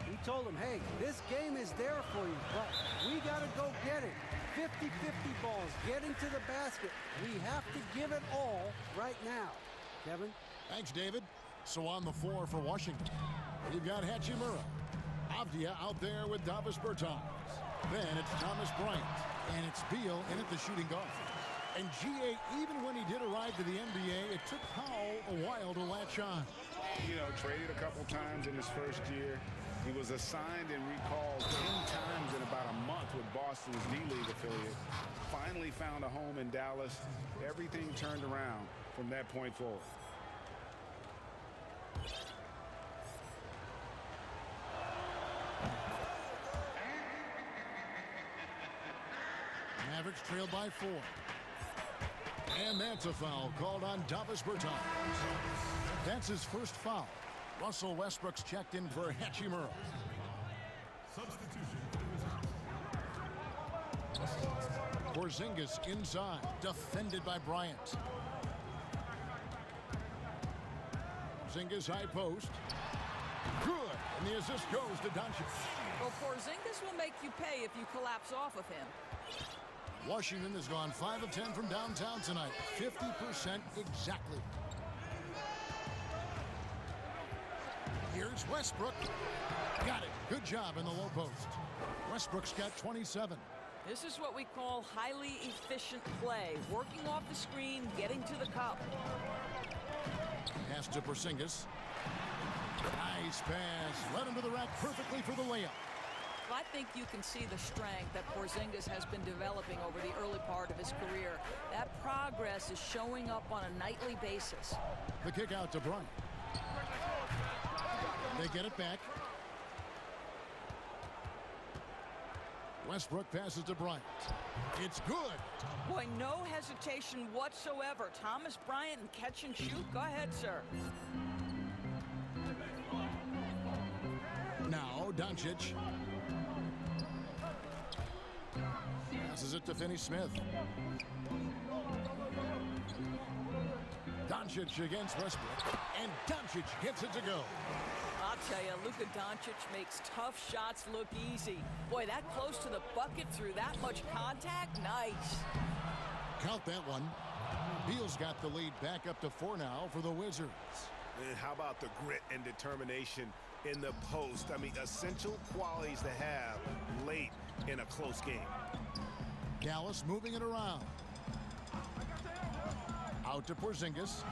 He told them, hey, this game is there for you, but we got to go get it. 50-50 balls, getting to the basket. We have to give it all right now. Kevin? Thanks, David. So on the floor for Washington, you've got Hachimura. Avdia out there with Davis Bertans. Then it's Thomas Bryant. And it's Beal in at the shooting guard. And G.A., even when he did arrive to the NBA, it took Powell a while to latch on. You know, traded a couple times in his first year. He was assigned and recalled 10 times in about a month with Boston's D-League affiliate. Finally found a home in Dallas. Everything turned around from that point forward. Mavericks trail by 4. And that's a foul called on Davis Bertans. That's his first foul. Russell Westbrook's checked in for Hachimura. Substitution. Porzingis inside, defended by Bryant. Porzingis high post. Good, and the assist goes to Doncic. Well, Porzingis will make you pay if you collapse off of him. Washington has gone 5 of 10 from downtown tonight. 50% exactly. Here's Westbrook. Got it. Good job in the low post. Westbrook's got 27. This is what we call highly efficient play. Working off the screen, getting to the cup. Pass to Porzingis. Nice pass. Led him to the rack perfectly for the layup. I think you can see the strength that Porzingis has been developing over the early part of his career. That progress is showing up on a nightly basis. The kick out to Bryant. They get it back. Westbrook passes to Bryant. It's good. Boy, no hesitation whatsoever. Thomas Bryant and catch and shoot. Go ahead, sir. Now Doncic. Passes it to Finney-Smith. Doncic against Westbrook. And Doncic gets it to go. I'll tell you, Luka Doncic makes tough shots look easy. Boy, that close to the bucket through that much contact, nice. Count that one. Beal's got the lead back up to 4 now for the Wizards. And how about the grit and determination in the post? I mean, essential qualities to have late in a close game. Dallas moving it around. Out to Porzingis.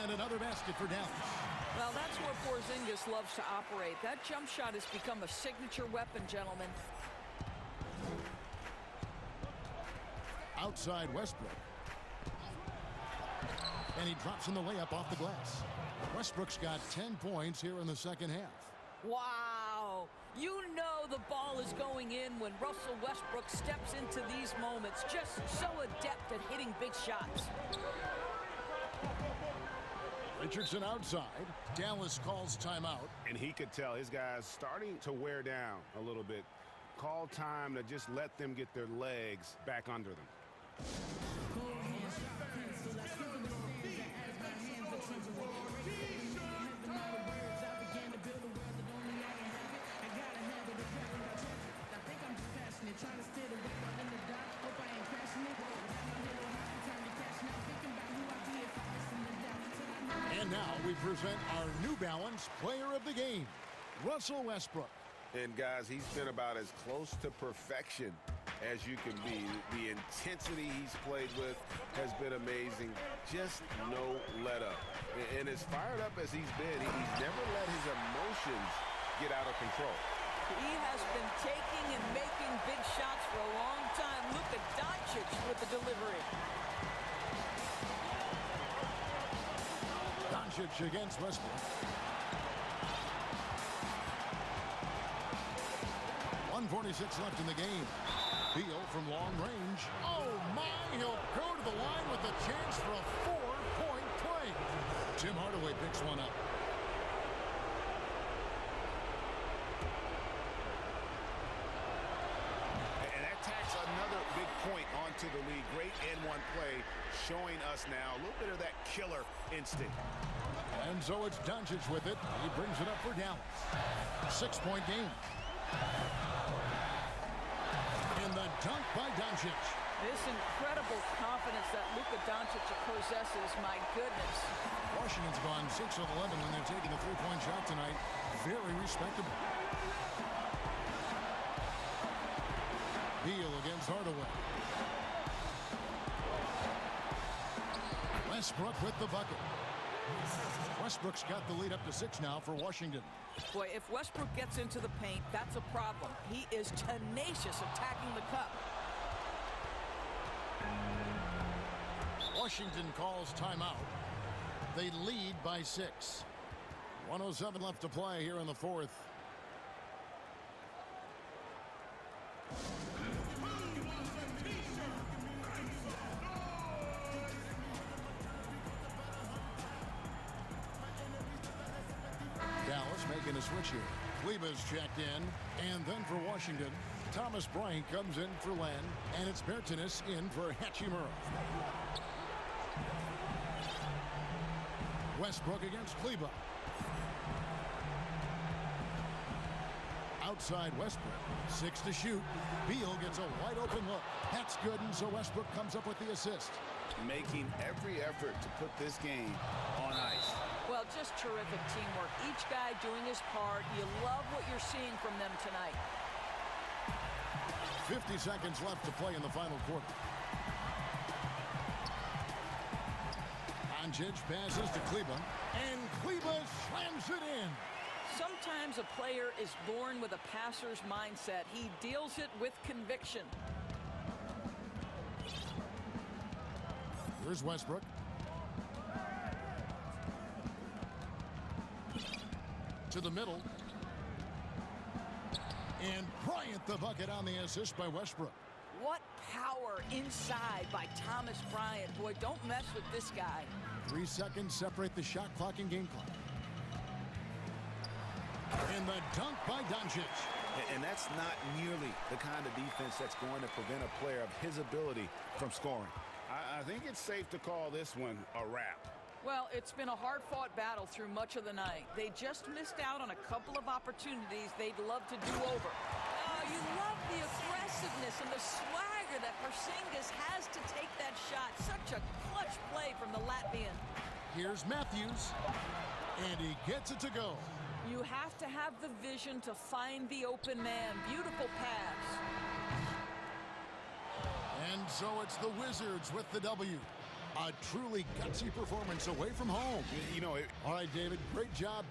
And another basket for Dallas. Well, that's where Porzingis loves to operate. That jump shot has become a signature weapon, gentlemen. Outside Westbrook. And he drops in the layup off the glass. Westbrook's got 10 points here in the second half. Wow. You know the ball is going in when Russell Westbrook steps into these moments. Just so adept at hitting big shots. Richardson outside. Dallas calls timeout. And he could tell his guys starting to wear down a little bit. Call time to just let them get their legs back under them. And now we present our New Balance Player of the Game, Russell Westbrook. And guys, he's been about as close to perfection as you can be. The intensity he's played with has been amazing. Just no let up. And as fired up as he's been, he's never let his emotions get out of control. He has been taking and making big shots for a long time. Look at Doncic with the delivery. Doncic against Westbrook. 1:46 left in the game. Beal from long range. Oh my, he'll go to the line with a chance for a 4-point play. Tim Hardaway picks one up. And that tacks another big point onto the lead. Great N1 play showing us now a little bit of that killer instinct. And so it's Doncic with it. He brings it up for Dallas. 6-point game. And the dunk by Doncic. This incredible confidence that Luka Doncic possesses, my goodness. Washington's gone 6 of 11 when they're taking a three-point shot tonight. Very respectable. Beal against Hardaway. Westbrook with the bucket. Westbrook's got the lead up to 6 now for Washington. Boy, if Westbrook gets into the paint, that's a problem. He is tenacious attacking the cup. Washington calls timeout. They lead by 6. 1:07 left to play here in the fourth. Dallas making a switch here. Kleba's checked in, and then for Washington, Thomas Bryant comes in for Len, and it's Bertanis in for Hachimura. Westbrook against Kleba. Outside Westbrook. 6 to shoot. Beal gets a wide open look. That's good, and so Westbrook comes up with the assist. Making every effort to put this game on ice. Well, just terrific teamwork. Each guy doing his part. You love what you're seeing from them tonight. 50 seconds left to play in the final quarter. Doncic passes to Kleba, and Kleba slams it in. Sometimes a player is born with a passer's mindset. He deals it with conviction. Here's Westbrook. To the middle. And Bryant the bucket on the assist by Westbrook. What power inside by Thomas Bryant. Boy, don't mess with this guy. 3 seconds separate the shot clock and game clock. And the dunk by Doncic. And that's not nearly the kind of defense that's going to prevent a player of his ability from scoring. I think it's safe to call this one a wrap. Well, it's been a hard-fought battle through much of the night. They just missed out on a couple of opportunities they'd love to do over. Oh, you love the aggressiveness and the swagger that Porzingis has to take that shot. Such a clutch play from the Latvian. Here's Matthews, and he gets it to go. You have to have the vision to find the open man. Beautiful pass. And so it's the Wizards with the W. A truly gutsy performance away from home. All right, David, great job.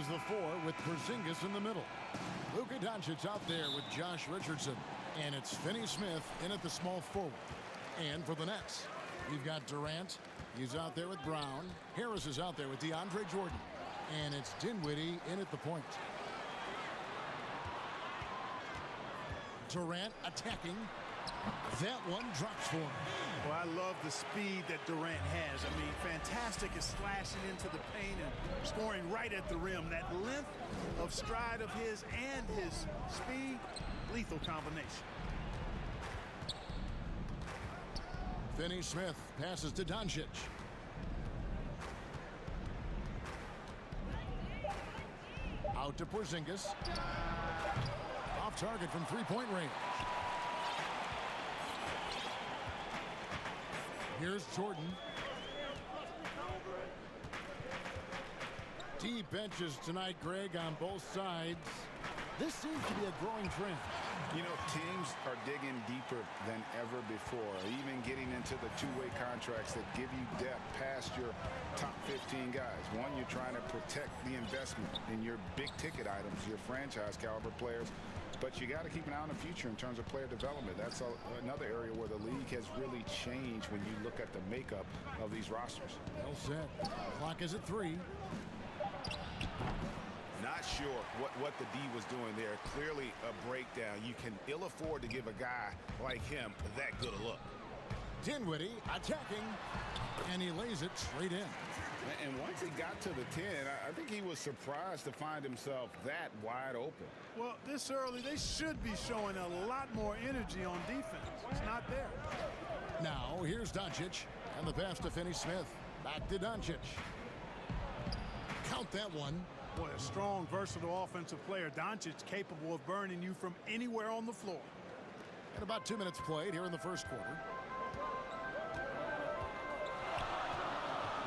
is the 4 with Porzingis in the middle. Luka Doncic out there with Josh Richardson. And it's Finney Smith in at the small forward. And for the Nets, we've got Durant. He's out there with Brown. Harris is out there with DeAndre Jordan. And it's Dinwiddie in at the point. Durant attacking. That one drops for him. Well, I love the speed that Durant has. I mean, fantastic at slashing into the paint and scoring right at the rim. That length of stride of his and his speed, lethal combination. Finney Smith passes to Doncic. Out to Porzingis. Off target from three-point range. Here's Jordan. Deep benches tonight, Greg, on both sides. This seems to be a growing trend. You know, teams are digging deeper than ever before, even getting into the two-way contracts that give you depth past your top 15 guys. One, you're trying to protect the investment in your big-ticket items, your franchise-caliber players. But you got to keep an eye on the future in terms of player development. That's another area where the league has really changed when you look at the makeup of these rosters. Well said. Clock is at 3. Not sure what the D was doing there. Clearly a breakdown. You can ill afford to give a guy like him that good a look. Dinwiddie attacking, and he lays it straight in. And once he got to the 10, I think he was surprised to find himself that wide open. Well, this early, they should be showing a lot more energy on defense. It's not there. Now, here's Doncic, and the pass to Finney Smith. Back to Doncic. Count that one. Boy, a strong, versatile offensive player. Doncic capable of burning you from anywhere on the floor. And about 2 minutes played here in the first quarter.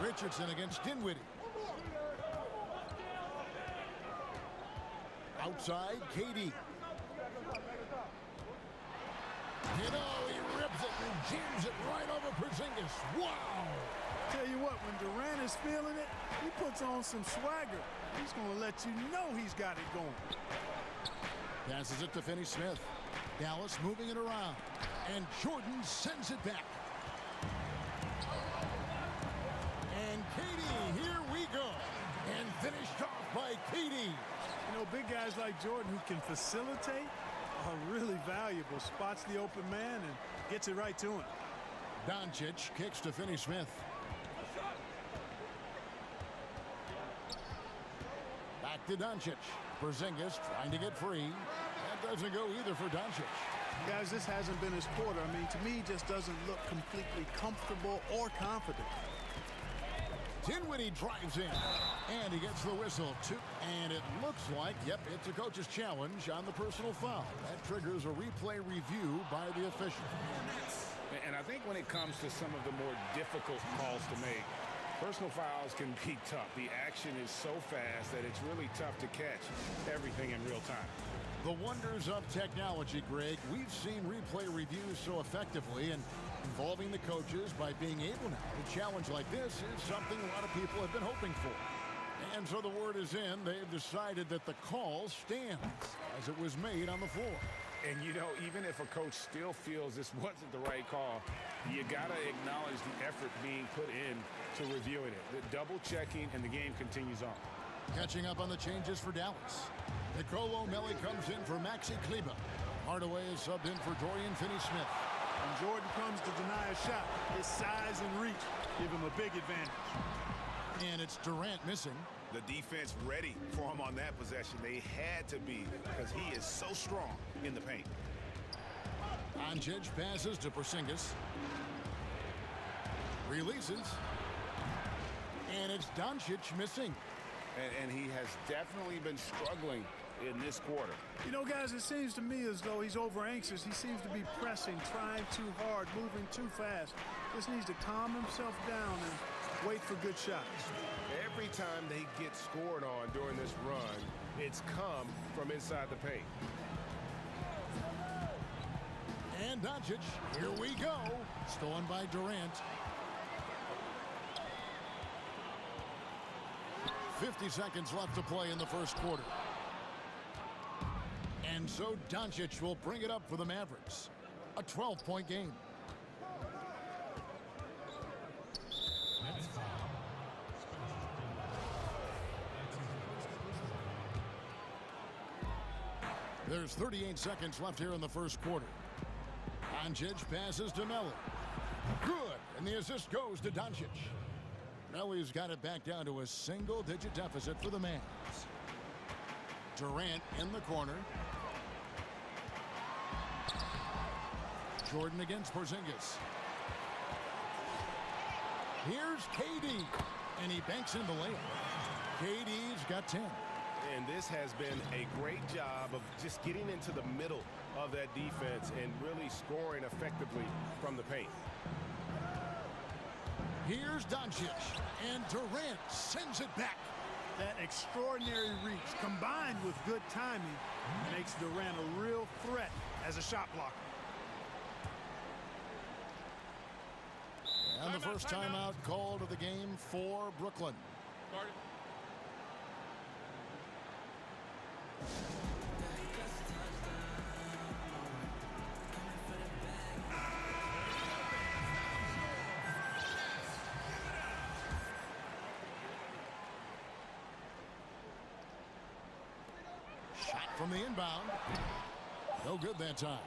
Richardson against Dinwiddie. Outside, KD. You know, he rips it and jams it right over Porzingis. Wow! Tell you what, when Durant is feeling it, he puts on some swagger. He's going to let you know he's got it going. Passes it to Finney Smith. Dallas moving it around. And Jordan sends it back. And KD, here we go. And finished off by KD. You know, big guys like Jordan who can facilitate are really valuable. Spots the open man and gets it right to him. Doncic kicks to Finney Smith. Back to Doncic. Porzingis trying to get free. That doesn't go either for Doncic. Guys, this hasn't been his quarter. I mean, to me, he just doesn't look completely comfortable or confident. Dinwiddie drives in, and he gets the whistle. And it looks like, yep, it's a coach's challenge on the personal foul. That triggers a replay review by the official. And I think when it comes to some of the more difficult calls to make, personal fouls can be tough. The action is so fast that it's really tough to catch everything in real time. The wonders of technology, Greg. We've seen replay reviews so effectively, and involving the coaches by being able now to challenge like this is something a lot of people have been hoping for. And so the word is in. They've decided that the call stands as it was made on the floor. And, you know, even if a coach still feels this wasn't the right call, you got to acknowledge the effort being put in to reviewing it. The double checking, and the game continues on. Catching up on the changes for Dallas. Nicolo Melli comes in for Maxi Kleber. Hardaway is subbed in for Dorian Finney-Smith. When Jordan comes to deny a shot, his size and reach give him a big advantage. And it's Durant missing. The defense ready for him on that possession. They had to be, because he is so strong in the paint. Doncic passes to Porzingis. Releases. And it's Doncic missing. And he has definitely been struggling in this quarter. You know, guys, it seems to me as though he's over anxious. He seems to be pressing, trying too hard, moving too fast. Just needs to calm himself down and wait for good shots. Every time they get scored on during this run, it's come from inside the paint. And Doncic, here we go. Stolen by Durant. 50 seconds left to play in the first quarter. And so Doncic will bring it up for the Mavericks. A 12-point game. There's 38 seconds left here in the first quarter. Doncic passes to Melli. Good. And the assist goes to Doncic. Melli's got it back down to a single-digit deficit for the Mavs. Durant in the corner. Jordan against Porzingis. Here's KD. And he banks in the layup. KD's got 10. And this has been a great job of just getting into the middle of that defense and really scoring effectively from the paint. Here's Doncic, and Durant sends it back. That extraordinary reach combined with good timing makes Durant a real threat as a shot blocker. And the first timeout called of the game for Brooklyn. Shot from the inbound. No good that time.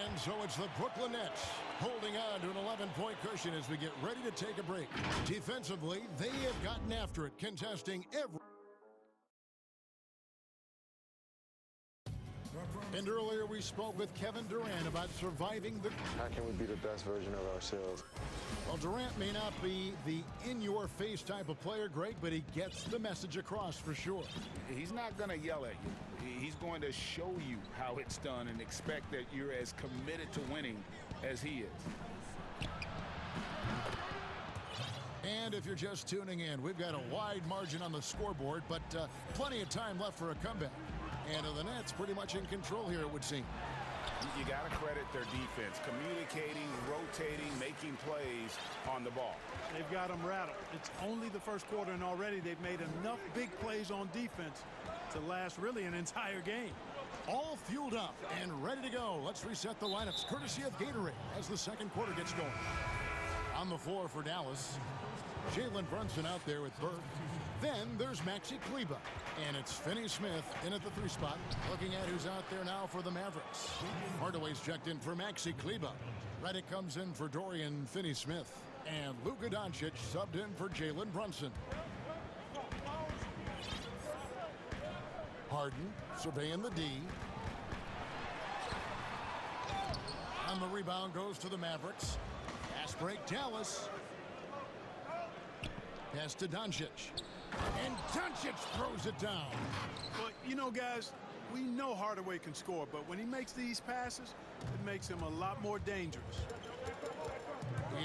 And so it's the Brooklyn Nets holding on to an 11-point cushion as we get ready to take a break. Defensively, they have gotten after it, contesting every... And earlier we spoke with Kevin Durant about surviving the... How can we be the best version of ourselves? Well, Durant may not be the in-your-face type of player, Greg, but he gets the message across for sure. He's not going to yell at you. He's going to show you how it's done and expect that you're as committed to winning as he is. And if you're just tuning in, we've got a wide margin on the scoreboard, but plenty of time left for a comeback. And the Nets pretty much in control here, it would seem. You got to credit their defense, communicating, rotating, making plays on the ball. They've got them rattled. It's only the first quarter, and already they've made enough big plays on defense to last really an entire game. All fueled up and ready to go. Let's reset the lineups, courtesy of Gatorade, as the second quarter gets going. On the floor for Dallas, Jalen Brunson out there with Burke. Then there's Maxi Kleber, and it's Finney Smith in at the 3 spot. Looking at who's out there now for the Mavericks. Hardaway's checked in for Maxi Kleber. Redick comes in for Dorian Finney-Smith. And Luka Doncic subbed in for Jalen Brunson. Harden surveying the D. And the rebound goes to the Mavericks. Fast break, Dallas. Pass to Doncic. And Doncic throws it down. But, you know, guys, we know Hardaway can score, but when he makes these passes, it makes him a lot more dangerous.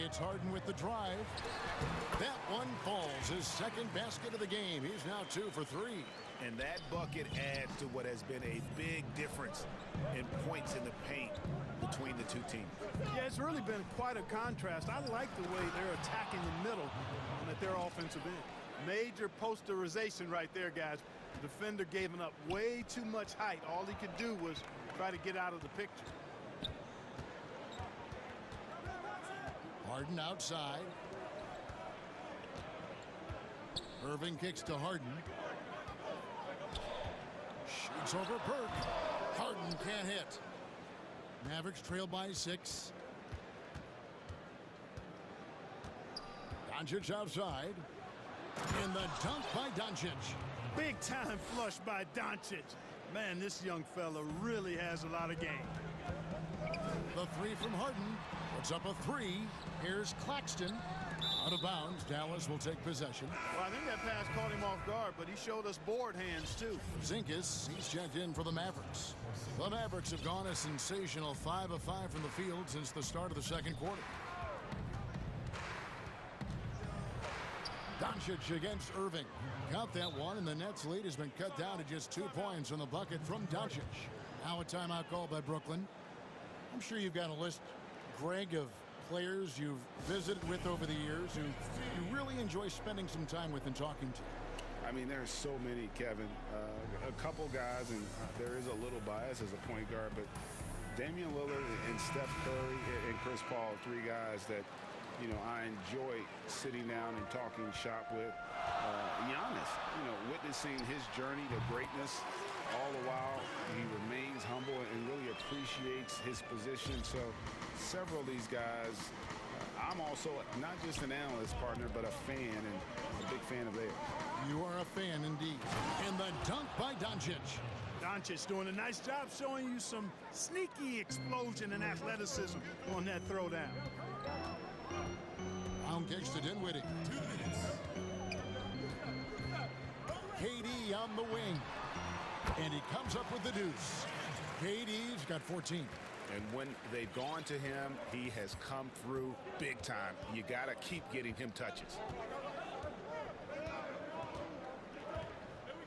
It's Harden with the drive. That one falls. His second basket of the game. He's now 2 for 3. And that bucket adds to what has been a big difference in points in the paint between the two teams. Yeah, it's really been quite a contrast. I like the way they're attacking the middle and at their offensive end. Major posterization right there, guys. The defender gave him up way too much height. All he could do was try to get out of the picture. Harden outside. Irving kicks to Harden. Shoots over Burke. Harden can't hit. Mavericks trail by 6. Doncic outside. And the dunk by Doncic. Big time flush by Doncic. Man, this young fella really has a lot of game. The 3 from Harden. Puts up a 3. Here's Claxton. Out of bounds. Dallas will take possession. Well, I think that pass caught him off guard, but he showed us board hands, too. Zinkas, he's checked in for the Mavericks. The Mavericks have gone a sensational 5 of 5 from the field since the start of the second quarter. Doncic against Irving. Count that one, and the Nets lead has been cut down to just 2 points on the bucket from Doncic. Now a timeout called by Brooklyn. I'm sure you've got a list, Greg, of players you've visited with over the years who you really enjoy spending some time with and talking to? I mean, there's so many, Kevin. A couple guys, and there is a little bias as a point guard, but Damian Lillard and Steph Curry and Chris Paul, three guys that, you know, I enjoy sitting down and talking shop with. Giannis, you know, witnessing his journey to greatness, all the while he remains humble and really appreciates his position. So several of these guys, I'm also not just an analyst partner, but a fan and a big fan of theirs. You are a fan indeed. And the dunk by Doncic. Doncic doing a nice job showing you some sneaky explosion and athleticism on that throwdown. Round kicks to Dinwiddie. KD on the wing. And he comes up with the deuce. KD's got 14. And when they've gone to him, he has come through big time. You got to keep getting him touches.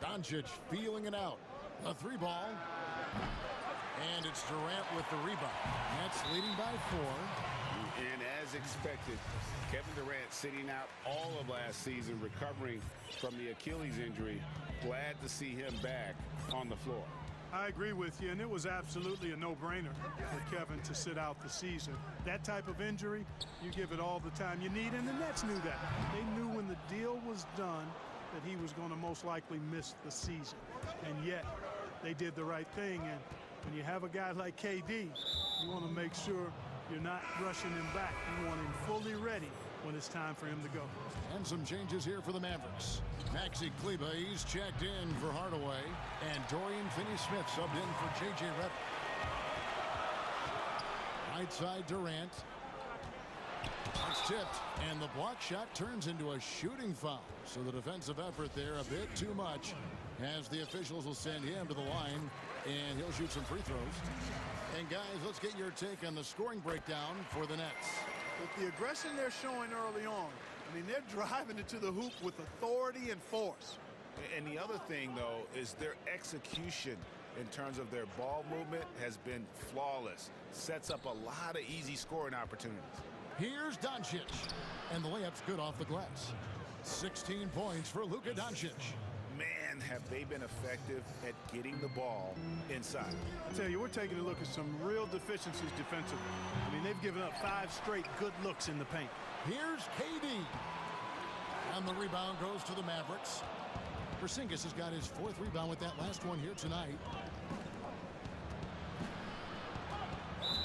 Doncic feeling it out. A three ball. And it's Durant with the rebound. Nets leading by 4. And as expected, Kevin Durant sitting out all of last season, recovering from the Achilles injury. Glad to see him back on the floor. I agree with you, and it was absolutely a no-brainer for Kevin to sit out the season. That type of injury, you give it all the time you need, and the Nets knew that. They knew when the deal was done that he was going to most likely miss the season. And yet, they did the right thing, and when you have a guy like KD, you want to make sure you're not rushing him back. You want him fully ready when it's time for him to go. And some changes here for the Mavericks. Maxi Kleber, he's checked in for Hardaway. And Dorian Finney-Smith subbed in for J.J. Redick. Right side Durant. It's tipped. And the block shot turns into a shooting foul. So the defensive effort there a bit too much, as the officials will send him to the line. And he'll shoot some free throws. And guys, let's get your take on the scoring breakdown for the Nets. With the aggression they're showing early on, I mean, they're driving it to the hoop with authority and force. And the other thing, though, is their execution in terms of their ball movement has been flawless. Sets up a lot of easy scoring opportunities. Here's Doncic. And the layup's good off the glass. 16 points for Luka Doncic. Man, have they been effective at getting the ball inside. I tell you, we're taking a look at some real deficiencies defensively. I mean, they've given up 5 straight good looks in the paint. Here's KD. And the rebound goes to the Mavericks. Porzingis has got his 4th rebound with that last one here tonight.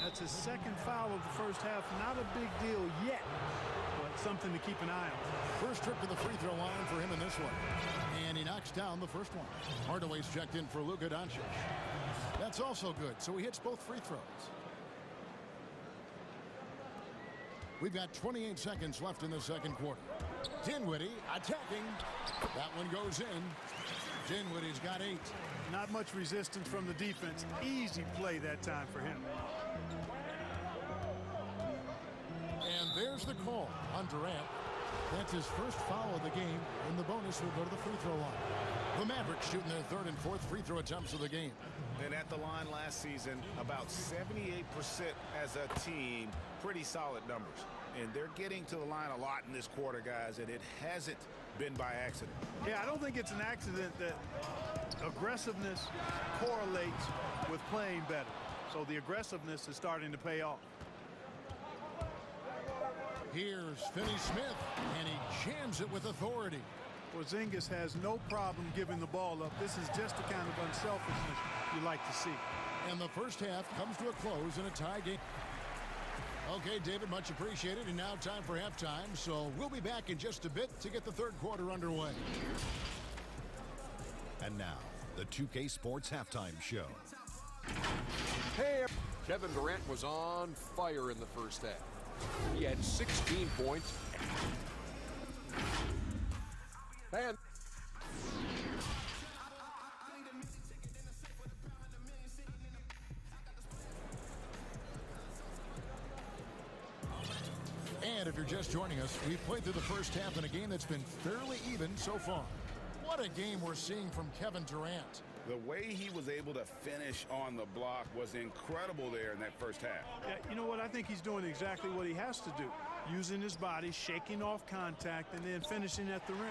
That's his 2nd foul of the first half. Not a big deal yet, but something to keep an eye on. First trip to the free throw line for him in this one. And he knocks down the first one. Hardaway's checked in for Luka Doncic. That's also good, so he hits both free throws. We've got 28 seconds left in the second quarter. Dinwiddie attacking. That one goes in. Dinwiddie's got 8. Not much resistance from the defense. Easy play that time for him. And there's the call on Durant. That's his first foul of the game, and the bonus will go to the free throw line. The Mavericks shooting their 3rd and 4th free throw attempts of the game. And at the line last season, about 78% as a team. Pretty solid numbers. And they're getting to the line a lot in this quarter, guys, and it hasn't been by accident. Yeah, I don't think it's an accident that aggressiveness correlates with playing better. So the aggressiveness is starting to pay off. Here's Finney-Smith, and he jams it with authority. Porzingis has no problem giving the ball up. This is just the kind of unselfishness you like to see. And the first half comes to a close in a tie game. Okay, David, much appreciated. And now time for halftime. So we'll be back in just a bit to get the third quarter underway. And now, the 2K Sports Halftime Show. Hey, Kevin Durant was on fire in the first half. He had 16 points. And if you're just joining us, we've played through the first half in a game that's been fairly even so far. What a game we're seeing from Kevin Durant. The way he was able to finish on the block was incredible there in that first half. Yeah, you know what? I think he's doing exactly what he has to do. Using his body, shaking off contact, and then finishing at the rim.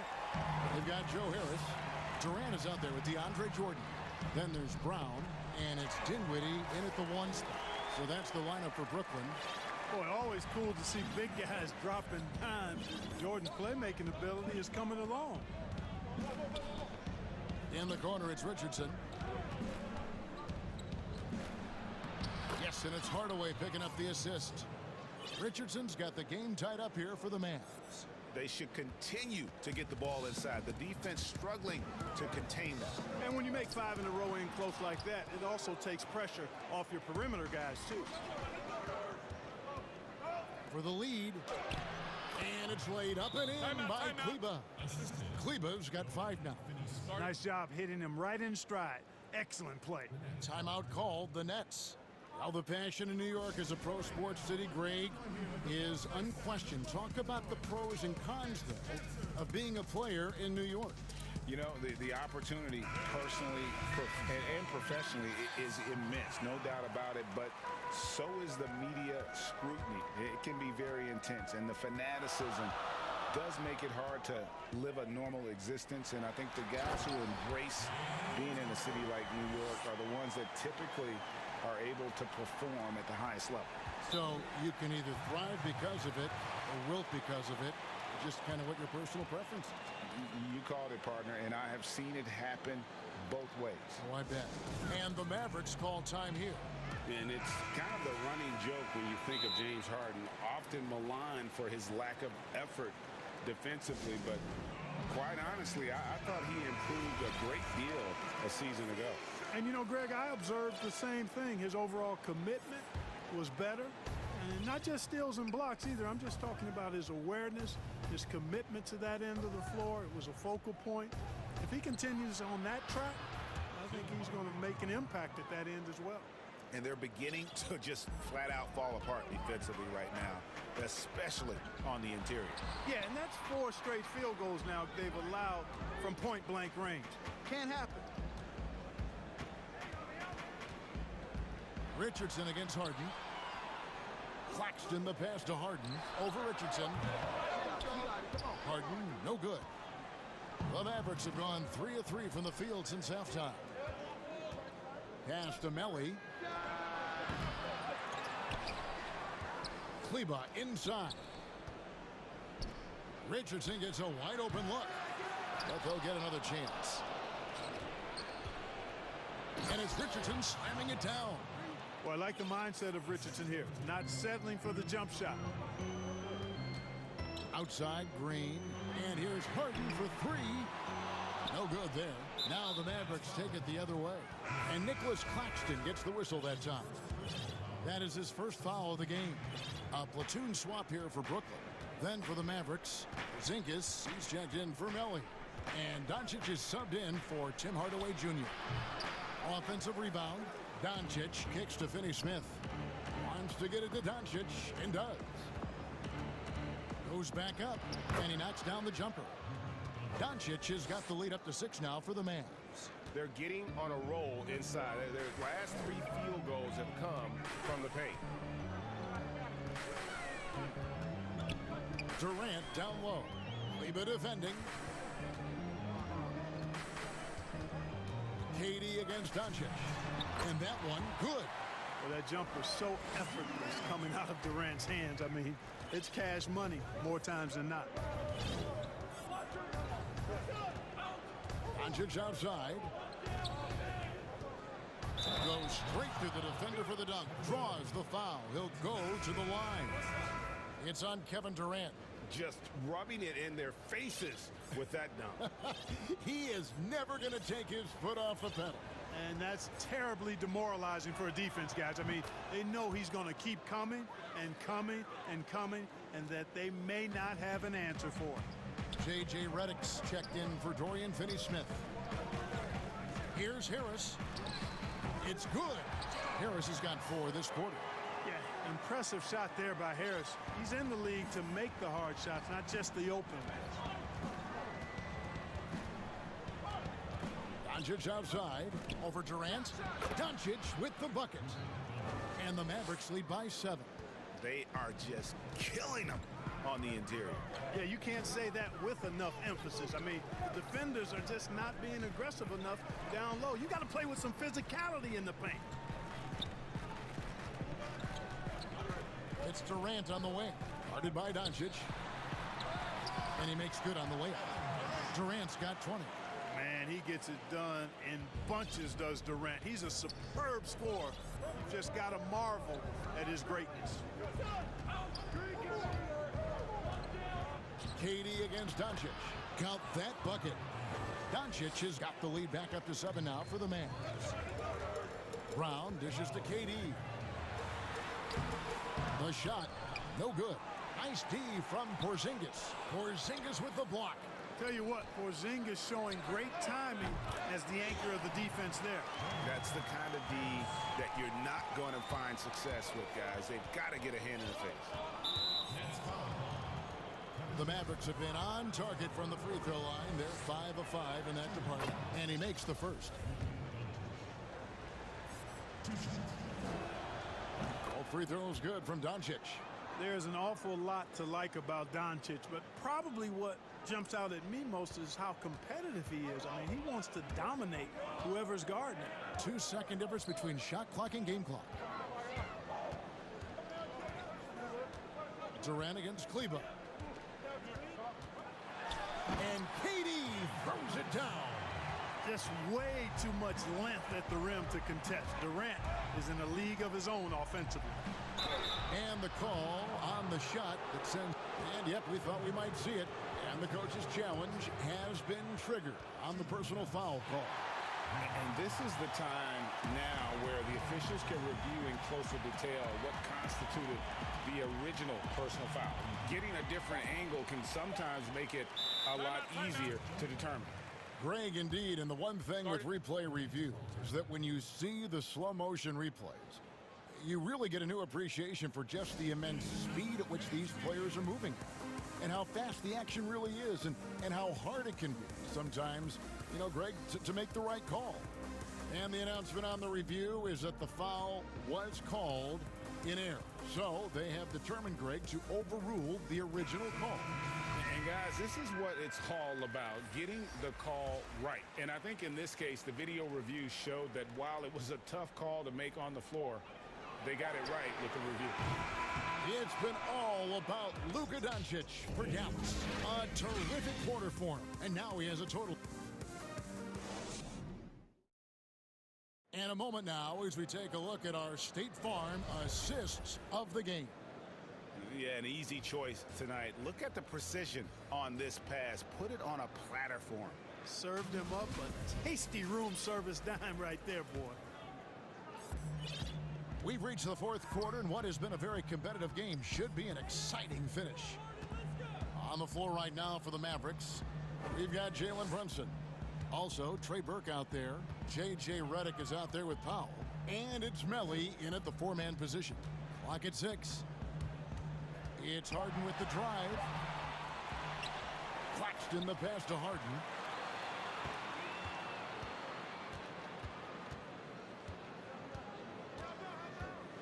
They've got Joe Harris. Durant is out there with DeAndre Jordan. Then there's Brown, and it's Dinwiddie in at the 1 spot. So that's the lineup for Brooklyn. Boy, always cool to see big guys dropping dimes. Jordan's playmaking ability is coming along. In the corner, it's Richardson. Yes, and it's Hardaway picking up the assist. Richardson's got the game tied up here for the Mavs. They should continue to get the ball inside. The defense struggling to contain that. And when you make 5 in a row in close like that, it also takes pressure off your perimeter guys, too. For the lead. And it's laid up and in by Kleba. Kleba's got 5 now. Nice job hitting him right in stride. Excellent play. Timeout called, the Nets. Now the passion in New York is a pro sports city, Greg, is unquestioned. Talk about the pros and cons, though, of being a player in New York. You know, the opportunity personally and professionally is immense, no doubt about it, but so is the media scrutiny. It can be very intense, and the fanaticism does make it hard to live a normal existence, and I think the guys who embrace being in a city like New York are the ones that typically are able to perform at the highest level. So you can either thrive because of it or wilt because of it, just kind of what your personal preference is. You called it, partner, and I have seen it happen both ways. Oh, I bet. And the Mavericks call time here. And it's kind of the running joke when you think of James Harden, often maligned for his lack of effort defensively, but quite honestly, I thought he improved a great deal a season ago. And, you know, Greg, I observed the same thing. His overall commitment was better. And not just steals and blocks either. I'm just talking about his awareness, his commitment to that end of the floor. It was a focal point. If he continues on that track, I think he's going to make an impact at that end as well. And they're beginning to just flat out fall apart defensively right now, especially on the interior. Yeah, and that's 4 straight field goals now they've allowed from point-blank range. Can't happen. Richardson against Harden. Claxton the pass to Harden. Over Richardson. Harden, no good. The Mavericks have gone 3 of 3 from the field since halftime. Pass to Melly. Kleba inside. Richardson gets a wide open look. But they'll get another chance. And it's Richardson slamming it down. Well, I like the mindset of Richardson here. Not settling for the jump shot. Outside, Green. And here's Harden for 3. No good there. Now the Mavericks take it the other way. And Nicholas Claxton gets the whistle that time. That is his first foul of the game. A platoon swap here for Brooklyn. Then for the Mavericks, Zinkas, he's checked in for Melly. And Doncic is subbed in for Tim Hardaway Jr. Offensive rebound. Doncic kicks to Finney-Smith. Wants to get it to Doncic, and does. Goes back up, and he knocks down the jumper. Doncic has got the lead up to 6 now for the Mavs. They're getting on a roll inside. Their last 3 field goals have come from the paint. Durant down low. Kleba defending. KD against Doncic. And that one, good. Well, that jumper so effortless coming out of Durant's hands. I mean, it's cash money more times than not. Doncic outside. Goes straight to the defender for the dunk. Draws the foul. He'll go to the line. It's on Kevin Durant. Just rubbing it in their faces with that dunk. He is never going to take his foot off the pedal. And that's terribly demoralizing for a defense, guys. I mean, they know he's going to keep coming and coming and coming, and that they may not have an answer for it. J.J. Redick's checked in for Dorian Finney-Smith. Here's Harris. It's good. Harris has got 4 this quarter. Yeah, impressive shot there by Harris. He's in the league to make the hard shots, not just the open ones. Doncic outside. Over Durant. Doncic with the bucket. And the Mavericks lead by 7. They are just killing them on the interior. Yeah, you can't say that with enough emphasis. I mean, the defenders are just not being aggressive enough down low. You got to play with some physicality in the paint. It's Durant on the wing. Guarded by Doncic. And he makes good on the layup. Durant's got 20. Man, he gets it done in bunches, does Durant. He's a superb scorer. You've just got to marvel at his greatness. KD against Doncic. Count that bucket. Doncic has got the lead back up to 7 now for the Mavs. Brown dishes to KD. The shot, no good. Nice D from Porzingis. Porzingis with the block. Tell you what, Porzingis showing great timing as the anchor of the defense there. That's the kind of D that you're not going to find success with, guys. They've got to get a hand in the face. The Mavericks have been on target from the free throw line. They're 5 of 5 in that department. And he makes the first. All free throws good from Doncic. There's an awful lot to like about Doncic, but probably what jumps out at me most is how competitive he is. I mean, he wants to dominate whoever's guarding him. 2-second difference between shot clock and game clock. Durant against Kleba. And KD throws it down. Just way too much length at the rim to contest. Durant is in a league of his own offensively. And the call on the shot that sends, and yep, we thought we might see it. And the coach's challenge has been triggered on the personal foul call. And this is the time now where the officials can review in closer detail what constituted the original personal foul. Getting a different angle can sometimes make it a lot easier to determine. Greg, indeed, and the one thing with replay review is that when you see the slow motion replays, you really get a new appreciation for just the immense speed at which these players are moving and how fast the action really is and how hard it can be sometimes, you know, Greg, to make the right call. And the announcement on the review is that the foul was called in error. So they have determined, Greg, to overrule the original call. And guys, this is what it's all about, getting the call right. And I think in this case, the video review showed that while it was a tough call to make on the floor, they got it right with the review. It's been all about Luka Doncic for Dallas. A terrific quarter for him. And now he has a total. And a moment now as we take a look at our State Farm assists of the game. Yeah, an easy choice tonight. Look at the precision on this pass. Put it on a platter for him. Served him up a tasty room service dime right there, boy. We've reached the fourth quarter, and what has been a very competitive game should be an exciting finish. On the floor right now for the Mavericks, we've got Jalen Brunson. Also, Trey Burke out there. J.J. Redick is out there with Powell. And it's Melly in at the four-man position. Clock at 6. It's Harden with the drive. Claxton the pass to Harden.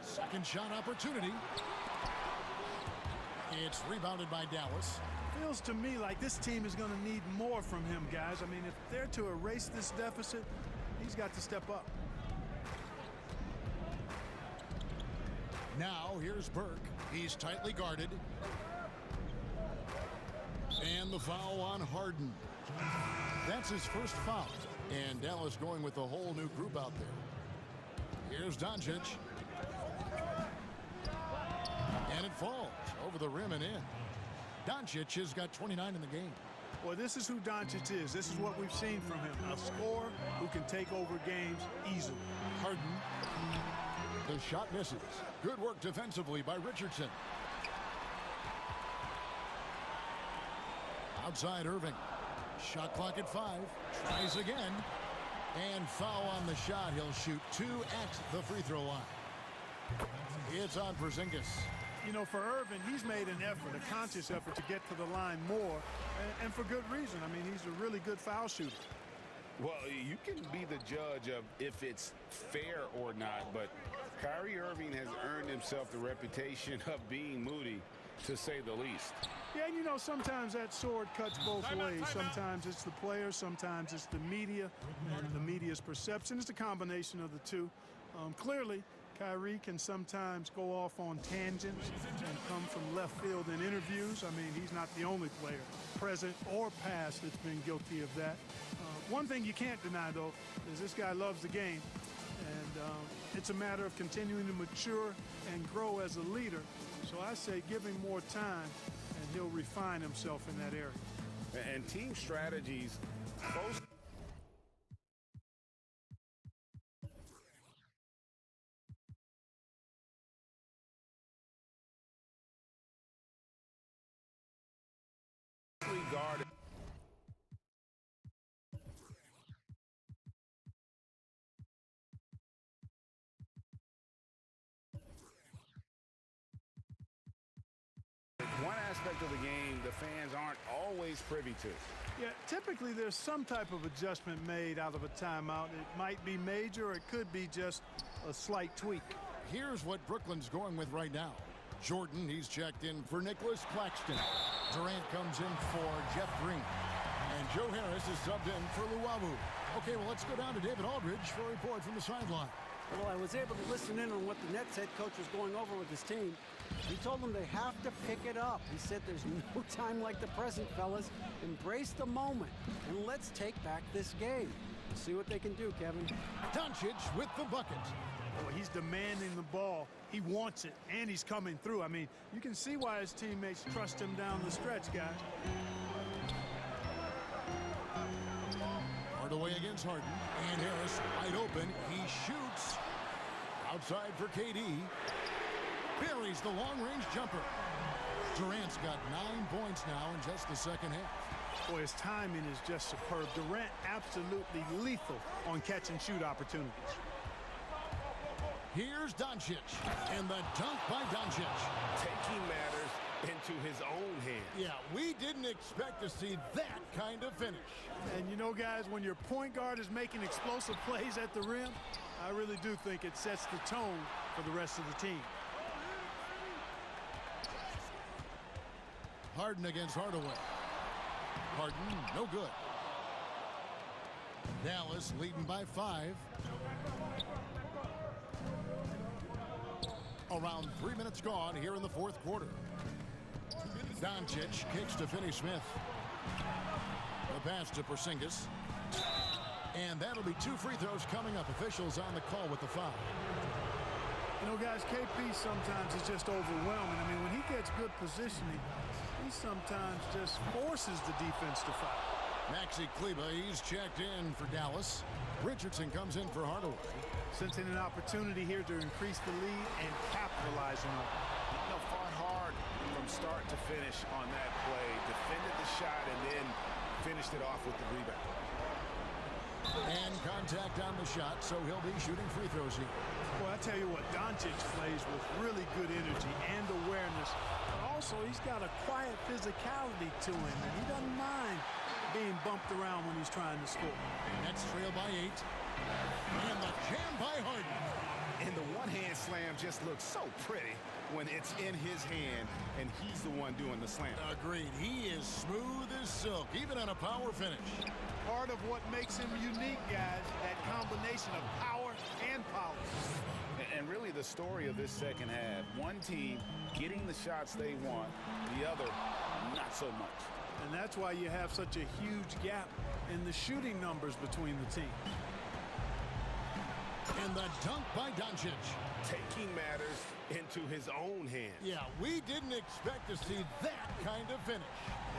Second shot opportunity. It's rebounded by Dallas. Feels to me like this team is going to need more from him, guys. I mean, if they're to erase this deficit, he's got to step up. Now here's Burke. He's tightly guarded. And the foul on Harden. That's his first foul. And Dallas going with a whole new group out there. Here's Doncic. And it falls over the rim and in. Doncic has got 29 in the game. Well, this is who Doncic is. This is what we've seen from him. A scorer who can take over games easily. Harden. The shot misses. Good work defensively by Richardson. Outside Irving. Shot clock at 5. Tries again. And foul on the shot. He'll shoot 2 at the free throw line. It's on Porzingis. You know, for Irvin, he's made an effort, a conscious effort to get to the line more, and for good reason. I mean, he's a really good foul shooter. Well, you can be the judge of if it's fair or not, but Kyrie Irving has earned himself the reputation of being moody, to say the least. Yeah, and you know, sometimes that sword cuts both ways. Sometimes it's the players, sometimes it's the media, and the media's perception. It's a combination of the two. Clearly, Kyrie can sometimes go off on tangents and come from left field in interviews. I mean, he's not the only player, present or past, that's been guilty of that. One thing you can't deny, though, is this guy loves the game. And it's a matter of continuing to mature and grow as a leader. So I say give him more time, and he'll refine himself in that area. And team strategies close. Guarded. One aspect of the game the fans aren't always privy to. Yeah, typically there's some type of adjustment made out of a timeout. It might be major, or it could be just a slight tweak. Here's what Brooklyn's going with right now. Jordan, he's checked in for Nicholas Claxton. Durant comes in for Jeff Green. And Joe Harris is subbed in for Luwawu. Okay, well, let's go down to David Aldridge for a report from the sideline. Well, I was able to listen in on what the Nets head coach was going over with his team. He told them they have to pick it up. He said there's no time like the present, fellas. Embrace the moment, and let's take back this game. See what they can do, Kevin. Doncic with the bucket. Oh, he's demanding the ball. He wants it, and he's coming through. I mean, you can see why his teammates trust him down the stretch, guys. Hardaway against Harden. And Harris wide open. He shoots. Outside for KD. Buries the long-range jumper. Durant's got 9 points now in just the second half. Boy, his timing is just superb. Durant absolutely lethal on catch-and-shoot opportunities. Here's Doncic, and the dunk by Doncic. Taking matters into his own hands. Yeah, we didn't expect to see that kind of finish. And you know, guys, when your point guard is making explosive plays at the rim, I really do think it sets the tone for the rest of the team. Harden against Hardaway. Harden, no good. Dallas leading by 5. Around 3 minutes gone here in the fourth quarter. Doncic kicks to Finney-Smith. The pass to Porzingis. And that'll be 2 free throws coming up. Officials on the call with the foul. You know, guys, KP sometimes is just overwhelming. I mean, when he gets good positioning, he sometimes just forces the defense to foul. Maxi Kleba, he's checked in for Dallas. Richardson comes in for Hardaway. Sensing an opportunity here to increase the lead and capitalize on it. You know, fought hard from start to finish on that play. Defended the shot and then finished it off with the rebound. And contact on the shot, so he'll be shooting free throws here. Boy, I tell you what, Doncic plays with really good energy and awareness. But also, he's got a quiet physicality to him, and he doesn't mind being bumped around when he's trying to score. Nets trail by 8. And the jam by Harden. And the one-hand slam just looks so pretty when it's in his hand and he's the one doing the slam. Agreed. He is smooth as silk, even on a power finish. Part of what makes him unique, guys, that combination of power and power. And really the story of this second half, one team getting the shots they want, the other not so much. And that's why you have such a huge gap in the shooting numbers between the teams. And the dunk by Doncic. Taking matters into his own hands. Yeah, we didn't expect to see that kind of finish.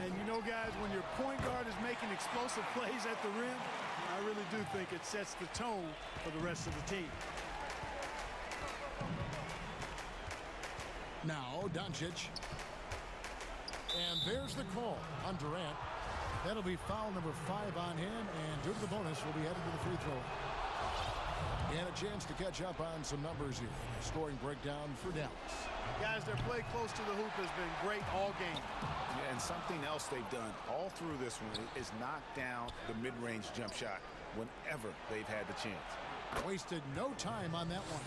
And you know, guys, when your point guard is making explosive plays at the rim, I really do think it sets the tone for the rest of the team. Now, Doncic. And there's the call on Durant. That'll be foul number 5 on him, and due to the bonus, will be headed to the free throw. And a chance to catch up on some numbers here. Scoring breakdown for Dallas. Guys, their play close to the hoop has been great all game. Yeah, and something else they've done all through this one is knock down the mid-range jump shot whenever they've had the chance. Wasted no time on that one.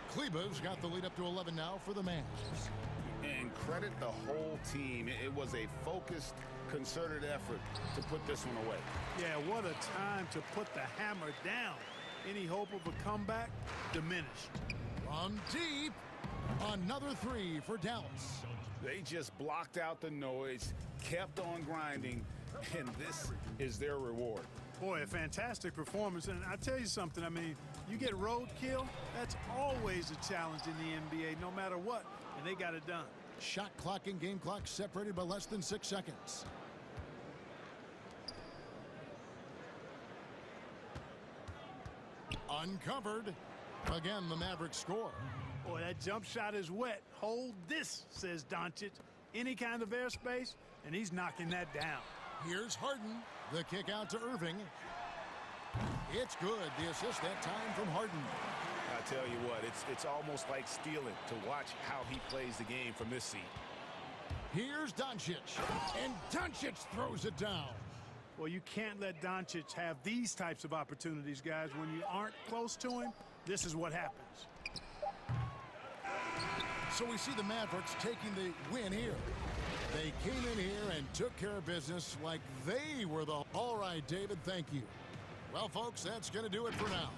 Kleba's got the lead up to 11 now for the Mavs. And credit the whole team. It was a focused, concerted effort to put this one away. Yeah, what a time to put the hammer down. Any hope of a comeback? Diminished. From deep, another three for Dallas. They just blocked out the noise, kept on grinding, and this is their reward. Boy, a fantastic performance. And I tell you something, I mean, you get roadkill, that's always a challenge in the NBA, no matter what, and they got it done. Shot clock and game clock separated by less than 6 seconds. Uncovered. Again, the Mavericks score. Boy, that jump shot is wet. Hold this, says Doncic. Any kind of airspace, and he's knocking that down. Here's Harden. The kick out to Irving. It's good. The assist that time from Harden. I tell you what, it's almost like stealing to watch how he plays the game from this seat. Here's Doncic. And Doncic throws it down. Well, you can't let Doncic have these types of opportunities, guys. When you aren't close to him, this is what happens. So we see the Mavericks taking the win here. They came in here and took care of business like they were the... All right, David, thank you. Well, folks, that's going to do it for now.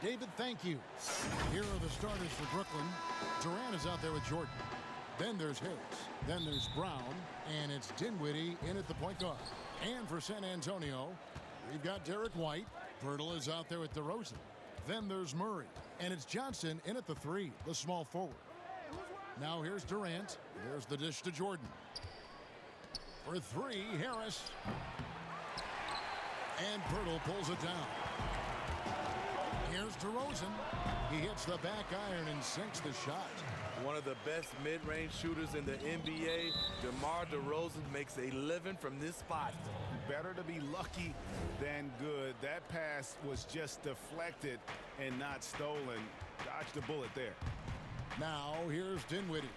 David, thank you. Here are the starters for Brooklyn. Durant is out there with Jordan. Then there's Harris. Then there's Brown. And it's Dinwiddie in at the point guard. And for San Antonio, we've got Derek White. Pirtle is out there with DeRozan. Then there's Murray. And it's Johnson in at the 3, the small forward. Now here's Durant. There's the dish to Jordan. For 3, Harris. And Pirtle pulls it down. Here's DeRozan. He hits the back iron and sinks the shot. One of the best mid-range shooters in the NBA, DeMar DeRozan makes a living from this spot. Better to be lucky than good. That pass was just deflected and not stolen. Dodged a bullet there. Now here's Dinwiddie.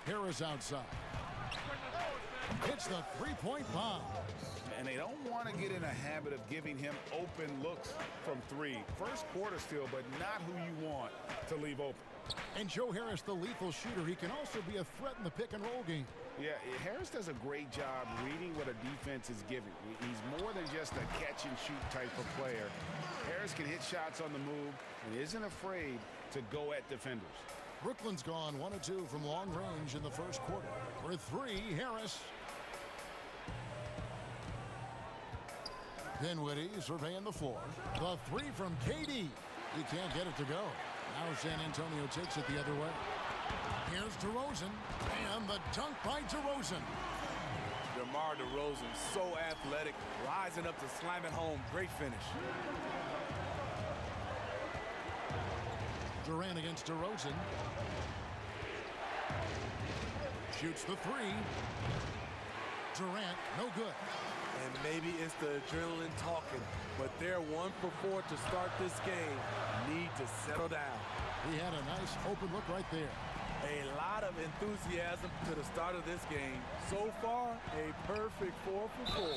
Harris outside. It's the three-point bomb. And they don't want to get in a habit of giving him open looks from 3. First quarter still, but not who you want to leave open. And Joe Harris, the lethal shooter, he can also be a threat in the pick-and-roll game. Yeah, Harris does a great job reading what a defense is giving. He's more than just a catch-and-shoot type of player. Harris can hit shots on the move and isn't afraid to go at defenders. Brooklyn's gone 1 of 2 from long range in the first quarter. For 3, Harris. Dinwiddie surveying the floor. The 3 from KD. He can't get it to go. Now San Antonio takes it the other way. Here's DeRozan. And the dunk by DeRozan. DeMar DeRozan, so athletic, rising up to slam it home. Great finish. Durant against DeRozan. Shoots the 3. Durant, no good. And maybe it's the adrenaline talking, but they're 1 for 4 to start this game. Need to settle down. He had a nice open look right there. A lot of enthusiasm to the start of this game. So far, a perfect 4 for 4.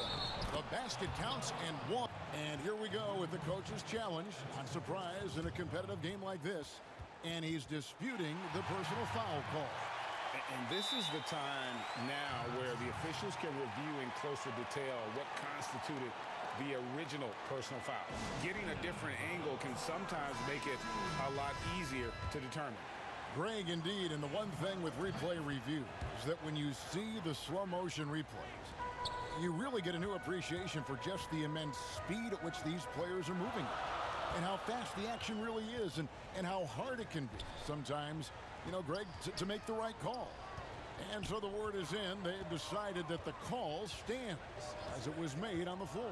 The basket counts and 1. And here we go with the coach's challenge. Not surprised in a competitive game like this. And he's disputing the personal foul call. And this is the time now where the officials can review in closer detail what constituted the original personal foul. Getting a different angle can sometimes make it a lot easier to determine. Greg, indeed, and the one thing with replay review is that when you see the slow motion replays, you really get a new appreciation for just the immense speed at which these players are moving and how fast the action really is and how hard it can be sometimes, you know, Greg, to make the right call. And so the word is in. They have decided that the call stands as it was made on the floor.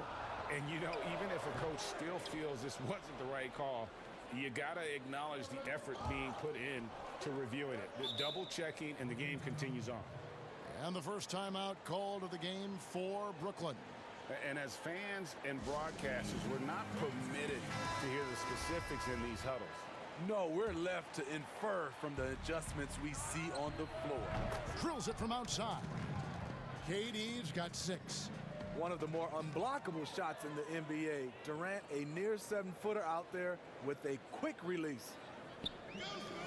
And, you know, even if a coach still feels this wasn't the right call, you got to acknowledge the effort being put in to reviewing it. The double checking, and the game continues on. And the first timeout called of the game for Brooklyn. And as fans and broadcasters, we're not permitted to hear the specifics in these huddles. No, we're left to infer from the adjustments we see on the floor. Drills it from outside. KD's got 6. One of the more unblockable shots in the NBA. Durant, a near 7-footer out there with a quick release.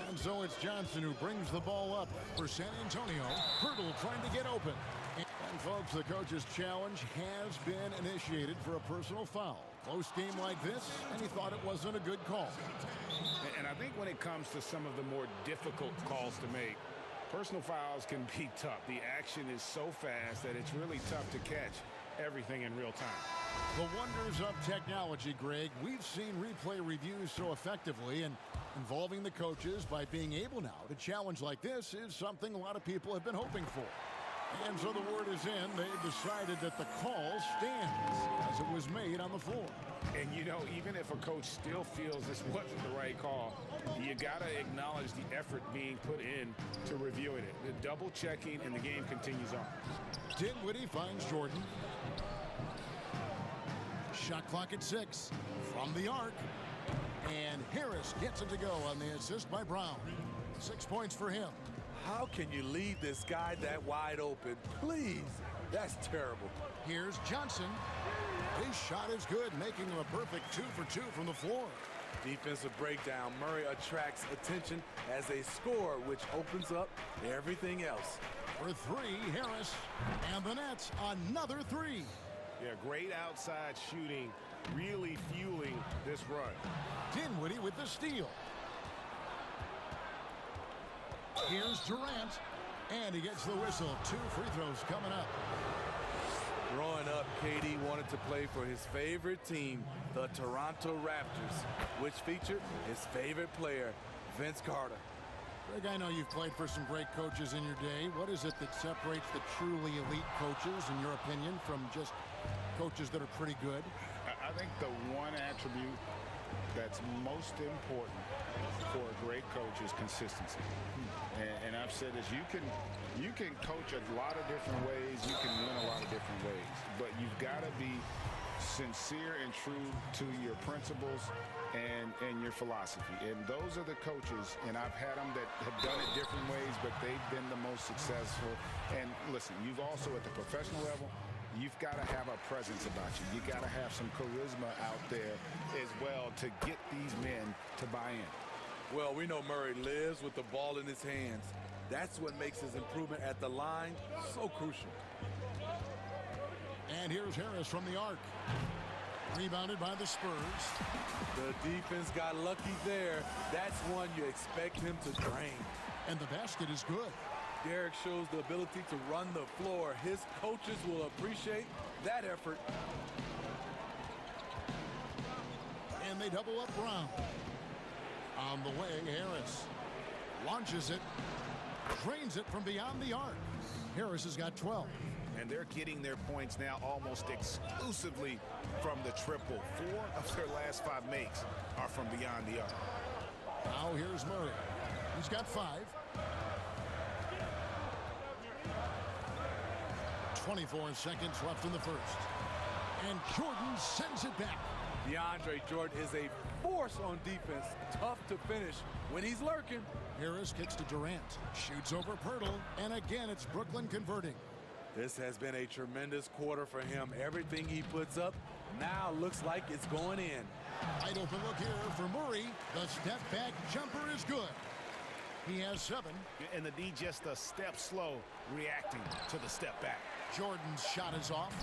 And so it's Johnson who brings the ball up for San Antonio. Pirtle trying to get open. And folks, the coach's challenge has been initiated for a personal foul. Close game like this, and he thought it wasn't a good call. And I think when it comes to some of the more difficult calls to make, personal fouls can be tough. The action is so fast that it's really tough to catch everything in real time. The wonders of technology, Greg. We've seen replay reviews so effectively, and involving the coaches by being able now to challenge like this is something a lot of people have been hoping for. And so the word is in. They've decided that the call stands as it was made on the floor. And, you know, even if a coach still feels this wasn't the right call, you got to acknowledge the effort being put in to reviewing it. The double checking, and the game continues on. Dinwiddie finds Jordan. Shot clock at 6 from the arc. And Harris gets it to go on the assist by Brown. 6 points for him. How can you leave this guy that wide open? Please. That's terrible. Here's Johnson. His shot is good, making him a perfect 2 for 2 from the floor. Defensive breakdown. Murray attracts attention as a scorer, which opens up everything else. For 3, Harris. And the Nets, another 3. Yeah, great outside shooting really fueling this run. Dinwiddie with the steal. Here's Durant, and he gets the whistle. 2 free throws coming up. Growing up, KD wanted to play for his favorite team, the Toronto Raptors, which featured his favorite player, Vince Carter. Greg, I know you've played for some great coaches in your day. What is it that separates the truly elite coaches, in your opinion, from just coaches that are pretty good? I think the one attribute that's most important for a great coach is consistency. And I've said this, you can coach a lot of different ways, you can win a lot of different ways, but you've got to be sincere and true to your principles and your philosophy. And those are the coaches, and I've had them that have done it different ways, but they've been the most successful. And listen, you've also at the professional level, you've got to have a presence about you. You got to have some charisma out there as well to get these men to buy in. Well, we know Murray lives with the ball in his hands. That's what makes his improvement at the line so crucial. And here's Harris from the arc. Rebounded by the Spurs. The defense got lucky there. That's one you expect him to drain. And the basket is good. Derek shows the ability to run the floor. His coaches will appreciate that effort. And they double up Brown. On the way, Harris launches it, drains it from beyond the arc. Harris has got 12. And they're getting their points now almost exclusively from the triple. 4 of their last 5 makes are from beyond the arc. Now here's Murray. He's got 5. 24 seconds left in the first. And Jordan sends it back. DeAndre Jordan is a force on defense. Tough to finish when he's lurking. Harris kicks to Durant. Shoots over Pirtle. And again, it's Brooklyn converting. This has been a tremendous quarter for him. Everything he puts up now looks like it's going in. Wide open look here for Murray. The step back jumper is good. He has 7. And the D just a step slow reacting to the step back. Jordan's shot is off.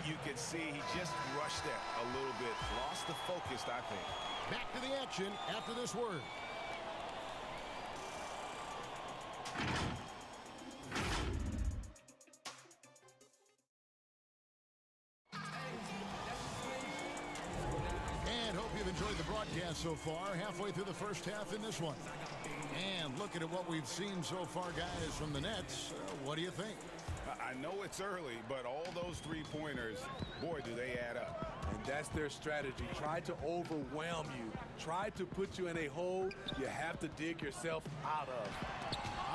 You can see he just rushed that a little bit. Lost the focus, I think. Back to the action after this word. And hope you've enjoyed the broadcast so far. Halfway through the first half in this one. And looking at what we've seen so far, guys, from the Nets, what do you think? I know it's early, but all those three-pointers, boy, do they add up. And that's their strategy. Try to overwhelm you. Try to put you in a hole you have to dig yourself out of.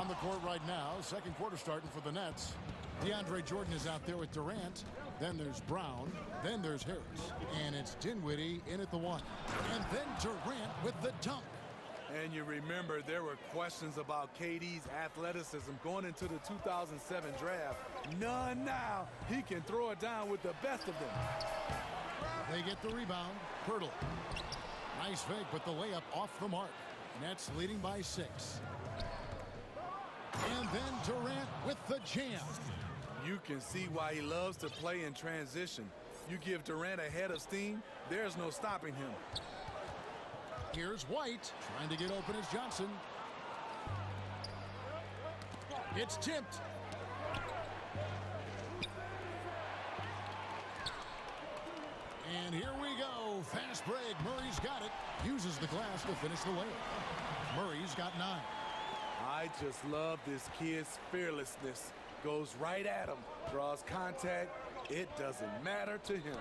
On the court right now, second quarter starting for the Nets. DeAndre Jordan is out there with Durant. Then there's Brown. Then there's Harris. And it's Dinwiddie in at the 1. And then Durant with the dunk. And you remember there were questions about KD's athleticism going into the 2007 draft. None now. He can throw it down with the best of them. They get the rebound. Pirtle. Nice fake, but the layup off the mark. Nets leading by 6. And then Durant with the jam. You can see why he loves to play in transition. You give Durant a head of steam, there's no stopping him. Here's White trying to get open as Johnson. It's tipped. And here we go. Fast break. Murray's got it. Uses the glass to finish the layup. Murray's got 9. I just love this kid's fearlessness. Goes right at him. Draws contact. It doesn't matter to him.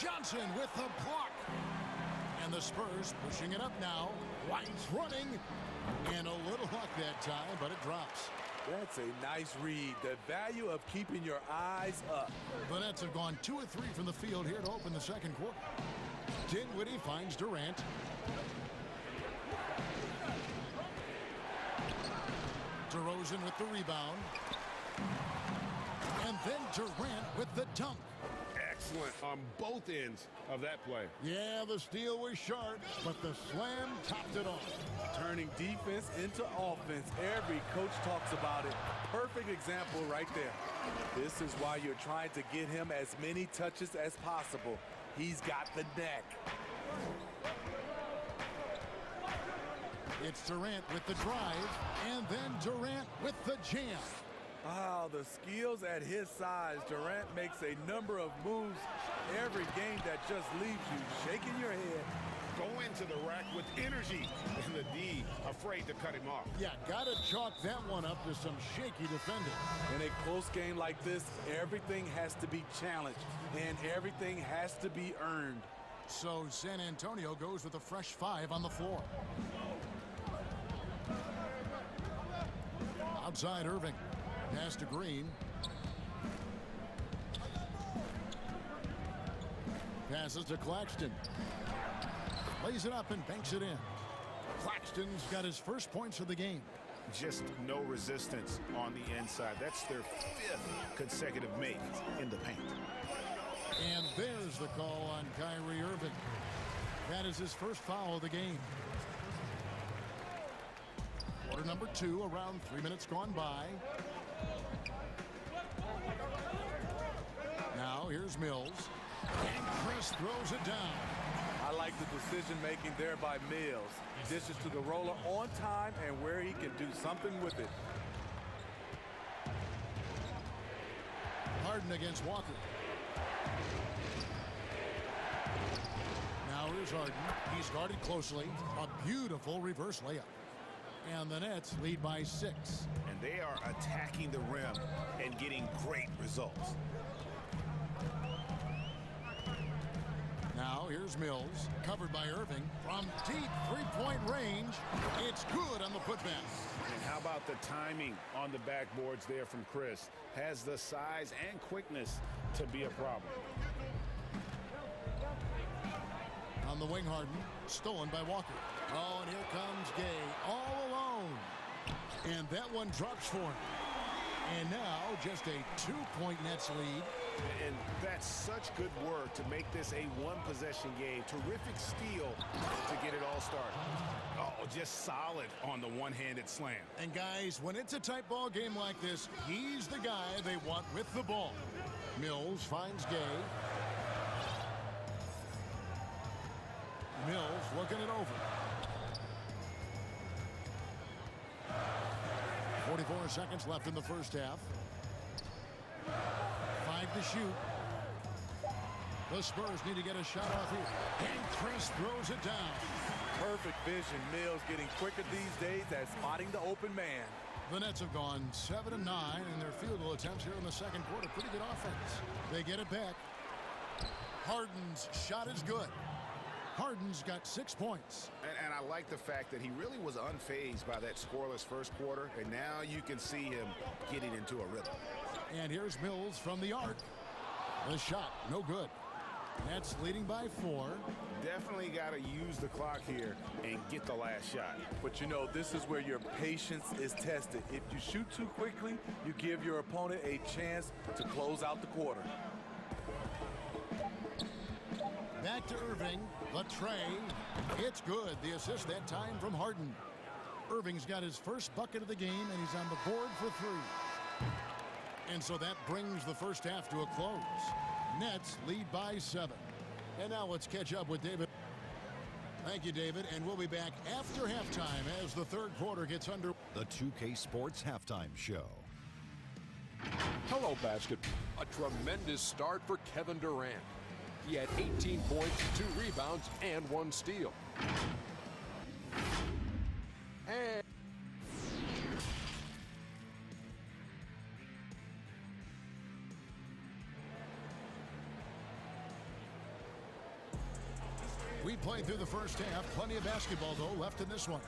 Johnson with the block. And the Spurs pushing it up now. White's running. And a little luck that time, but it drops. That's a nice read. The value of keeping your eyes up. The Nets have gone 2 of 3 from the field here to open the second quarter. Dinwiddie finds Durant. DeRozan with the rebound. And then Durant with the dunk. Excellent on both ends of that play. Yeah, the steal was sharp, but the slam topped it off. Turning defense into offense. Every coach talks about it. Perfect example right there. This is why you're trying to get him as many touches as possible. He's got the neck. It's Durant with the drive, and then Durant with the jam. Wow, the skills at his size. Durant makes a number of moves every game that just leaves you shaking your head. Go into the rack with energy, and the D afraid to cut him off. Yeah, gotta chalk that one up to some shaky defending. In a close game like this, everything has to be challenged, and everything has to be earned. So San Antonio goes with a fresh 5 on the floor. Outside Irving. Pass to Green. Passes to Claxton. Lays it up and banks it in. Claxton's got his first points of the game. Just no resistance on the inside. That's their 5th consecutive make in the paint. And there's the call on Kyrie Irving. That is his first foul of the game. Quarter number 2, around 3 minutes gone by. Now here's Mills. And Chris throws it down. I like the decision-making there by Mills. He dishes to the roller on time and where he can do something with it. Harden against Walker. Now here's Harden. He's guarded closely. A beautiful reverse layup. And the Nets lead by 6. And they are attacking the rim and getting great results. Now here's Mills, covered by Irving from deep three-point range. It's good on the putback. And how about the timing on the backboards there from Chris? Has the size and quickness to be a problem. On the wing, Harden, stolen by Walker. Oh, and here comes Gay, all alone. And that one drops for him. And now just a 2-point Nets lead. And that's such good work to make this a one-possession game. Terrific steal to get it all started. Oh, just solid on the one-handed slam. And guys, when it's a tight ball game like this, he's the guy they want with the ball. Mills finds Gay. Mills looking it over. 44 seconds left in the first half. 5 to shoot. The Spurs need to get a shot off here. And Chris throws it down. Perfect vision. Mills getting quicker these days at spotting the open man. The Nets have gone 7-9 in their field goal attempts here in the second quarter. Pretty good offense. They get it back. Harden's shot is good. Harden's got 6 points. And I like the fact that he really was unfazed by that scoreless first quarter, and now you can see him getting into a rhythm. And here's Mills from the arc. The shot, no good. Nets leading by 4. Definitely got to use the clock here and get the last shot. But you know, this is where your patience is tested. If you shoot too quickly, you give your opponent a chance to close out the quarter. Back to Irving. The tray. It's good. The assist that time from Harden. Irving's got his first bucket of the game, and he's on the board for 3. And so that brings the first half to a close. Nets lead by 7. And now let's catch up with David. Thank you, David. And we'll be back after halftime as the third quarter gets under. The 2K Sports Halftime Show. Hello, basketball. A tremendous start for Kevin Durant. He had 18 points, 2 rebounds, and 1 steal. And we played through the first half. Plenty of basketball, though, left in this one.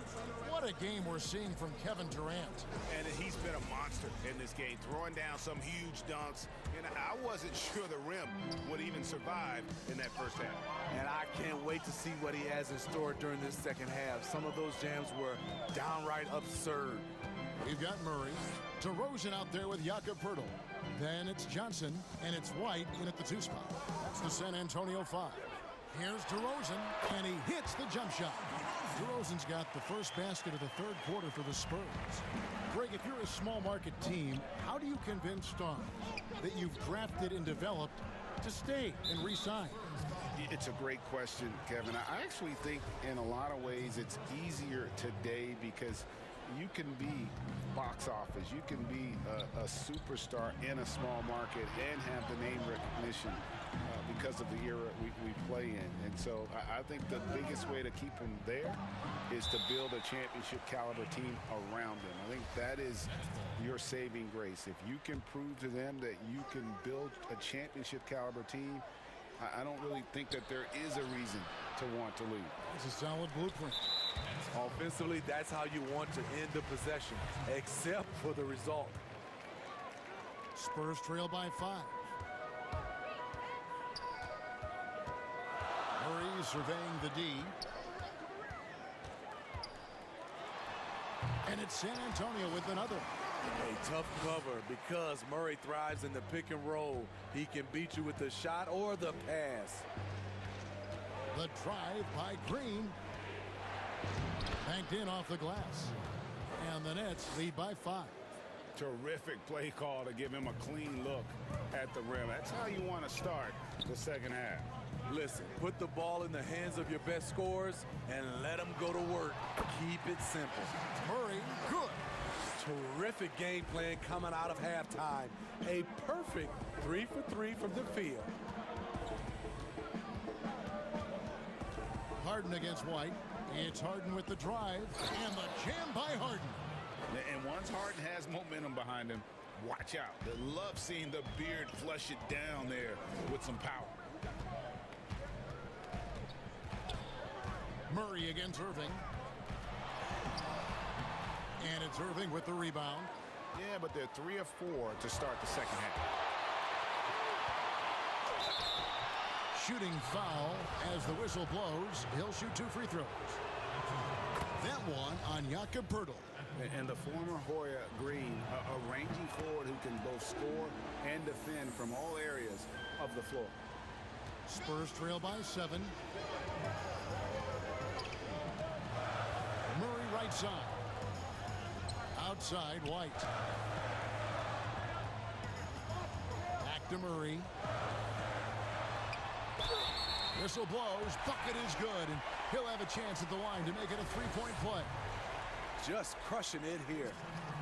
What a game we're seeing from Kevin Durant. And he's been a monster in this game, throwing down some huge dunks. And I wasn't sure the rim would even survive in that first half. And I can't wait to see what he has in store during this second half. Some of those jams were downright absurd. We've got Murray. DeRozan out there with Jakob Poeltl. Then it's Johnson, and it's White in at the 2 spot. That's the San Antonio 5. Here's DeRozan, and he hits the jump shot. DeRozan's got the first basket of the third quarter for the Spurs. Greg, if you're a small market team, how do you convince stars that you've drafted and developed to stay and re-sign? It's a great question, Kevin. I actually think in a lot of ways it's easier today because you can be box office. You can be a superstar in a small market and have the name recognition because of the era we play in. And so I think the biggest way to keep them there is to build a championship caliber team around them. I think that is your saving grace. If you can prove to them that you can build a championship caliber team, I don't really think that there is a reason to want to leave. It's a solid blueprint. Offensively, that's how you want to end the possession, except for the result. Spurs trail by 5. Murray surveying the D. And it's San Antonio with another. A tough cover because Murray thrives in the pick and roll. He can beat you with the shot or the pass. The drive by Green. Banked in off the glass. And the Nets lead by 5. Terrific play call to give him a clean look at the rim. That's how you want to start the second half. Listen, put the ball in the hands of your best scorers and let them go to work. Keep it simple. Murray, good. Terrific game plan coming out of halftime. A perfect 3 for 3 from the field. Harden against White. It's Harden with the drive. And the jam by Harden. And once Harden has momentum behind him, watch out. They love seeing the beard flush it down there with some power. Murray against Irving. And it's Irving with the rebound. Yeah, but they're 3 of 4 to start the second half. Shooting foul as the whistle blows. He'll shoot 2 free throws. That one on Jakob Poeltl. And the former Hoya Green, a rangy forward who can both score and defend from all areas of the floor. Spurs trail by 7. Murray right side. Outside, White. Back to Murray. Whistle blows. Bucket is good, and he'll have a chance at the line to make it a 3-point play. Just crushing it here.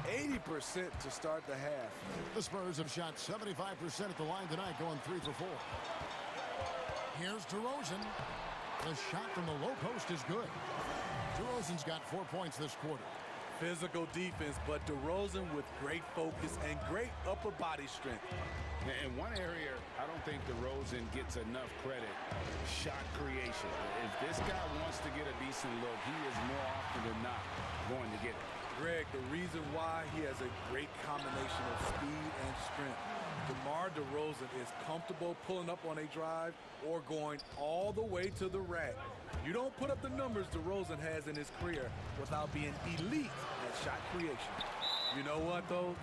80% to start the half. The Spurs have shot 75% at the line tonight, going 3 for 4. Here's DeRozan. The shot from the low post is good. DeRozan's got 4 points this quarter. Physical defense, but DeRozan with great focus and great upper body strength. In one area, I don't think DeRozan gets enough credit. Shot creation. If this guy wants to get a decent look, he is more often than not going to get it. Greg, the reason why he has a great combination of speed and strength. DeMar DeRozan is comfortable pulling up on a drive or going all the way to the rack. You don't put up the numbers DeRozan has in his career without being elite at shot creation. You know what, though?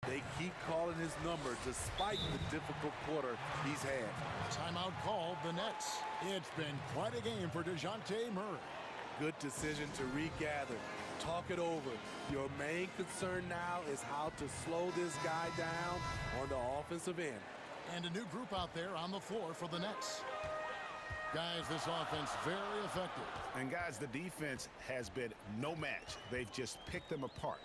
They keep calling his number despite the difficult quarter he's had. Timeout called the Nets. It's been quite a game for DeJounte Murray. Good decision to regather. Talk it over. Your main concern now is how to slow this guy down on the offensive end. And a new group out there on the floor for the Nets. Guys, this offense very effective. And guys, the defense has been no match. They've just picked them apart.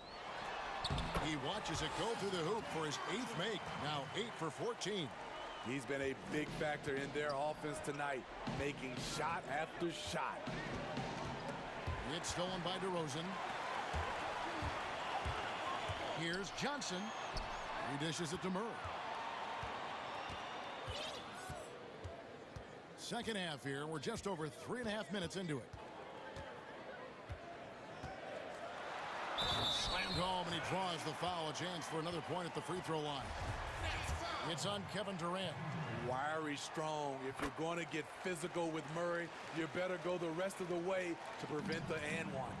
He watches it go through the hoop for his 8th make. Now 8 for 14. He's been a big factor in their offense tonight, making shot after shot. It's stolen by DeRozan. Here's Johnson. He dishes it to Murray. Second half here. We're just over 3.5 minutes into it. Slammed home, and he draws the foul. A chance for another point at the free throw line. It's on Kevin Durant. Wiry strong. If you're going to get physical with Murray, you better go the rest of the way to prevent the and one.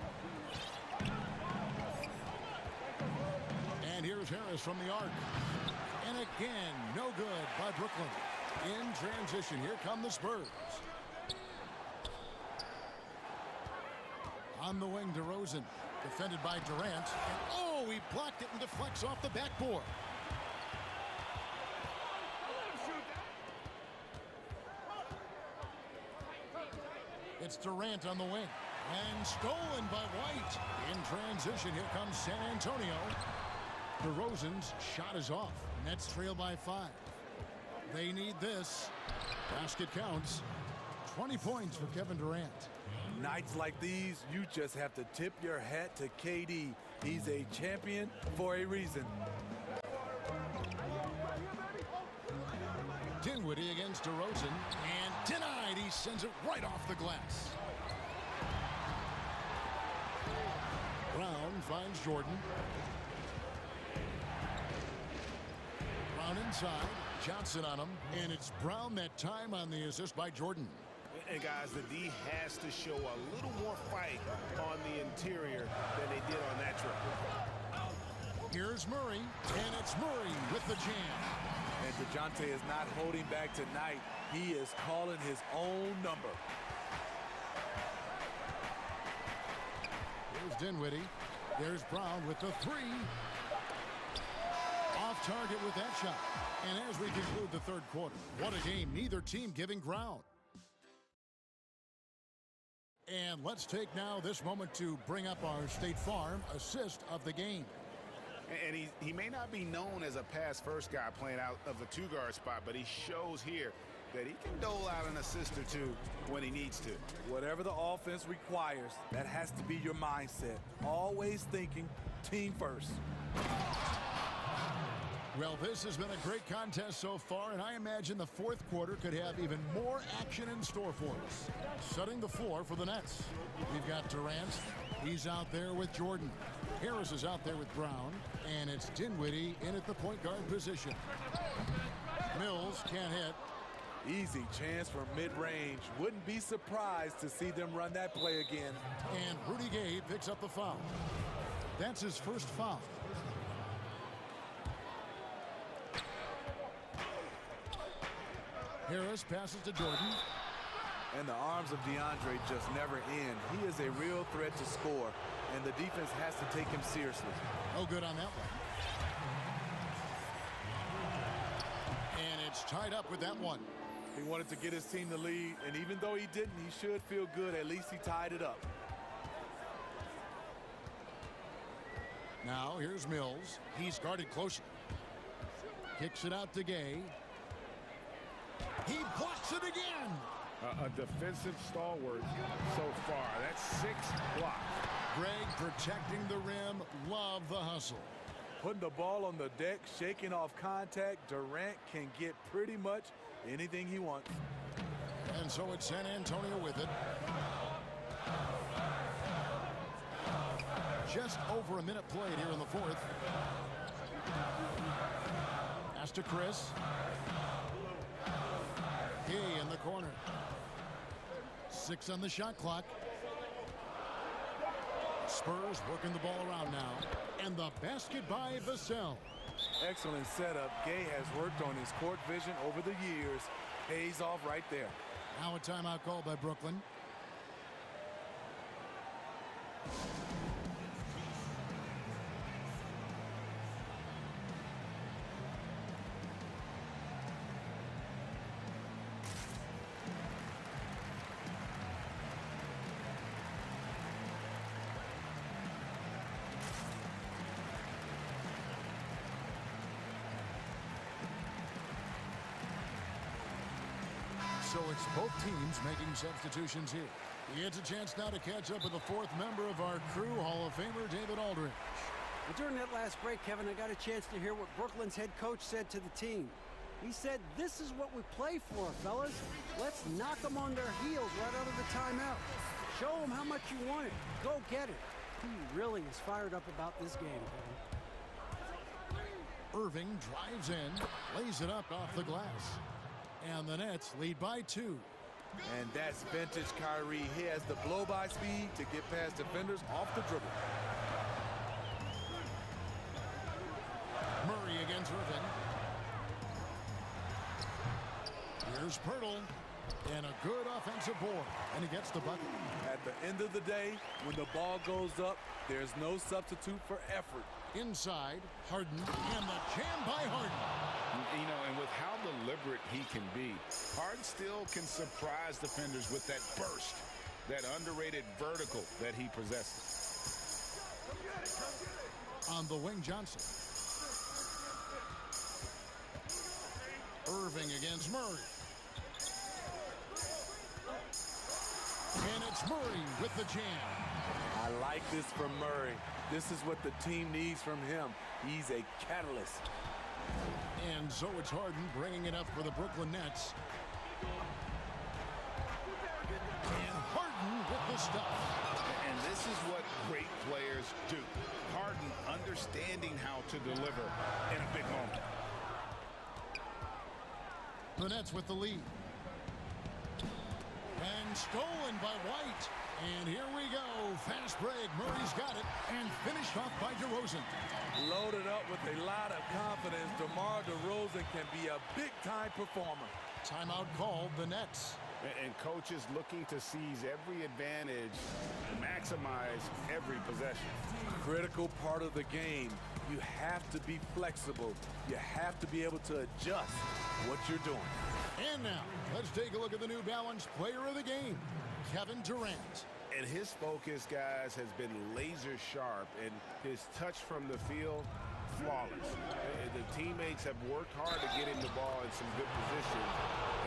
And here's Harris from the arc. And again, no good by Brooklyn. In transition, here come the Spurs. On the wing, DeRozan. Defended by Durant. And oh, he blocked it and deflects off the backboard. It's Durant on the wing. And stolen by White. In transition, here comes San Antonio. DeRozan's shot is off. Nets trail by 5. They need this. Basket counts. 20 points for Kevin Durant. Nights like these, you just have to tip your hat to KD. He's a champion for a reason. Dinwiddie against DeRozan. And denied. He sends it right off the glass. Brown finds Jordan. Brown inside. Johnson on him. And it's Brown that time on the assist by Jordan. And guys, the D has to show a little more fight on the interior than they did on that trip. Here's Murray. And it's Murray with the jam. And DeJounte is not holding back tonight. He is calling his own number. Here's Dinwiddie. There's Brown with the 3. Off target with that shot. And as we conclude the third quarter, what a game. Neither team giving ground. And let's take now this moment to bring up our State Farm assist of the game. And he may not be known as a pass-first guy playing out of the two-guard spot, but he shows here that he can dole out an assist or two when he needs to. Whatever the offense requires, that has to be your mindset. Always thinking team first. Well, this has been a great contest so far, and I imagine the fourth quarter could have even more action in store for us. Setting the floor for the Nets. We've got Durant. He's out there with Jordan. Harris is out there with Brown, and it's Dinwiddie in at the point guard position. Mills can't hit. Easy chance for mid-range. Wouldn't be surprised to see them run that play again. And Rudy Gay picks up the foul. That's his first foul. Harris passes to Jordan. And the arms of DeAndre just never end. He is a real threat to score, and the defense has to take him seriously. Oh, good on that one. And it's tied up with that one. He wanted to get his team the lead, and even though he didn't, he should feel good. At least he tied it up. Now, here's Mills. He's guarded closely. Kicks it out to Gay. He blocks it again. A defensive stalwart so far. That's 6 blocks. Greg protecting the rim. Love the hustle. Putting the ball on the deck, shaking off contact. Durant can get pretty much anything he wants. And so it's San Antonio with it. Just over a minute played here in the fourth. Pass to Chris. Gay in the corner. 6 on the shot clock. Spurs working the ball around now. And the basket by Vassell. Excellent setup. Gay has worked on his court vision over the years. Pays off right there. Now a timeout called by Brooklyn. So it's both teams making substitutions here. He gets a chance now to catch up with the fourth member of our crew, Hall of Famer David Aldridge. Well, during that last break, Kevin, I got a chance to hear what Brooklyn's head coach said to the team. He said, "This is what we play for, fellas. Let's knock them on their heels right out of the timeout. Show them how much you want it. Go get it." He really is fired up about this game, Kevin. Irving drives in, lays it up off the glass. And the Nets lead by 2. And that's vintage Kyrie. He has the blow-by speed to get past defenders off the dribble. Murray against Irving. Here's Pirtle. And a good offensive board. And he gets the bucket. At the end of the day, when the ball goes up, there's no substitute for effort. Inside, Harden. And the jam by Harden. You know, and with how deliberate he can be, Harden still can surprise defenders with that burst. that underrated vertical that he possesses. On the wing, Johnson. Irving against Murray. And it's Murray with the jam. I like this from Murray. This is what the team needs from him. He's a catalyst. And so it's Harden bringing it up for the Brooklyn Nets. And Harden with the stuff. And this is what great players do. Harden understanding how to deliver in a big moment. The Nets with the lead. And stolen by White. And here we go. Fast break. Murray's got it. And finished off by DeRozan. Loaded up with a lot of confidence. DeMar DeRozan can be a big-time performer. Timeout called, the Nets. And coaches looking to seize every advantage, maximize every possession. Critical part of the game. You have to be flexible. You have to be able to adjust what you're doing. And now, let's take a look at the New Balance player of the game, Kevin Durant. And his focus, guys, has been laser sharp, and his touch from the field, flawless. The teammates have worked hard to get him the ball in some good positions,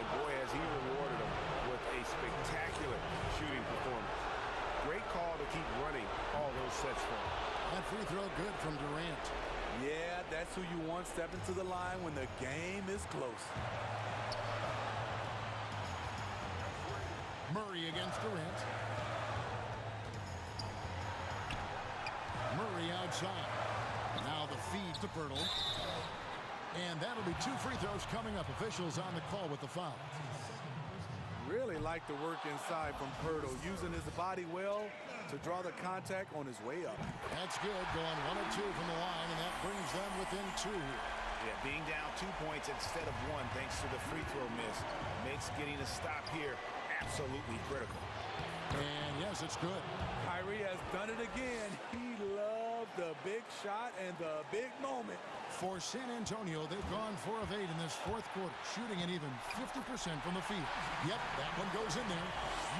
and boy, has he rewarded them with a spectacular shooting performance. Great call to keep running all those sets for him. That free throw good from Durant. Yeah, that's who you want stepping to the line when the game is close. Murray against Durant. Murray outside. Now the feed to Pirtle. And that'll be 2 free throws coming up. Officials on the call with the foul. Really like the work inside from Pirtle, using his body well to draw the contact on his way up. That's good, going 1 of 2 from the line, and that brings them within 2 here. Yeah, being down 2 points instead of 1 thanks to the free throw miss makes getting a stop here absolutely critical. And yes, it's good. Kyrie has done it again. He loved the big shot and the big moment. For San Antonio, they've gone 4 of 8 in this 4th quarter, shooting an even 50% from the field. Yep, that one goes in there.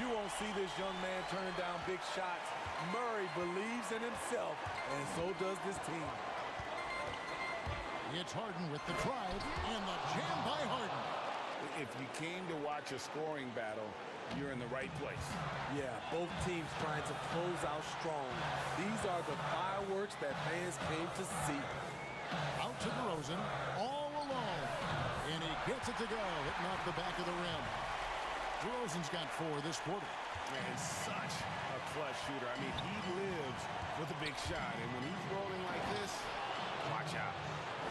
You won't see this young man turn down big shots. Murray believes in himself, and so does this team. It's Harden with the drive, and the jam by Harden. If you came to watch a scoring battle, you're in the right place. Yeah, both teams trying to close out strong. These are the fireworks that fans came to see. Out to DeRozan, all alone. And he gets it to go, hitting off the back of the rim. DeRozan's got 4 this quarter. And such a clutch shooter. I mean, he lives with a big shot. And when he's rolling like this, watch out.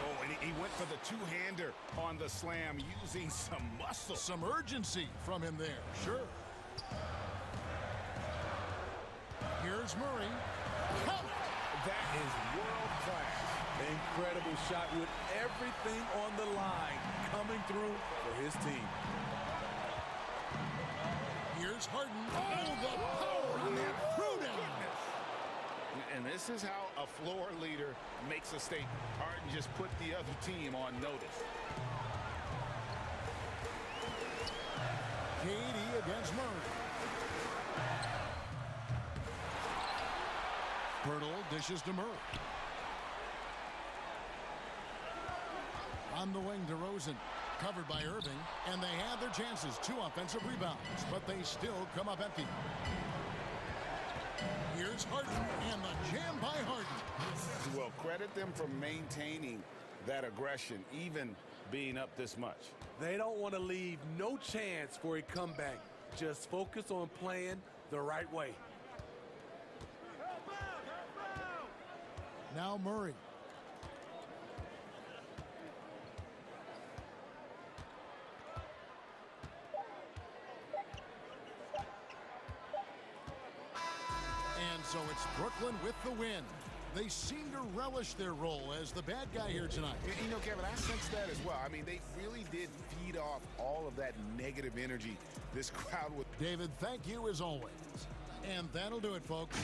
Oh, and he went for the two-hander on the slam, using some muscle. Some urgency from him there, sure. Here's Murray. That is world-class. Incredible shot with everything on the line coming through for his team. Here's Harden. Oh, the power on that throwdown. And this is how a floor leader makes a statement. Harden just put the other team on notice. KD against Murray. Pirtle dishes to Murray. On the wing, DeRozan, covered by Irving, and they had their chances. 2 offensive rebounds, but they still come up empty. Here's Harden, and the jam by Harden. Well, credit them for maintaining that aggression, even being up this much. They don't want to leave no chance for a comeback. Just focus on playing the right way. Now Murray. And so it's Brooklyn with the win. They seem to relish their role as the bad guy here tonight. You know, Kevin, I sense that as well. I mean, they really did feed off all of that negative energy this crowd would. David, thank you as always. And that'll do it, folks.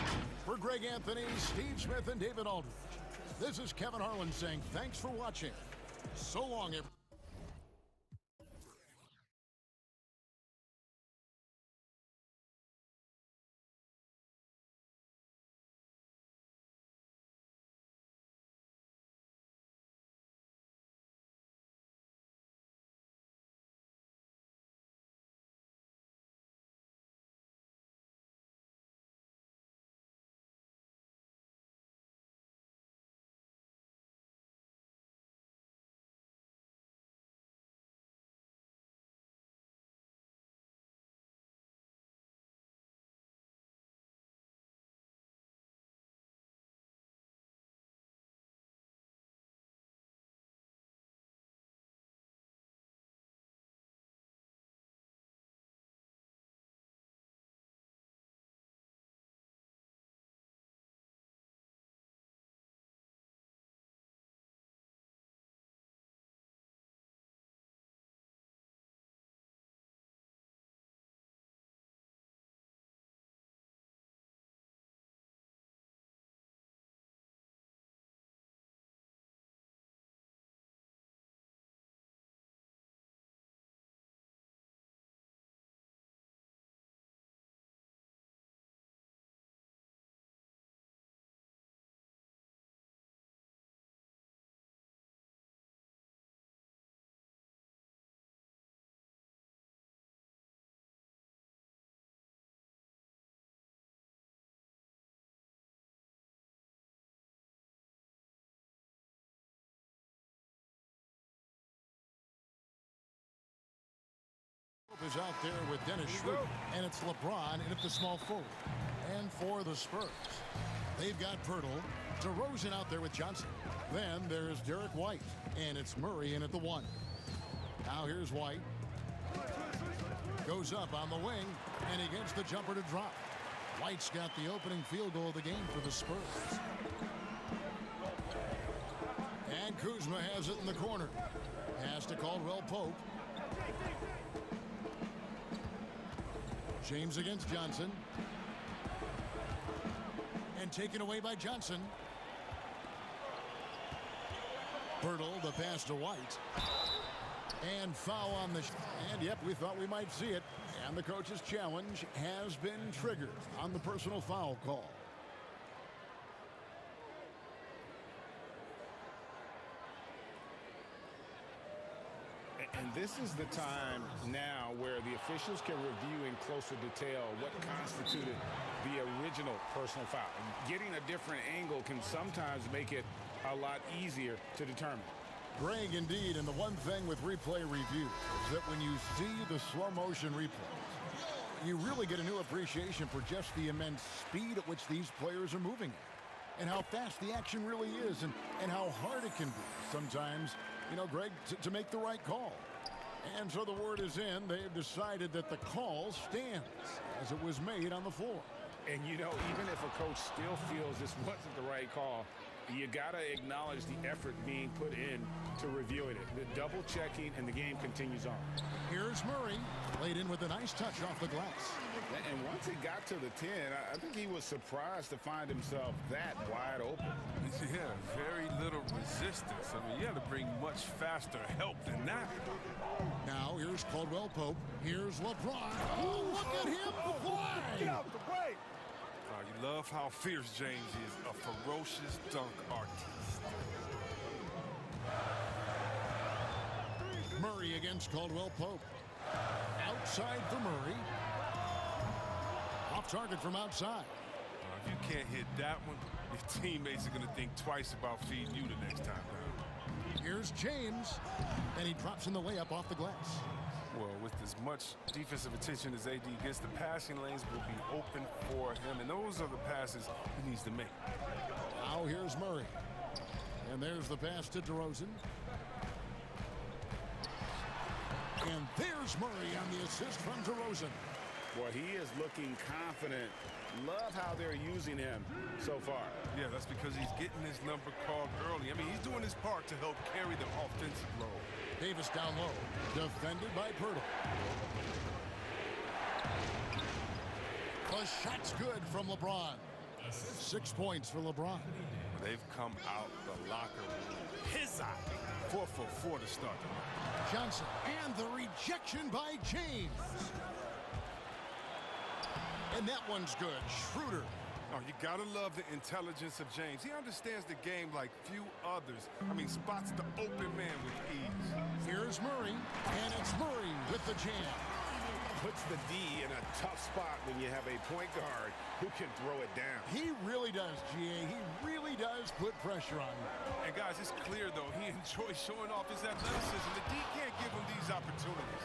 For Greg Anthony, Steve Smith, and David Aldridge, this is Kevin Harlan saying thanks for watching. So long, everyone. is out there with Dennis Schroeder, and it's LeBron in at the small forward. And for the Spurs, they've got Pirtle, DeRozan out there with Johnson. Then there's Derek White, and it's Murray in at the 1. Now here's White. Goes up on the wing, and he gets the jumper to drop. White's got the opening field goal of the game for the Spurs. And Kuzma has it in the corner. Pass to Caldwell Pope. James against Johnson. And taken away by Johnson. Pirtle, the pass to White. And foul on the... And, yep, we thought we might see it. And the coach's challenge has been triggered on the personal foul call. And this is the time now where the officials can review in closer detail what constituted the original personal foul. Getting a different angle can sometimes make it a lot easier to determine. Greg, indeed, and the one thing with replay review is that when you see the slow motion replays, you really get a new appreciation for just the immense speed at which these players are moving at, and how fast the action really is, and how hard it can be sometimes, you know, Greg, to make the right call. And so the word is in. They've decided that the call stands as it was made on the floor. And, you know, even if a coach still feels this wasn't the right call, you got to acknowledge the effort being put in to reviewing it. The double checking, and the game continues on. Here's Murray, laid in with a nice touch off the glass. And once he got to the 10, I think he was surprised to find himself that wide open. Yeah, very little resistance. I mean, you had to bring much faster help than that. Now, here's Caldwell Pope. Here's LeBron. Oh, look at him fly! Get out the way! You love how fierce James is, a ferocious dunk artist. Murray against Caldwell Pope. Outside for Murray. Off target from outside. If you can't hit that one, your teammates are going to think twice about feeding you the next time around. Here's James, and he drops in the layup off the glass. Well, with as much defensive attention as AD gets, the passing lanes will be open for him, and those are the passes he needs to make. Now here's Murray. And there's the pass to DeRozan. And there's Murray on the assist from DeRozan. Boy, he is looking confident. Love how they're using him so far. Yeah, that's because he's getting his number called early. I mean, he's doing his part to help carry the offensive load. Davis down low, defended by Pirtle. The shot's good from LeBron. 6 points for LeBron. They've come out the locker room. His eye. 4 for 4 to start the night. Johnson, and the rejection by James. And that one's good. Schroeder. Oh, you gotta love the intelligence of James. He understands the game like few others. I mean, spots the open man with ease. Here's Murray, and it's Murray with the jam. Puts the D in a tough spot when you have a point guard who can throw it down. He really does, GA. He really does put pressure on him. And guys, it's clear, though, he enjoys showing off his athleticism. The D can't give him these opportunities.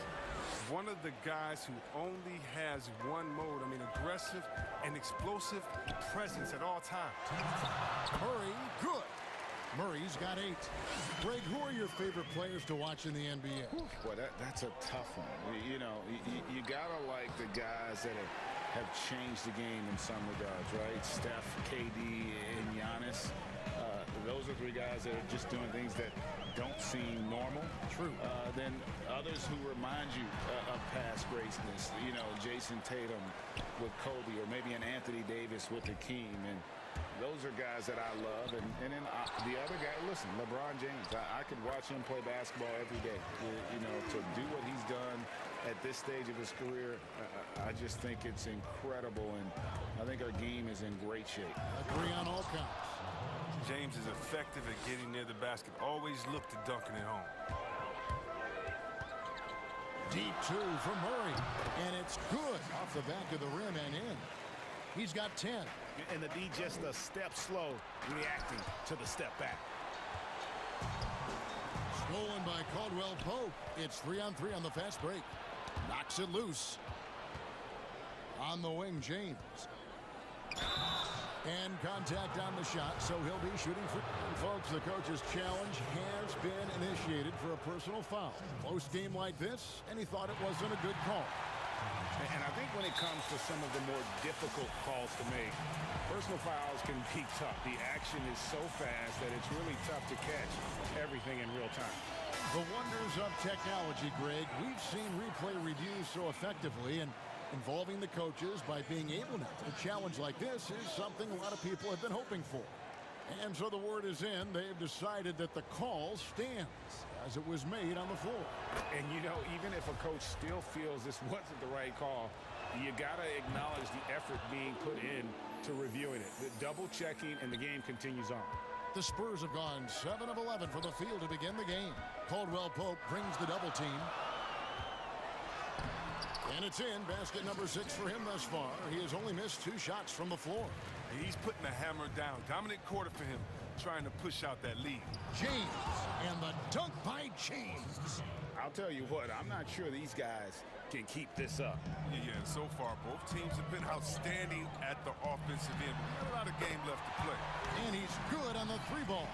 One of the guys who only has one mode, I mean, aggressive and explosive presence at all times. Murray, good. Murray's got 8. Greg, who are your favorite players to watch in the NBA? Boy, that's a tough one. You know, you gotta like the guys that have changed the game in some regards, right? Steph, KD, and Giannis. Those are 3 guys that are just doing things that don't seem normal. True. Then others who remind you of past greatness. You know, Jason Tatum with Kobe, or maybe an Anthony Davis with Hakeem. And those are guys that I love. And then the other guy, listen, LeBron James. I could watch him play basketball every day. You know, to do what he's done at this stage of his career, I just think it's incredible. And I think our game is in great shape. Agree on all counts. James is effective at getting near the basket. Always look to dunking it home. Deep 2 from Murray. And it's good off the back of the rim and in. He's got 10. And the D just a step slow, reacting to the step back. Stolen by Caldwell Pope. It's 3-on-3 on the fast break. Knocks it loose. On the wing, James. And contact on the shot, so he'll be shooting for... And folks, the coach's challenge has been initiated for a personal foul. Close game like this, and he thought it wasn't a good call. And I think when it comes to some of the more difficult calls to make, personal fouls can be tough. The action is so fast that it's really tough to catch everything in real time. The wonders of technology, Greg. We've seen replay reviews so effectively, and involving the coaches by being able now to challenge like this is something a lot of people have been hoping for. And so the word is in. They've decided that the call stands as it was made on the floor. And, you know, even if a coach still feels this wasn't the right call, you got to acknowledge the effort being put in to reviewing it. The double checking, and the game continues on. The Spurs have gone 7 of 11 for the field to begin the game. Caldwell Pope brings the double team. And it's in. Basket number 6 for him thus far. He has only missed 2 shots from the floor. He's putting the hammer down. Dominant quarter for him, trying to push out that lead. James, and the dunk by James. I'll tell you what, I'm not sure these guys can keep this up. Yeah, so far, both teams have been outstanding at the offensive end. Not a lot of game left to play. And he's good on the 3 ball.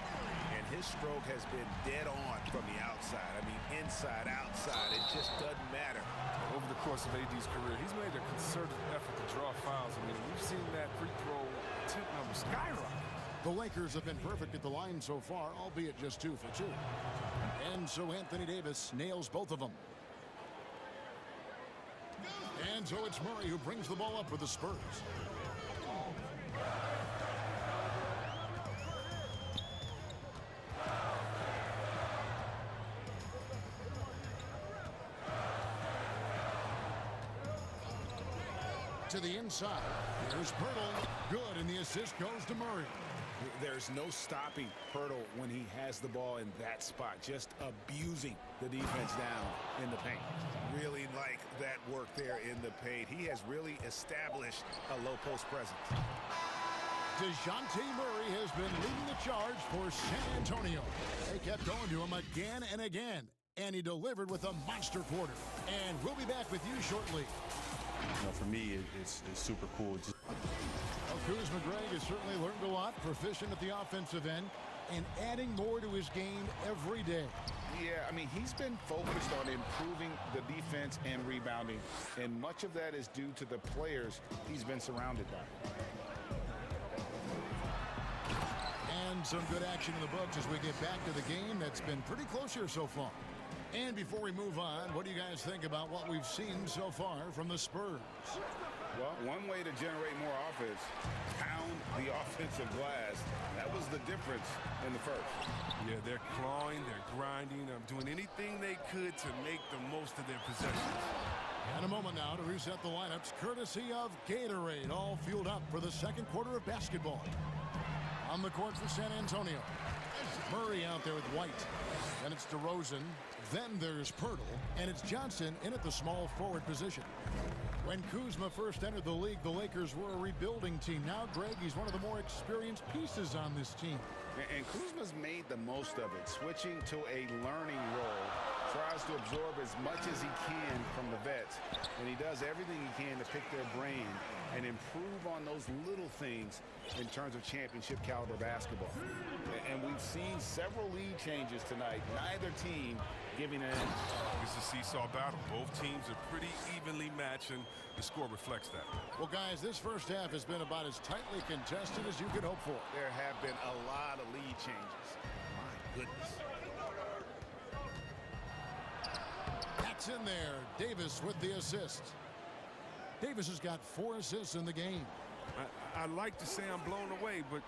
And his stroke has been dead on from the outside. I mean, inside, outside, it just doesn't matter. Over the course of AD's career, he's made a concerted effort to draw fouls. I mean, we've seen that free throw attempt number skyrocket. The Lakers have been perfect at the line so far, albeit just 2 for 2. And so Anthony Davis nails both of them. And so it's Murray who brings the ball up for the Spurs. To the inside. Here's Pirtle. Good, and the assist goes to Murray. There's no stopping Pirtle when he has the ball in that spot, just abusing the defense down in the paint. Really like that work there in the paint. He has really established a low post presence. DeJounte Murray has been leading the charge for San Antonio. They kept going to him again and again, and he delivered with a monster quarter. And we'll be back with you shortly. You know, for me, it's super cool. Kuzma Greg has certainly learned a lot, proficient at the offensive end, and adding more to his game every day. Yeah, I mean, he's been focused on improving the defense and rebounding, and much of that is due to the players he's been surrounded by. And some good action in the books as we get back to the game that's been pretty close here so far. And before we move on, what do you guys think about what we've seen so far from the Spurs? Well, one way to generate more offense, pound the offensive glass. That was the difference in the first. Yeah, they're clawing, they're grinding, doing anything they could to make the most of their possessions. And a moment now to reset the lineups, courtesy of Gatorade, all fueled up for the second quarter of basketball. On the court for San Antonio. Murray out there with White. Then it's DeRozan. Then there's Pirtle. And it's Johnson in at the small forward position. When Kuzma first entered the league, the Lakers were a rebuilding team. Now, Greg, he's one of the more experienced pieces on this team. And Kuzma's made the most of it, switching to a learning role. Tries to absorb as much as he can from the vets. And he does everything he can to pick their brain and improve on those little things in terms of championship caliber basketball. And we've seen several lead changes tonight. Neither team giving an edge. It's a seesaw battle. Both teams are pretty evenly matched, and the score reflects that. Well, guys, this first half has been about as tightly contested as you could hope for. There have been a lot of lead changes. My goodness. That's in there. Davis with the assist. Davis has got 4 assists in the game. I'd like to say I'm blown away, but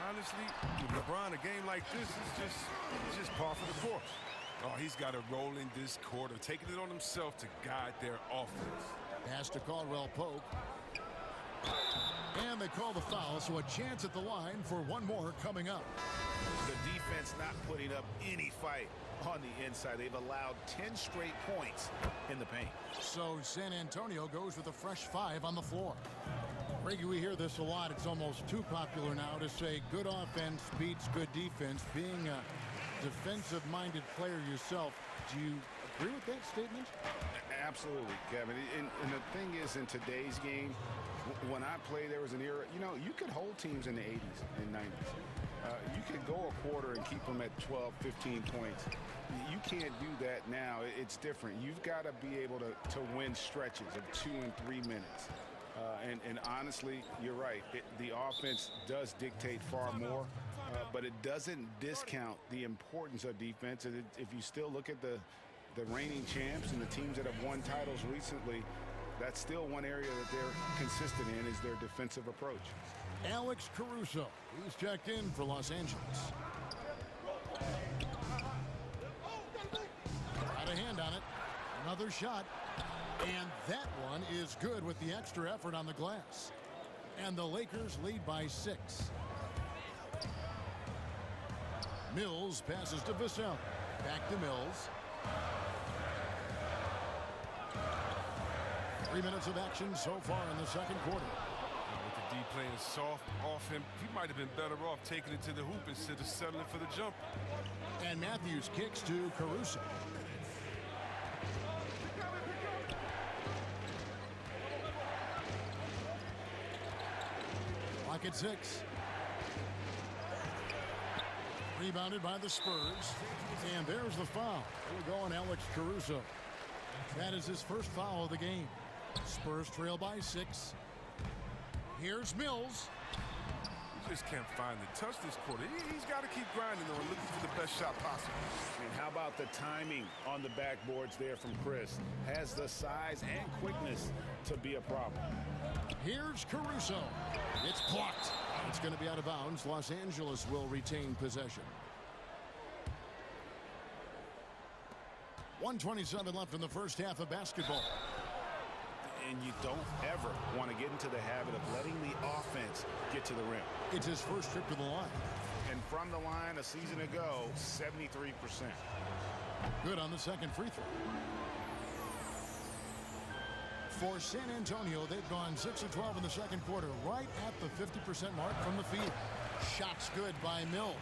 honestly, with LeBron, a game like this is just par for the course. Oh, he's got to roll in this quarter, taking it on himself to guide their offense. Pass to Caldwell Pope. And they call the foul, so a chance at the line for one more coming up. The defense not putting up any fight on the inside. They've allowed 10 straight points in the paint. So San Antonio goes with a fresh 5 on the floor. Reggie, we hear this a lot. It's almost too popular now to say good offense beats good defense. Being a defensive-minded player yourself, do you agree with that statement? Absolutely, Kevin. And the thing is, in today's game, when I played, there was an era, you could hold teams in the 80s and 90s. You could go a quarter and keep them at 12, 15 points. You can't do that now. It's different. You've got to be able to win stretches of 2 and 3 minutes. And honestly, you're right. The offense does dictate far more, but it doesn't discount the importance of defense. And if you still look at the reigning champs and the teams that have won titles recently, that's still one area that they're consistent in is their defensive approach. Alex Caruso, he's checked in for Los Angeles. Got a hand on it. Another shot. And that one is good with the extra effort on the glass. And the Lakers lead by 6. Mills passes to Vassell. Back to Mills. 3 minutes of action so far in the second quarter. With the D playing soft off him, he might have been better off taking it to the hoop instead of settling for the jump. And Matthews kicks to Caruso. Clock at 6. Rebounded by the Spurs. And there's the foul. We'll go on Alex Caruso. That is his first foul of the game. Spurs trail by 6. Here's Mills. He just can't find the touch this quarter. He's got to keep grinding though and looking for the best shot possible. And how about the timing on the backboards there from Chris? Has the size and quickness to be a problem. Here's Caruso. It's blocked. It's going to be out of bounds. Los Angeles will retain possession. 1:27 left in the first half of basketball. And you don't ever want to get into the habit of letting the offense get to the rim. It's his first trip to the line. And from the line a season ago, 73%. Good on the second free throw. For San Antonio, they've gone 6 of 12 in the second quarter, right at the 50% mark from the field. Shots good by Mills.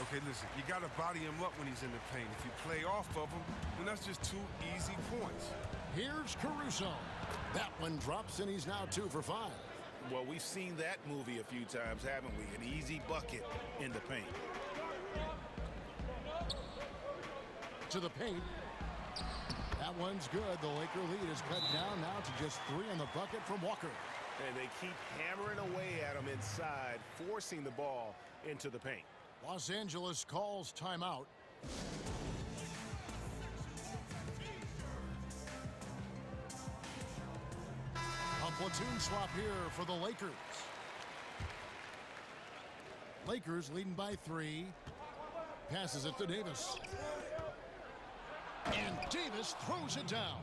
Okay, listen, you got to body him up when he's in the paint. If you play off of him, then that's just 2 easy points. Here's Caruso. That one drops, and he's now 2 for 5. Well, we've seen that movie a few times, haven't we? An easy bucket in the paint. To the paint. That one's good. The Laker lead is cut down now to just 3 in the bucket from Walker. And they keep hammering away at him inside, forcing the ball into the paint. Los Angeles calls timeout. A platoon swap here for the Lakers. Lakers leading by 3. Passes it to Davis. And Davis throws it down.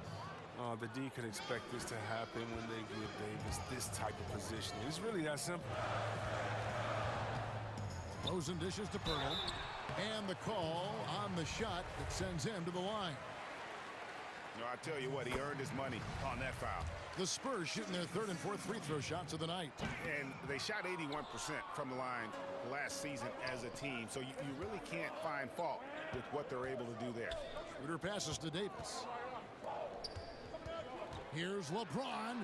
Oh, the D can expect this to happen when they give Davis this type of position. It's really that simple. Throws and dishes to Pirtle. And the call on the shot that sends him to the line. No, I tell you what, he earned his money on that foul. The Spurs shooting their 3rd and 4th free throw shots of the night. And they shot 81% from the line last season as a team. So you really can't find fault with what they're able to do there. Shooter passes to Davis. Here's LeBron.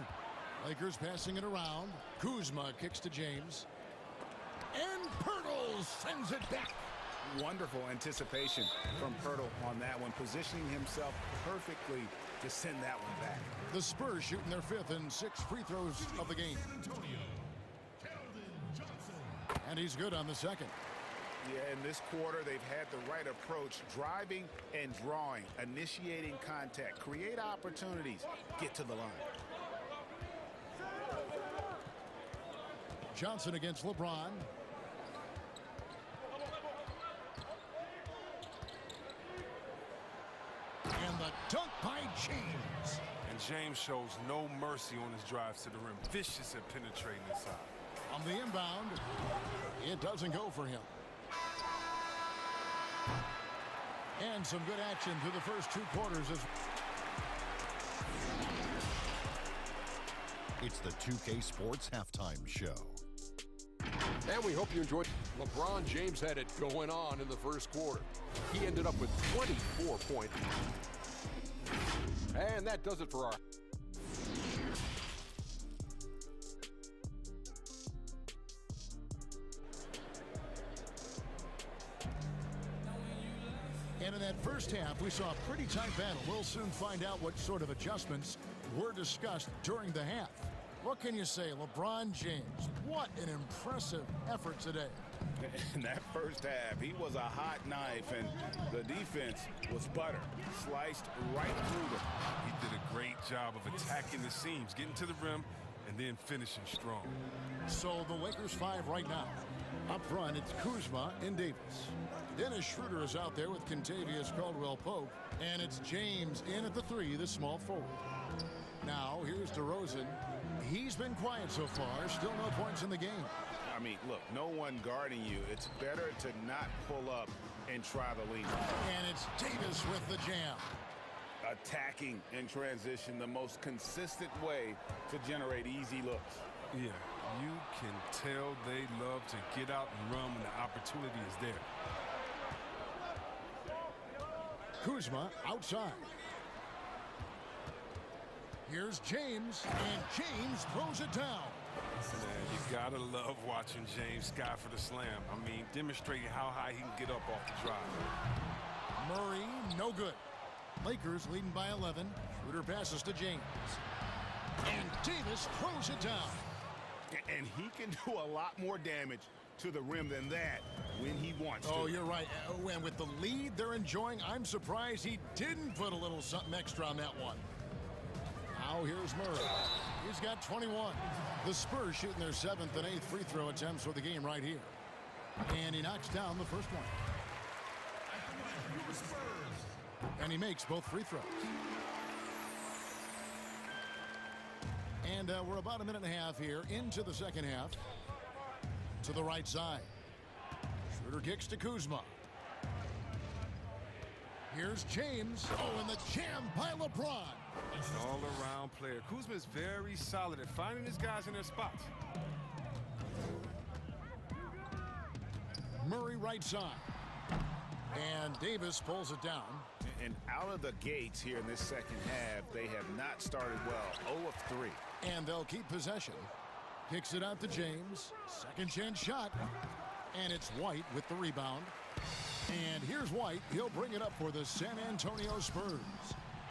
Lakers passing it around. Kuzma kicks to James. And Pirtle sends it back. Wonderful anticipation from Pirtle on that one, positioning himself perfectly to send that one back. The Spurs shooting their 5th and 6th free throws of the game. And he's good on the second. Yeah, in this quarter, they've had the right approach, driving and drawing, initiating contact, create opportunities, get to the line. Johnson against LeBron. And the dunk by James. And James shows no mercy on his drives to the rim. Vicious at penetrating inside. On the inbound, it doesn't go for him. And some good action through the first 2 quarters. It's the 2K Sports Halftime Show. And we hope you enjoyed. LeBron James had it going on in the first quarter. He ended up with 24 points. And that does it for our... And in that first half, we saw a pretty tight battle. We'll soon find out what sort of adjustments were discussed during the half. What can you say, LeBron James? What an impressive effort today. In that first half, he was a hot knife, and the defense was butter, sliced right through them. He did a great job of attacking the seams, getting to the rim, and then finishing strong. So the Lakers 5 right now. Up front, it's Kuzma and Davis. Dennis Schroeder is out there with Kentavious Caldwell-Pope, and it's James in at the 3, the small forward. Now, here's DeRozan. He's been quiet so far, still no points in the game. I mean, look, no one guarding you. It's better to not pull up and try the lead. And it's Davis with the jam. Attacking in transition, the most consistent way to generate easy looks. Yeah, you can tell they love to get out and run when the opportunity is there. Kuzma outside. Here's James, and James throws it down. Man, you gotta love watching James sky for the slam. I mean, demonstrating how high he can get up off the drive. Murray, no good. Lakers leading by 11. Schroeder passes to James. And Davis throws it down. And he can do a lot more damage to the rim than that when he wants to. Oh, you're right. And with the lead they're enjoying, I'm surprised he didn't put a little something extra on that one. Now here's Murray. He's got 21. The Spurs shooting their 7th and 8th free throw attempts for the game right here. And he knocks down the first one. And he makes both free throws. And we're about a minute and a half here into the second half. To the right side. Schroeder kicks to Kuzma. Here's James. Oh, and the jam by LeBron. All-around player. Kuzma is very solid at finding his guys in their spots. Murray right side. And Davis pulls it down. And out of the gates here in this second half, they have not started well. 0 of 3. And they'll keep possession. Kicks it out to James. Second chance shot. And it's White with the rebound. And here's White. He'll bring it up for the San Antonio Spurs.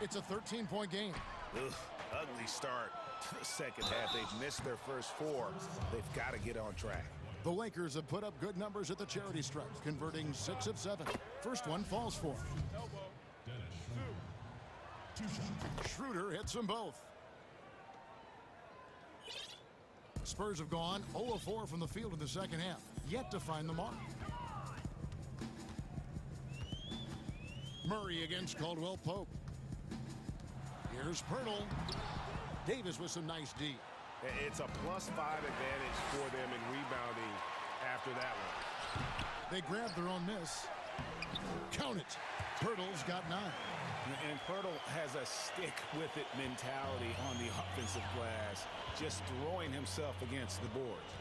It's a 13-point game. Ugh, ugly start to the second half. They've missed their first 4. They've got to get on track. The Lakers have put up good numbers at the charity stripe, converting 6 of 7. First one falls for him. Schroeder hits them both. Spurs have gone 0 of 4 from the field in the second half, yet to find the mark. Murray against Caldwell-Pope. Here's Pirtle. Davis with some nice D. It's a +5 advantage for them in rebounding after that one. They grab their own miss. Count it. Pirtle's got 9. And Pirtle has a stick-with-it mentality on the offensive glass, just throwing himself against the boards.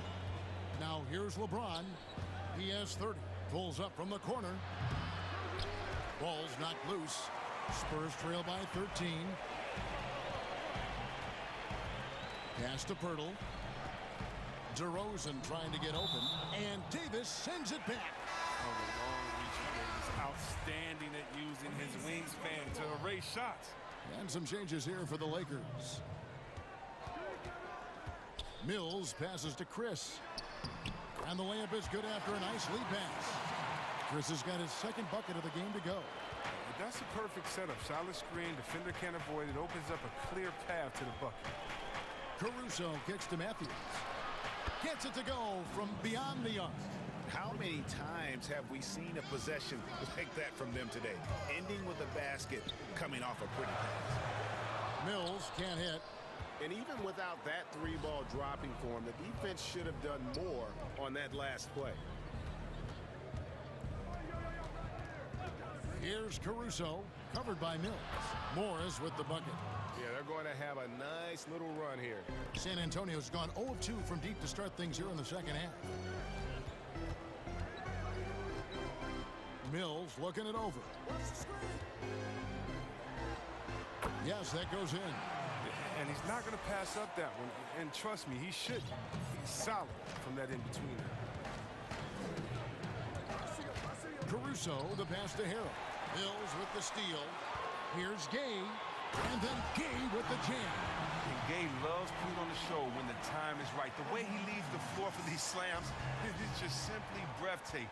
Now here's LeBron. He has 30. Pulls up from the corner. Ball's knocked loose. Spurs trail by 13. Pass to Pirtle. DeRozan trying to get open. And Davis sends it back. Oh, the long reach. Davis outstanding at using his wingspan to erase shots. And some changes here for the Lakers. Mills passes to Chris. And the layup is good after a nice lead pass. Chris has got his second bucket of the game to go. That's a perfect setup. Solid screen. Defender can't avoid it. Opens up a clear path to the bucket. Caruso kicks to Matthews. Gets it to go from beyond the arc. How many times have we seen a possession like that from them today? Ending with a basket, coming off a pretty pass. Mills can't hit. And even without that 3-ball dropping for him, the defense should have done more on that last play. Here's Caruso, covered by Mills. Morris with the bucket. Yeah, they're going to have a nice little run here. San Antonio's gone 0 of 2 from deep to start things here in the second half. Mills looking it over. Yes, that goes in. And he's not going to pass up that one. And trust me, he should. He's solid from that in-between. Caruso, the pass to Harrell. Mills with the steal. Here's Gay. And then Gay with the jam. And Gay loves putting on the show when the time is right. The way he leaves the floor for these slams is just simply breathtaking.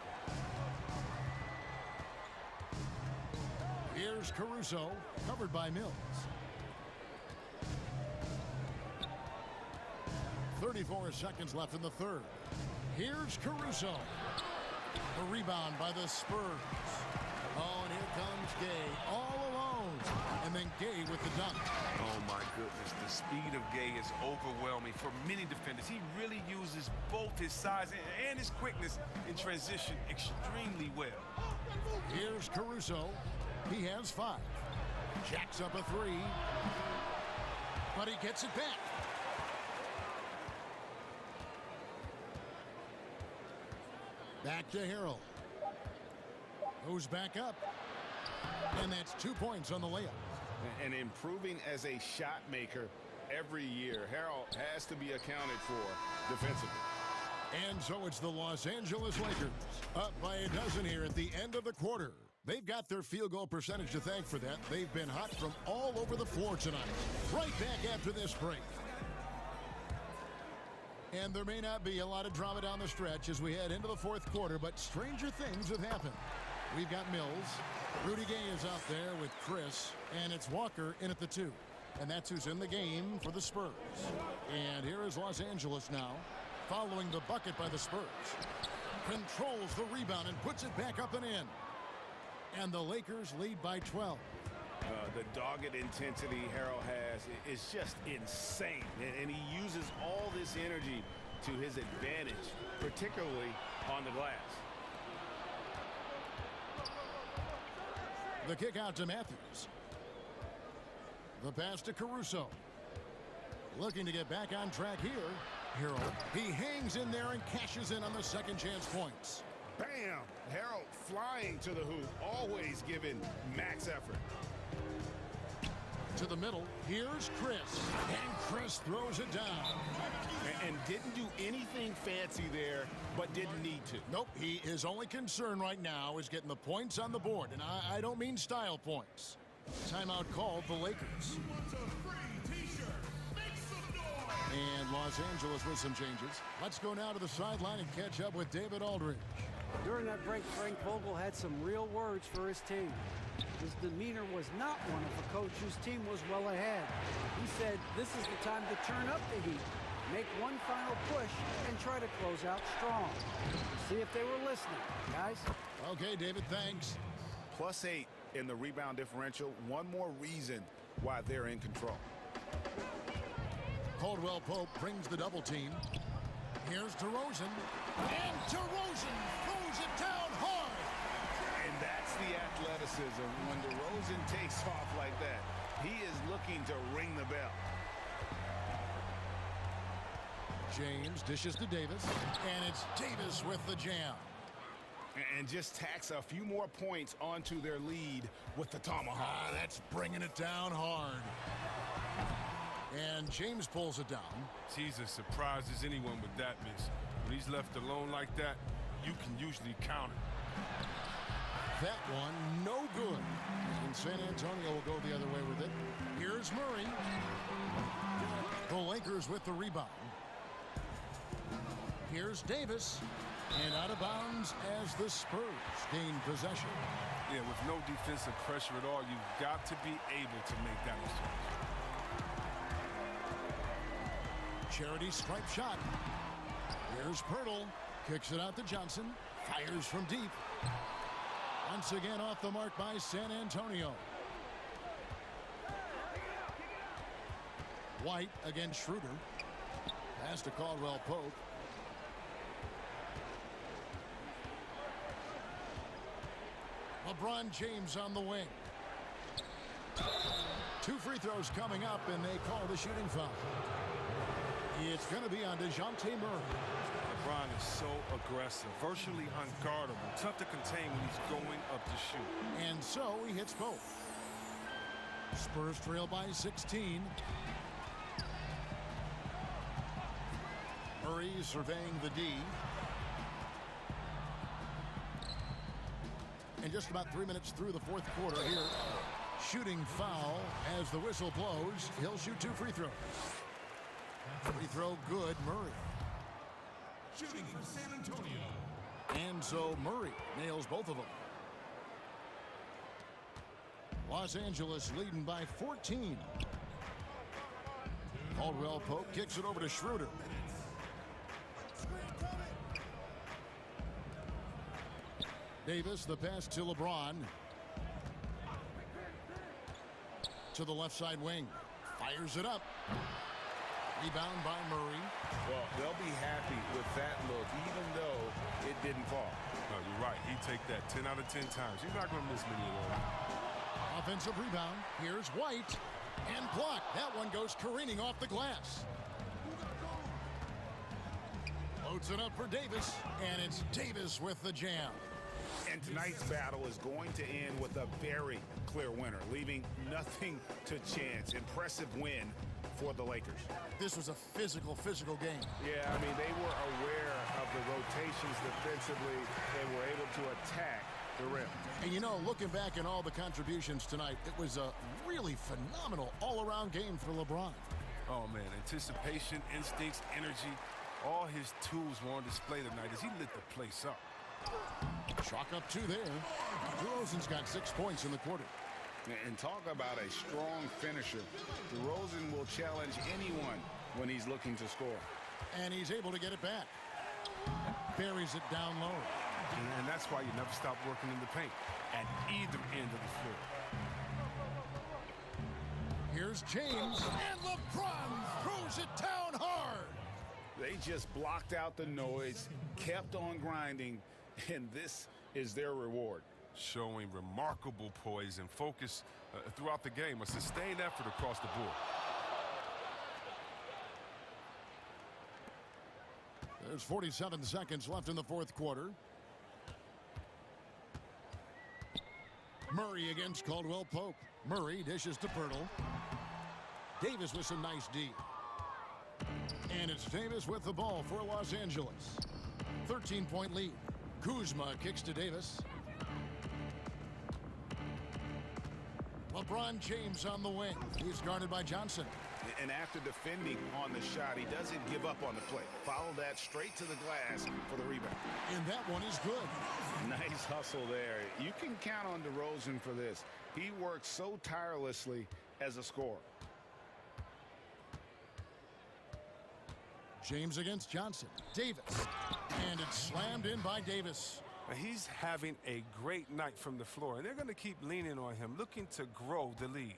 Here's Caruso, covered by Mills. 34 seconds left in the third. Here's Caruso. The rebound by the Spurs. Oh, and here comes Gay, all alone. And then Gay with the dunk. Oh, my goodness. The speed of Gay is overwhelming for many defenders. He really uses both his size and his quickness in transition extremely well. Here's Caruso. He has 5. Jacks up a 3. But he gets it back. Back to Harrell. Goes back up. And that's 2 points on the layup. And improving as a shot maker every year. Harrell has to be accounted for defensively. And so it's the Los Angeles Lakers up by a dozen here at the end of the quarter. They've got their field goal percentage to thank for that. They've been hot from all over the floor tonight. Right back after this break. And there may not be a lot of drama down the stretch as we head into the fourth quarter, but stranger things have happened. We've got Mills. Rudy Gay is out there with Chris, and it's Walker in at the 2. And that's who's in the game for the Spurs. And here is Los Angeles now, following the bucket by the Spurs. Controls the rebound and puts it back up and in. And the Lakers lead by 12. The dogged intensity Harrell has is just insane. And he uses all this energy to his advantage, particularly on the glass. The kick out to Matthews. The pass to Caruso. Looking to get back on track here. Harrell. He hangs in there and cashes in on the second chance points. Bam! Harrell flying to the hoop, always giving max effort. To the middle, here's Chris. And Chris throws it down. And didn't do anything fancy there, but didn't need to. Nope, his only concern right now is getting the points on the board. And I don't mean style points. Timeout called the Lakers. And Los Angeles with some changes. Let's go now to the sideline and catch up with David Aldridge. During that break, Frank Vogel had some real words for his team. His demeanor was not one of a coach whose team was well ahead. He said, this is the time to turn up the heat, make one final push, and try to close out strong. See if they were listening, guys. Okay, David, thanks. +8 in the rebound differential. One more reason why they're in control. Caldwell Pope brings the double team. Here's DeRozan. And DeRozan throws it down hard. And that's the athleticism. When DeRozan takes off like that, he is looking to ring the bell. James dishes to Davis. And it's Davis with the jam. And just tacks a few more points onto their lead with the tomahawk. That's bringing it down hard. And James pulls it down. He's as surprised as anyone with that miss. When he's left alone like that, you can usually count it. That one, no good. And San Antonio will go the other way with it. Here's Murray. The Lakers with the rebound. Here's Davis. And out of bounds as the Spurs gain possession. Yeah, with no defensive pressure at all, you've got to be able to make that mistake. Charity stripe shot. Here's Pirtle. Kicks it out to Johnson. Fires from deep. Once again off the mark by San Antonio. White against Schroeder. Pass to Caldwell Pope. LeBron James on the wing. 2 free throws coming up, and they call the shooting foul. It's going to be on DeJounte Murray. LeBron is so aggressive, virtually unguardable, tough to contain when he's going up to shoot. And so he hits both. Spurs trail by 16. Murray surveying the D. And just about 3 minutes through the fourth quarter here. Shooting foul as the whistle blows. He'll shoot 2 free throws. Free throw good, Murray. Shooting for San Antonio. And so Murray nails both of them. Los Angeles leading by 14. Caldwell Pope kicks it over to Schroeder. Davis, the pass to LeBron. To the left side wing. Fires it up. Rebound by Murray. Well, they'll be happy with that look, even though it didn't fall. No, you're right. He'd take that 10 out of 10 times. He's not going to miss many of those. Offensive rebound. Here's White. And blocked. That one goes careening off the glass. Loads it up for Davis. And it's Davis with the jam. And tonight's battle is going to end with a very clear winner, leaving nothing to chance. Impressive win for the Lakers. This was a physical game. Yeah, I mean, they were aware of the rotations defensively and were able to attack the rim. And you know, looking back at all the contributions tonight, it was a really phenomenal all-around game for LeBron. Oh, man, anticipation, instincts, energy, all his tools were on display tonight as he lit the place up. Chalk up 2 there. DeRozan's got 6 points in the quarter. And talk about a strong finisher. DeRozan will challenge anyone when he's looking to score. And he's able to get it back. Buries it down low. And that's why you never stop working in the paint at either end of the floor. Here's James. And LeBron throws it down hard. They just blocked out the noise, kept on grinding, and this is their reward. Showing remarkable poise and focus throughout the game, a sustained effort across the board. There's 47 seconds left in the fourth quarter. Murray against Caldwell Pope. Murray dishes to Pirtle. Davis with some nice D. And it's Davis with the ball for Los Angeles. 13-point lead. Kuzma kicks to Davis. LeBron James on the wing. He's guarded by Johnson. And after defending on the shot, he doesn't give up on the play. Follow that straight to the glass for the rebound. And that one is good. Nice hustle there. You can count on DeRozan for this. He works so tirelessly as a scorer. James against Johnson. Davis. And it's slammed in by Davis. He's having a great night from the floor, and they're going to keep leaning on him, looking to grow the lead.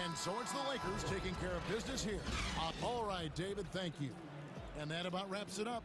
And so it's the Lakers taking care of business here. All right, David, thank you. And that about wraps it up.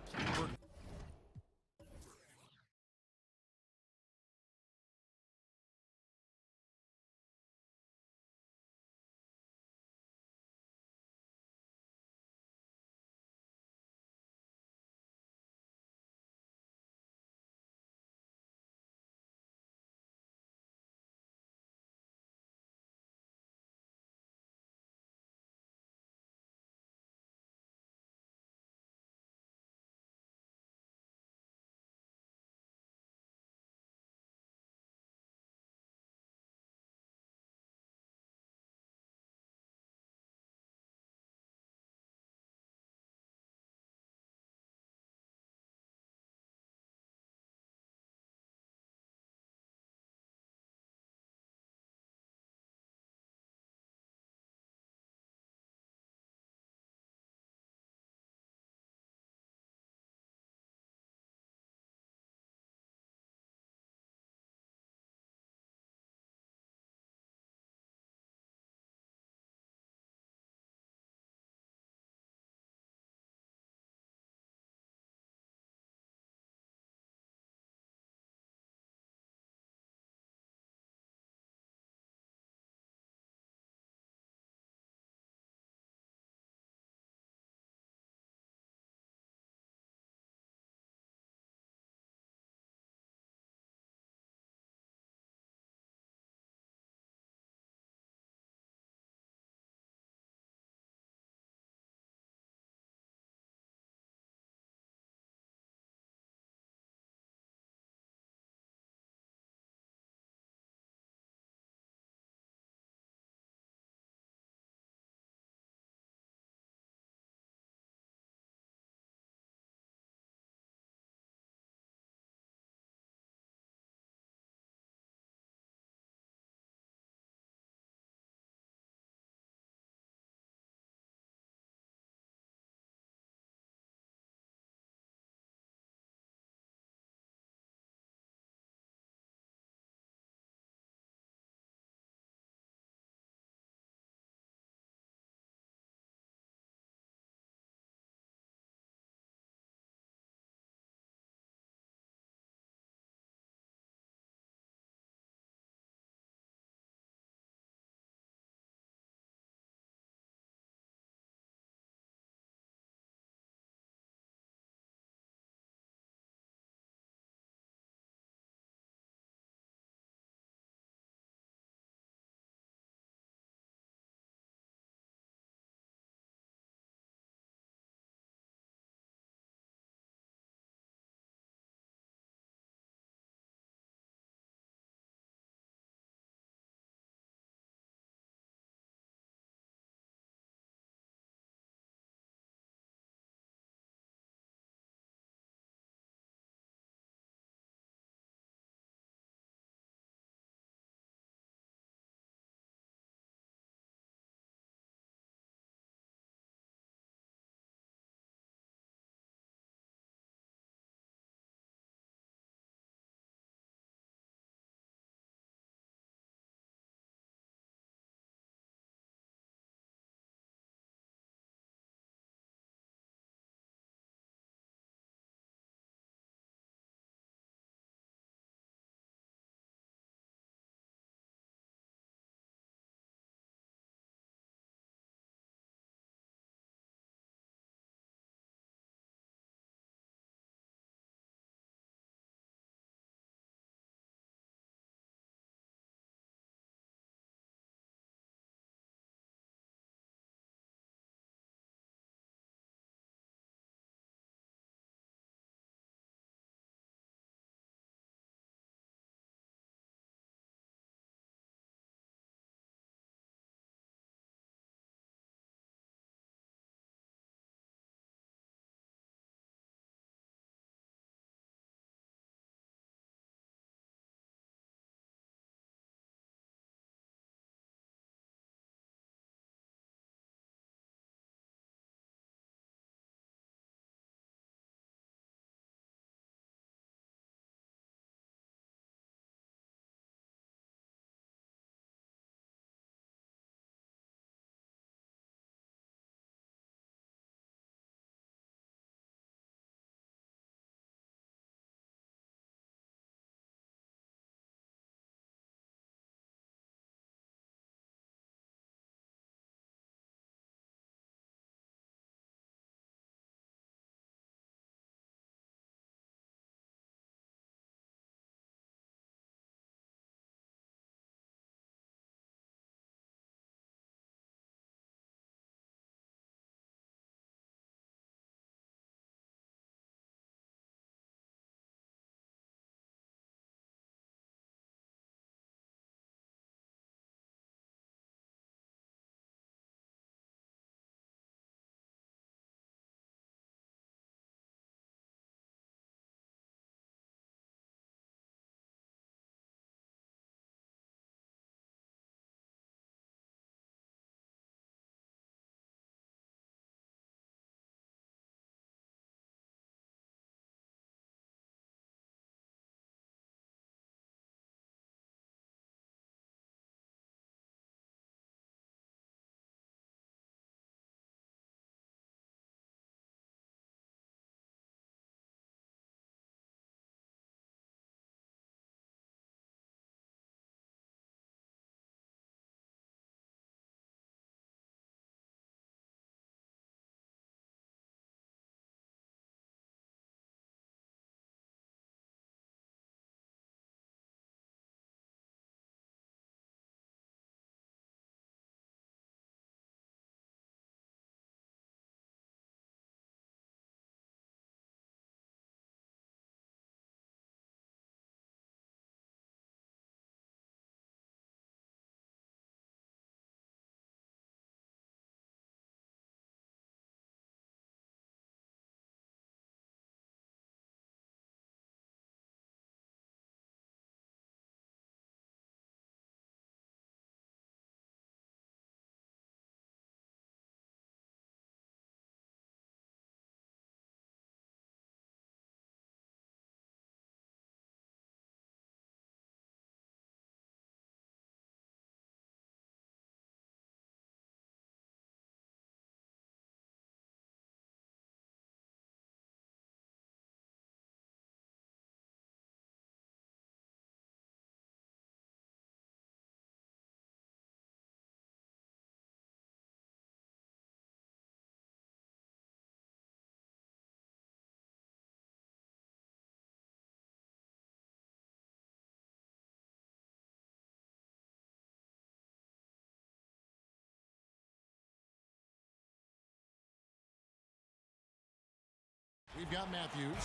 We've got Matthews.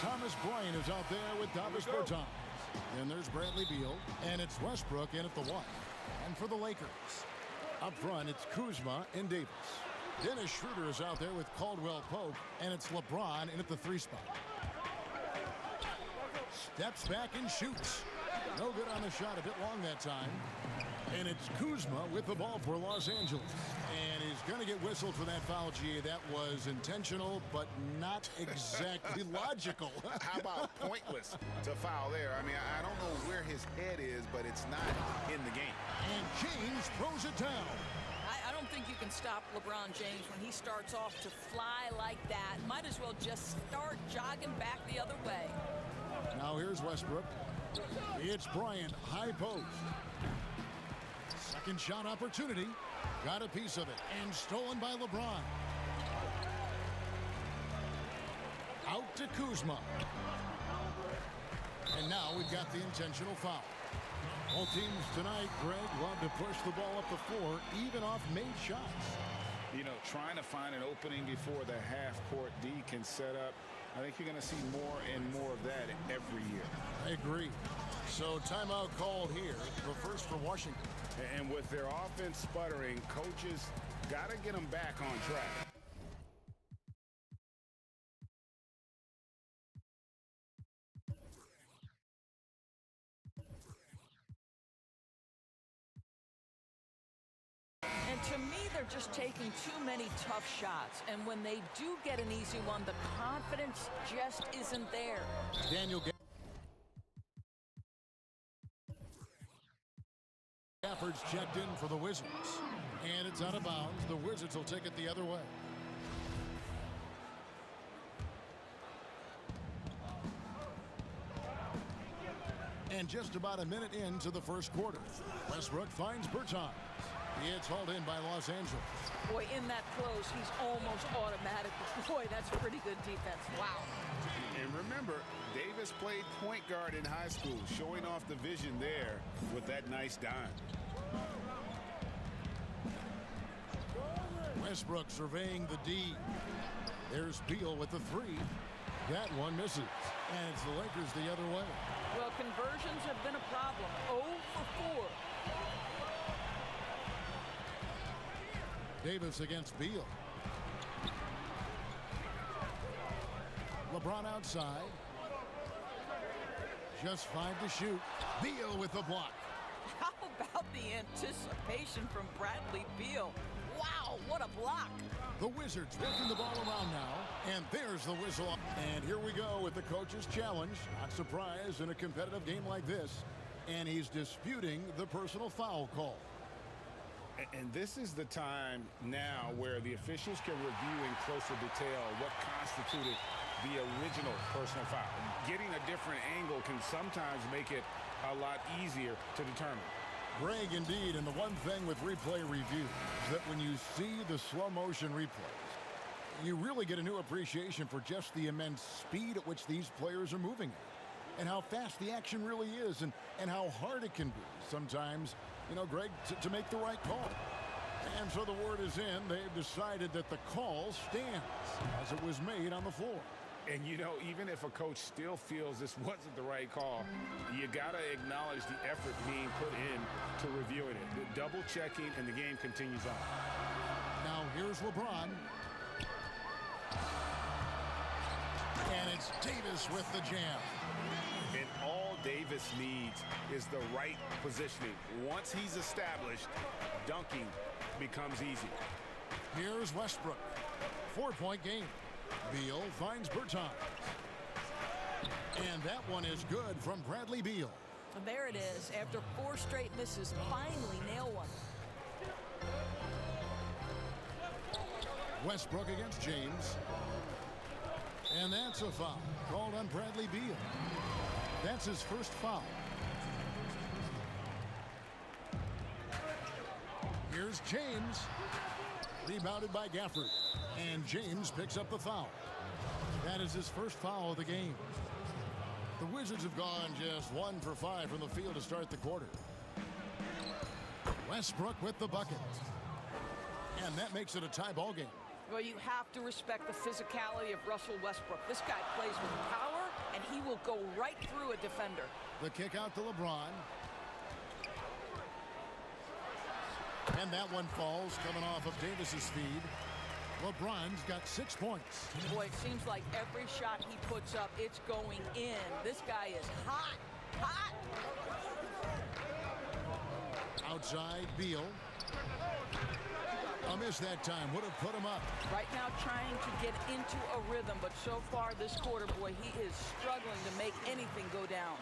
Thomas Bryant is out there with Davis Bertans. Then there's Bradley Beal, and it's Westbrook in at the 1. And for the Lakers, up front, it's Kuzma and Davis. Dennis Schroeder is out there with Caldwell Pope, and it's LeBron in at the 3 spot. Steps back and shoots. No good on the shot, a bit long that time. And it's Kuzma with the ball for Los Angeles. And he's going to get whistled for that foul, G. That was intentional, but not exactly logical. How about pointless to foul there? I mean, I don't know where his head is, but it's not in the game. And James throws it down. I don't think you can stop LeBron James when he starts off to fly like that. Might as well just start jogging back the other way. Now here's Westbrook. It's Bryant, high post. Second shot opportunity. Got a piece of it and stolen by LeBron. Out to Kuzma. And now we've got the intentional foul. Both teams tonight, Greg, love to push the ball up the floor, even off made shots. You know, trying to find an opening before the half-court D can set up. I think you're going to see more and more of that every year. I agree. So timeout called here, the first for Washington. And with their offense sputtering, coaches got to get them back on track. And to me, they're just taking too many tough shots. And when they do get an easy one, the confidence just isn't there. Daniel Gafford's checked in for the Wizards. And it's out of bounds. The Wizards will take it the other way. And just about a minute into the first quarter, Westbrook finds Bertans. It's hauled in by Los Angeles. Boy, in that close, he's almost automatic. Boy, that's pretty good defense. Wow. And remember, Davis played point guard in high school, showing off the vision there with that nice dime. Westbrook surveying the D. There's Beal with the 3. That one misses. And it's the Lakers the other way. Well, conversions have been a problem. 0 for 4. Davis against Beal. LeBron outside. Just 5 to shoot. Beal with the block. How about the anticipation from Bradley Beal? Wow, what a block. The Wizards working the ball around now. And there's the whistle. And here we go with the coach's challenge. Not surprised in a competitive game like this. And he's disputing the personal foul call. And this is the time now where the officials can review in closer detail what constituted the original personal foul. Getting a different angle can sometimes make it a lot easier to determine. Greg, indeed, and the one thing with replay review is that when you see the slow motion replays, you really get a new appreciation for just the immense speed at which these players are moving at, and how fast the action really is, and how hard it can be sometimes, you know, Greg, to make the right call. And so the word is in. They've decided that the call stands as it was made on the floor. And, you know, even if a coach still feels this wasn't the right call, you got to acknowledge the effort being put in to reviewing it. The double checking, and the game continues on. Now here's LeBron. And it's Davis with the jam. And all Davis needs is the right positioning. Once he's established, dunking becomes easy. Here's Westbrook. 4-point game. Beal finds Bertans. And that one is good from Bradley Beal. And there it is. After 4 straight misses, finally nail one. Westbrook against James. And that's a foul called on Bradley Beal. That's his first foul. Here's James. Rebounded by Gafford. And James picks up the foul. That is his first foul of the game. The Wizards have gone just 1 for 5 from the field to start the quarter. Westbrook with the bucket. And that makes it a tie ball game. Well, you have to respect the physicality of Russell Westbrook. This guy plays with power, and he will go right through a defender. The kick out to LeBron. And that one falls, coming off of Davis's feed. LeBron's got 6 points. Boy, it seems like every shot he puts up, it's going in. This guy is hot, hot. Outside, Beal. A miss that time. Would have put him up. Right now trying to get into a rhythm, but so far this quarter, boy, he is struggling to make anything go down.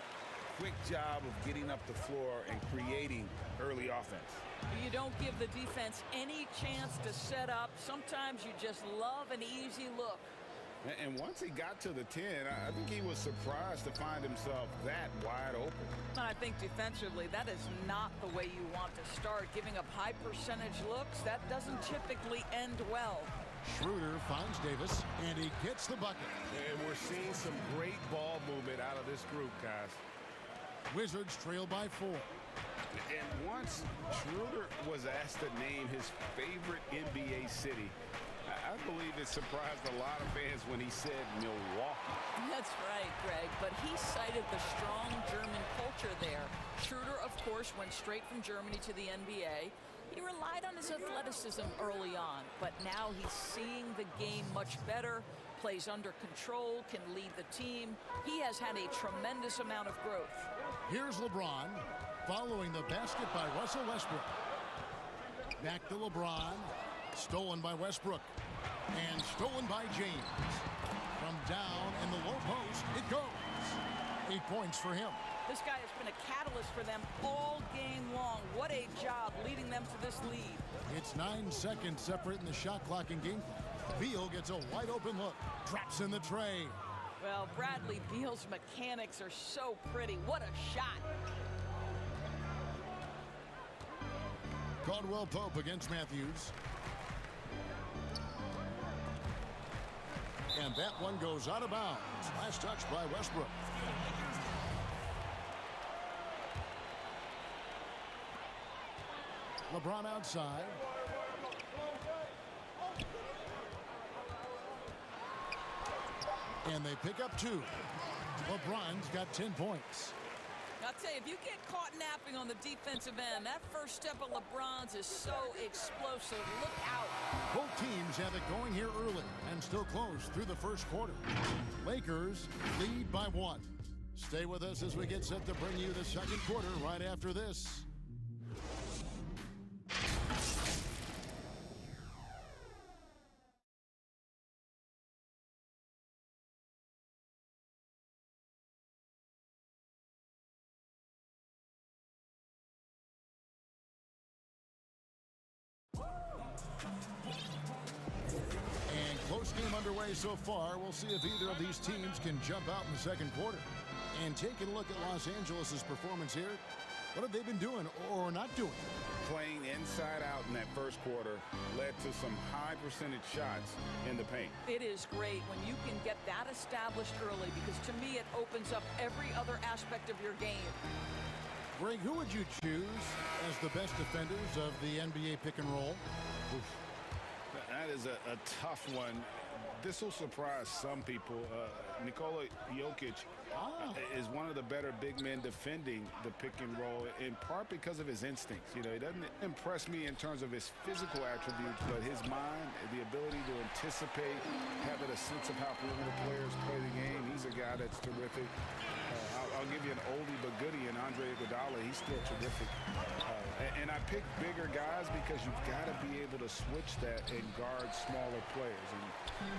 Quick job of getting up the floor and creating early offense. You don't give the defense any chance to set up. Sometimes you just love an easy look. And once he got to the 10, I think he was surprised to find himself that wide open. And I think defensively, that is not the way you want to start. Giving up high percentage looks, that doesn't typically end well. Schroeder finds Davis, and he gets the bucket. And we're seeing some great ball movement out of this group, guys. Wizards trail by 4. And once Schroeder was asked to name his favorite NBA city, I believe it surprised a lot of fans when he said Milwaukee. That's right, Greg, but he cited the strong German culture there. Schroeder, of course, went straight from Germany to the NBA. He relied on his athleticism early on, but now he's seeing the game much better, plays under control, can lead the team. He has had a tremendous amount of growth. Here's LeBron following the basket by Russell Westbrook. Back to LeBron. Stolen by Westbrook. And stolen by James. From down in the low post, it goes. 8 points for him. This guy has been a catalyst for them all game long. What a job leading them to this lead. It's 9 seconds separating the shot clock and game. Beal gets a wide open look. Traps in the tray. Well, Bradley Beal's mechanics are so pretty. What a shot. Caldwell Pope against Matthews. And that one goes out of bounds. Last touch by Westbrook. LeBron outside. And they pick up 2. LeBron's got 10 points. I'll tell you, if you get caught napping on the defensive end, that first step of LeBron's is so explosive. Look out. Both teams have it going here early and still close through the first quarter. Lakers lead by 1. Stay with us as we get set to bring you the second quarter right after this. Close game underway so far. We'll see if either of these teams can jump out in the second quarter. And taking a look at Los Angeles' performance here, what have they been doing or not doing? Playing inside out in that first quarter led to some high percentage shots in the paint. It is great when you can get that established early, because to me it opens up every other aspect of your game. Greg, who would you choose as the best defenders of the NBA pick and roll? Oof. That is a tough one. This will surprise some people. Nikola Jokic is one of the better big men defending the pick and roll, in part because of his instincts. You know, he doesn't impress me in terms of his physical attributes, but his mind, the ability to anticipate, having a sense of how perimeter players play the game. He's a guy that's terrific. I'll give you an oldie but goodie in Andre Iguodala. He's still terrific. And I pick bigger guys because you've got to be able to switch that and guard smaller players. And,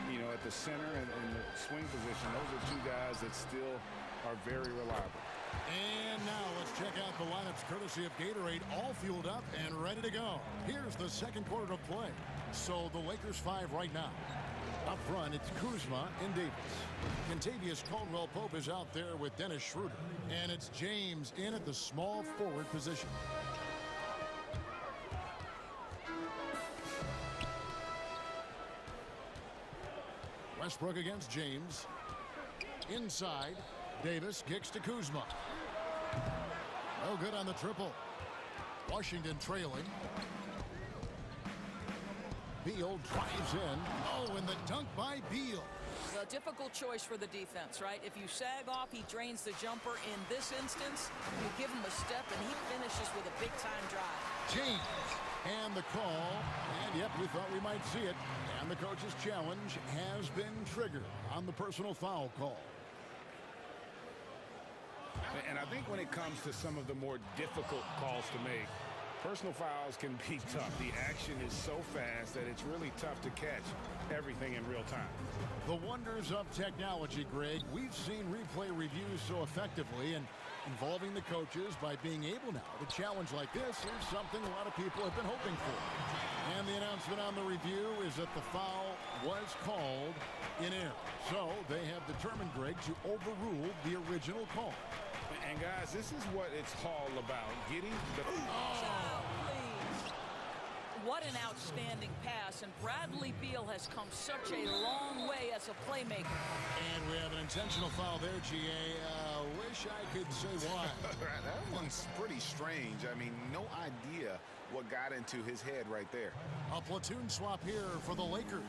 you know, at the center and the swing position, those are 2 guys that still are very reliable. And now let's check out the lineups courtesy of Gatorade, all fueled up and ready to go. Here's the second quarter of play. So the Lakers 5 right now. Up front, it's Kuzma and Davis. Kentavious Caldwell-Pope is out there with Dennis Schroeder. And it's James in at the small forward position. Westbrook against James. Inside, Davis kicks to Kuzma. No good on the triple. Washington trailing. Beal drives in. Oh, and the dunk by Beal. A difficult choice for the defense, right? If you sag off, he drains the jumper. In this instance, you give him a step, and he finishes with a big-time drive. James. And the call. And, yep, we thought we might see it. And the coach's challenge has been triggered on the personal foul call. And I think when it comes to some of the more difficult calls to make, personal fouls can be tough. The action is so fast that it's really tough to catch everything in real time. The wonders of technology, Greg. We've seen replay reviews so effectively, and involving the coaches by being able now to challenge like this is something a lot of people have been hoping for. And the announcement on the review is that the foul was called in error. So they have determined, Greg, to overrule the original call. And guys, this is what it's all about, getting the... Oh, please. What an outstanding pass, and Bradley Beal has come such a long way as a playmaker. And we have an intentional foul there, GA. Wish I could say why. That one's pretty strange. I mean, no idea what got into his head right there. A platoon swap here for the Lakers.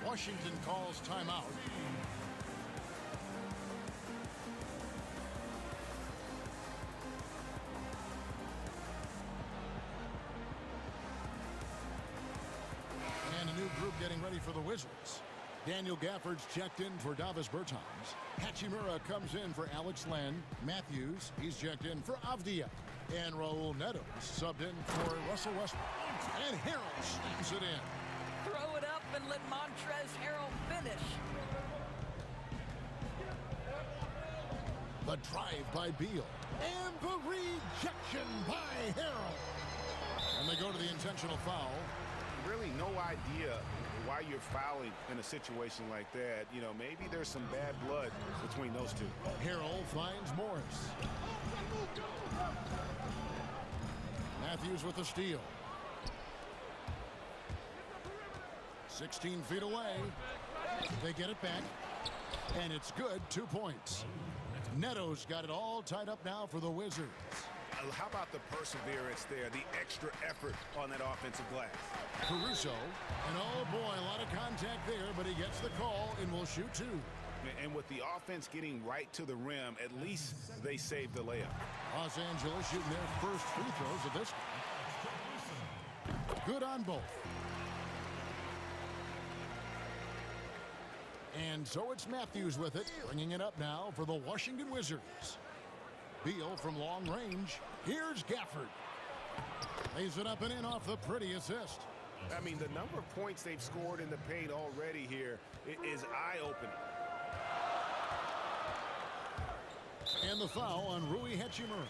Washington calls timeout. And a new group getting ready for the Wizards. Daniel Gafford's checked in for Davis Bertans. Hachimura comes in for Alex Len. Matthews, he's checked in for Avdia. And Raul Neto subbed in for Russell Westbrook. And Harrell slams it in. Throw it up and let Montrezl Harrell finish. The drive by Beal. And the rejection by Harrell. And they go to the intentional foul. Really no idea why you're fouling in a situation like that. You know, maybe there's some bad blood between those two. Harrell finds Morris. Matthews with the steal. 16 feet away. They get it back. And it's good. 2 points. Neto's got it all tied up now for the Wizards. How about the perseverance there, the extra effort on that offensive glass? Caruso, and oh boy, a lot of contact there, but he gets the call and will shoot two. And with the offense getting right to the rim, at least they saved the layup. Los Angeles shooting their first free throws of this one. Good on both. And so it's Matthews with it, bringing it up now for the Washington Wizards. Beal from long range. Here's Gafford. Lays it up and in off the pretty assist. I mean, the number of points they've scored in the paint already here is eye-opening. And the foul on Rui Hachimura.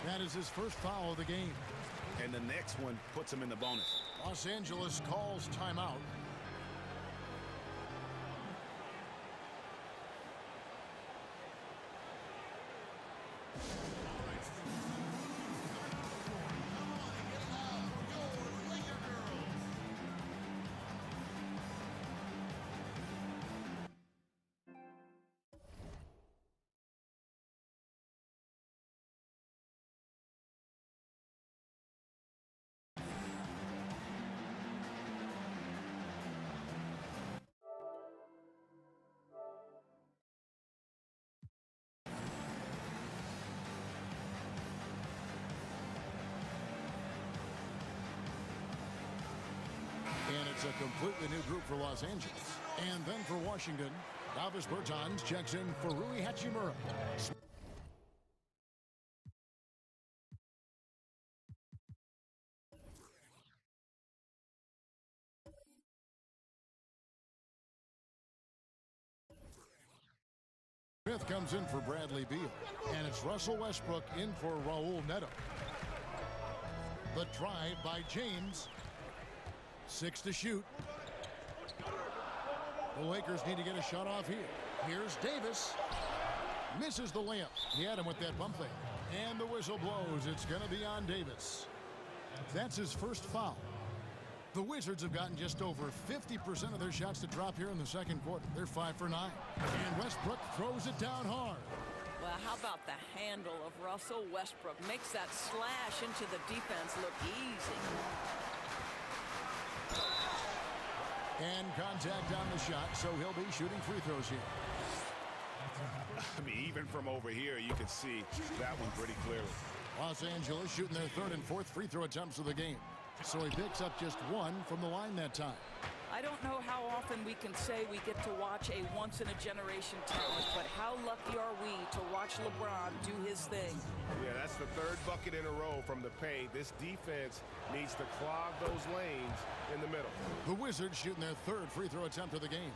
That is his first foul of the game. And the next one puts him in the bonus. Los Angeles calls timeout. And it's a completely new group for Los Angeles. And then for Washington, Davis Bertans checks in for Rui Hachimura. Smith comes in for Bradley Beal. And it's Russell Westbrook in for Raul Neto. The drive by James. 6 to shoot. The Lakers need to get a shot off here. Here's Davis. Misses the layup. He had him with that bump fake. And the whistle blows. It's going to be on Davis. That's his first foul. The Wizards have gotten just over 50% of their shots to drop here in the second quarter. They're 5 for 9. And Westbrook throws it down hard. Well, how about the handle of Russell Westbrook? Makes that slash into the defense look easy. And contact on the shot, so he'll be shooting free throws here. I mean, even from over here, you can see that one pretty clearly. Los Angeles shooting their third and fourth free throw attempts of the game. So he picks up just one from the line that time. I don't know how often we can say we get to watch a once-in-a-generation talent, but how lucky are we to watch LeBron do his thing? Yeah, that's the third bucket in a row from the paint. This defense needs to clog those lanes in the middle. The Wizards shooting their third free throw attempt of the game.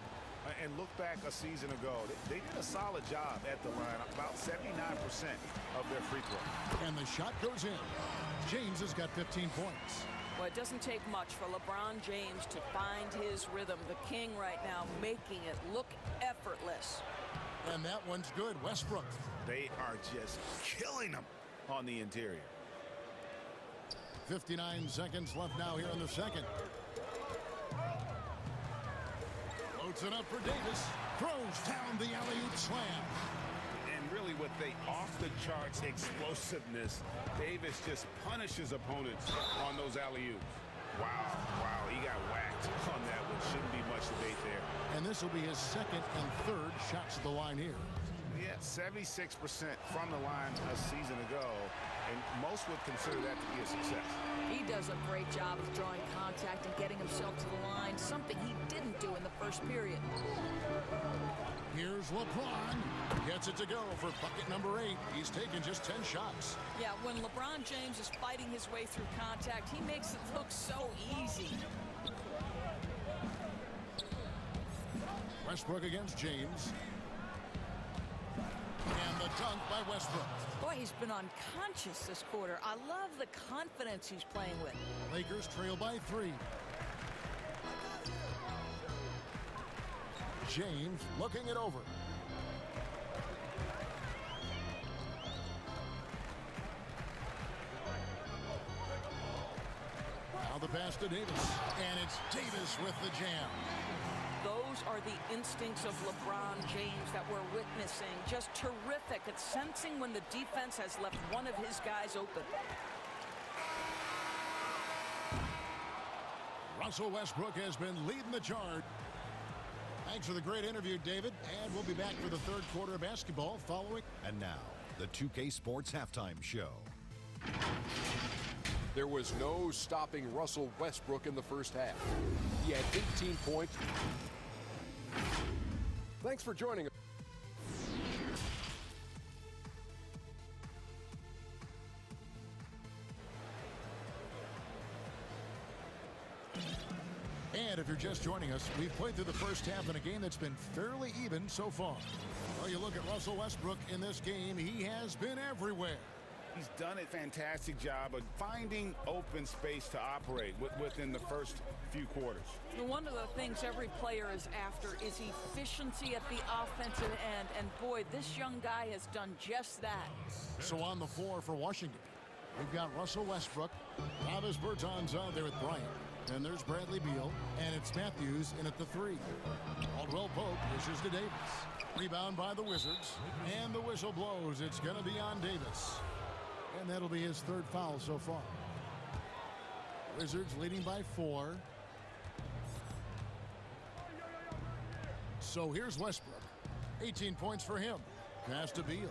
And look back a season ago. They did a solid job at the line, about 79% of their free throw. And the shot goes in. James has got 15 points. Well, it doesn't take much for LeBron James to find his rhythm. The king right now making it look effortless. And that one's good. Westbrook. They are just killing them on the interior. 59 seconds left now here in the second. Loads it up for Davis. Throws down the alley-oop slam. And really with the off-the-charts explosiveness, Davis just punishes opponents on those alley-oops. Wow, he got whacked on that one. Shouldn't be much debate there. And this will be his second and third shots at the line here. Yeah, 76% from the line a season ago, and most would consider that to be a success. He does a great job of drawing contact and getting himself to the line, something he didn't do in the first period. Here's LeBron. Gets it to go for bucket number 8. He's taken just 10 shots. Yeah, when LeBron James is fighting his way through contact, he makes it look so easy. Westbrook against James. And the dunk by Westbrook. Boy, he's been unconscious this quarter. I love the confidence he's playing with. Lakers trail by 3. James looking it over. Now the pass to Davis. And it's Davis with the jam. Those are the instincts of LeBron James that we're witnessing. Just terrific at sensing when the defense has left one of his guys open. Russell Westbrook has been leading the charge. Thanks for the great interview, David. And we'll be back for the third quarter of basketball following. And now, the 2K Sports Halftime Show. There was no stopping Russell Westbrook in the first half. He had 18 points. Thanks for joining us. And if you're just joining us, we've played through the first half in a game that's been fairly even so far. Well, you look at Russell Westbrook in this game, he has been everywhere. He's done a fantastic job of finding open space to operate within the first few quarters. One of the things every player is after is efficiency at the offensive end. And boy, this young guy has done just that. So on the floor for Washington, we've got Russell Westbrook. Travis Bertans out there with Bryant. And there's Bradley Beal. And it's Matthews in at the 3. Caldwell Pope pushes to Davis. Rebound by the Wizards. And the whistle blows. It's going to be on Davis. And that'll be his third foul so far. Wizards leading by 4. So here's Westbrook. 18 points for him. Pass to Beal.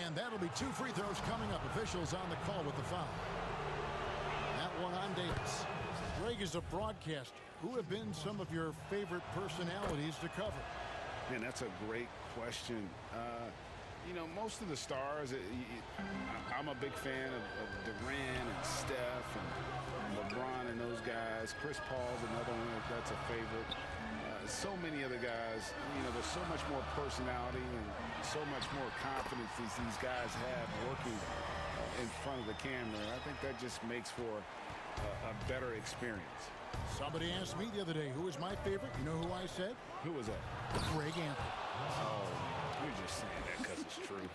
And that'll be 2 free throws coming up. Officials on the call with the foul. That one on Davis. Greg is a broadcaster. Who have been some of your favorite personalities to cover? Man, that's a great question. You know, most of the stars, I'm a big fan of Durant and Steph and LeBron and those guys. Chris Paul's another one that's a favorite. So many other guys, you know, there's so much more personality and so much more confidence these guys have working in front of the camera. I think that just makes for a better experience. Somebody asked me the other day, who was my favorite? You know who I said? Who was that? Greg Anthony. Oh, you're just saying that because it's true.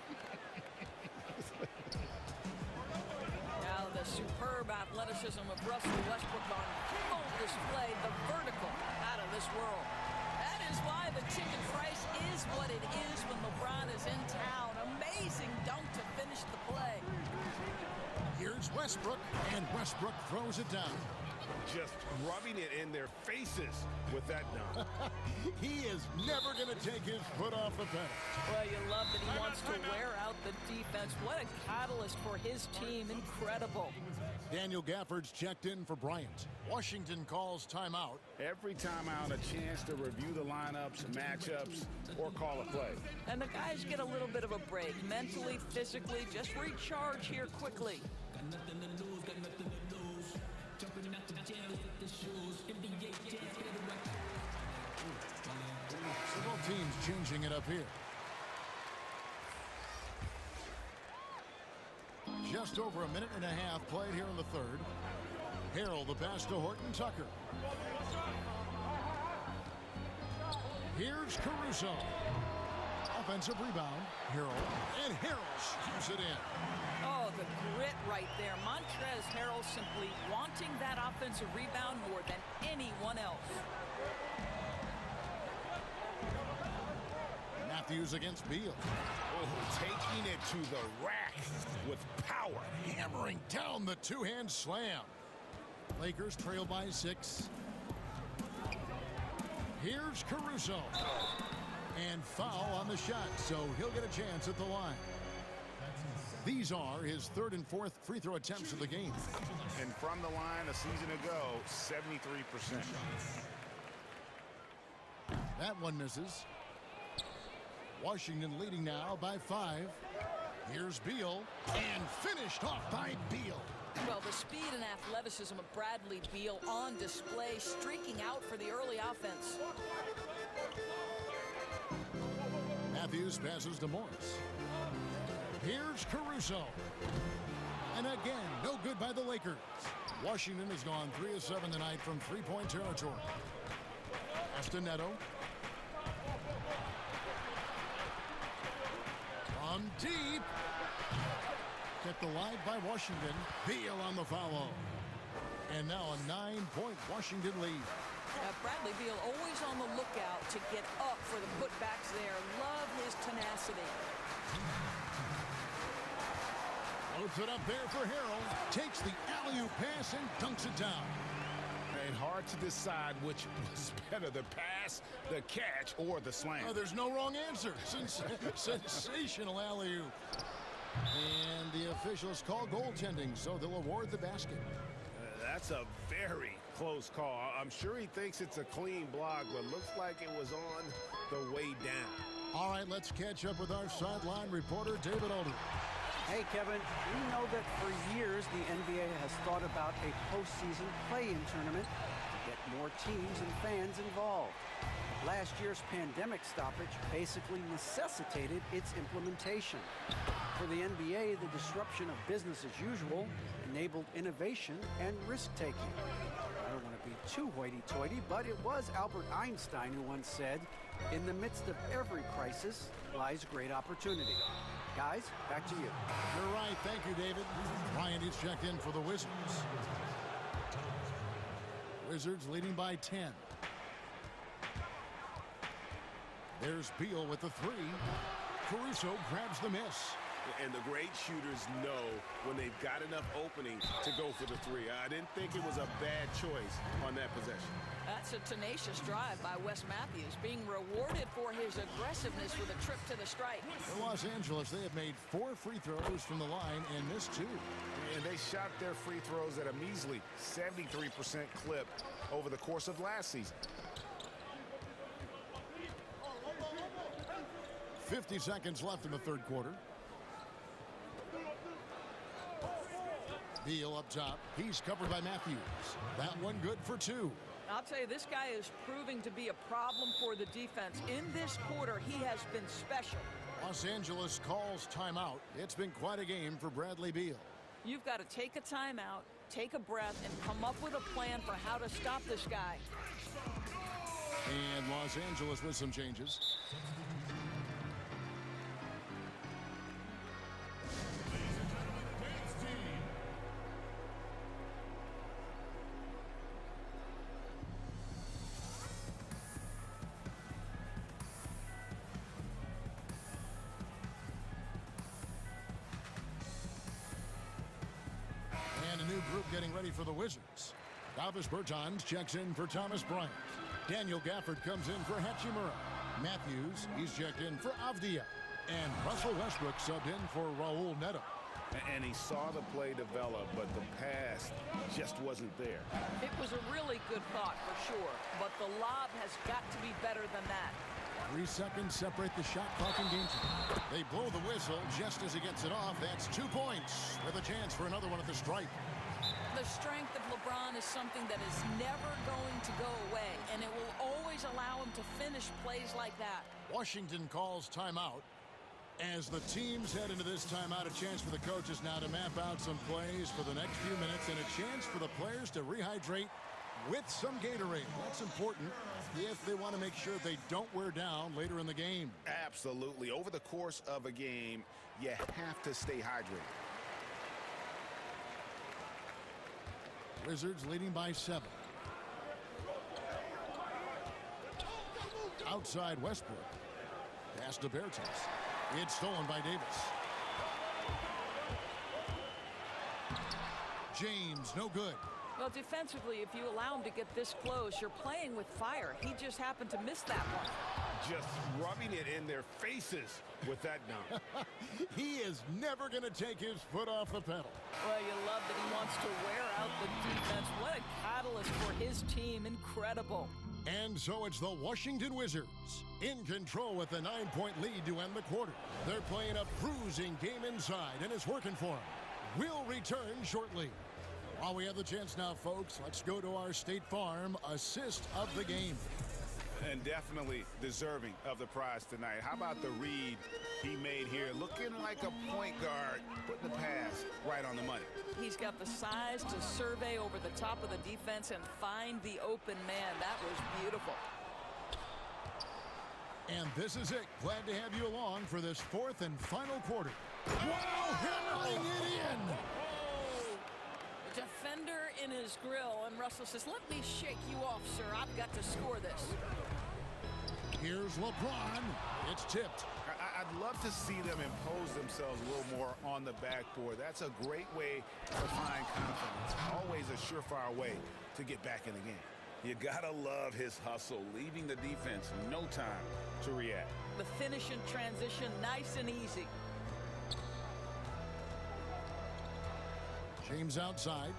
Now the superb athleticism of Russell Westbrook on full display, the vertical out of this world. That is why the ticket price is what it is when LeBron is in town. Amazing dunk to finish the play. Here's Westbrook, and Westbrook throws it down. just rubbing it in their faces with that dunk. He is never going to take his foot off the pedal. Well, you love that he wants to wear out the defense. What a catalyst for his team. Incredible. Daniel Gafford's checked in for Bryant. Washington calls timeout. Every timeout, a chance to review the lineups, matchups, or call a play. And the guys get a little bit of a break. Mentally, physically, just recharge here quickly. Several teams changing it up here. Just over a minute and a half played here in the third. Harrell the pass to Horton Tucker. Here's Caruso. Offensive rebound. Harrell. And Harrell shoots it in. Oh, the grit right there. Montrezl Harrell simply wanting that offensive rebound more than anyone else. Matthews against Beal. Oh, taking it to the rack with power. Hammering down the two-hand slam. Lakers trail by 6. Here's Caruso. And foul on the shot, so he'll get a chance at the line. These are his third and fourth free throw attempts of the game. And from the line a season ago, 73%. That one misses. Washington leading now by 5. Here's Beal. And finished off by Beal. Well, the speed and athleticism of Bradley Beal on display, streaking out for the early offense. Matthews passes to Morris. Here's Caruso. And again, no good by the Lakers. Washington has gone 3 of 7 tonight from three-point territory. Castaneto. From deep. Kept alive by Washington. Beal on the foul. And now a 9-point Washington lead. Bradley Beal always on the lookout to get up for the putbacks there. Love his tenacity. Floats it up there for Harrell. Takes the alley-oop pass and dunks it down. And hard to decide which was better, the pass, the catch, or the slam. Oh, there's no wrong answer. Sensational alley-oop. And the officials call goaltending, so they'll award the basket. That's a very close call. I'm sure he thinks it's a clean block, but looks like it was on the way down. All right, let's catch up with our sideline reporter, David Aldridge. Hey, Kevin, we know that for years the NBA has thought about a postseason play-in tournament to get more teams and fans involved. Last year's pandemic stoppage basically necessitated its implementation. For the NBA, the disruption of business as usual enabled innovation and risk-taking. I don't want to be too hoity-toity, but it was Albert Einstein who once said, "In the midst of every crisis lies great opportunity." Guys, back to you. You're right. Thank you, David. Ryan is checked in for the Wizards. Wizards leading by 10. There's Beal with the 3. Caruso grabs the miss. And the great shooters know when they've got enough opening to go for the 3. I didn't think it was a bad choice on that possession. That's a tenacious drive by Wes Matthews, being rewarded for his aggressiveness with a trip to the stripe. For Los Angeles, they have made 4 free throws from the line and missed 2. And they shot their free throws at a measly 73% clip over the course of last season. 50 seconds left in the third quarter. Beal up top. He's covered by Matthews. That one good for 2. I'll tell you, this guy is proving to be a problem for the defense. In this quarter, he has been special. Los Angeles calls timeout. It's been quite a game for Bradley Beal. You've got to take a timeout, take a breath, and come up with a plan for how to stop this guy. And Los Angeles with some changes. And a new group getting ready for the Wizards. Davis Bertans checks in for Thomas Bryant. Daniel Gafford comes in for Hachimura. Matthews, he's checked in for Avdia. And Russell Westbrook subbed in for Raul Neto. And he saw the play develop, but the pass just wasn't there. It was a really good thought for sure, but the lob has got to be better than that. 3 seconds separate the shot clock and game time. They blow the whistle just as he gets it off. That's 2 points with a chance for another one at the stripe. The strength of LeBron is something that is never going to go away, and it will always allow him to finish plays like that. Washington calls timeout. As the teams head into this timeout, a chance for the coaches now to map out some plays for the next few minutes and a chance for the players to rehydrate with some Gatorade. That's important if they want to make sure they don't wear down later in the game. Absolutely. Over the course of a game, you have to stay hydrated. Wizards leading by 7. Outside Westbrook. Pass to Bertans. It's stolen by Davis. James, no good. Well, defensively, if you allow him to get this close, you're playing with fire. He just happened to miss that one. Just rubbing it in their faces with that dunk. He is never going to take his foot off the pedal. Well, you love that he wants to wear out the defense. What a catalyst for his team. Incredible. And so it's the Washington Wizards in control with a 9-point lead to end the quarter. They're playing a bruising game inside, and it's working for them. We'll return shortly. While we have the chance now, folks, let's go to our State Farm assist of the game. And definitely deserving of the prize tonight. How about the read he made here? Looking like a point guard, putting the pass right on the money. He's got the size to survey over the top of the defense and find the open man. That was beautiful. And this is it. Glad to have you along for this 4th and final quarter. Wow, hammering it in! Defender in his grill, and Russell says, let me shake you off, sir. I've got to score this. Here's LeBron. It's tipped. I'd love to see them impose themselves a little more on the backboard. That's a great way to find confidence. Always a surefire way to get back in the game. You gotta love his hustle, leaving the defense no time to react. The finish in transition, nice and easy. James outside.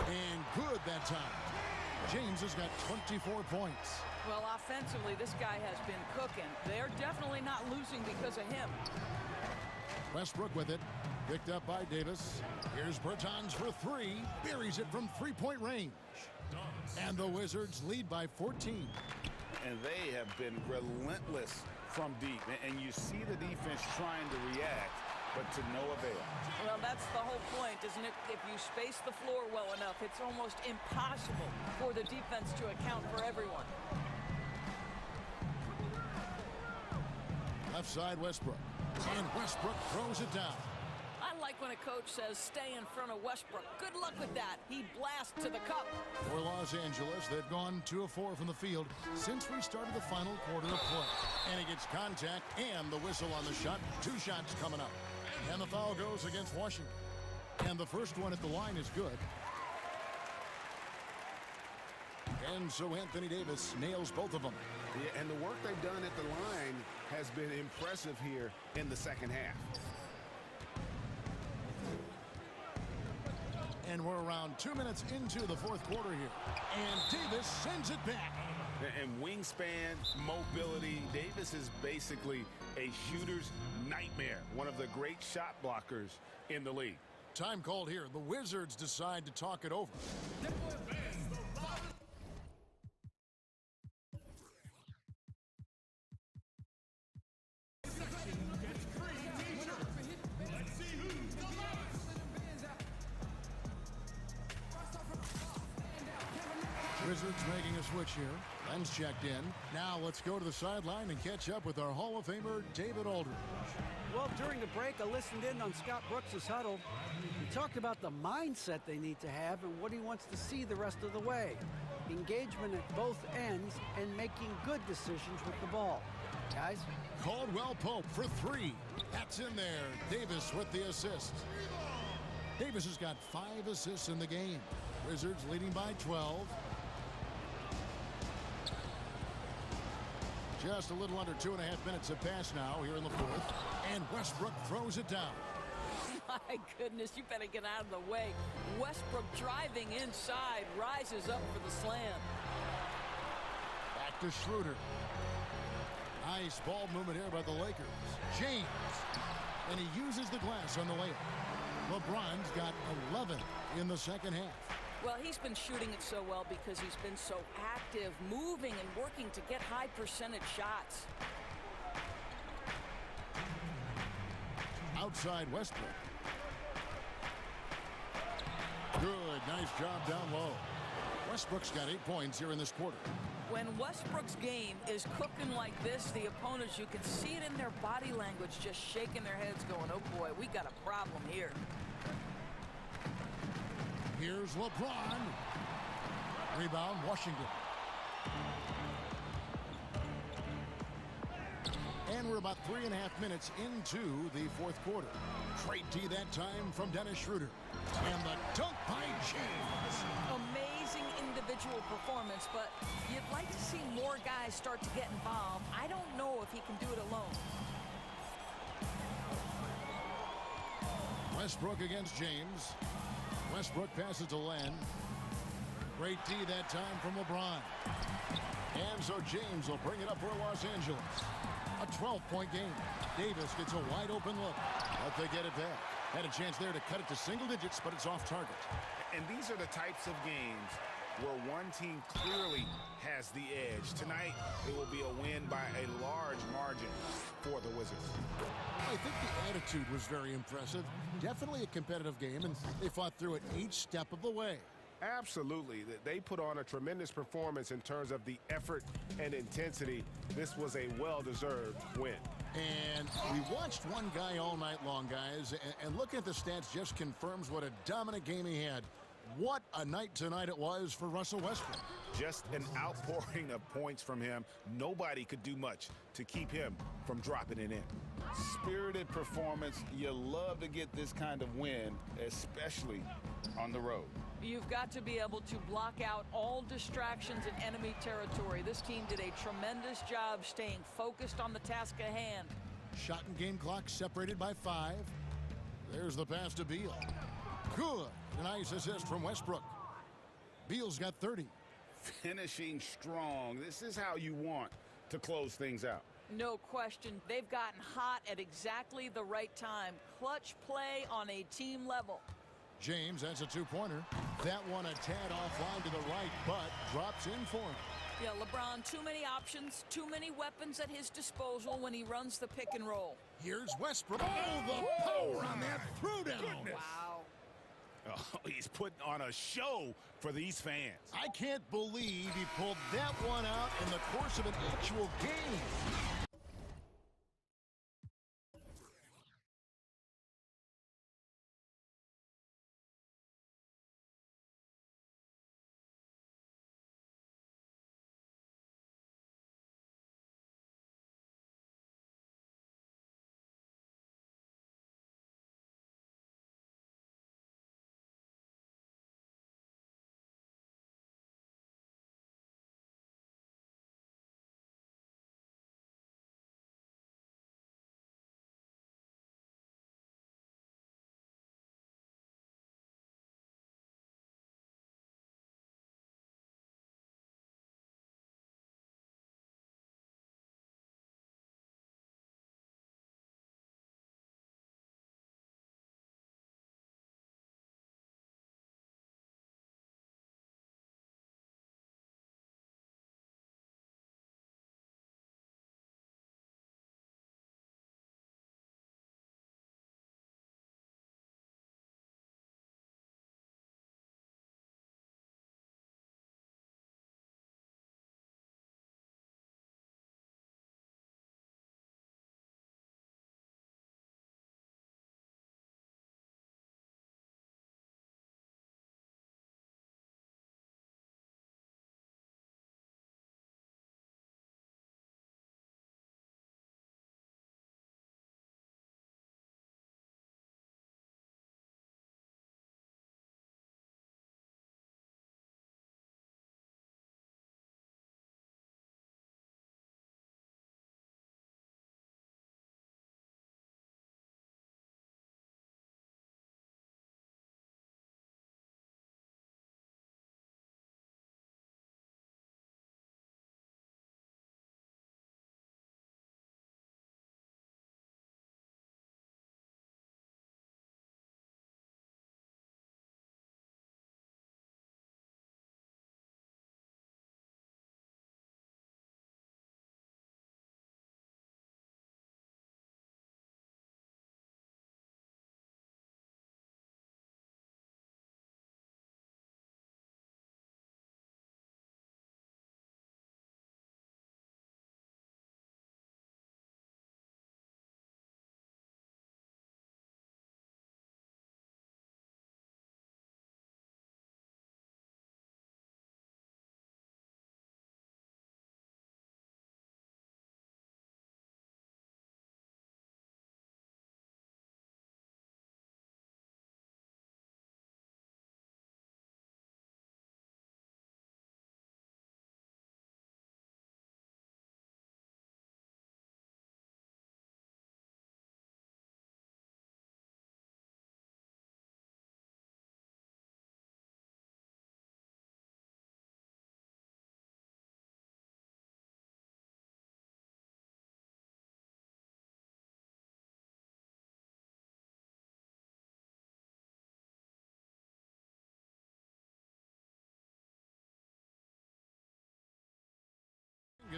And good that time. James has got 24 points. Well, offensively, this guy has been cooking. They're definitely not losing because of him. Westbrook with it. Picked up by Davis. Here's Bertans for 3. Buries it from 3-point range. And the Wizards lead by 14. And they have been relentless from deep. And you see the defense trying to react, but to no avail. Well, that's the whole point, isn't it? If you space the floor well enough, it's almost impossible for the defense to account for everyone. Left side, Westbrook. And Westbrook throws it down. I like when a coach says, stay in front of Westbrook. Good luck with that. He blasts to the cup. For Los Angeles, they've gone 2 of 4 from the field since we started the final quarter of play. And he gets contact and the whistle on the shot. 2 shots coming up. And the foul goes against Washington. And the first one at the line is good. And so Anthony Davis nails both of them. Yeah, and the work they've done at the line has been impressive here in the second half. And we're around 2 minutes into the 4th quarter here. And Davis sends it back. And wingspan, mobility, Davis is basically a shooter's nightmare. One of the great shot blockers in the league. Time called here. The Wizards decide to talk it over. Wizards making a switch here. Len's checked in. Now let's go to the sideline and catch up with our Hall of Famer, David Aldridge. Well, during the break, I listened in on Scott Brooks' huddle. He talked about the mindset they need to have and what he wants to see the rest of the way. engagement at both ends, and making good decisions with the ball. Guys? Caldwell Pope for 3. That's in there. Davis with the assist. Davis has got 5 assists in the game. Wizards leading by 12. Just a little under 2.5 minutes have passed now here in the fourth. And Westbrook throws it down. My goodness, you better get out of the way. Westbrook driving inside, rises up for the slam. Back to Schroeder. Nice ball movement here by the Lakers. James. And he uses the glass on the layup. LeBron's got 11 in the second half. Well, he's been shooting it so well because he's been so active, moving and working to get high percentage shots. Outside Westbrook. Good, nice job down low. Westbrook's got 8 points here in this quarter. When Westbrook's game is cooking like this, the opponents, you can see it in their body language, just shaking their heads going, oh boy, we got a problem here. Here's LeBron. Rebound, Washington. And we're about 3.5 minutes into the fourth quarter. Great D that time from Dennis Schroeder. And the dunk by James. Amazing individual performance, but you'd like to see more guys start to get involved. I don't know if he can do it alone. Westbrook against James. Westbrook passes to Len. Great D that time from LeBron. And so James will bring it up for Los Angeles. A 12-point game. Davis gets a wide open look. But they get it back. Had a chance there to cut it to single digits, but it's off target. And these are the types of games where one team clearly has the edge. Tonight, it will be a win by a large margin for the Wizards. I think the attitude was very impressive. Definitely a competitive game, and they fought through it each step of the way. Absolutely. They put on a tremendous performance in terms of the effort and intensity. This was a well-deserved win. And we watched one guy all night long, guys, and looking at the stats just confirms what a dominant game he had. What a night tonight it was for Russell Westbrook. Just an outpouring of points from him. Nobody could do much to keep him from dropping it in. Spirited performance. You love to get this kind of win, especially on the road. You've got to be able to block out all distractions in enemy territory. This team did a tremendous job staying focused on the task at hand. Shot and game clock separated by 5. There's the pass to Beal. Good. A nice assist from Westbrook. Beal's got 30. Finishing strong. This is how you want to close things out. No question. They've gotten hot at exactly the right time. Clutch play on a team level. James has a 2-pointer. That one a tad offline to the right, but drops in for him. Yeah, LeBron, too many options, too many weapons at his disposal when he runs the pick and roll. Here's Westbrook. Oh, the power on that throwdown. Wow. Oh, he's putting on a show for these fans. I can't believe he pulled that one out in the course of an actual game.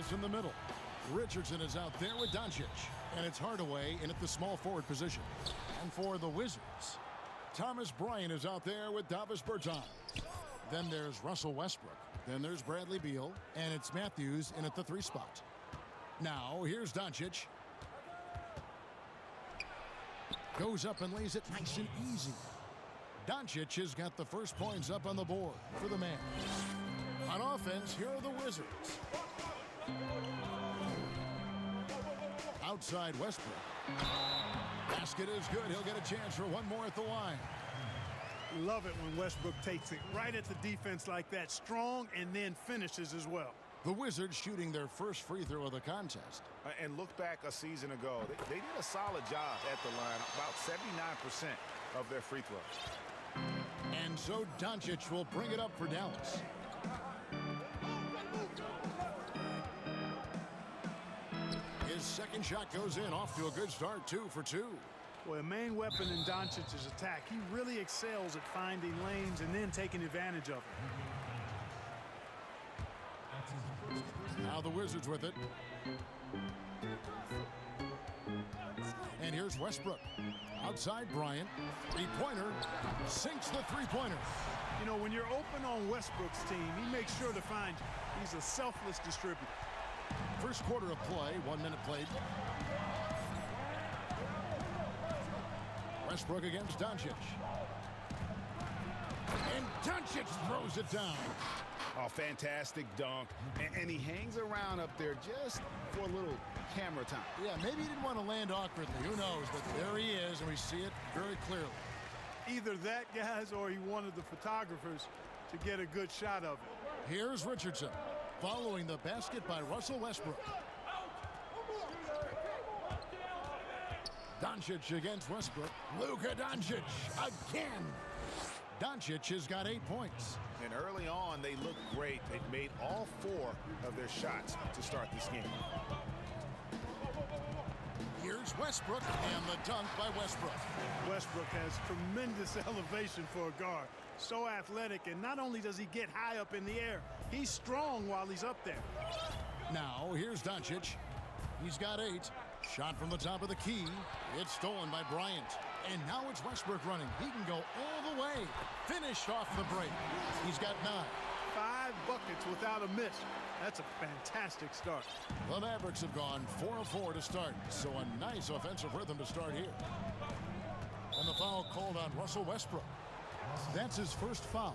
is in the middle. Richardson is out there with Doncic. And it's Hardaway in at the small forward position. And for the Wizards, Thomas Bryant is out there with Davis Bertans. Then there's Russell Westbrook. Then there's Bradley Beal. And it's Matthews in at the 3 spot. Now, here's Doncic. Goes up and lays it nice and easy. Doncic has got the first points up on the board for the man. On offense, here are the Wizards. Outside Westbrook. Basket is good. He'll get a chance for one more at the line. Love it when Westbrook takes it right at the defense like that. Strong and then finishes as well. The Wizards shooting their first free throw of the contest. And look back a season ago. They did a solid job at the line. About 79% of their free throws. And so Doncic will bring it up for Dallas. His second shot goes in, off to a good start, 2 for 2. Well, a main weapon in Doncic's attack. He really excels at finding lanes and then taking advantage of it. Now the Wizards with it. And here's Westbrook. Outside Bryant. 3-pointer. Sinks the 3-pointer. You know, when you're open on Westbrook's team, he makes sure to find you. He's a selfless distributor. First quarter of play, 1 minute played. Westbrook against Doncic. And Doncic throws it down. Oh, fantastic dunk. And he hangs around up there just for a little camera time. Yeah, maybe he didn't want to land awkwardly. Who knows? But there he is, and we see it very clearly. Either that, guys, or he wanted the photographers to get a good shot of it. Here's Richardson, following the basket by Russell Westbrook. Doncic against Westbrook. Luka Doncic again. Doncic has got 8 points. And early on, they looked great. They've made all 4 of their shots to start this game. Here's Westbrook, and the dunk by Westbrook. Westbrook has tremendous elevation for a guard. So athletic, and not only does he get high up in the air, he's strong while he's up there. Now, here's Doncic. He's got 8. Shot from the top of the key. It's stolen by Bryant. And now it's Westbrook running. He can go all the way. Finished off the break. He's got 9. 5 buckets without a miss. That's a fantastic start. The Mavericks have gone 4 of 4 to start. So a nice offensive rhythm to start here. And the foul called on Russell Westbrook. That's his first foul.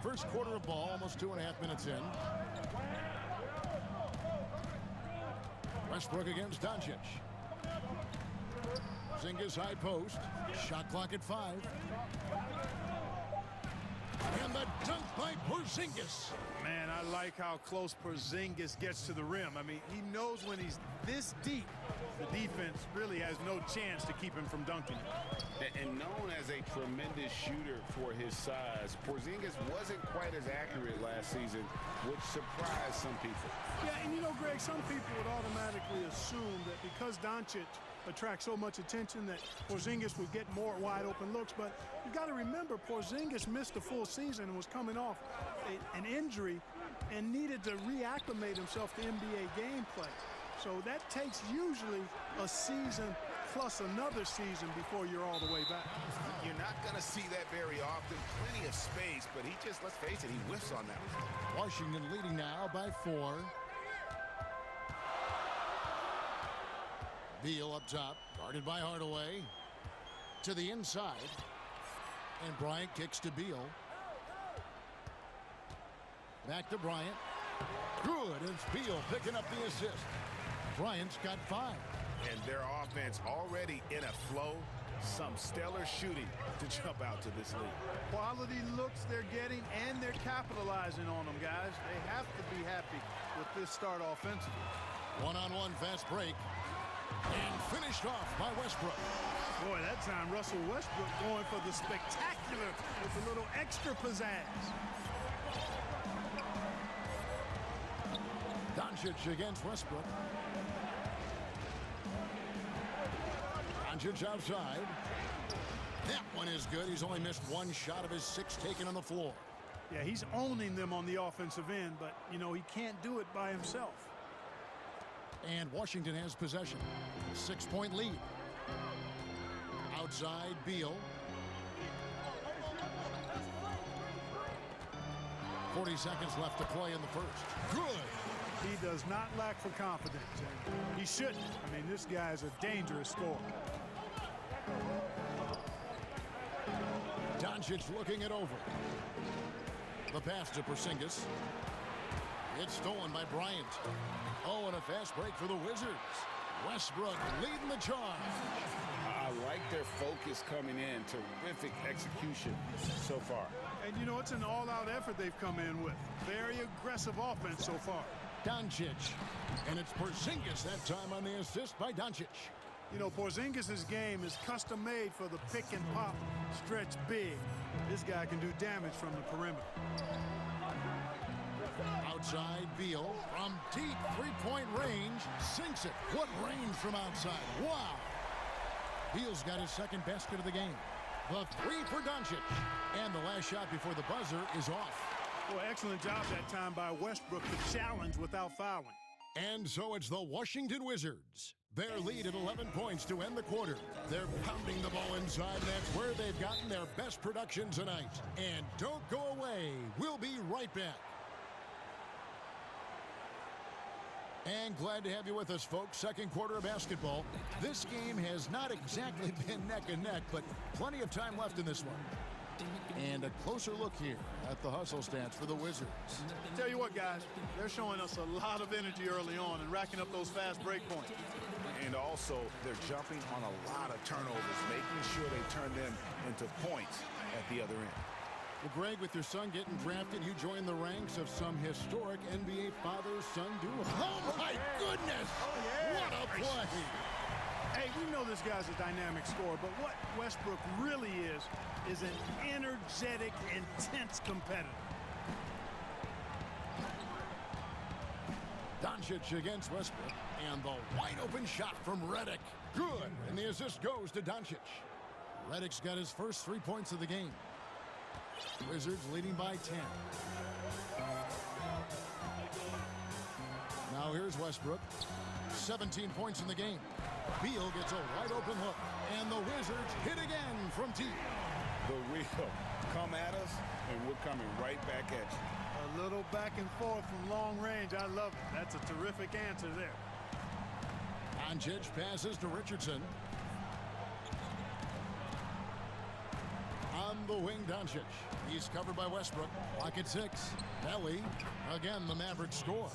First quarter of ball, almost 2.5 minutes in. Westbrook against Doncic. Porzingis high post. Shot clock at 5. And the dunk by Porzingis. Man, I like how close Porzingis gets to the rim. I mean, he knows when he's this deep, the defense really has no chance to keep him from dunking. And known as a tremendous shooter for his size, Porzingis wasn't quite as accurate last season, which surprised some people. Yeah, and you know, Greg, some people would automatically assume that because Doncic attracts so much attention that Porzingis would get more wide open looks, but you got to remember Porzingis missed a full season and was coming off an injury and needed to reacclimate himself to NBA gameplay. So that takes usually a season plus another season before you're all the way back. You're not going to see that very often. Plenty of space, but he just, let's face it, he whiffs on that one. Washington leading now by 4. Beal up top, guarded by Hardaway. To the inside. And Bryant kicks to Beal. Back to Bryant. Good. It's Beal picking up the assist. Bryant's got 5. And their offense already in a flow. Some stellar shooting to jump out to this lead. Quality looks they're getting, and they're capitalizing on them, guys. They have to be happy with this start offensively. One-on-one fast break. And finished off by Westbrook. Boy, that time Russell Westbrook going for the spectacular with a little extra pizzazz. Doncic against Westbrook. Doncic outside. That one is good. He's only missed 1 shot of his 6 taken on the floor. Yeah, he's owning them on the offensive end, but, you know, he can't do it by himself. And Washington has possession. 6-point lead. Outside, Beal. 40 seconds left to play in the first. Good. He does not lack for confidence. And he shouldn't. I mean, this guy is a dangerous scorer. Doncic looking it over. The pass to Porzingis. It's stolen by Bryant. Oh, and a fast break for the Wizards. Westbrook leading the charge. I like their focus coming in. Terrific execution so far. And, you know, it's an all-out effort they've come in with. Very aggressive offense so far. Doncic. And it's Porzingis that time on the assist by Doncic. You know, Porzingis' game is custom-made for the pick-and-pop stretch big. This guy can do damage from the perimeter. Outside, Beal from deep three-point range. Sinks it. What range from outside. Wow. Beal's got his second basket of the game. The three for Doncic. And the last shot before the buzzer is off. Well, excellent job that time by Westbrook to challenge without fouling. And so it's the Washington Wizards. Their lead at 11 points to end the quarter. They're pounding the ball inside. That's where they've gotten their best production tonight. And don't go away. We'll be right back. And glad to have you with us, folks. Second quarter of basketball. This game has not exactly been neck and neck, but plenty of time left in this one. And a closer look here at the hustle stats for the Wizards. Tell you what, guys, they're showing us a lot of energy early on and racking up those fast break points. And also, they're jumping on a lot of turnovers, making sure they turn them into points at the other end. Well, Greg, with your son getting drafted, you join the ranks of some historic NBA father-son duo. Oh, my goodness! What a play! Hey, we know this guy's a dynamic scorer, but what Westbrook really is an energetic, intense competitor. Doncic against Westbrook, and the wide-open shot from Redick. Good, and the assist goes to Doncic. Redick's got his first 3 points of the game. Wizards leading by 10. Now here's Westbrook. 17 points in the game. Beal gets a wide-open look, and the Wizards hit again from deep. The wheel come at us, and we're coming right back at you. A little back and forth from long range. I love it. That's a terrific answer there. Doncic passes to Richardson. On the wing, Doncic. He's covered by Westbrook. Clock at 6. Belly. Again, the Mavericks score.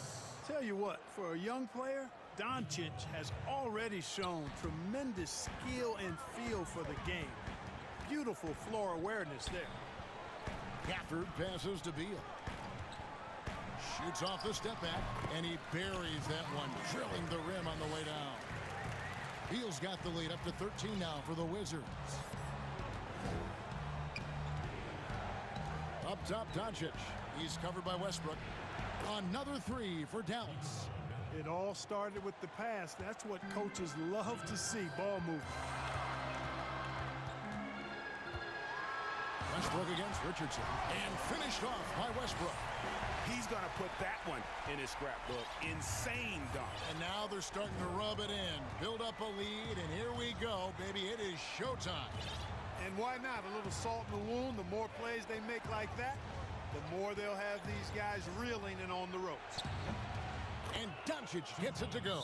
Tell you what, for a young player, Doncic has already shown tremendous skill and feel for the game. Beautiful floor awareness there. Gafford passes to Beal. Shoots off the step back, and he buries that one, drilling the rim on the way down. Beal's got the lead up to 13 now for the Wizards. Up top, Doncic. He's covered by Westbrook. Another three for Dallas. It all started with the pass. That's what coaches love to see, ball movement. Westbrook against Richardson. And finished off by Westbrook. He's going to put that one in his scrapbook. Insane dunk. And now they're starting to rub it in. Build up a lead, and here we go, baby. It is showtime. And why not? A little salt in the wound. The more plays they make like that, the more they'll have these guys reeling and on the ropes. And Doncic gets it to go.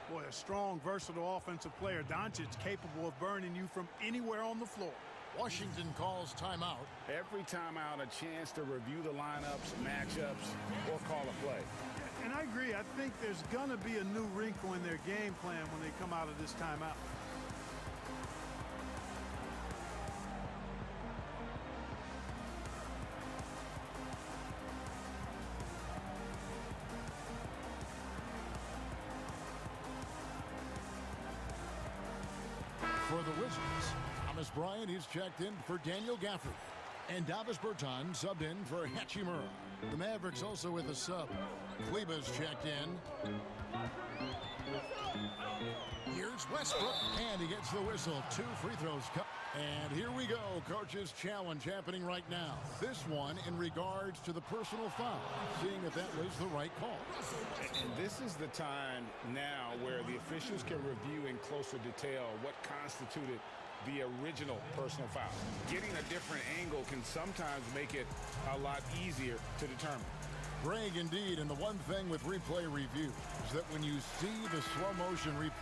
Boy, a strong, versatile offensive player. Doncic capable of burning you from anywhere on the floor. Washington calls timeout. Every timeout, a chance to review the lineups, matchups, or call a play. And I agree. I think there's going to be a new wrinkle in their game plan when they come out of this timeout. For the Wizards, Thomas Bryant is checked in for Daniel Gafford. And Davis Bertans subbed in for Hachimura. The Mavericks also with a sub. Kleba's checked in. Here's Westbrook, and he gets the whistle. 2 free throws cut. And here we go, Coach's Challenge happening right now. This one in regards to the personal foul, seeing that that was the right call. And this is the time now where the officials can review in closer detail what constituted the original personal foul. Getting a different angle can sometimes make it a lot easier to determine. Greg, indeed, and the one thing with replay review is that when you see the slow motion replays,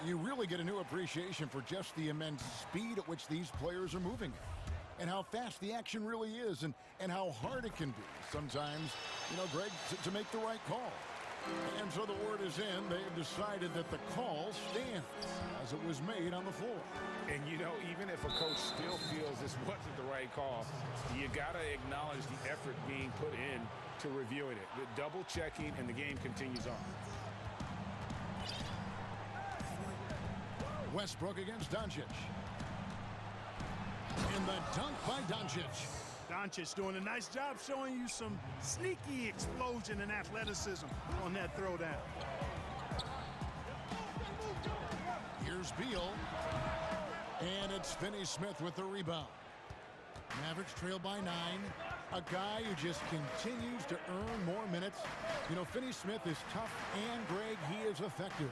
you really get a new appreciation for just the immense speed at which these players are moving at, and how fast the action really is, and how hard it can be sometimes, you know, Greg, to make the right call. And so the word is in. They've decided that the call stands as it was made on the floor. And, you know, even if a coach still feels this wasn't the right call, you got to acknowledge the effort being put in to reviewing it. The double checking, and the game continues on. Westbrook against Doncic. And the dunk by Doncic. Doncic doing a nice job showing you some sneaky explosion and athleticism on that throwdown. Here's Beal. And it's Finney-Smith with the rebound. Mavericks trail by 9. A guy who just continues to earn more minutes. You know, Finney-Smith is tough, and Greg, he is effective.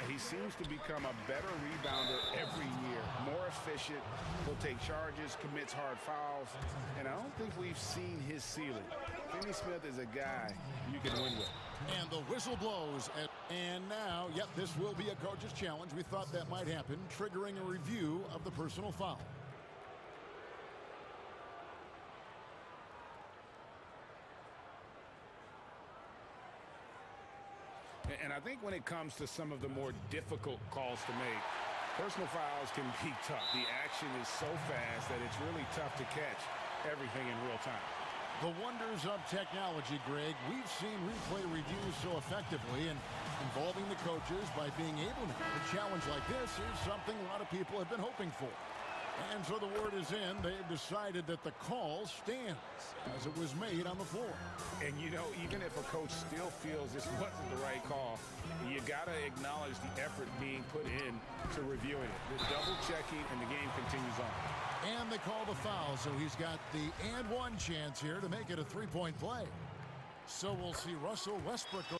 He seems to become a better rebounder every year, more efficient. He'll take charges, commits hard fouls, and I don't think we've seen his ceiling. Finney-Smith is a guy you can win with. And the whistle blows. And now, yep, this will be a coach's challenge. We thought that might happen, triggering a review of the personal foul. And I think when it comes to some of the more difficult calls to make, personal fouls can be tough. The action is so fast that it's really tough to catch everything in real time. The wonders of technology, Greg. We've seen replay reviews so effectively, and involving the coaches by being able to have a challenge like this is something a lot of people have been hoping for. And so the word is in. They've decided that the call stands as it was made on the floor. And, you know, even if a coach still feels this wasn't the right call, you got to acknowledge the effort being put in to reviewing it. The double checking, and the game continues on. And they call the foul, so he's got the and one chance here to make it a three-point play. So we'll see Russell Westbrook go.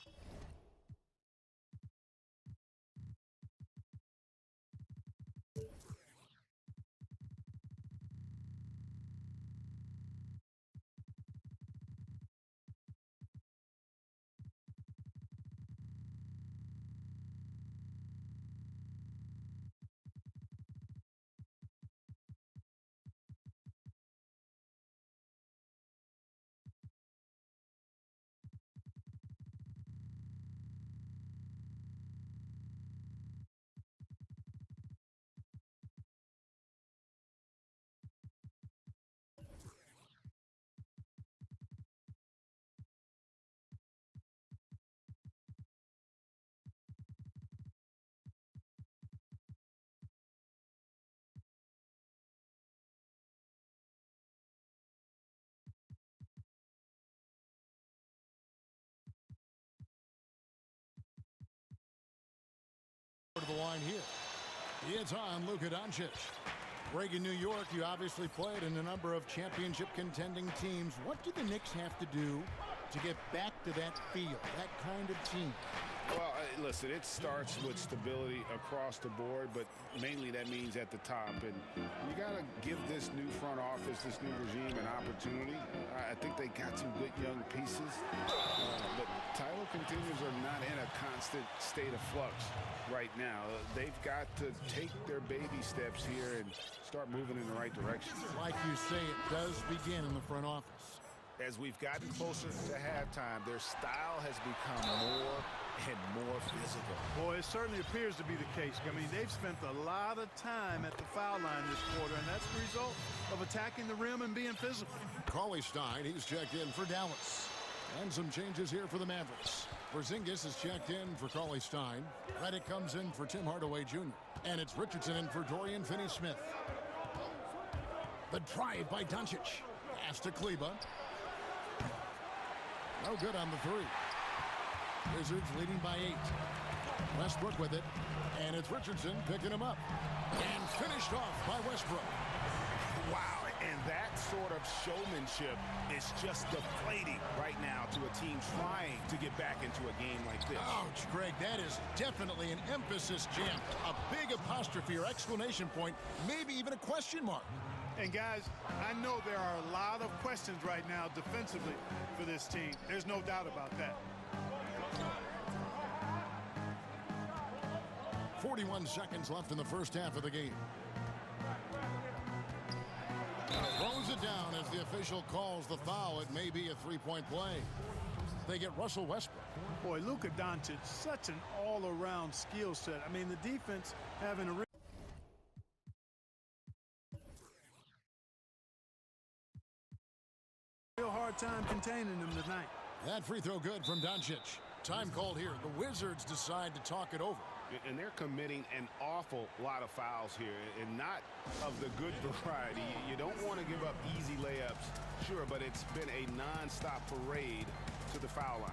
To the line here. It's on Luka Doncic. Greg, in New York, you obviously played in a number of championship contending teams. What do the Knicks have to do to get back to that feel, that kind of team? Well, listen, it starts with stability across the board, but mainly that means at the top. And you got to give this new front office, this new regime, an opportunity. I think they got some good young pieces, but title contenders are not in a constant state of flux right now. They've got to take their baby steps here and start moving in the right direction. Like you say, it does begin in the front office. As we've gotten closer to halftime, their style has become more and more physical. Boy, it certainly appears to be the case. I mean, they've spent a lot of time at the foul line this quarter, and that's the result of attacking the rim and being physical. Cauley Stein, he's checked in for Dallas. And some changes here for the Mavericks. Porzingis is checked in for Cauley Stein. Redick comes in for Tim Hardaway Jr. And it's Richardson in for Dorian Finney-Smith. The drive by Doncic. Pass to Kleba. No good on the three. Wizards leading by 8. Westbrook with it. And it's Richardson picking him up. And finished off by Westbrook. Wow, and that sort of showmanship is just deflating right now to a team trying to get back into a game like this. Ouch, Greg, that is definitely an emphasis jam. A big apostrophe or exclamation point, maybe even a question mark. And guys, I know there are a lot of questions right now defensively for this team. There's no doubt about that. 41 seconds left in the first half of the game. Throws it down as the official calls the foul. It may be a three-point play. They get Russell Westbrook. Boy, Luka Doncic, such an all-around skill set. I mean, the defense having a real hard time containing them tonight. That free throw good from Doncic. Time called here. The Wizards decide to talk it over. And they're committing an awful lot of fouls here, and not of the good variety. You don't want to give up easy layups, sure, but it's been a non-stop parade to the foul line.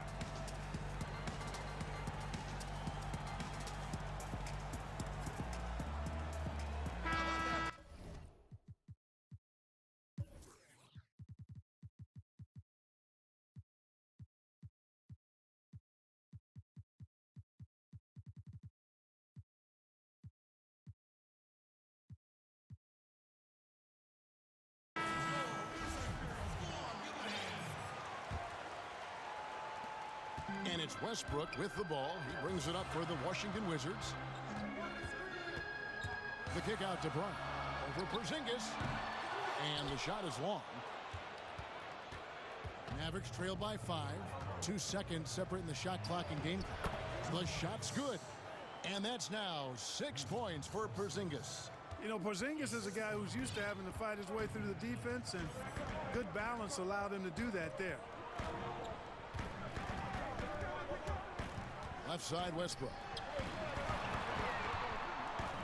And it's Westbrook with the ball. He brings it up for the Washington Wizards. The kick out to Bryant. Over Porzingis. And the shot is long. Mavericks trail by 5. 2 seconds separating the shot clock and game clock. The shot's good. And that's now 6 points for Porzingis. You know, Porzingis is a guy who's used to having to fight his way through the defense, and good balance allowed him to do that there. Left side, Westbrook.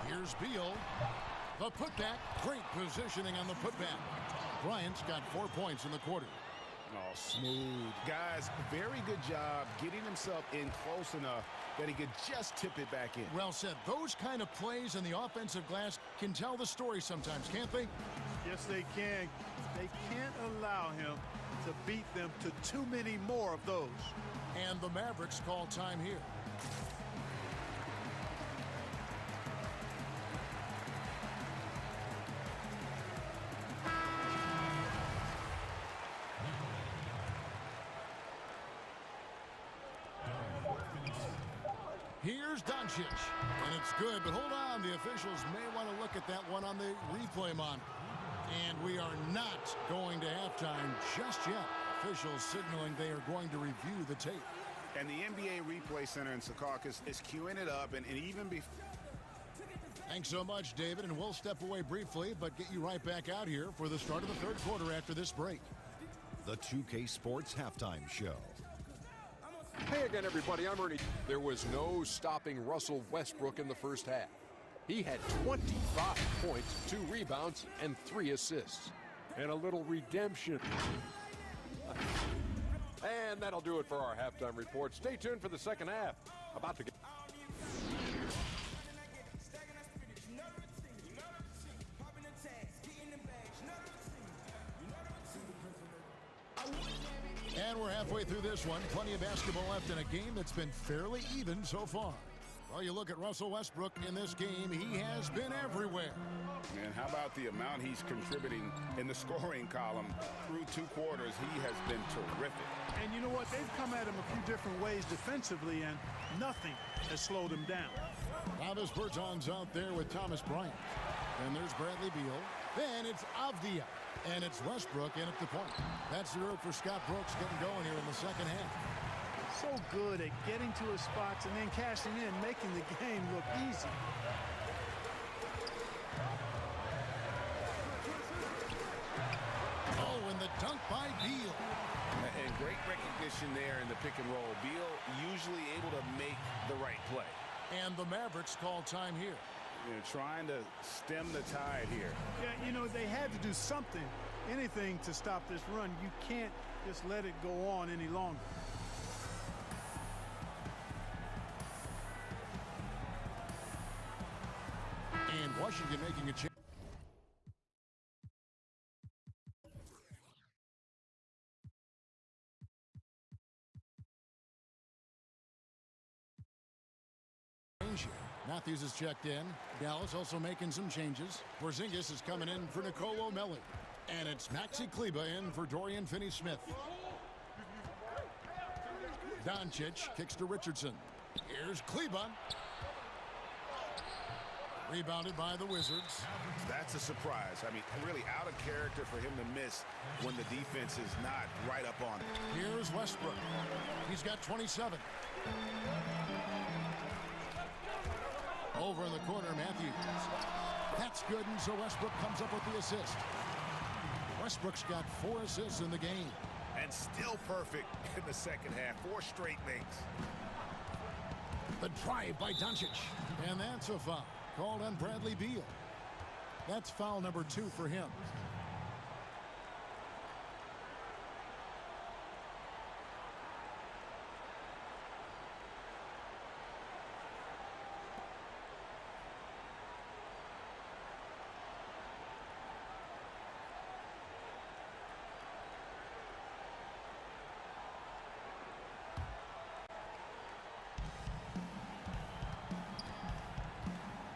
Here's Beal. The putback. Great positioning on the putback. Bryant's got 4 points in the quarter. Oh, smooth. Guys, very good job getting himself in close enough that he could just tip it back in. Well said. Those kind of plays in the offensive glass can tell the story sometimes, can't they? Yes, they can. They can't allow him to beat them to too many more of those. And the Mavericks call time here. Here's Doncic, and it's good, but hold on. The officials may want to look at that one on the replay monitor. And we are not going to halftime just yet. Officials signaling they are going to review the tape. And the NBA Replay Center in Secaucus is queuing it up, and even before. Thanks so much, David, and we'll step away briefly, but get you right back out here for the start of the third quarter after this break. The 2K Sports Halftime Show. Hey again, everybody, I'm Ernie. There was no stopping Russell Westbrook in the first half. He had 25 points, 2 rebounds, and 3 assists. And a little redemption. And that'll do it for our halftime report. Stay tuned for the second half. About to get... And we're halfway through this one. Plenty of basketball left in a game that's been fairly even so far. Well, you look at Russell Westbrook in this game, he has been everywhere. And how about the amount he's contributing in the scoring column through 2 quarters? He has been terrific. And you know what? They've come at him a few different ways defensively, and nothing has slowed him down. Travis Bertans out there with Thomas Bryant. And there's Bradley Beal. Then it's Avdia. And it's Westbrook in at the point. That's the road for Scott Brooks getting going here in the second half. So good at getting to his spots and then cashing in, making the game look easy. Oh, and the dunk by Beal. And great recognition there in the pick and roll. Beal usually able to make the right play. And the Mavericks call time here. Trying to stem the tide here. Yeah, you know, they had to do something, anything to stop this run. You can't just let it go on any longer. Washington making a change. Matthews is checked in. Dallas also making some changes. Porzingis is coming in for Nicolo Melli. And it's Maxi Kleba in for Dorian Finney-Smith. Doncic kicks to Richardson. Here's Kleba. Rebounded by the Wizards. That's a surprise. I mean, really out of character for him to miss when the defense is not right up on him. Here's Westbrook. He's got 27. Over in the corner, Matthews. That's good, and so Westbrook comes up with the assist. Westbrook's got 4 assists in the game. And still perfect in the second half. 4 straight makes. The drive by Doncic. And that's a foul called on Bradley Beal. That's foul number 2 for him.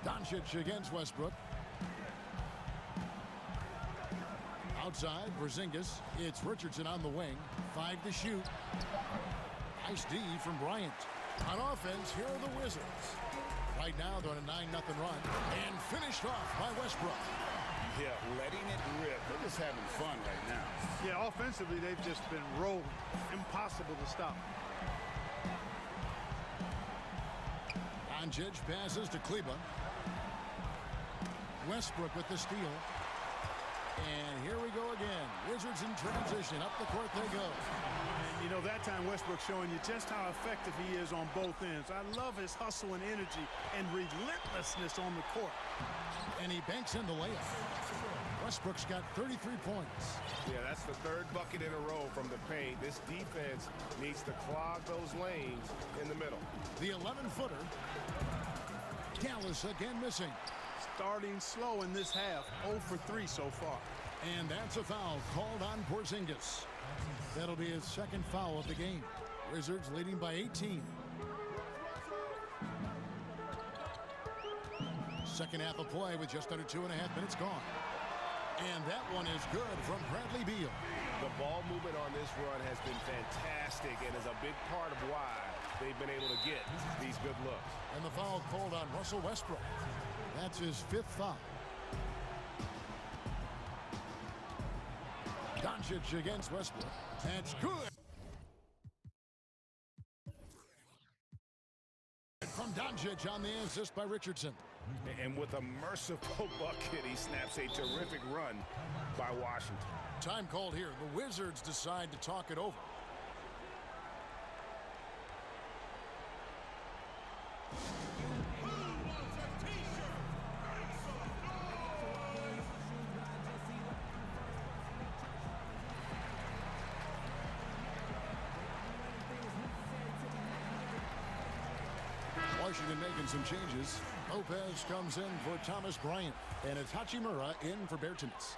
Doncic against Westbrook. Outside, Porzingis. It's Richardson on the wing. 5 to shoot. Nice D from Bryant. On offense, here are the Wizards. Right now, they're on a 9-0 run. And finished off by Westbrook. Yeah, letting it rip. They're just having fun right now. Yeah, offensively, they've just been rolling. Impossible to stop. Doncic passes to Kleba. Westbrook with the steal. And here we go again. Wizards in transition. Up the court they go. And, you know, that time Westbrook showing you just how effective he is on both ends. I love his hustle and energy and relentlessness on the court. And he banks in the layup. Westbrook's got 33 points. Yeah, that's the 3rd bucket in a row from the paint. This defense needs to clog those lanes in the middle. The 11-footer. Dallas again missing. Starting slow in this half. 0 for 3 so far. And that's a foul called on Porzingis. That'll be his 2nd foul of the game. Wizards leading by 18. Second half of play with just under 2.5 minutes gone. And that one is good from Bradley Beal. The ball movement on this run has been fantastic and is a big part of why they've been able to get these good looks. And the foul called on Russell Westbrook. That's his 5th foul. Doncic against Westbrook. That's good. From Doncic on the assist by Richardson. And with a merciful bucket, he snaps a terrific run by Washington. Time called here. The Wizards decide to talk it over. Washington making some changes. Lopez comes in for Thomas Bryant. And it's Hachimura in for Bertans.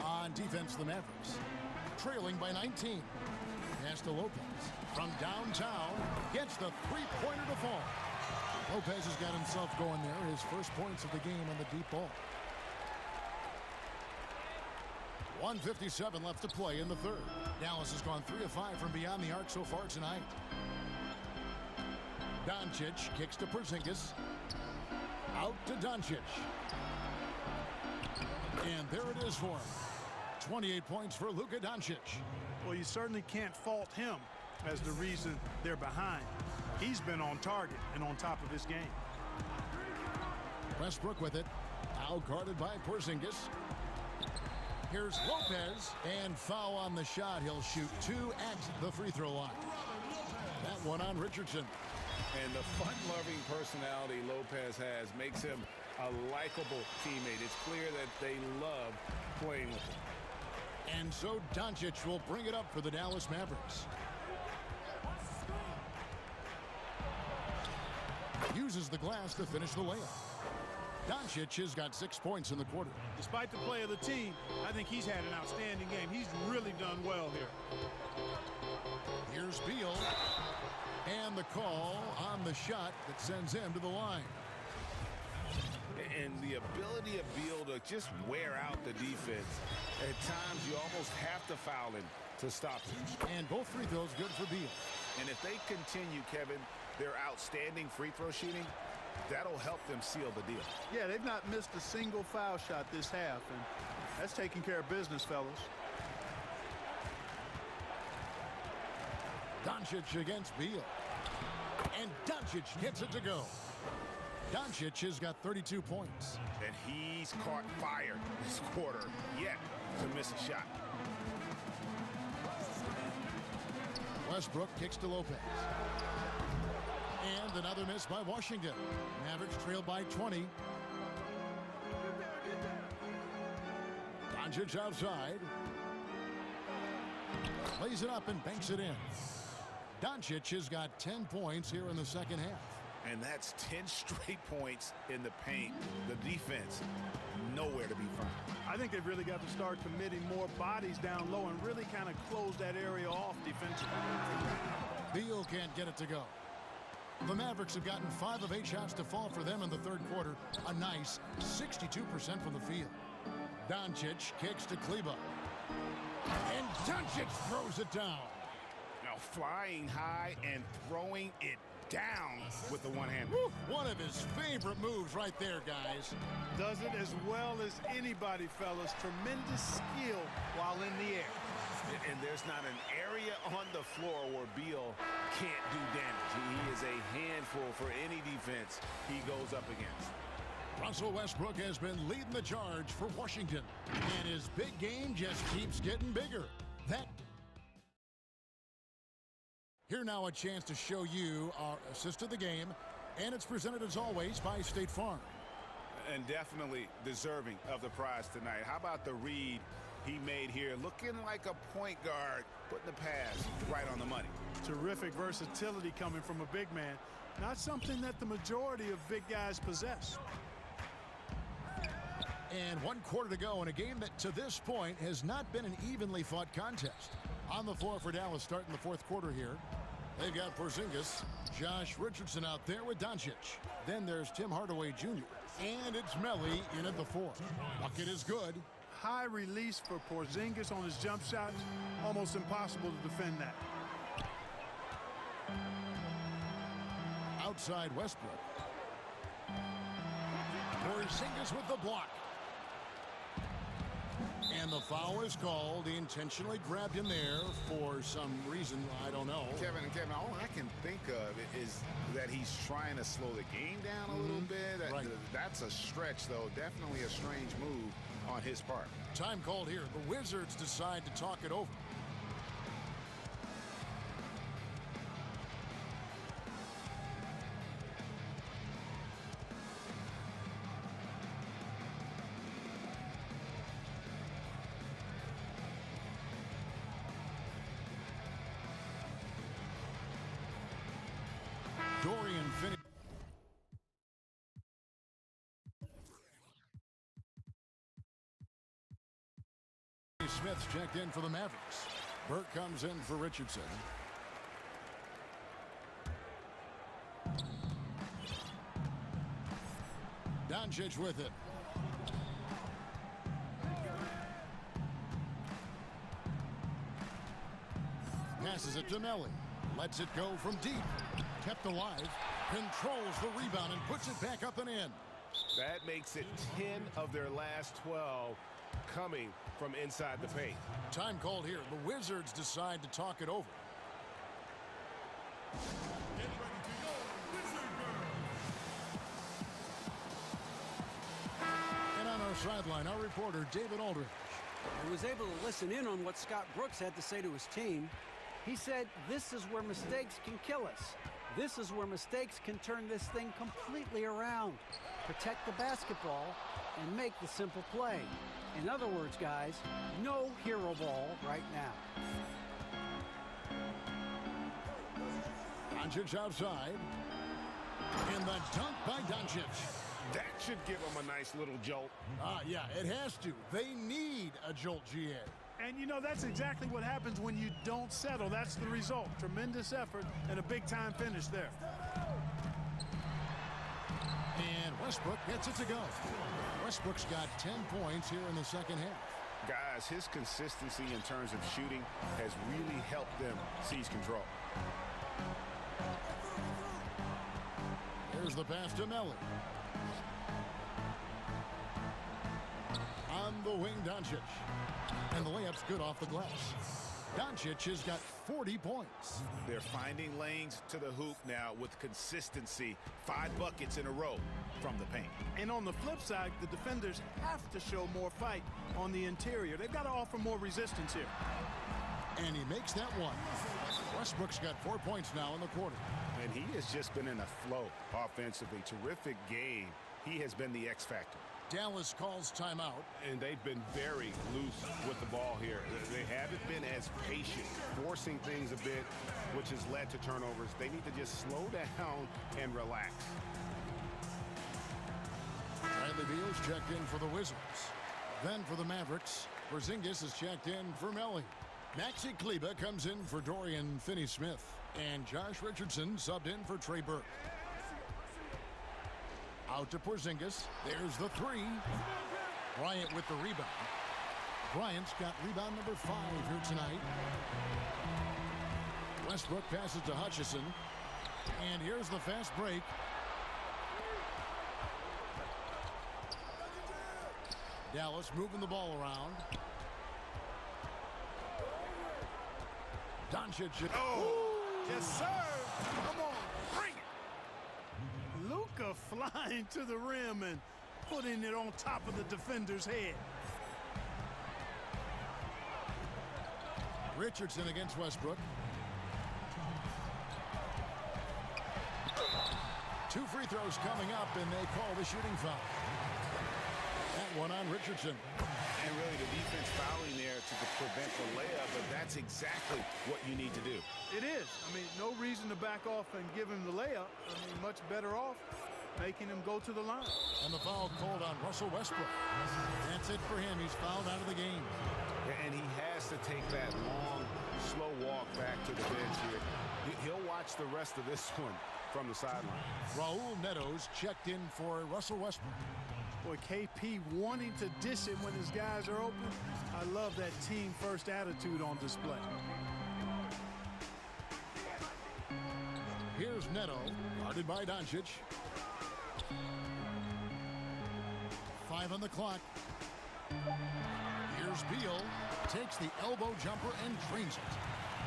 On defense, the Mavericks. Trailing by 19. Pass to Lopez. From downtown. Gets the 3-pointer to fall. Lopez has got himself going there. His first points of the game on the deep ball. 1:57 left to play in the 3rd. Dallas has gone 3 of 5 from beyond the arc so far tonight. Doncic kicks to Porzingis. Out to Doncic. And there it is for him. 28 points for Luka Doncic. Well, you certainly can't fault him as the reason they're behind. He's been on target and on top of his game. Westbrook with it. Now guarded by Porzingis. Here's Lopez. And foul on the shot. He'll shoot 2 at the free throw line. That one on Richardson. And the fun-loving personality Lopez has makes him a likable teammate. It's clear that they love playing with him. And so Doncic will bring it up for the Dallas Mavericks. Uses the glass to finish the layup. Doncic has got 6 points in the quarter. Despite the play of the team, I think he's had an outstanding game. He's really done well here. Here's Beal. And the call on the shot that sends him to the line. And the ability of Beal to just wear out the defense. At times, you almost have to foul him to stop him. And both free throws good for Beal. And if they continue, Kevin, their outstanding free throw shooting, that'll help them seal the deal. Yeah, they've not missed a single foul shot this half, and that's taking care of business, fellas. Doncic against Beal. And Doncic gets it to go. Doncic has got 32 points. And he's caught fire this quarter, yet to miss a shot. Westbrook kicks to Lopez. And another miss by Washington. Mavericks trail by 20. Doncic outside. Lays it up and banks it in. Doncic has got 10 points here in the second half. And that's 10 straight points in the paint. The defense, nowhere to be found. I think they've really got to start committing more bodies down low and really kind of close that area off defensively. Beal can't get it to go. The Mavericks have gotten 5 of 8 shots to fall for them in the third quarter. A nice 62% from the field. Doncic kicks to Kleba. And Doncic throws it down. Now flying high and throwing it down with the one hand. One of his favorite moves right there, guys. Does it as well as anybody, fellas. Tremendous skill while in the air. And there's not an area on the floor where Beal can't do damage. He is a handful for any defense he goes up against. Russell Westbrook has been leading the charge for Washington. And his big game just keeps getting bigger. Here now a chance to show you our assist of the game. And it's presented as always by State Farm. And definitely deserving of the prize tonight. How about the read he made here? Looking like a point guard, putting the pass right on the money. Terrific versatility coming from a big man. Not something that the majority of big guys possess. And 1 quarter to go in a game that to this point has not been an evenly fought contest. On the floor for Dallas starting the fourth quarter here. They've got Porzingis, Josh Richardson out there with Doncic. Then there's Tim Hardaway Jr. And it's Melly in at the 4. Bucket is good. High release for Porzingis on his jump shots. Almost impossible to defend that. Outside Westbrook. Porzingis with the block. And the foul is called. He intentionally grabbed him there for some reason. I don't know. Kevin, all I can think of is that he's trying to slow the game down a little bit. Right. That's a stretch, though. Definitely a strange move on his part. Time called here. The Wizards decide to talk it over. Dorian finished. Smith's checked in for the Mavericks. Burke comes in for Richardson. Doncic with it. Passes it to Melly. Lets it go from deep. Kept alive. Controls the rebound and puts it back up and in. That makes it 10 of their last 12 coming from inside the paint. Time called here. The Wizards decide to talk it over. Get ready to go, Wizard And on our sideline, our reporter, David Aldridge. I was able to listen in on what Scott Brooks had to say to his team. He said, this is where mistakes can kill us. This is where mistakes can turn this thing completely around. Protect the basketball and make the simple play. In other words, guys, no hero ball right now. Doncic outside. And the dunk by Doncic. That should give them a nice little jolt. Yeah, it has to. They need a jolt, GA. And, you know, that's exactly what happens when you don't settle. That's the result. Tremendous effort and a big-time finish there. And Westbrook gets it to go. Westbrook's got 10 points here in the second half. Guys, his consistency in terms of shooting has really helped them seize control. Here's the pass to Melly. On the wing, Doncic. And the layup's good off the glass. Doncic has got 40 points. They're finding lanes to the hoop now with consistency. 5 buckets in a row from the paint. And on the flip side, the defenders have to show more fight on the interior. They've got to offer more resistance here. And he makes that one. Westbrook's got 4 points now in the quarter. And he has just been in a flow offensively. Terrific game. He has been the X factor. Dallas calls timeout. And they've been very loose with the ball here. They haven't been as patient, forcing things a bit, which has led to turnovers. They need to just slow down and relax. Bradley Beal's checked in for the Wizards. Then for the Mavericks, Porzingis is checked in for Melly. Maxi Kleber comes in for Dorian Finney-Smith. And Josh Richardson subbed in for Trey Burke. Out to Porzingis. There's the 3. Bryant with the rebound. Bryant's got rebound number 5 here tonight. Westbrook passes to Hutchison. And here's the fast break. Dallas moving the ball around. Doncic. Oh, yes, sir. Come on, bring it. Luka flying to the rim and putting it on top of the defender's head. Richardson against Westbrook. 2 free throws coming up, and they call the shooting foul. That one on Richardson. And really the defense fouling there to prevent the layup, but that's exactly what you need to do. It is. I mean, no reason to back off and give him the layup. I mean, much better off making him go to the line. And the foul called on Russell Westbrook. That's it for him. He's fouled out of the game. And he has to take that long, slow walk back to the bench here. He'll watch the rest of this one from the sideline. Raul Neto's checked in for Russell Westbrook. Boy, KP wanting to dish it when his guys are open. I love that team-first attitude on display. Here's Neto, guarded by Doncic. 5 on the clock. Here's Beal, takes the elbow jumper and drains it.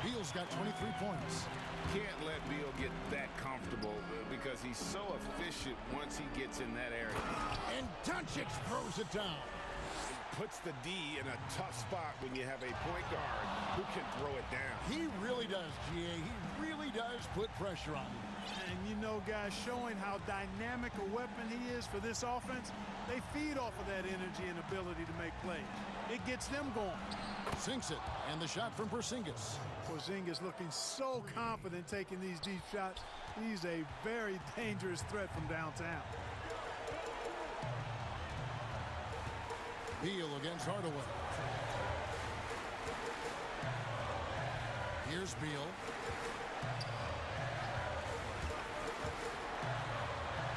Beal's got 23 points. Can't let Beal get that comfortable because he's so efficient once he gets in that area. And Doncic throws it down. Puts the D in a tough spot when you have a point guard who can throw it down. He really does, GA. He really does put pressure on him. And you know, guys, showing how dynamic a weapon he is for this offense, they feed off of that energy and ability to make plays. It gets them going. Sinks it, and the shot from Porzingis. Porzingis looking so confident taking these deep shots. He's a very dangerous threat from downtown. Beal against Hardaway. Here's Beal.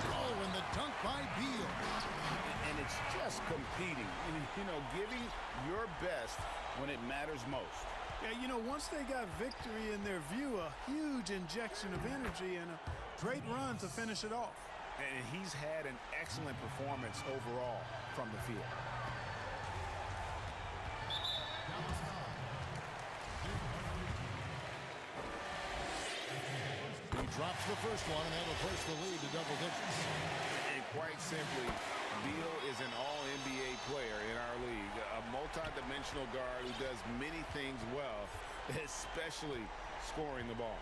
Oh, and the dunk by Beal. And it's just competing. You know, giving your best when it matters most. Yeah, you know, once they got victory in their view, a huge injection of energy and a great run to finish it off. And he's had an excellent performance overall from the field. He drops the first one, and that'll push the lead to double digits. And quite simply, Beal is an all-NBA player in our league, a multi-dimensional guard who does many things well, especially scoring the ball.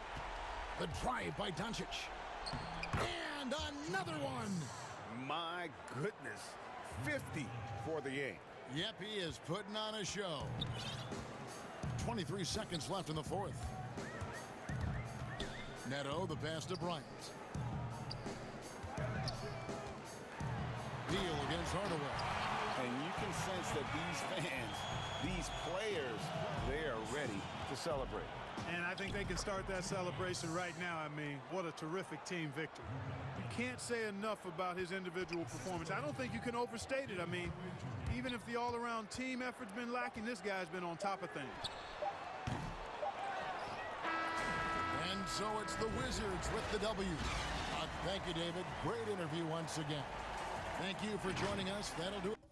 The drive by Doncic. And another one. My goodness, 50 for the game. Yep, he is putting on a show. 23 seconds left in the fourth. Neto, the pass to Bryant. deal against Hardaway. And you can sense that these fans, these players, they are ready to celebrate. And I think they can start that celebration right now. I mean, what a terrific team victory. You can't say enough about his individual performance. I don't think you can overstate it. I mean, even if the all-around team effort's been lacking, this guy's been on top of things. And so it's the Wizards with the W. Thank you, David. Great interview once again. Thank you for joining us. That'll do it.